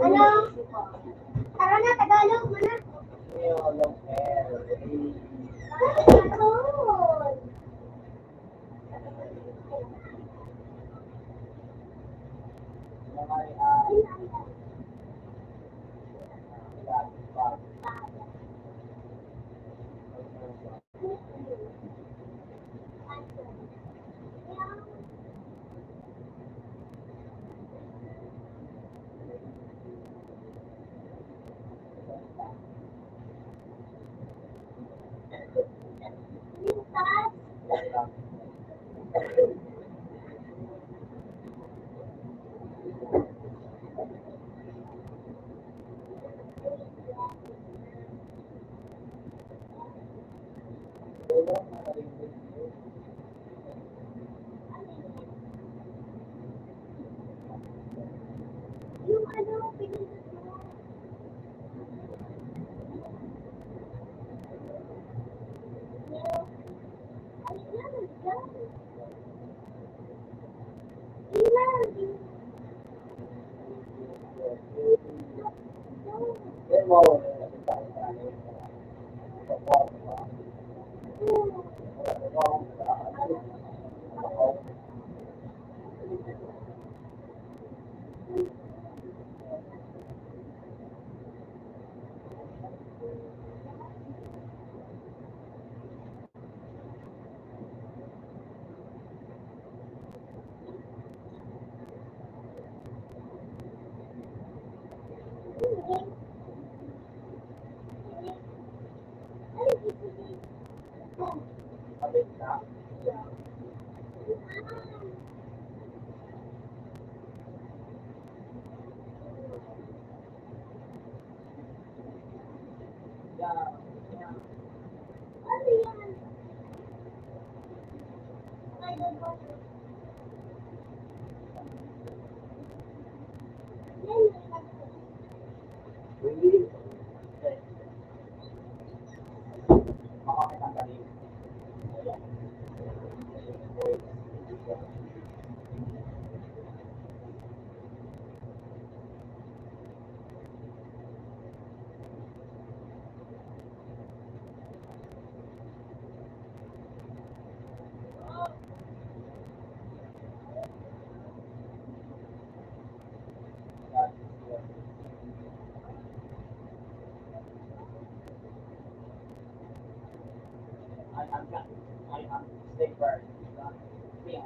Ano? Tara na, Tagalog mo na. Tagalog. Yung ano, pinindot mo. Makakita ka rin. I am safer. Yeah.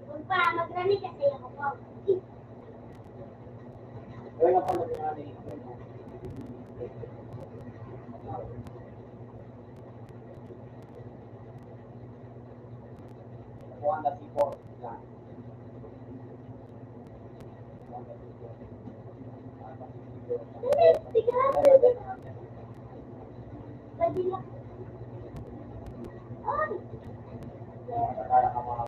Kung pa, magrami kasi ako po. Kaya nga pa mag-ano Kuha na si Paul. Yan. Pwede na. Ay! Kaya ka mga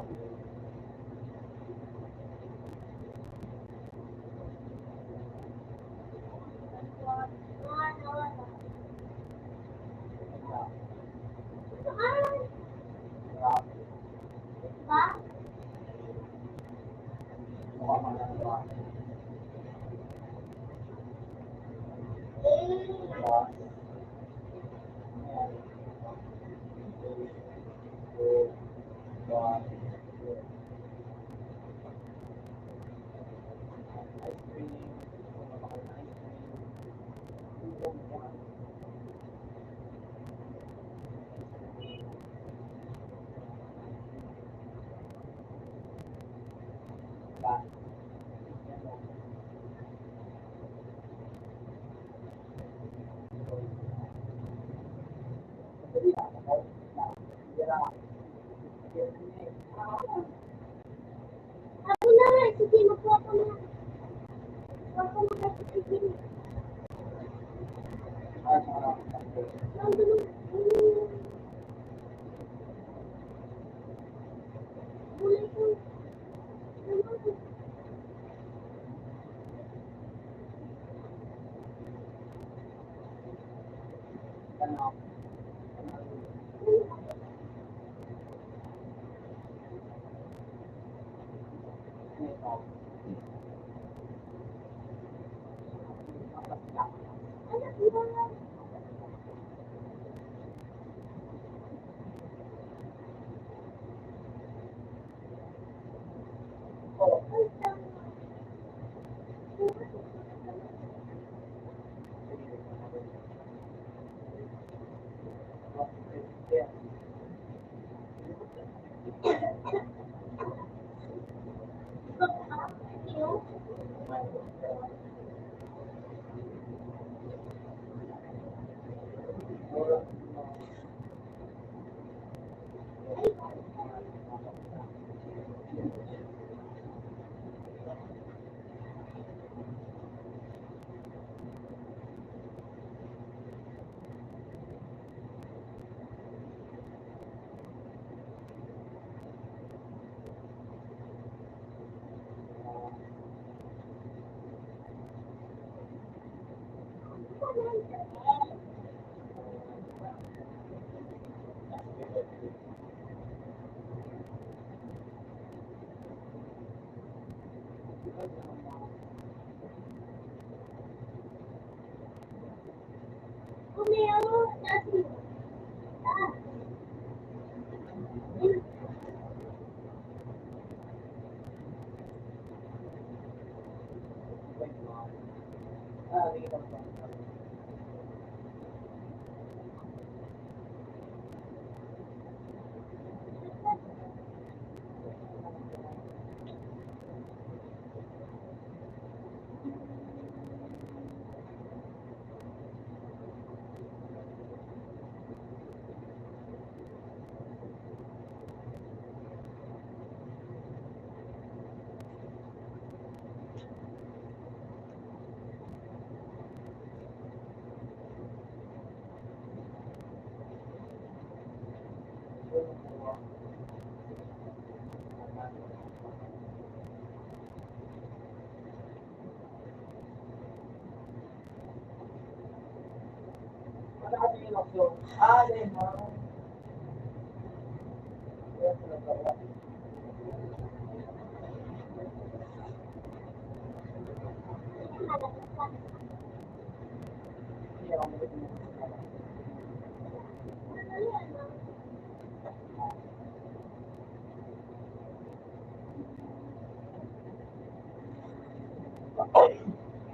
Ba? Ako na nga, sige, magkuha ko na. Magkuha ko na kasi sige. Nandun. Bulay ko. Anak mo. Ay, tama. Iyo? Kumeo, nasi. Ah.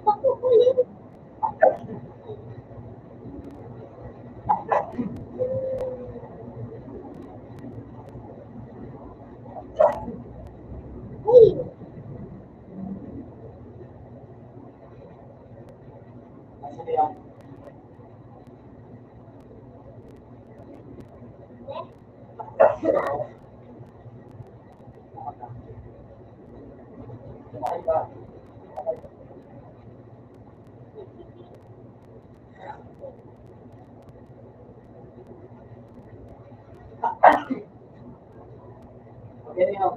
Makukulit. Uy, Sino yan? Kumain ka. Okay na yun.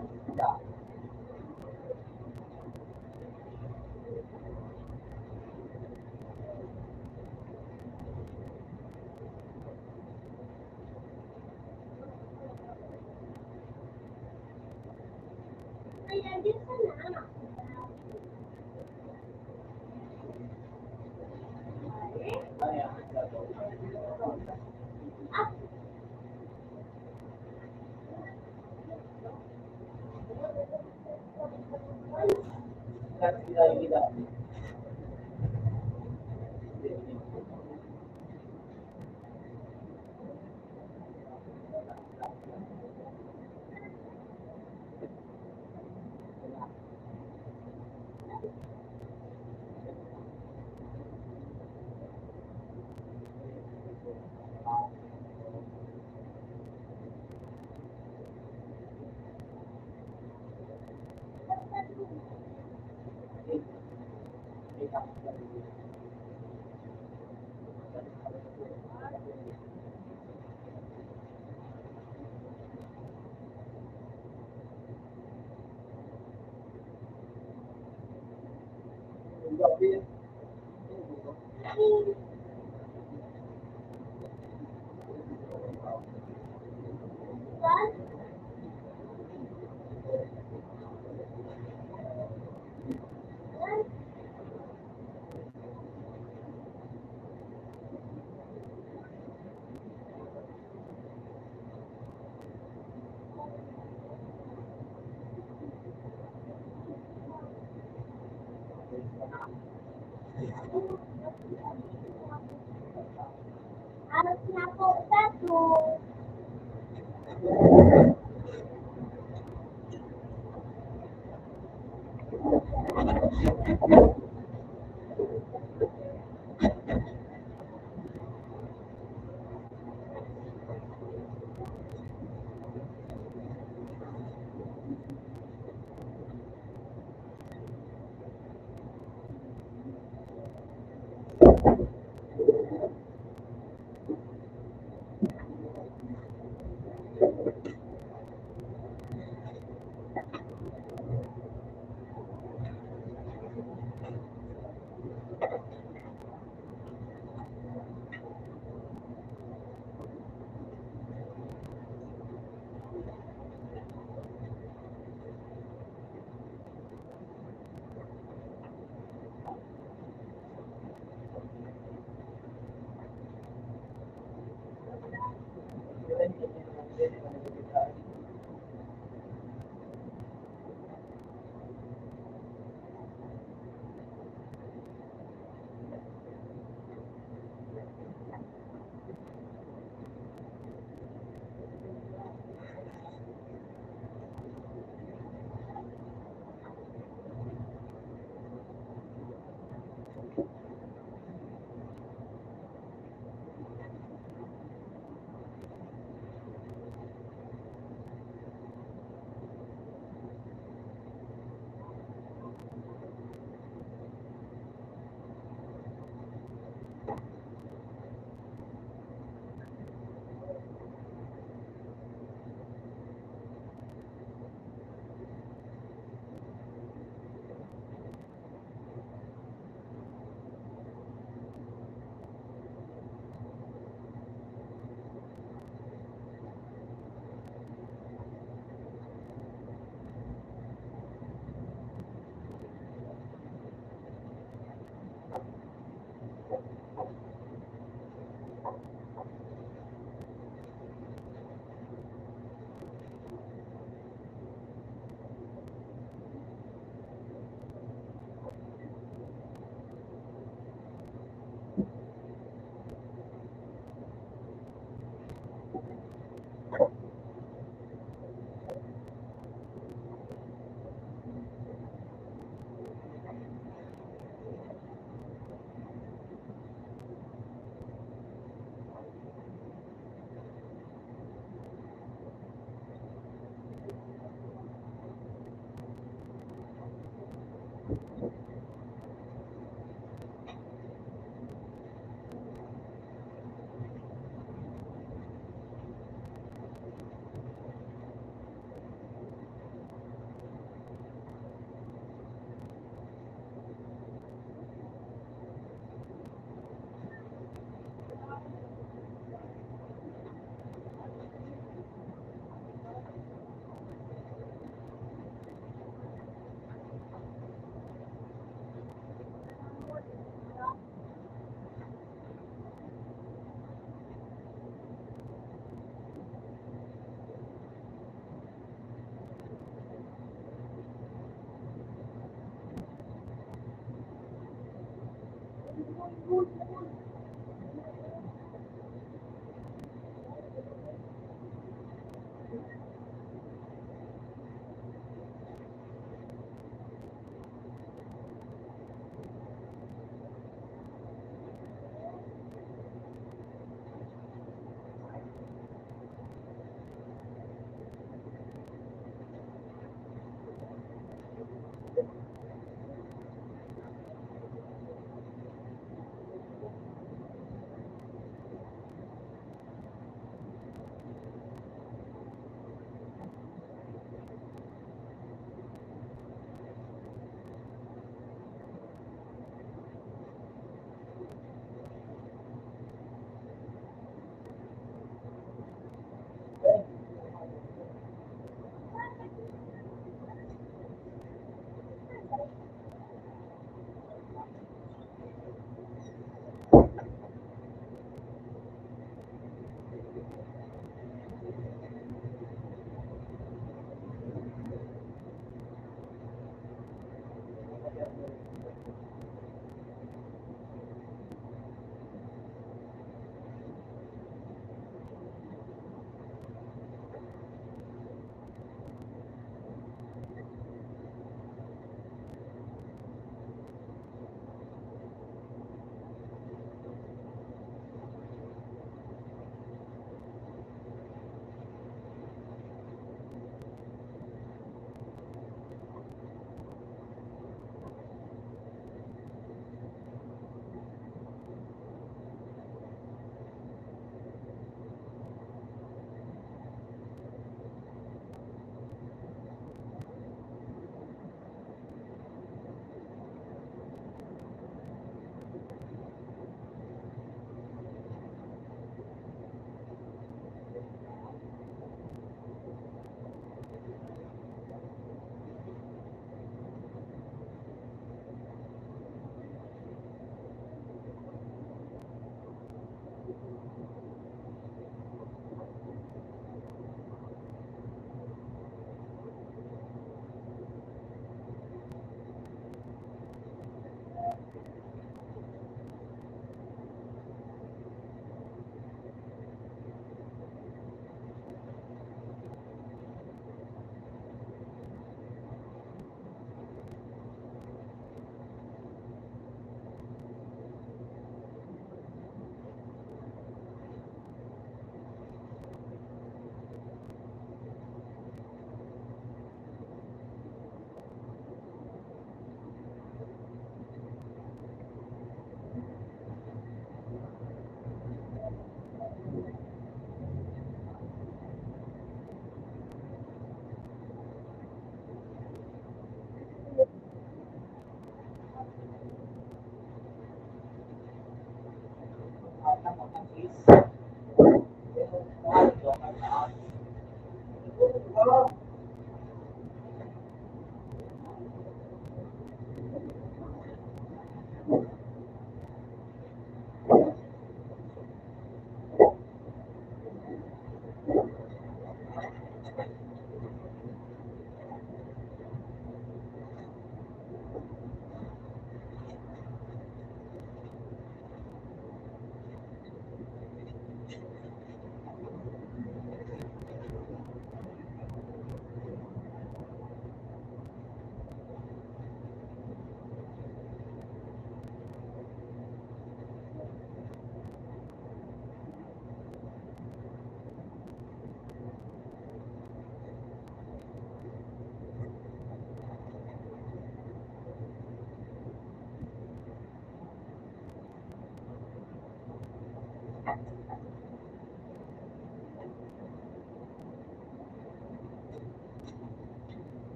kaya din sana. Ano yan? Ah, Kasi sila yung ila. saan? Saan? Harap na po sa to.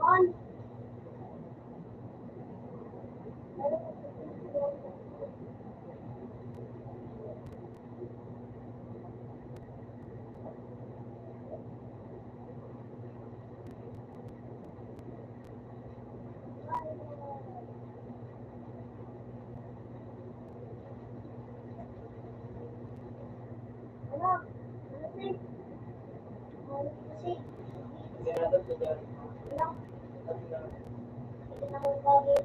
One. Ano? Ano, Tay? Ano kasi? Ano? Hindi na ako bagay.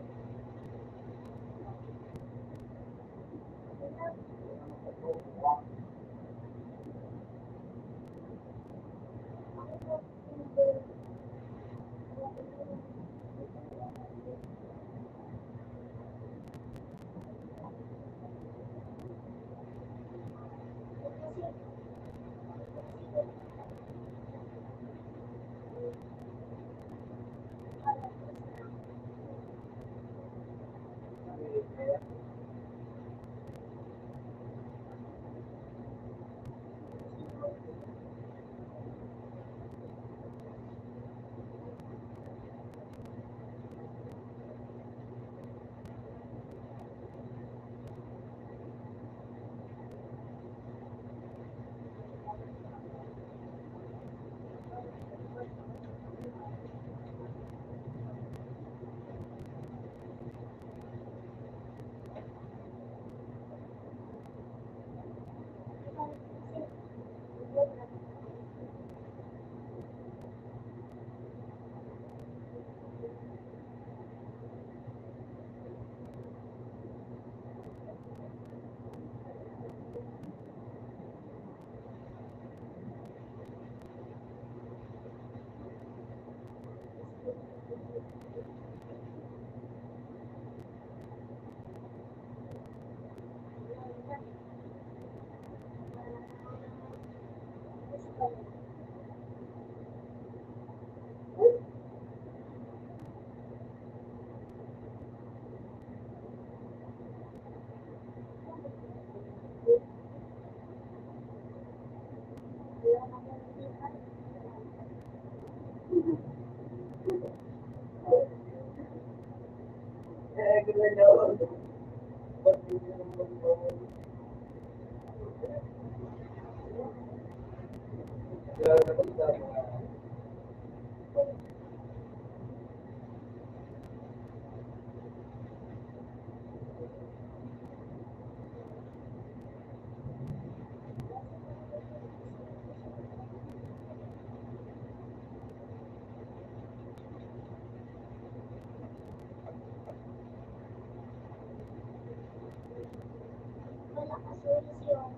Wala kasi yung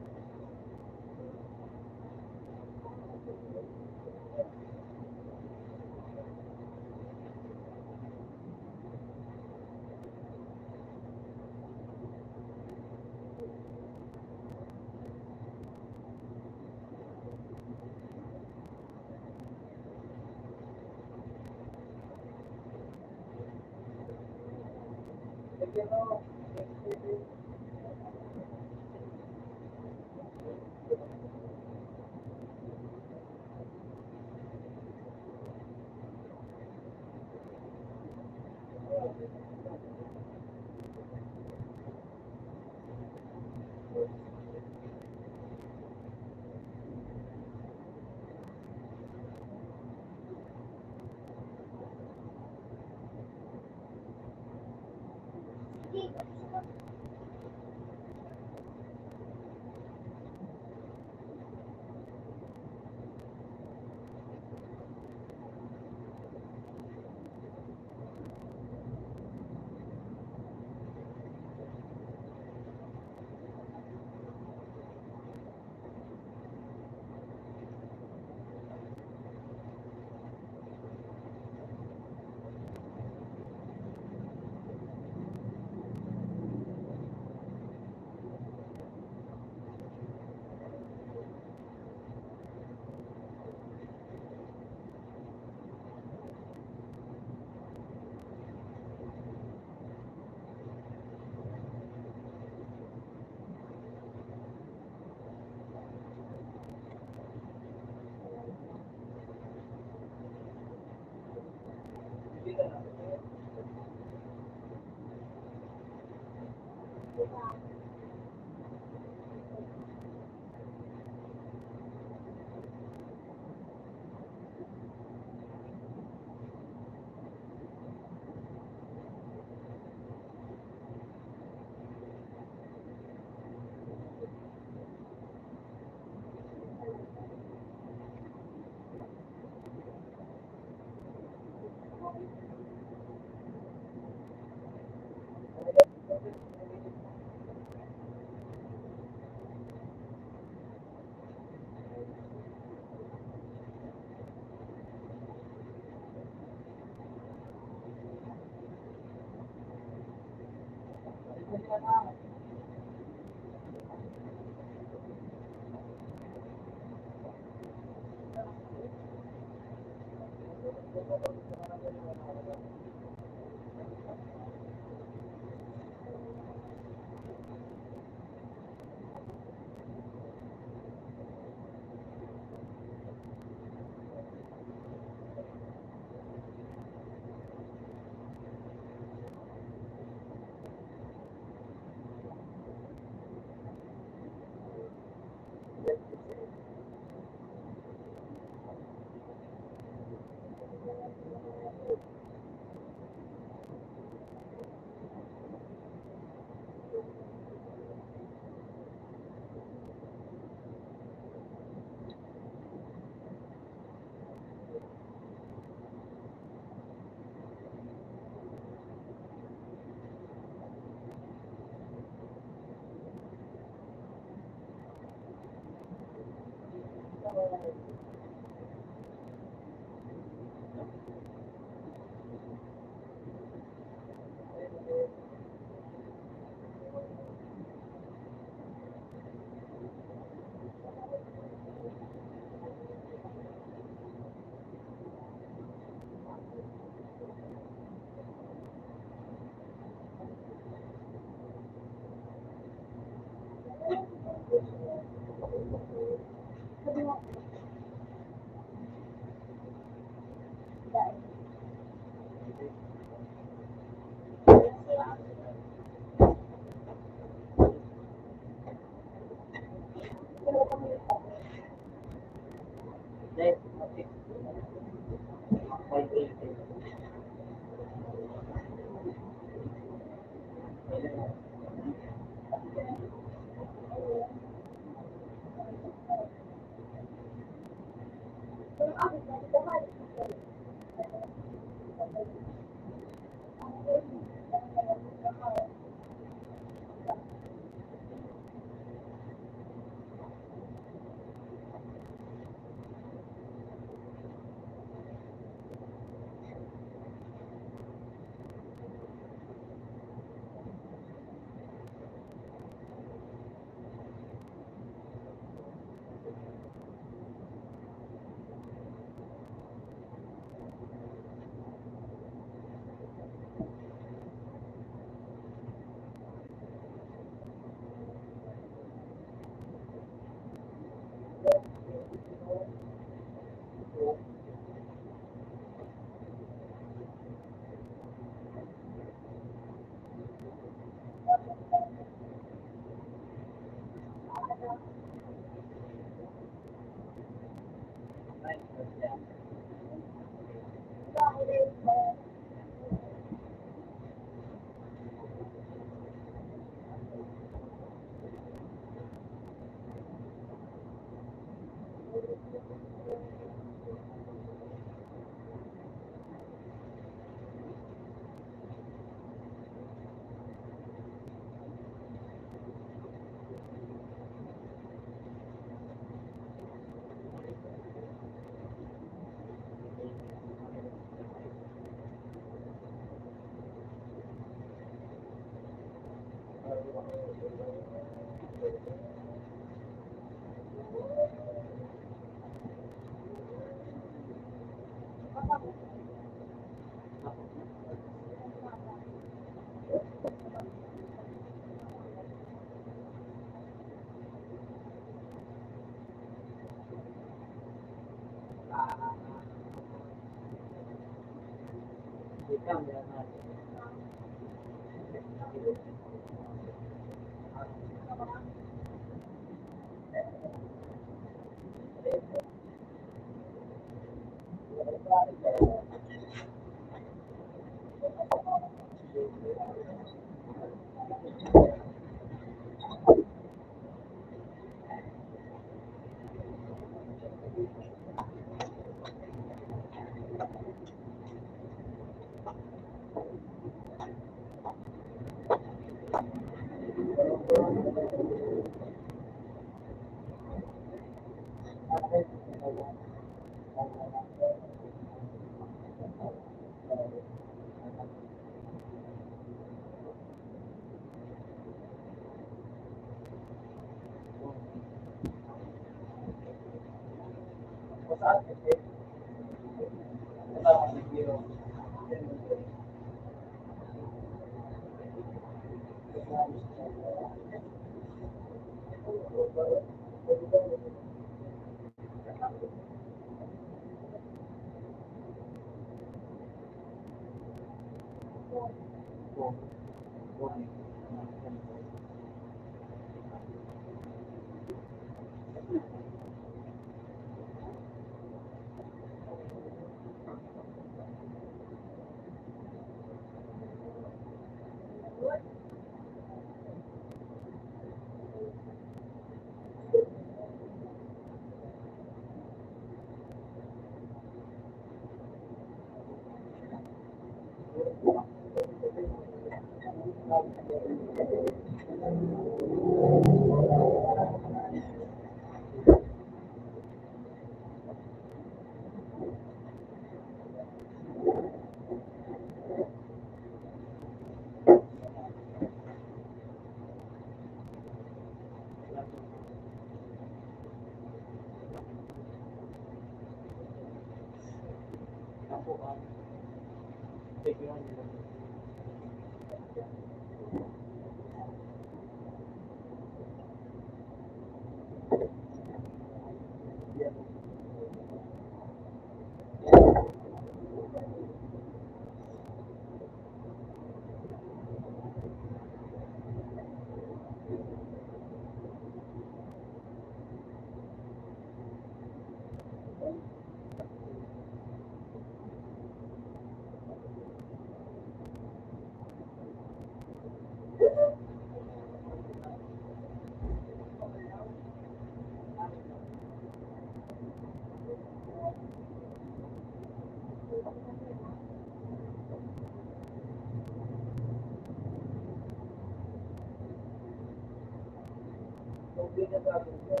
Hindi na sabi ko.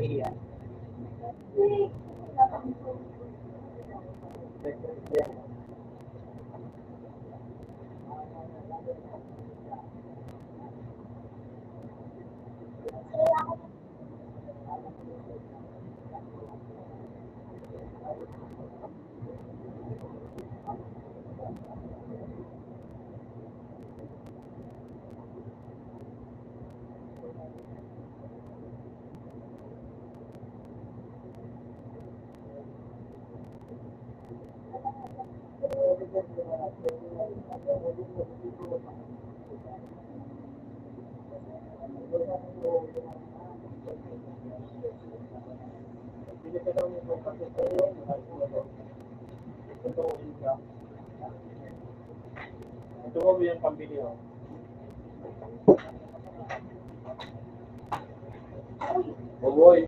Iya. Ito mo yung pambili oh. Oh boy.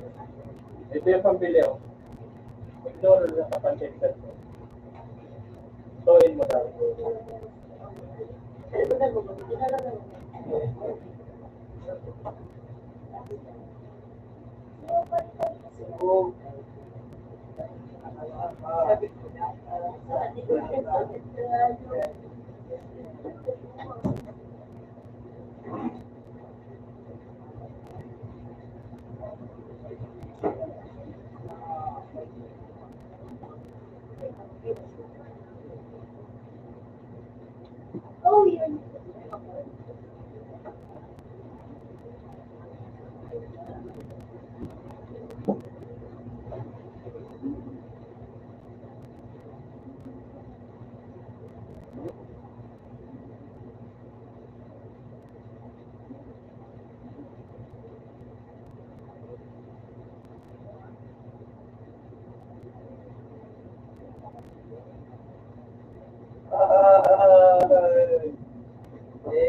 Ito yung pambili oh. Ito na kapansin. Toin mo daw. So, Oh, yun.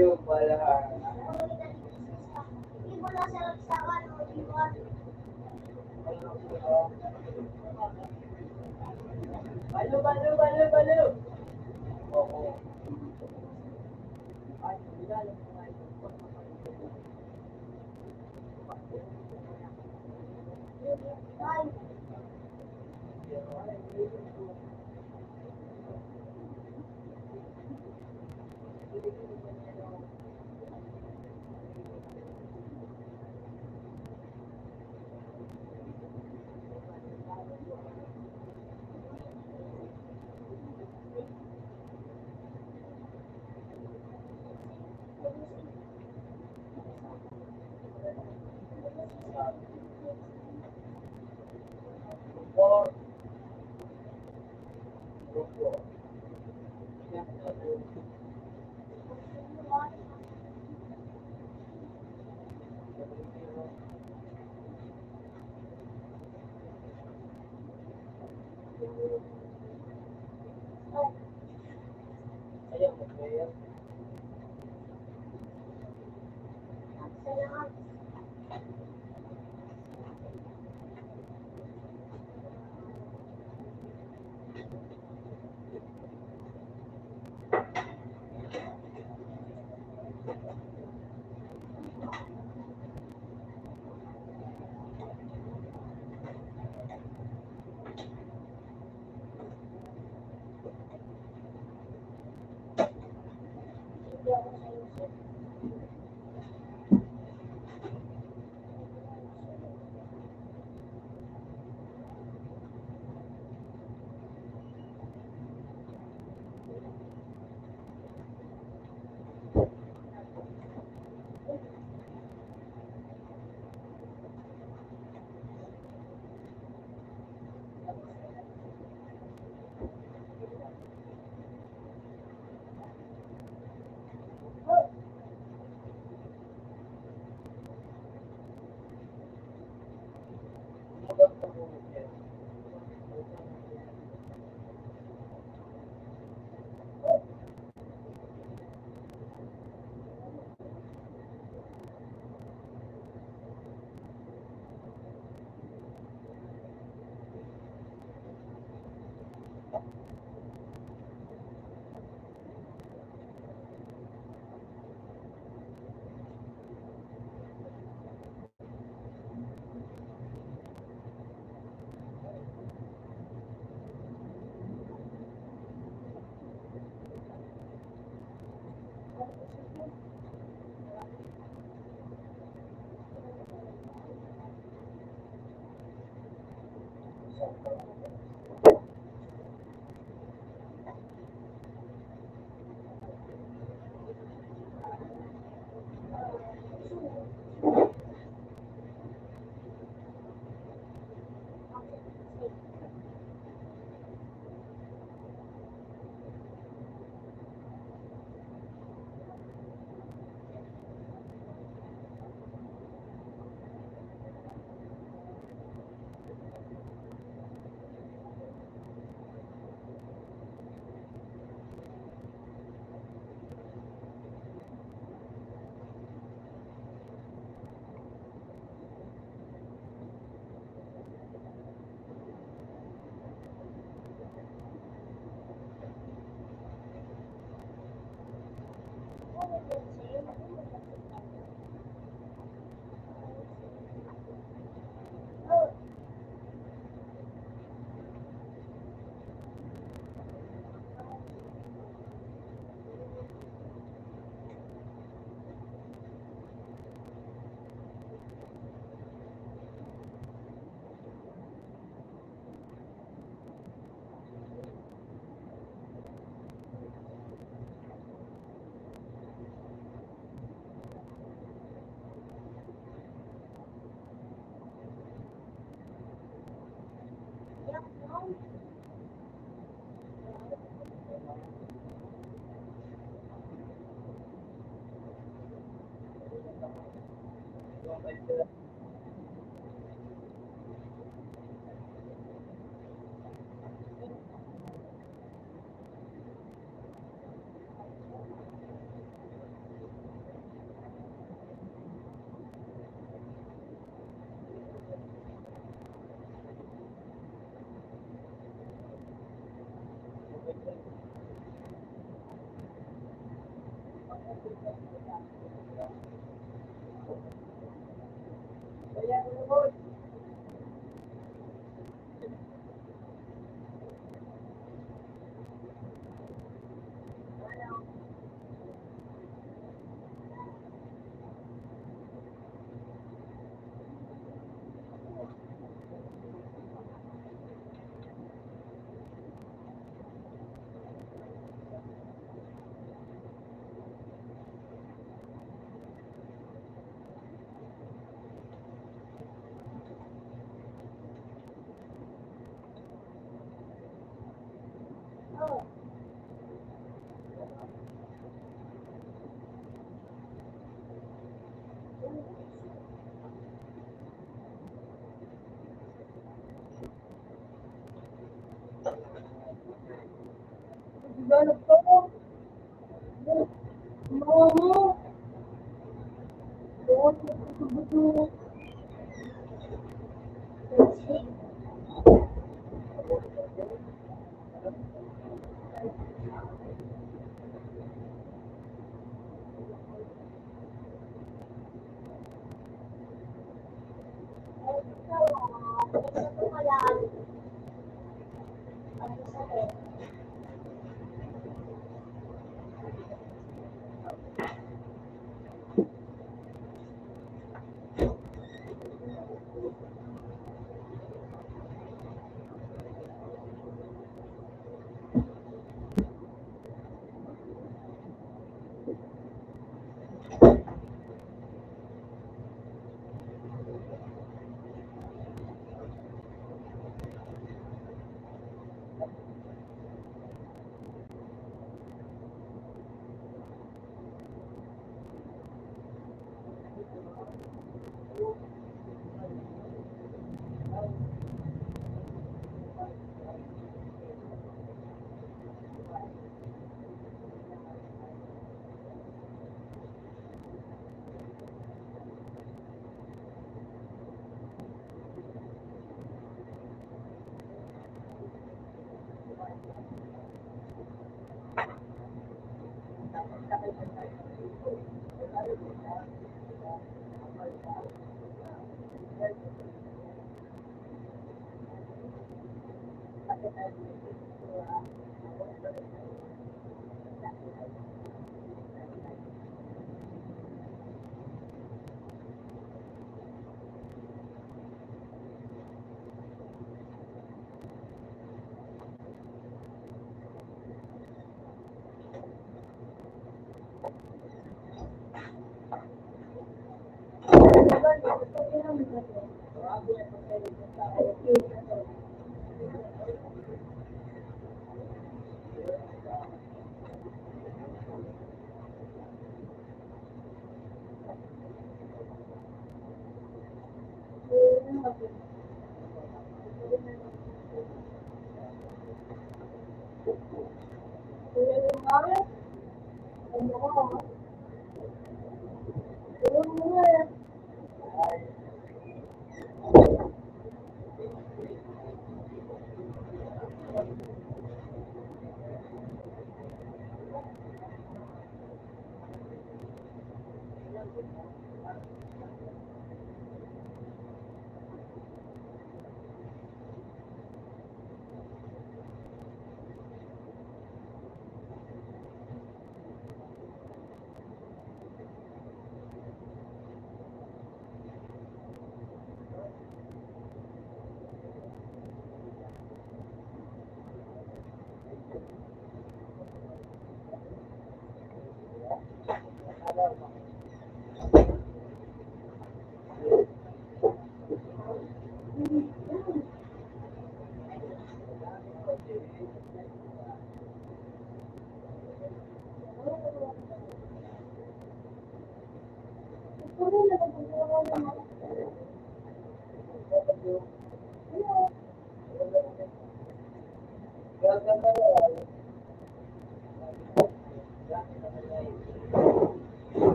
yun pala. Hindi mo na sarap sa ano, iwan. Balo. Oo. Ay, nilalang ko nga ito. Ay, Or, ayun, ayun. salamat. Hindi ako sa isip.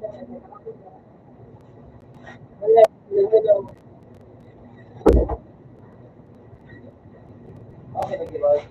Wala, wala daw. Okay, nag-iwas.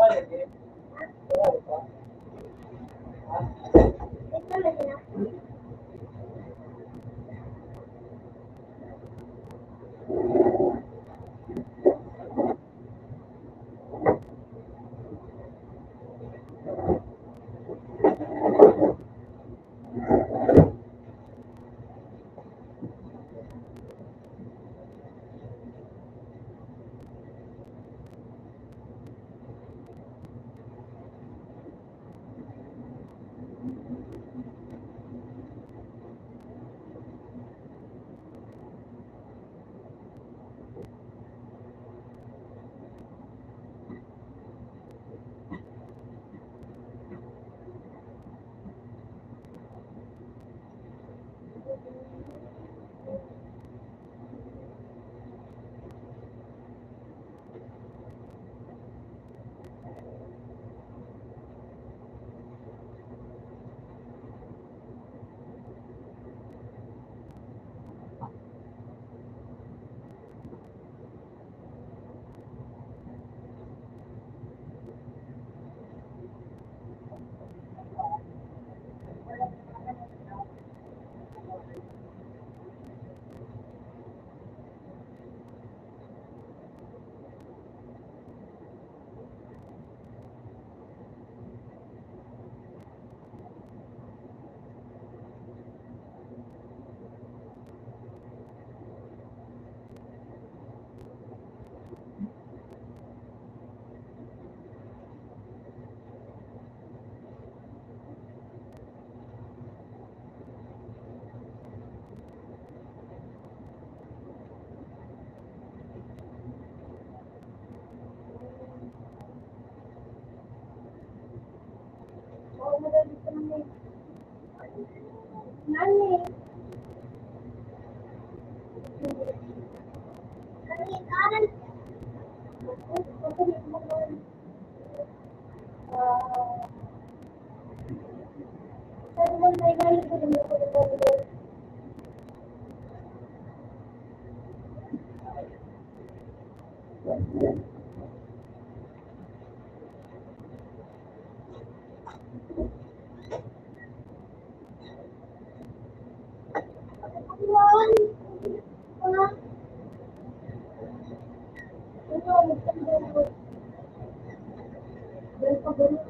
lagi. Wala pa. Ha? Wait naman sila. Oo, madali ko naman. Nani? Nani, kanan. Sabi mo, may galing ko din ako. Yan. Ah, ito, magkanda ko. Dahil pa ba yun?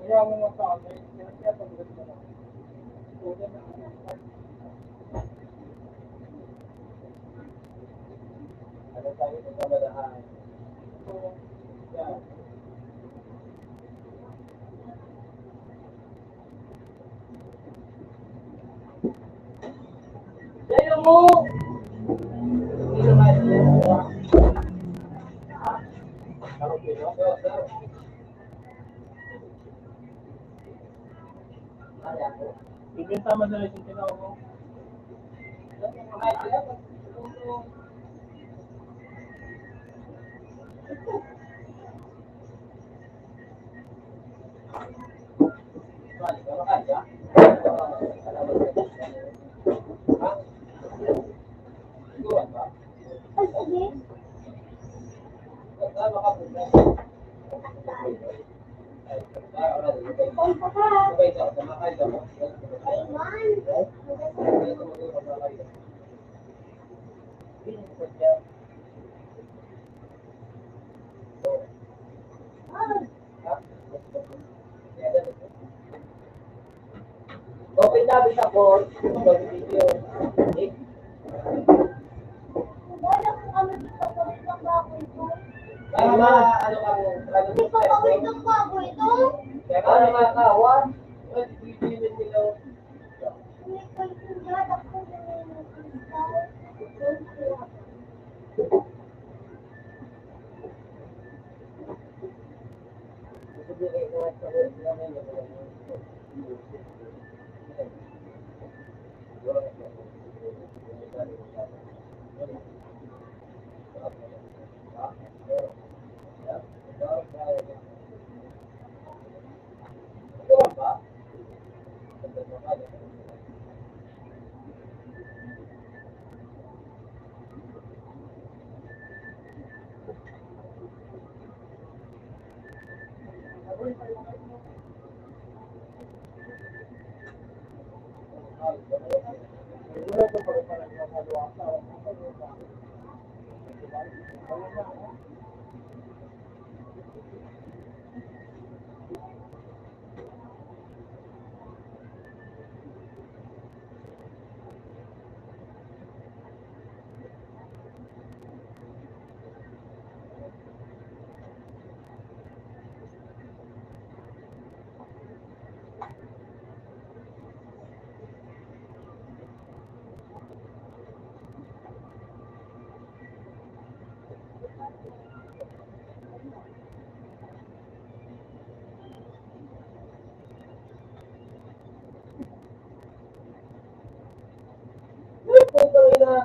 Kaya mo nga sa amin, kaya pagod mo na. Kunin na. Ano tayo sa kamalahan? Yan. Daya mo! Hindi na kaya. Ako pino? Bibenta mo na rin yung tinawag mo. Ay, sige. Konta ka. Ay, man. Okay na, bisa ko. Mag-video. Wala ko kami dito sa isang baboy ito. Ay, ma, ano ka mo? Hindi pa pawit ng baboy ito. Ano ka, kawan? Video nila. Hindi ko itindihan ako ng kristal.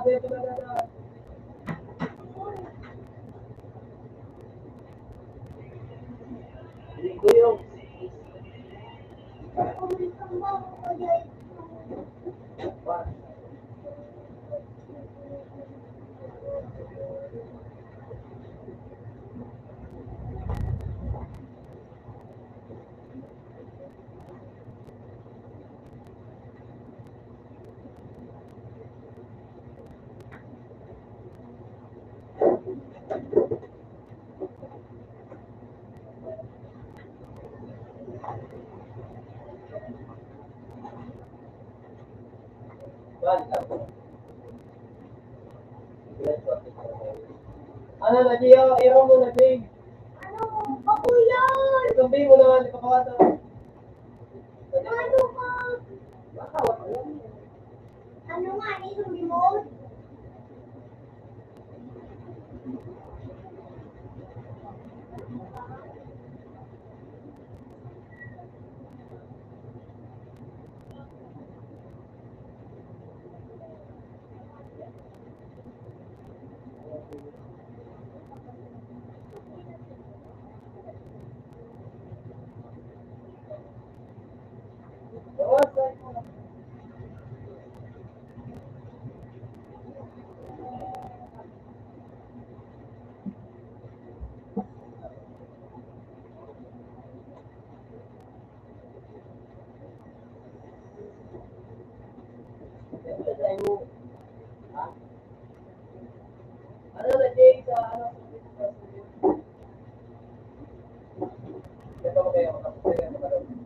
dito na na. Hindi ko yung Umalis ang bago ko dyan. ano na, Gio? Iro mo na, Jay. Ano? Ako yan! Sabihin mo naman, di pa kawata. Ano ka? Baka, wala yan. Ano nga, yung remote? Ano na, Jay, sa ano? Ito ko kayo, tapos kayo magkaroon.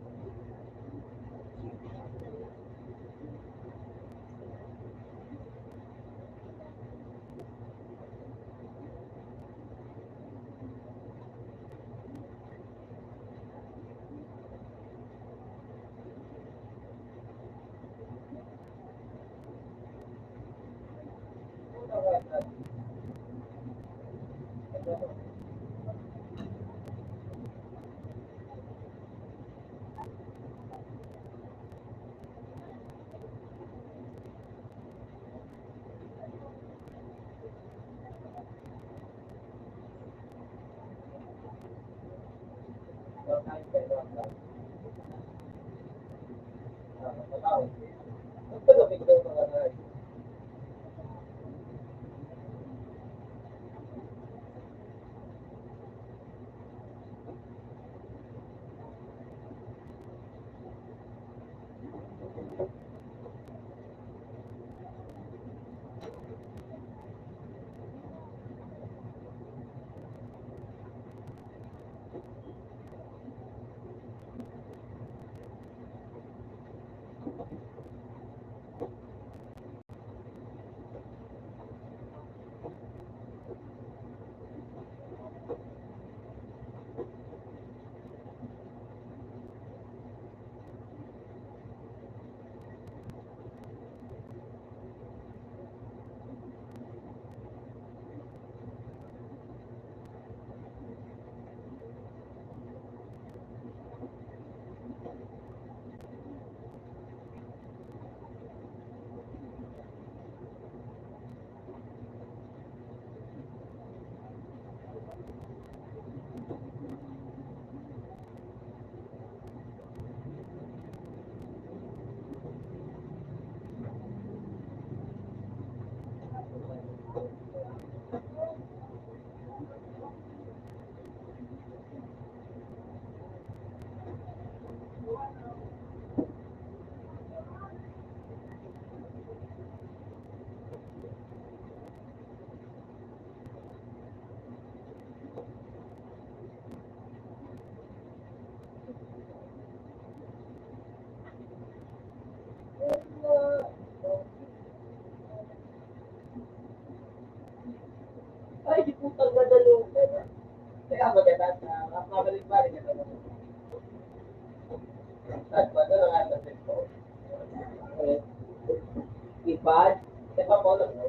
Ay, di putang nadalo. Kaya maganda na mabalik-balik na naman. At ba, ano nga sa ko? Ipad? Ipad mo lang, no?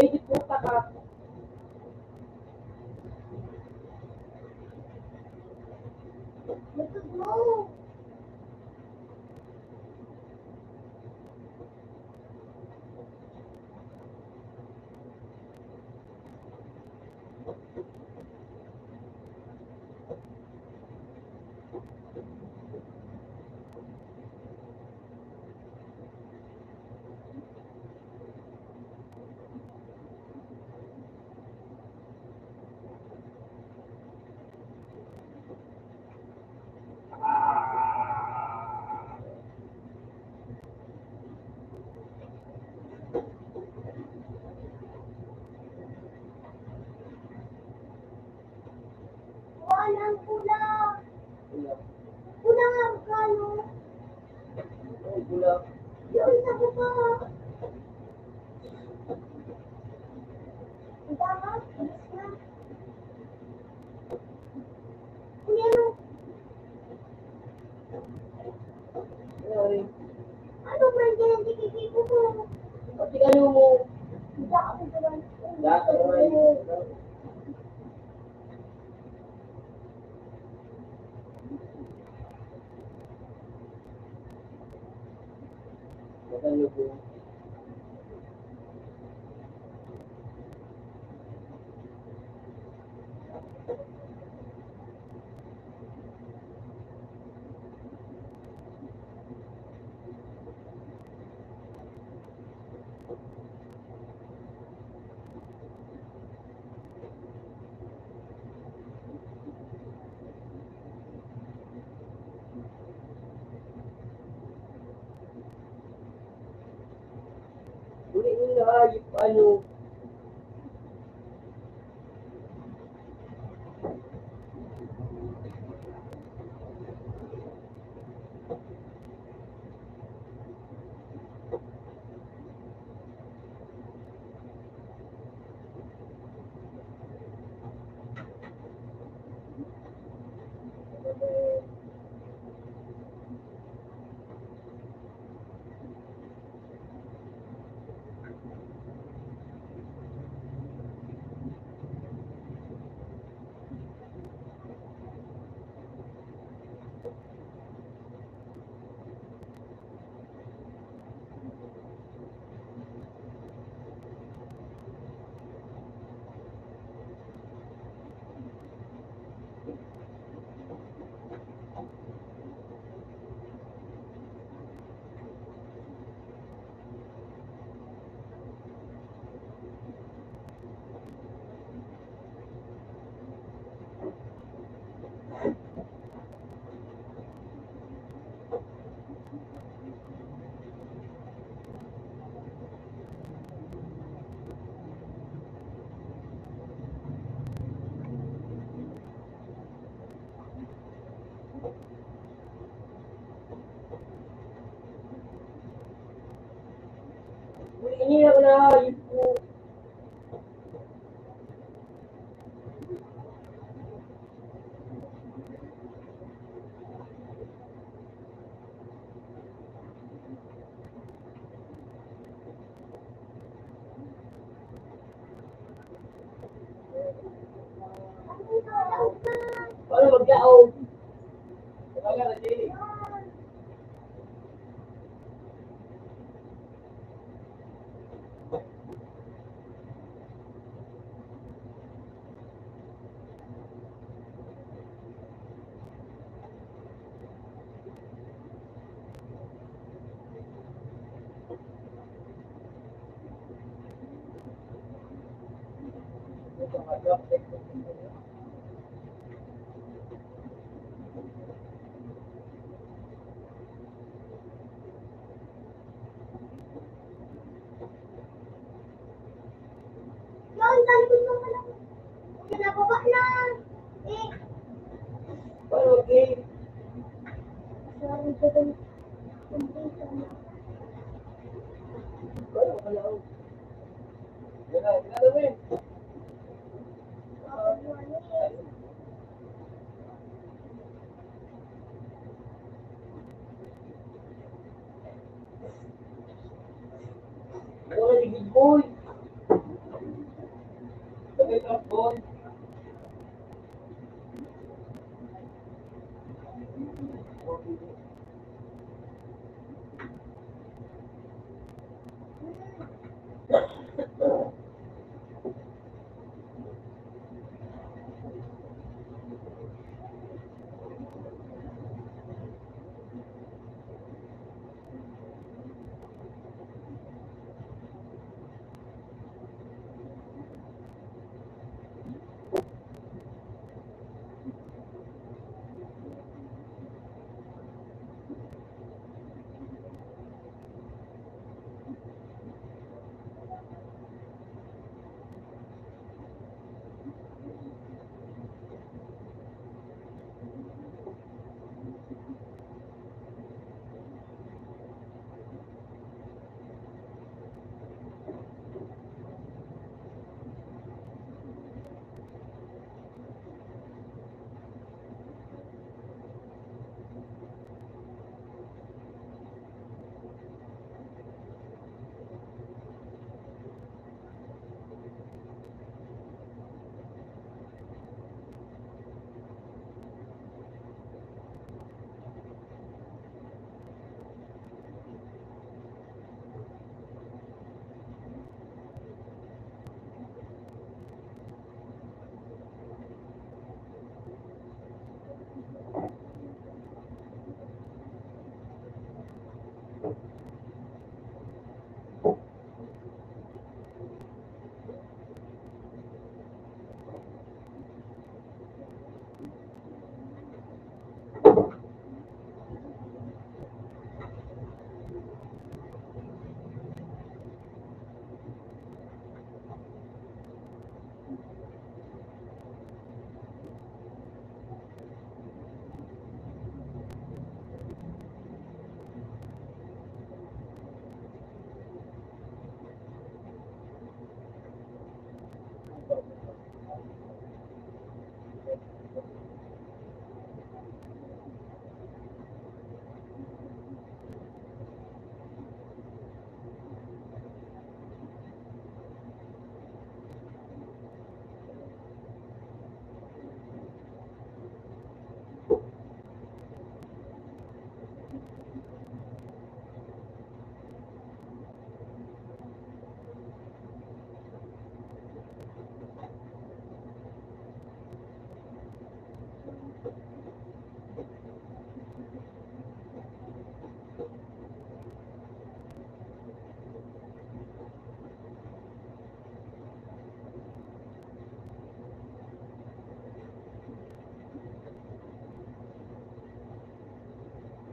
Eh, di puta ka. Ito mo. Walang pula. Wala. Pula nga magkano. Oh, wala. Yung sa baba. Ang tama. Alis na. Kuya, Ay, ano ba yan? Tikikiko mo. pati ano mo. Hindi ako ba? Lahat ang mga Magano po. Uli nila hayop ano. Uli nila na hayop po. Paano mag-yao? Wala na dili. Yun, talikod mo pala. Nababa na. Eh, Pero okay. sorry, gagawin. Pero wala ako. Yan na, ginagawin. Ano ka ligid boy? Sabay trap boy.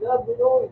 Yeah, Binoy.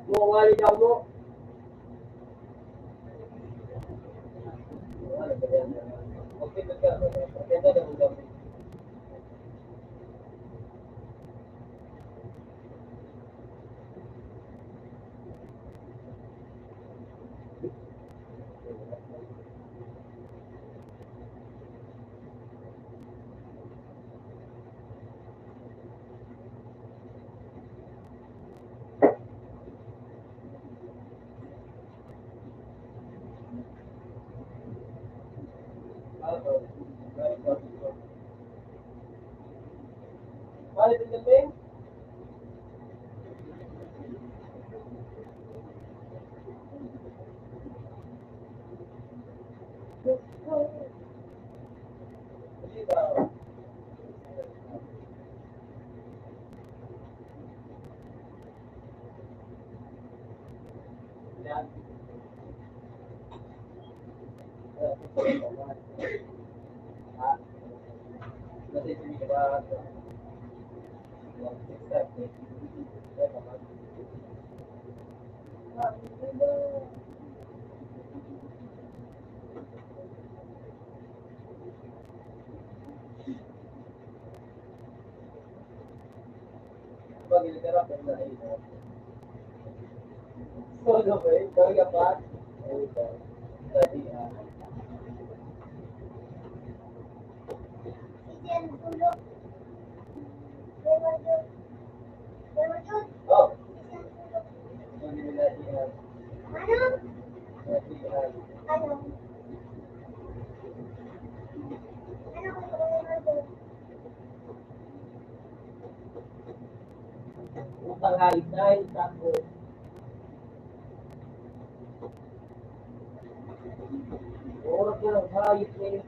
Mo ngali daw mo. Okay, maganda na mo. Balik ang galing. Kasi ba, yan. Ha? Kasi hindi ba, pag iliterap ang lahi. Solo ba eh? Karga pa? Dati, Iyan, tulog. Diba yun? Diba yun? oh, Iyan, tulog. hindi nila iyan. Ano? Iyan. Ano? Ano ko tulog doon? Utang halit dahil tako. Oras ko lang hayop eh.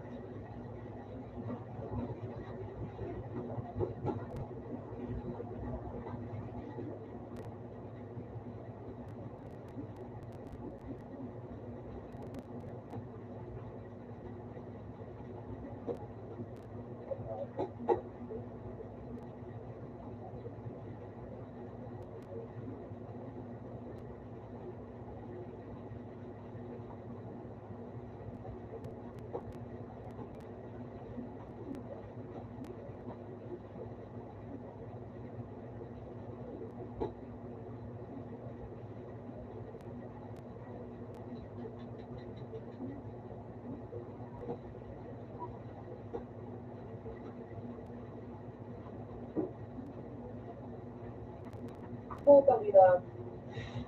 Putang ina.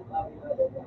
Sabi nga daw niya.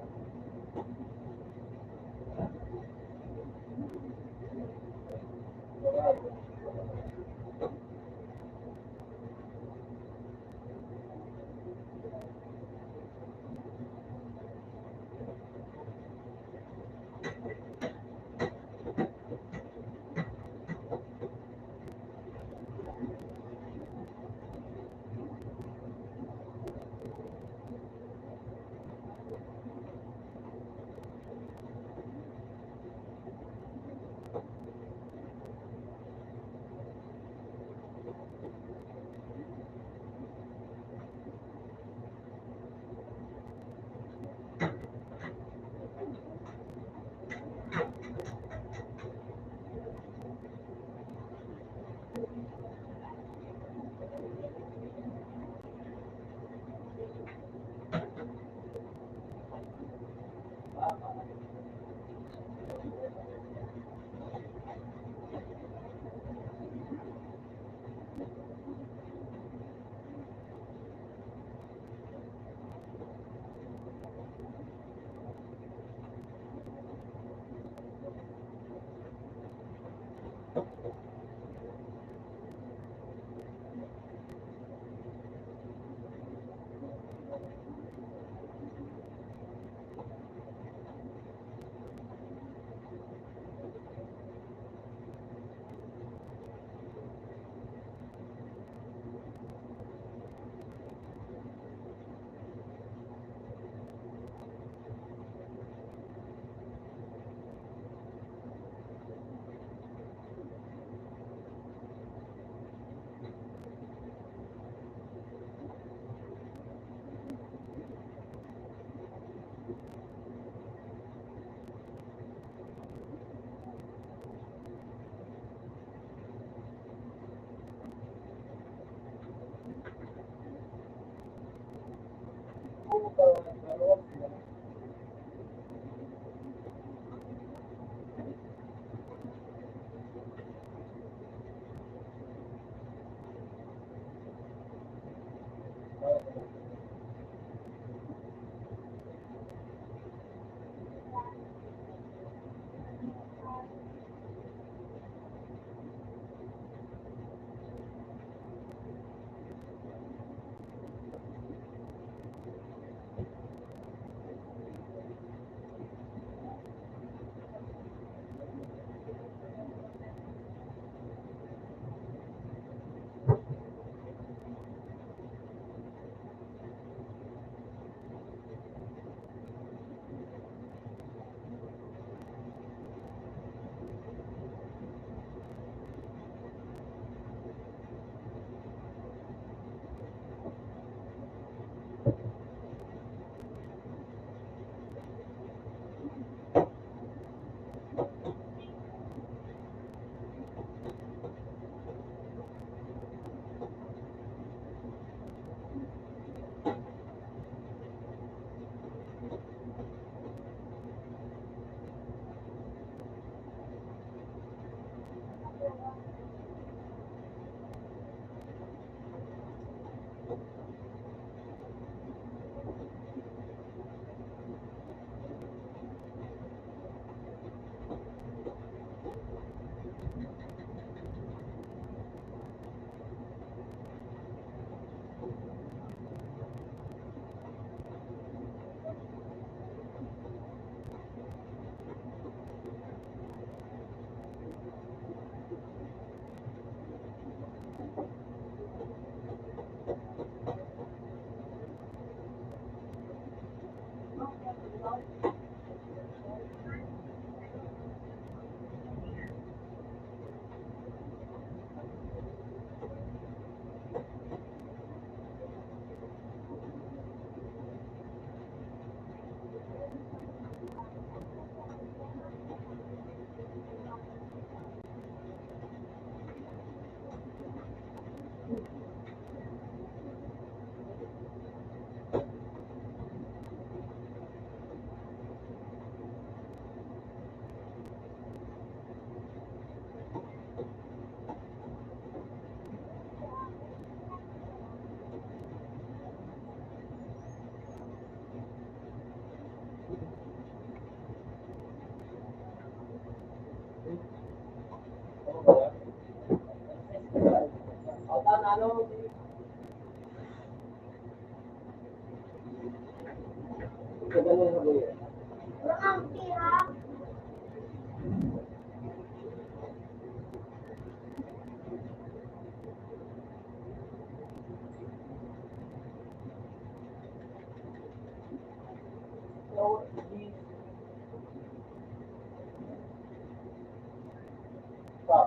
Pa.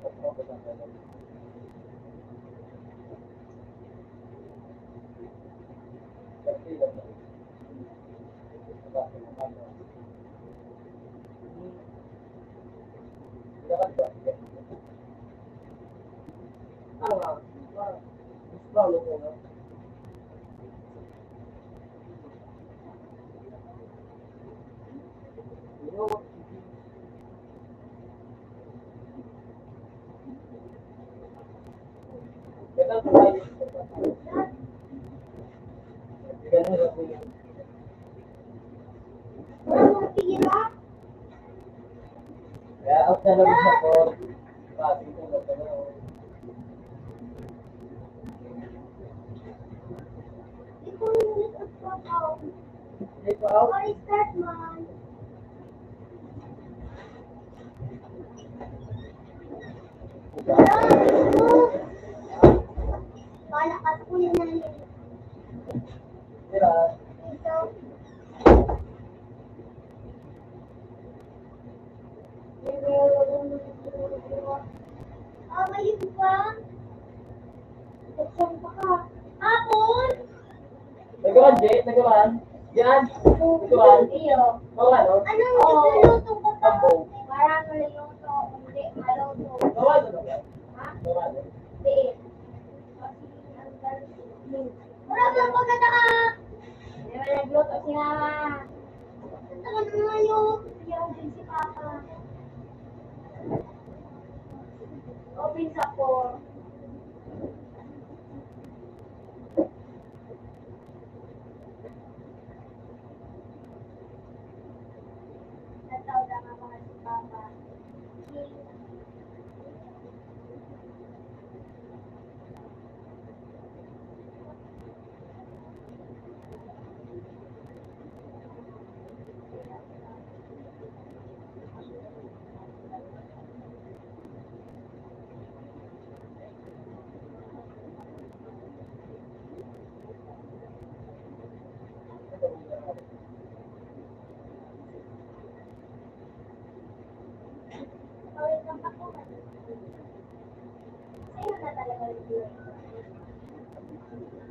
Tapos ko sa pala. Kasi lang. Bakit naman? Dapat ba? Mas lalo ko na. You know what? Ganun ko tayo. Ganun ako yun. Walang tira. Kaya out na lang ako. Bakit ko na gano'n? Ikaw yung nag-trabaho. Hindi pa out. What is that, man? Malakas ko yun na yun. Tira. Ito. Ah, mali ba? Nagsampa ka. Hapon? Nagawan, Jay? Nagawan? Yan. Nagawan? Iyo. Oo, ano? Anong nagluluto ko to? Parang naliluto. Hindi, maluto. Gawan na ba? Ha? Gawan. Hindi. Kasi ang galing. Wala bang pagkataas? Hindi naman nagluto si mama. Ito ka naman yun. Yan din si Papa. Open sa po. Nataw na nga si Papa. Kawin ng ako. Sa'yo na talaga yun.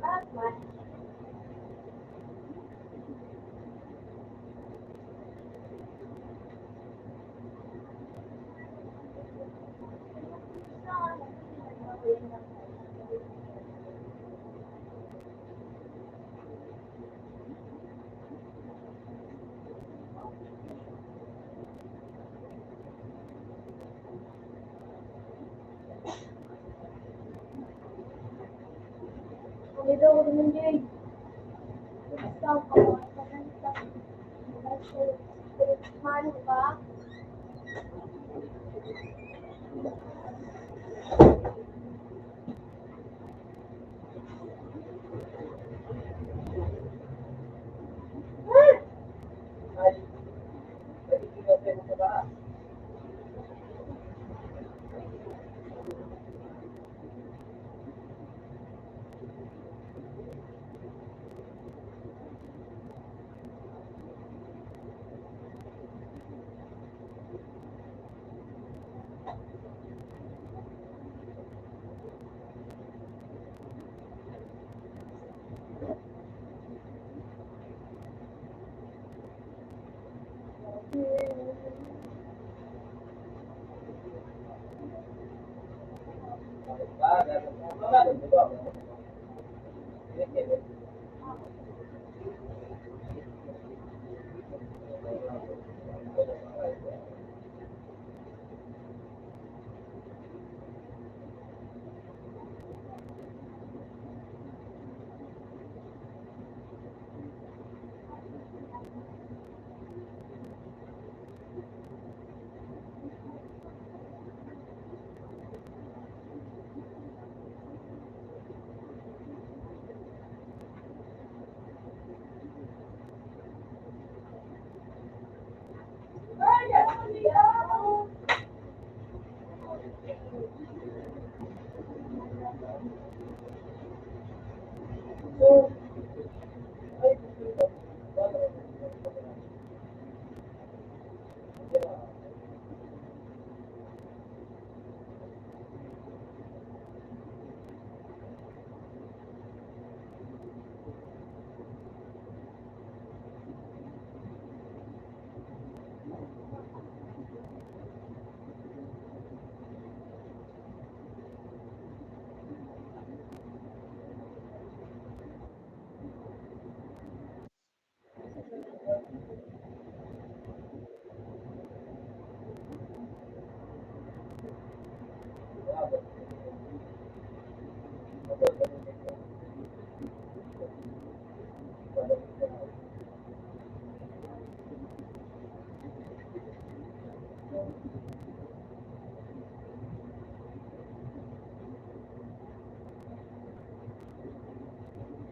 Bakit? Dito ako naman dyan. Basta ako. Man ba? Ay. Nagiging mo sa taas.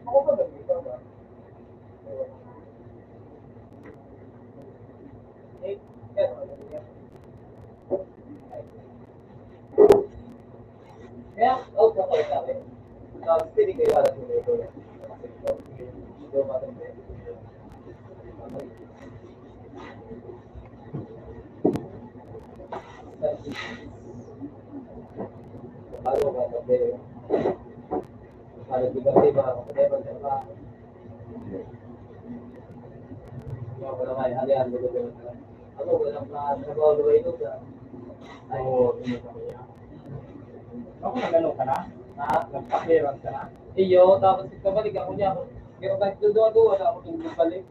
Ako ba nag-ito ba? Eh, pero, kaya, out na kayo sabi. Tapos, pili kayo wala sa ito. Kasi ito, matindi. Ano ba, matindi? Para di ba, matindi ba? Yung wala kayo, halihan, ako, walang nagawa ito sa Oo, ako na gano'n ka na? Nagpakiran ka na? iyo, tapos kabalik ako niya. Pero kahit doon ako tungkol balik.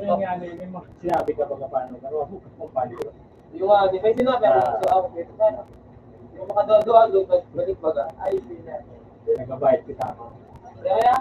Yung nga, may mga sinabi ka baga paano, pero ako kung paano. Yung nga, di may sinabi ako sa ako dito sana. Yung makadodo doon, balik baga, ay, sinabi. Nagbabayad kita ako. Kaya,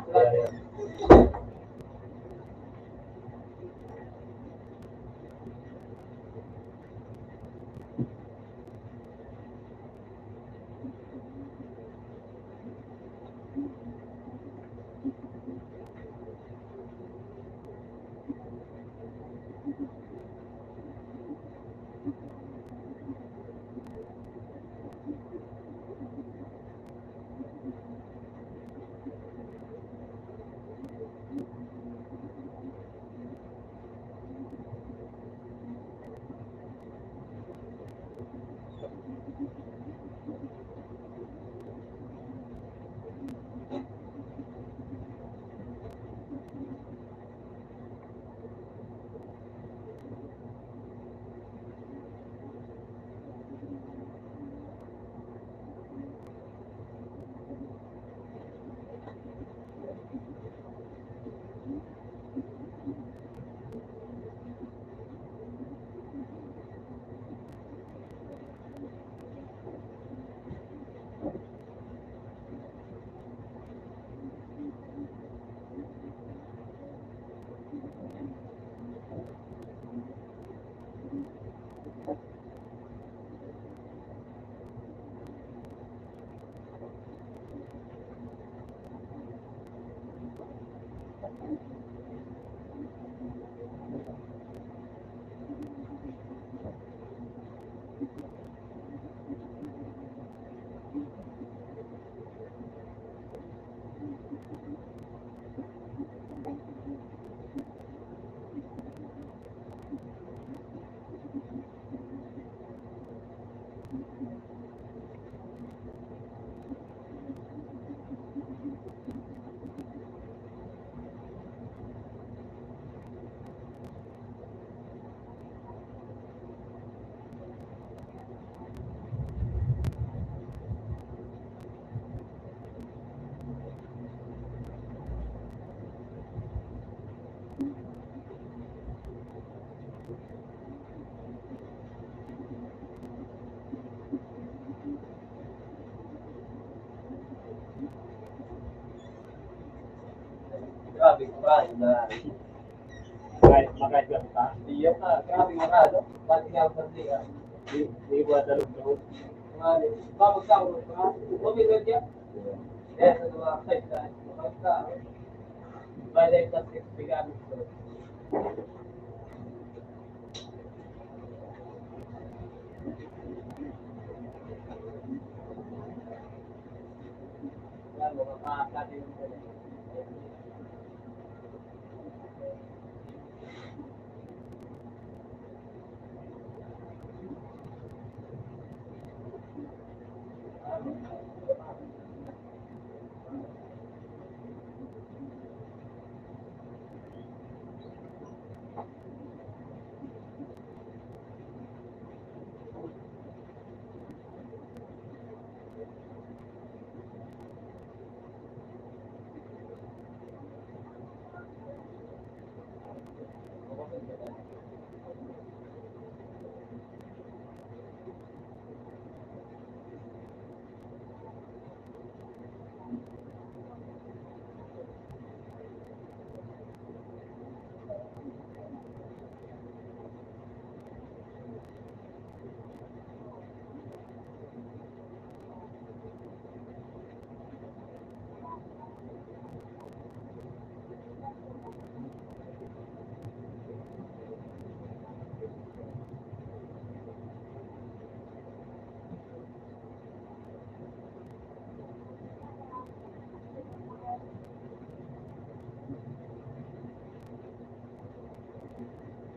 grabe, marami na. Makahit lang ka? Iyo ka, grabe marami. Pati nga ako sa liga. Di ba dalog-dalog? Bakit ka ako, bumili ka? Yes, ano ba, kahit ka. Bakit ka? By the plastic, bigyan ko. Yan, mga kakati yung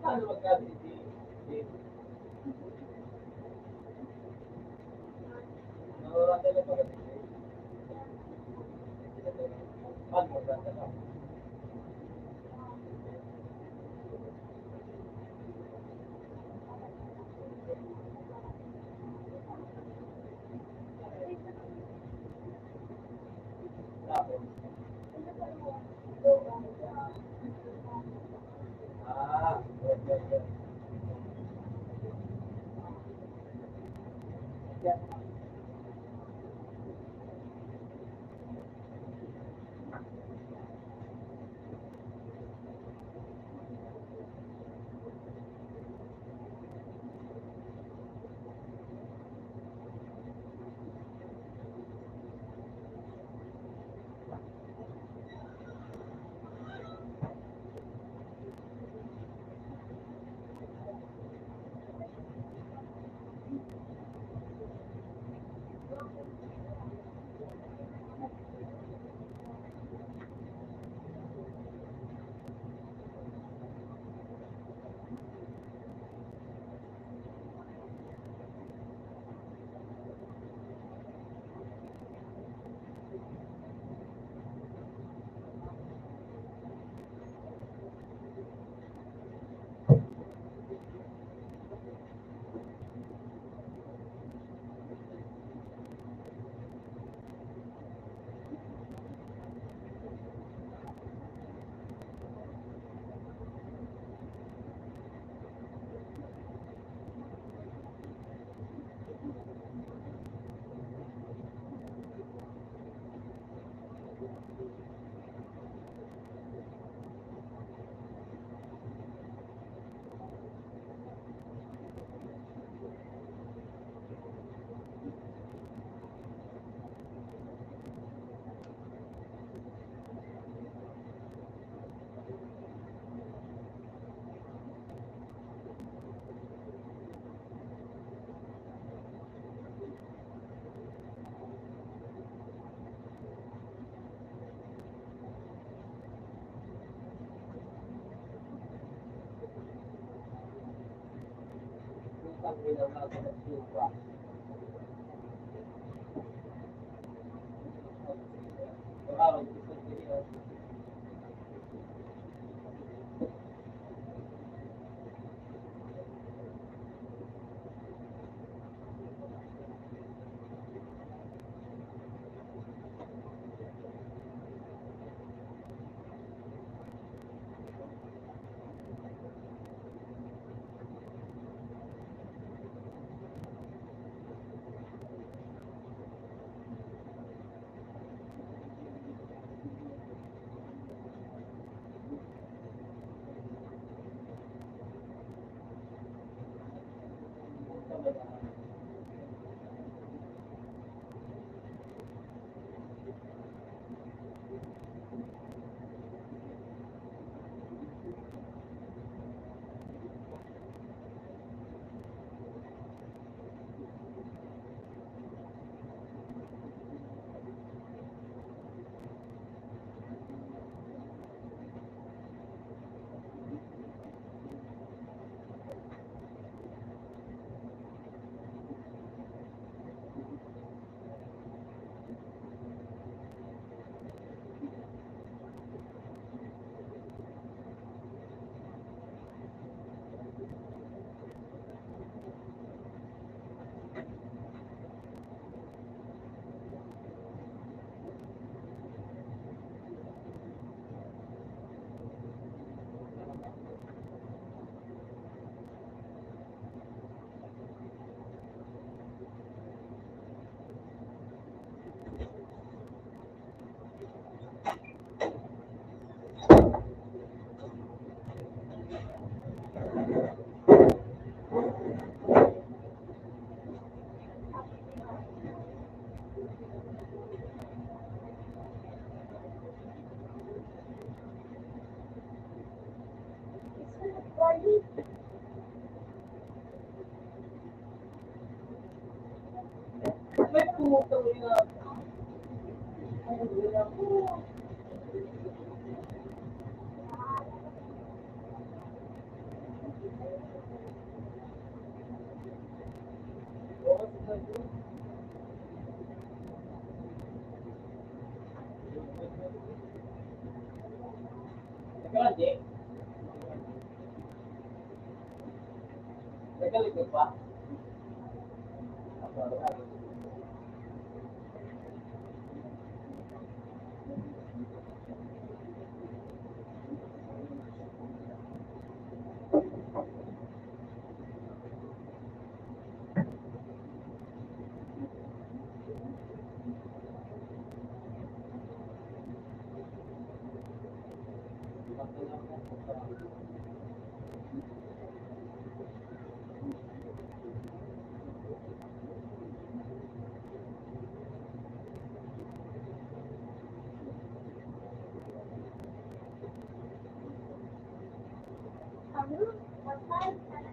Paano magkano hindi? Nawawala lang pag paano magkano lang? Tapos, yes. Yeah. Ang ilaw na ako ng lupa. Wow, gusto niyo. May pumutang na. hindi. Nagalikod pa. Ano? What's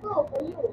Oh, for you.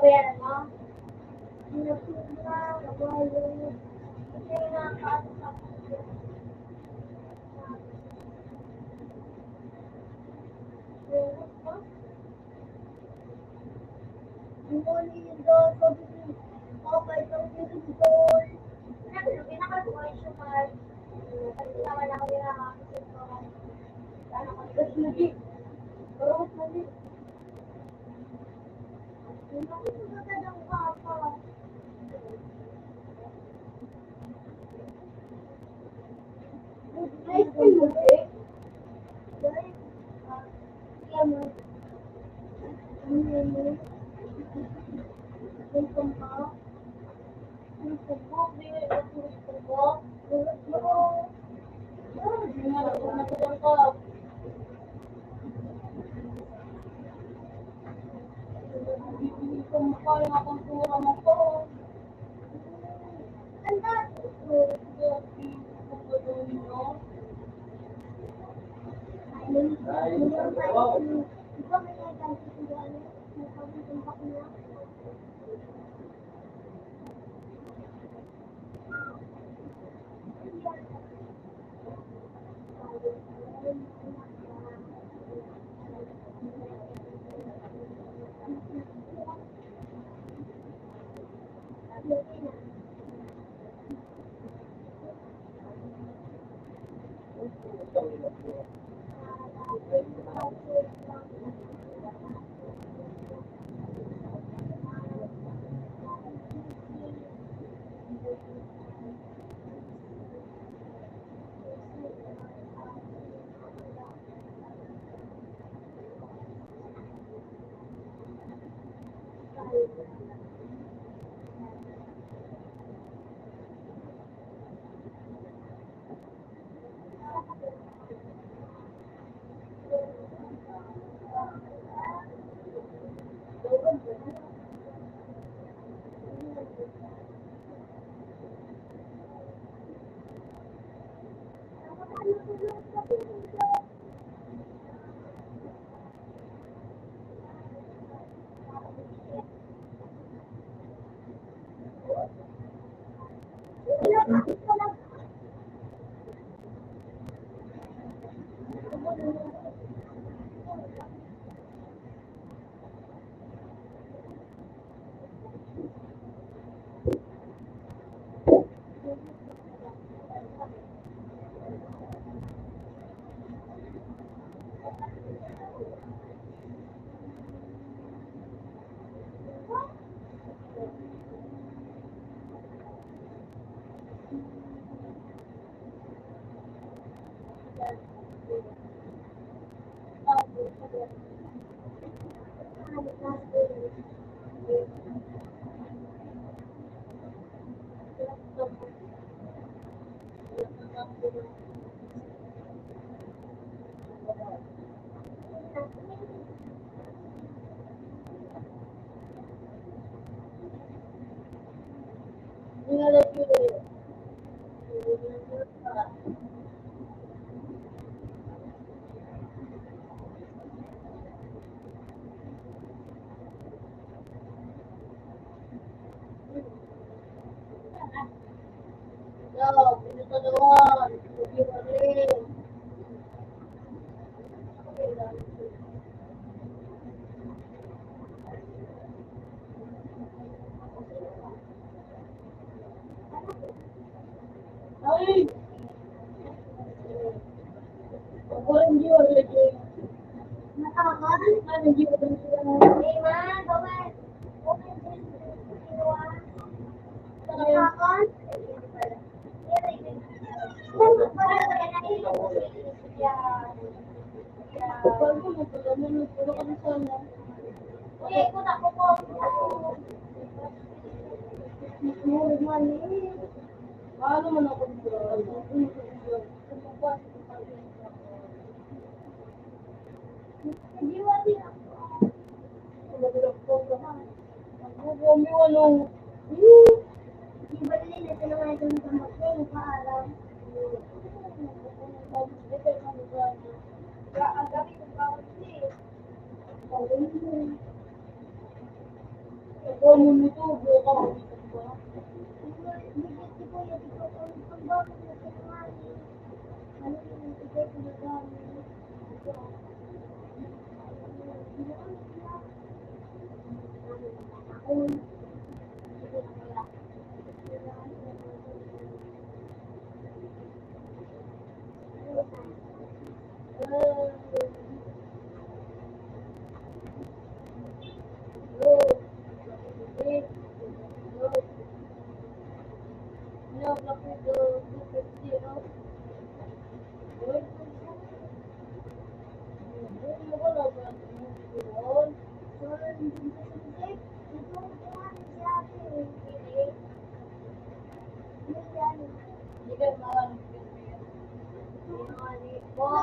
Kabayaran mo?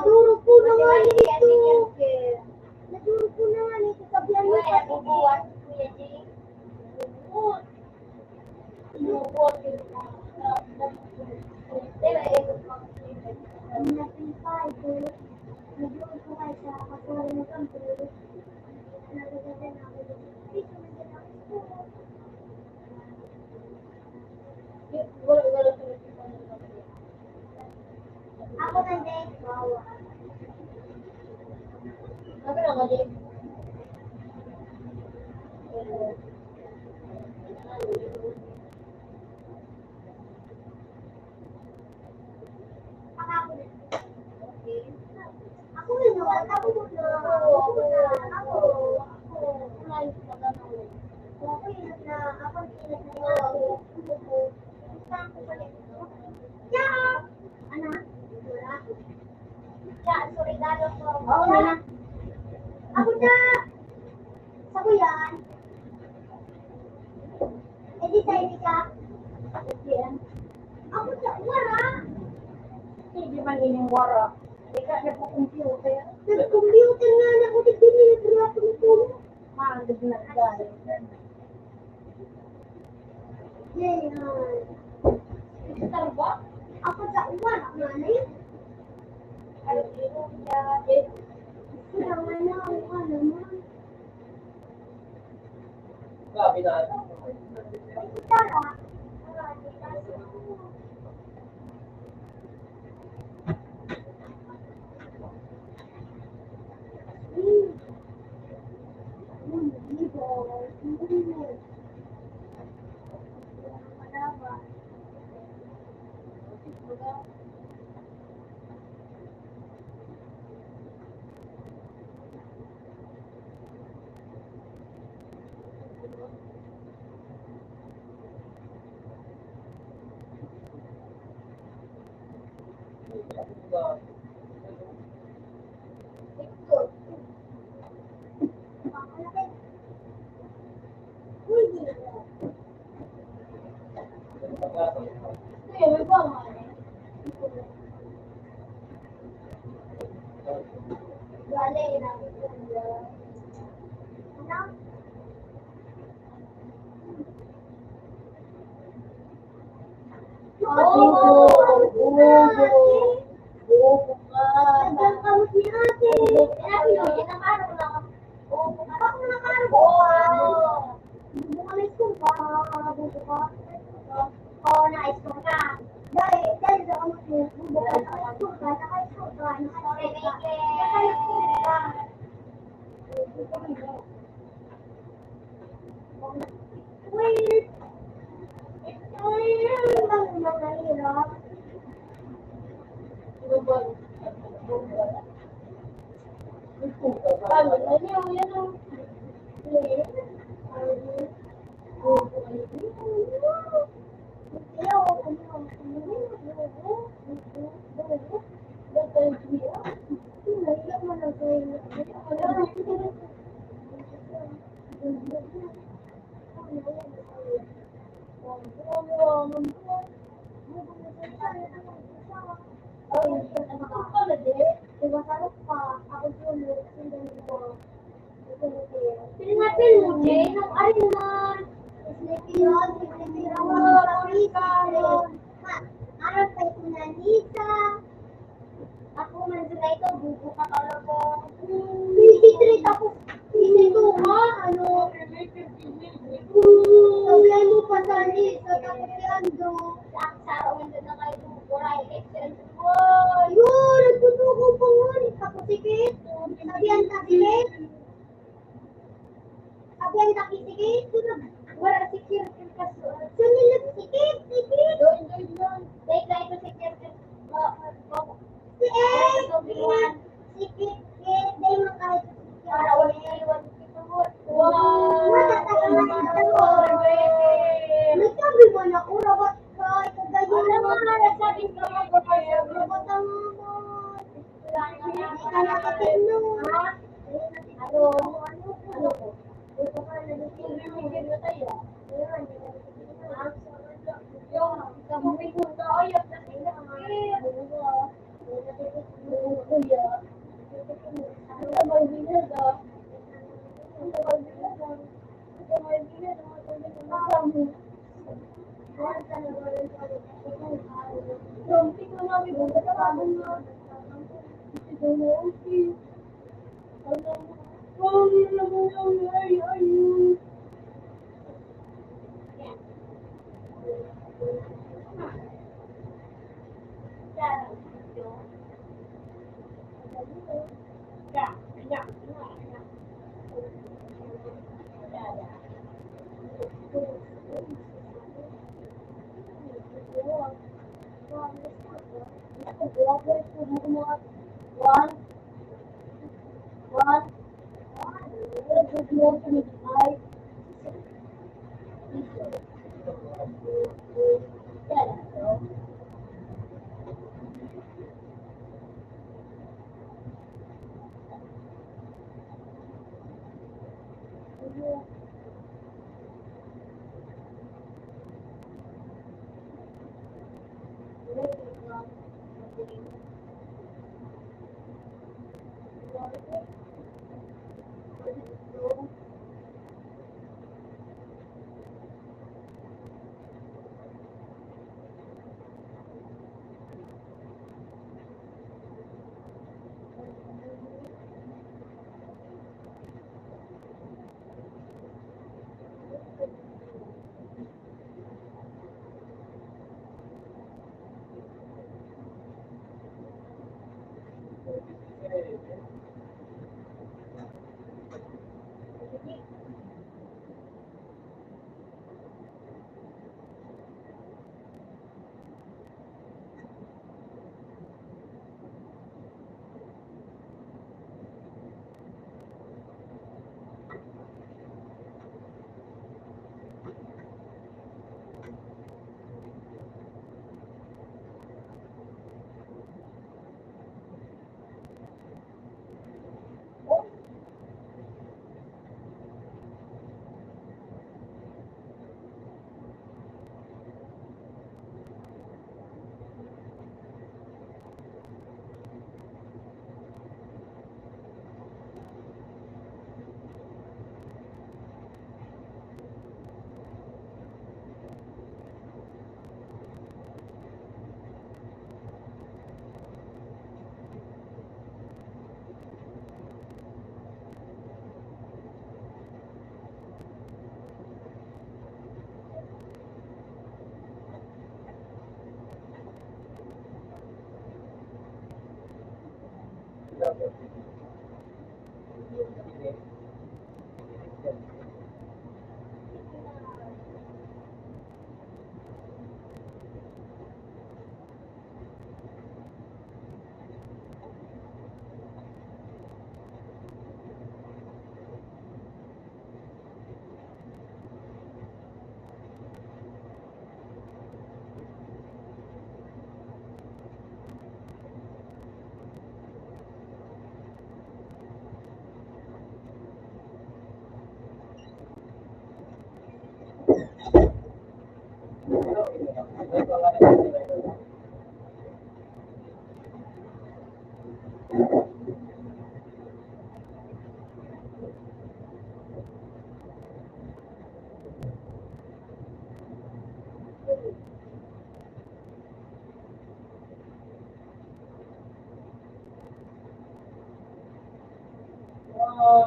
Nadurog po na nga ito. Nadurog po na nga ito. Sabihan mo pa ito. Natin pa ito. Nadurog po kayo sa kasulang ng kampo. Nagaganda na ako dito. Dito na ako. Ako nandiyan. Wow. Ako na naman. Ako na. Ako. Ako inat na. Ako inat na ako. Saan ko palit? Yeah! Ano? Wala. Yeah, so regalo ko. Oo na. Ako na. Sako yan. Eh di tayo ka. Yan. Ako na. Wala. Hindi man yung wara. Ika na po computer. Nag-computer nga na ako. Di nag-rap ng puno. Mahal na nagdari. Yan. Starbucks? Ako sa uwan. Ako na yun. Alam mo siya. Wala nga na. Ako naman. Grabe na. Tara. Bobo ka. Ang kamot ni ate. Ako nakargo. Bumalis ko pa. Bubo ka. Oo, na-ice ka. Dahil sa kamot mo, bubo ka. Naka-school ka. Naka-school ka. Wait. Bakit ba nahirap? Pinapil mo, Jay. Ay, naman. Araw pa ito na Lisa. Ako man sila ito, bubo ka talaga. 23 tapos 22 ha? Ano? Sabihan mo pa sa Lisa tapos si Ando. Ang sarap man doon na kayo, buray, excel. Yun! Nagputuko pa nga. Tapos sikit. Sabihan ka sikit. Sabihan ka sikit. Wala sikit. Sunilag sikit. Sikit. Take na ito si Kirk. Si Ed. Sikit. Dahil mo kahit Para ulit na iwan dito mo. nagsabi mo na ko, robot ka. Ito Ano ganyan. mga nagsabi ko mo ba kayo? Robot ang robot. Wala Hindi na ka nakatignan. Ano? Ano po? Ito ka na Bibigyan na tayo. Yung Kamumig mo na ayot na sila. Ano ba may binaga? Ano ba may binaga? Ano ba may binaga? Rompi ko na may binaga sa bago na. Ito na okay. Bye.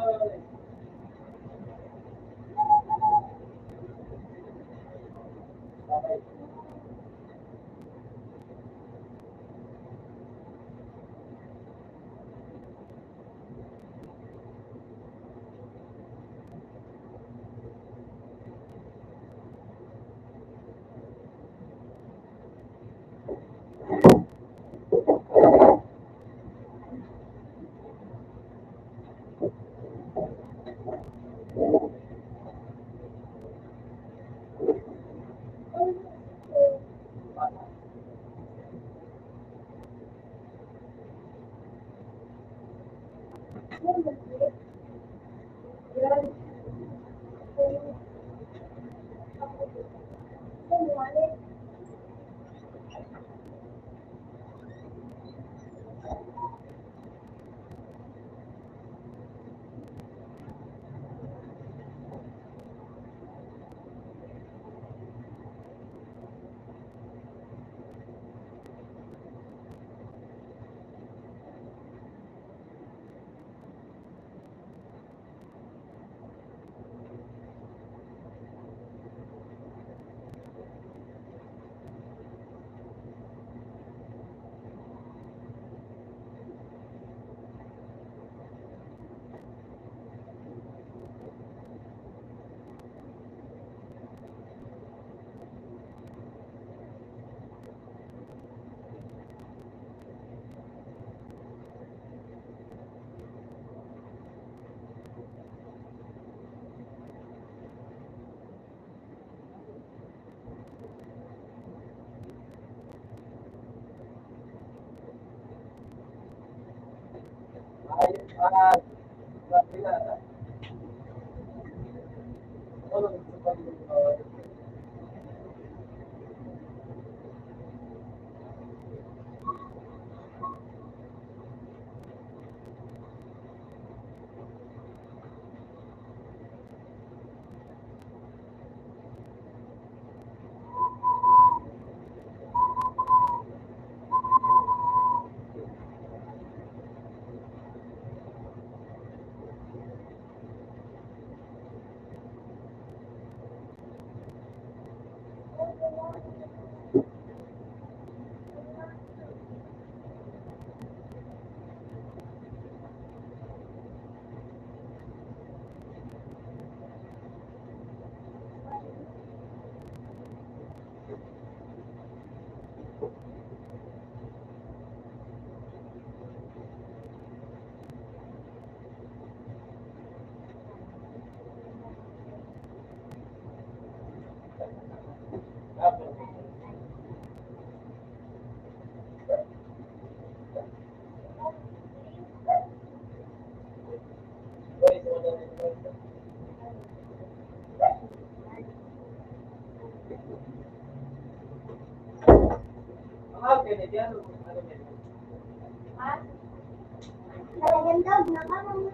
Talagang dog na ka naman.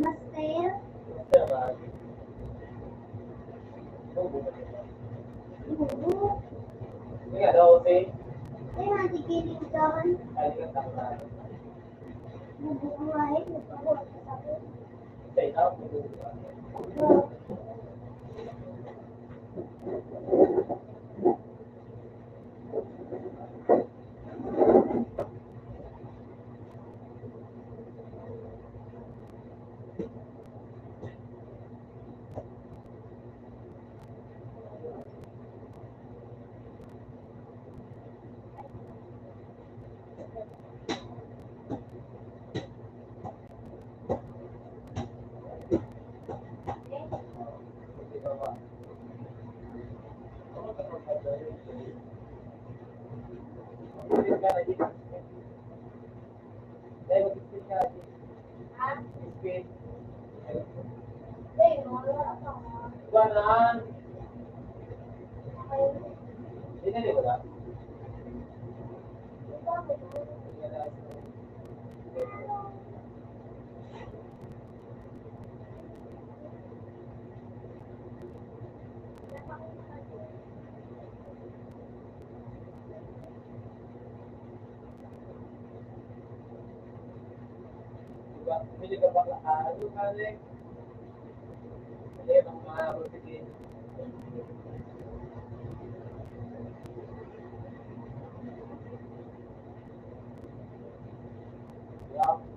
Master. Oo. Ay, natigilig doon. Bubuhay. Nagpabuhat sa sakit. Oo. Ay, wala ka. Bumili ka ba ano ka rin? Hindi, mga rupit. Yeah.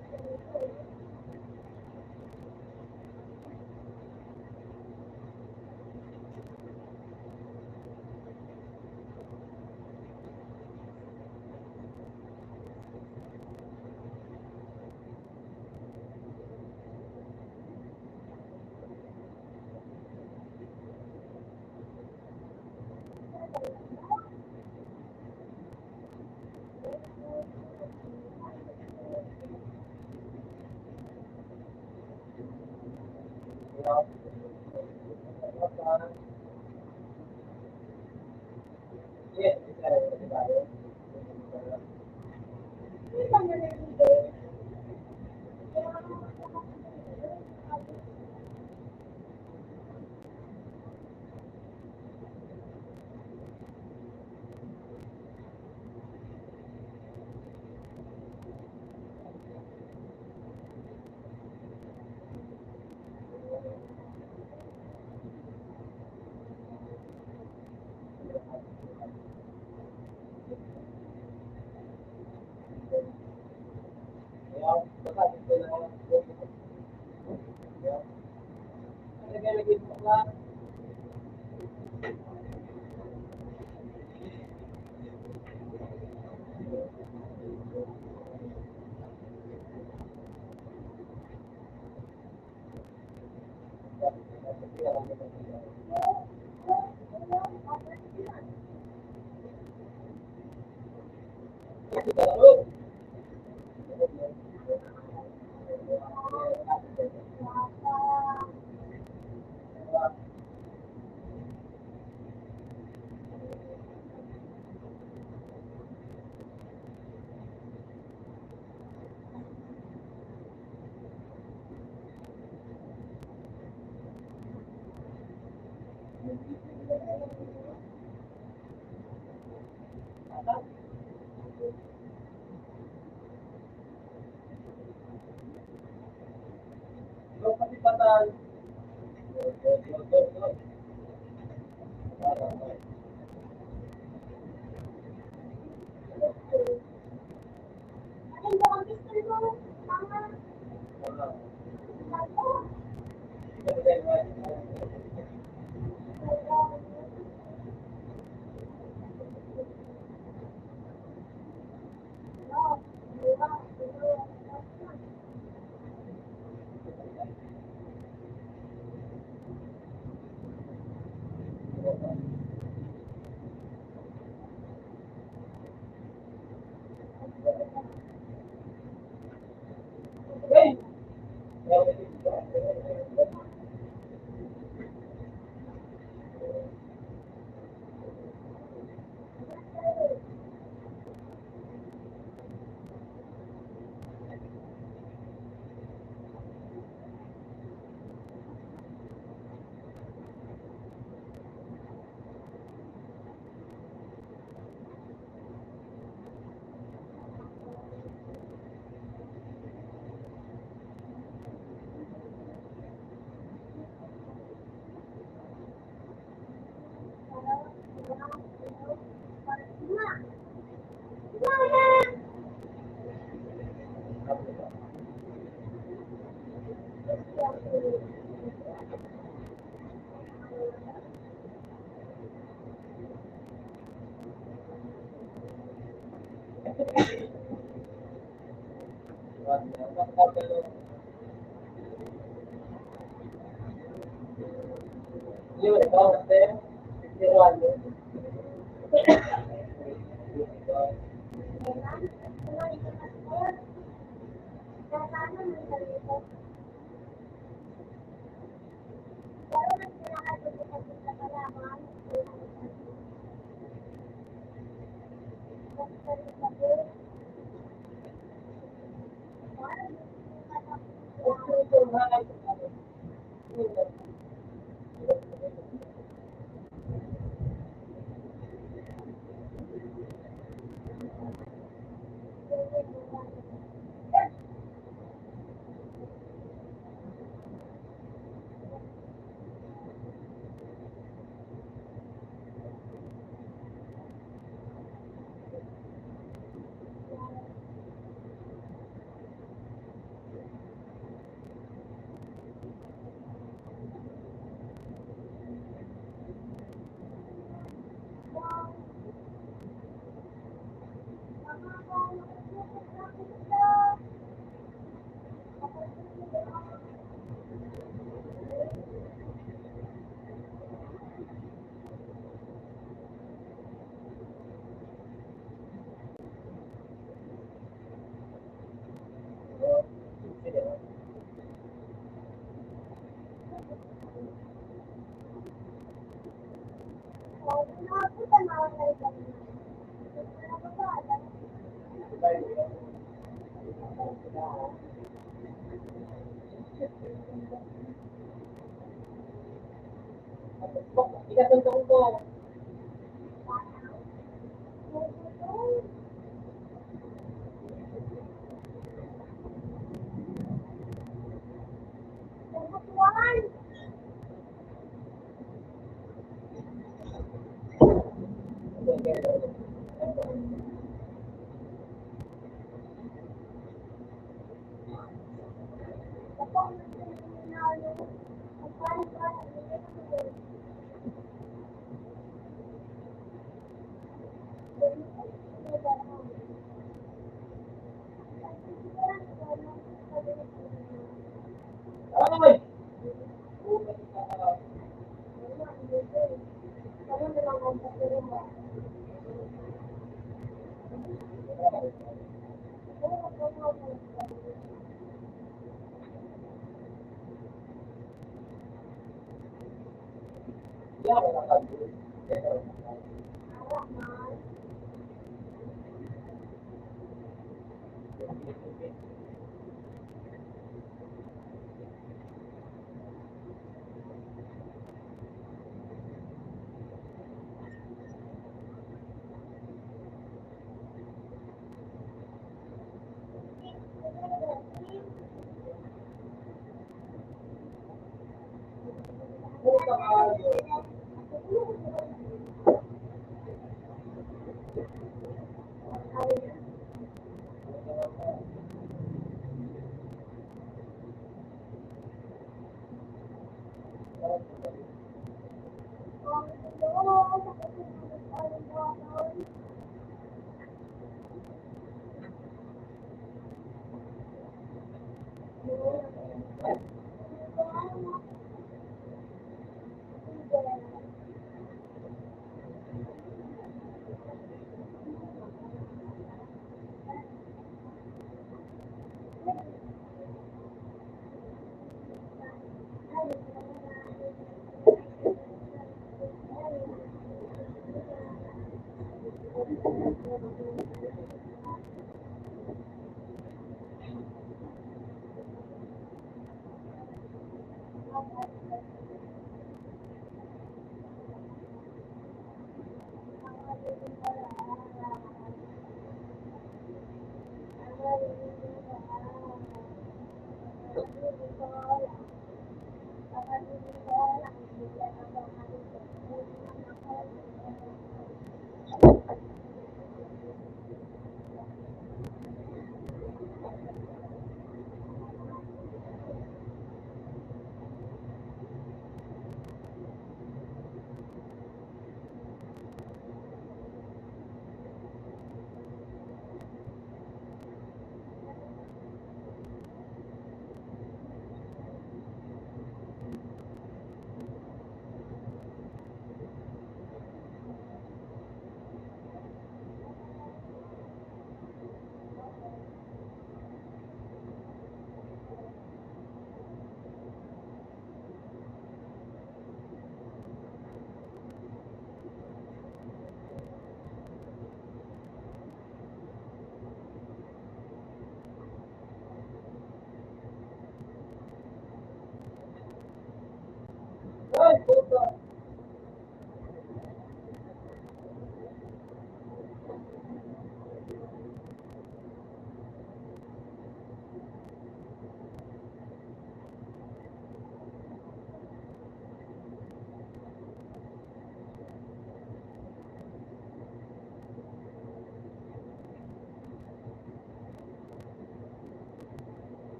Ikatuntong ko. Ay!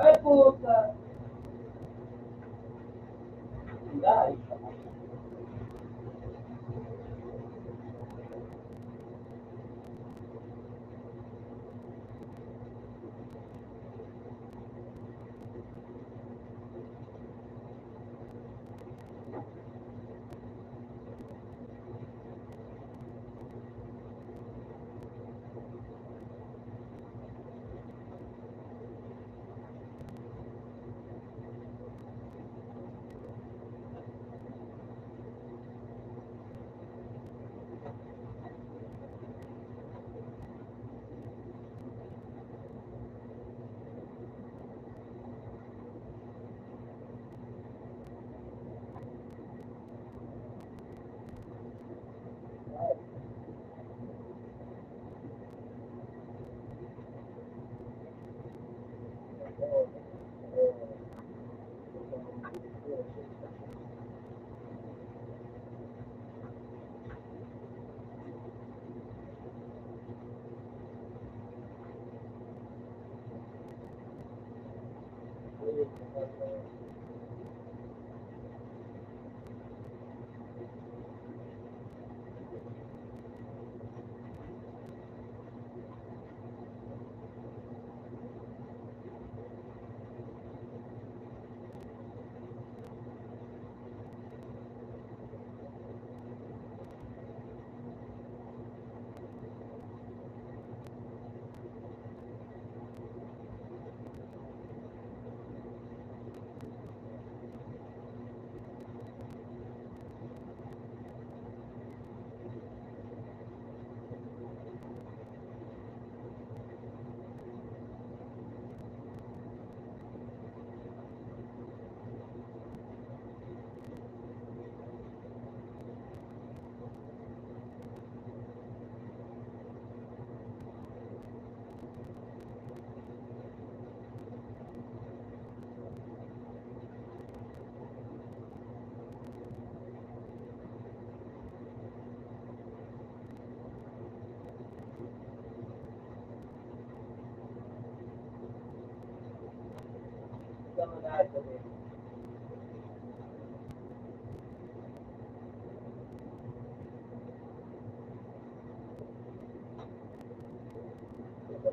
Ay, puta. Guys.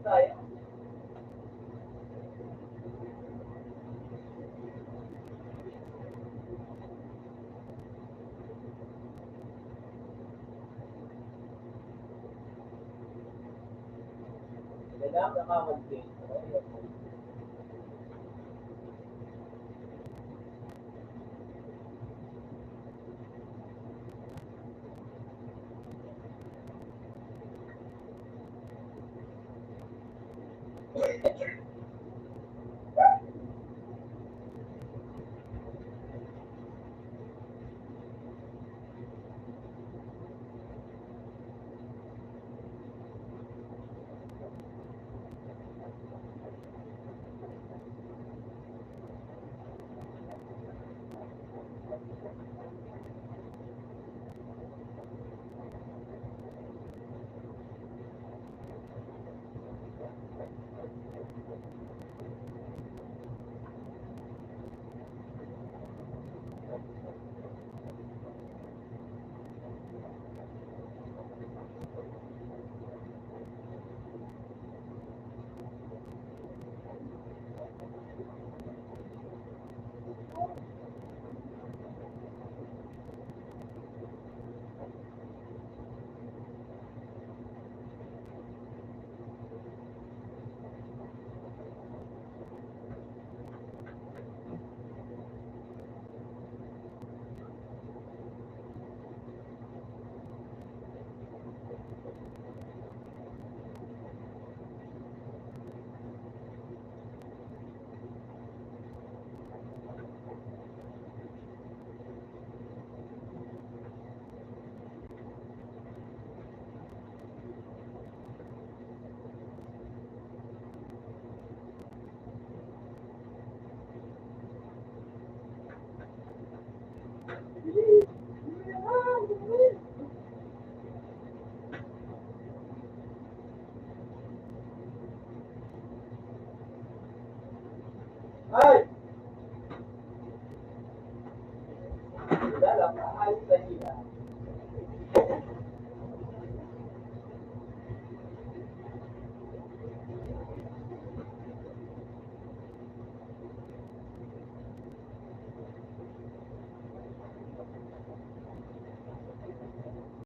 Tayo. Kailangan nakakamagpin.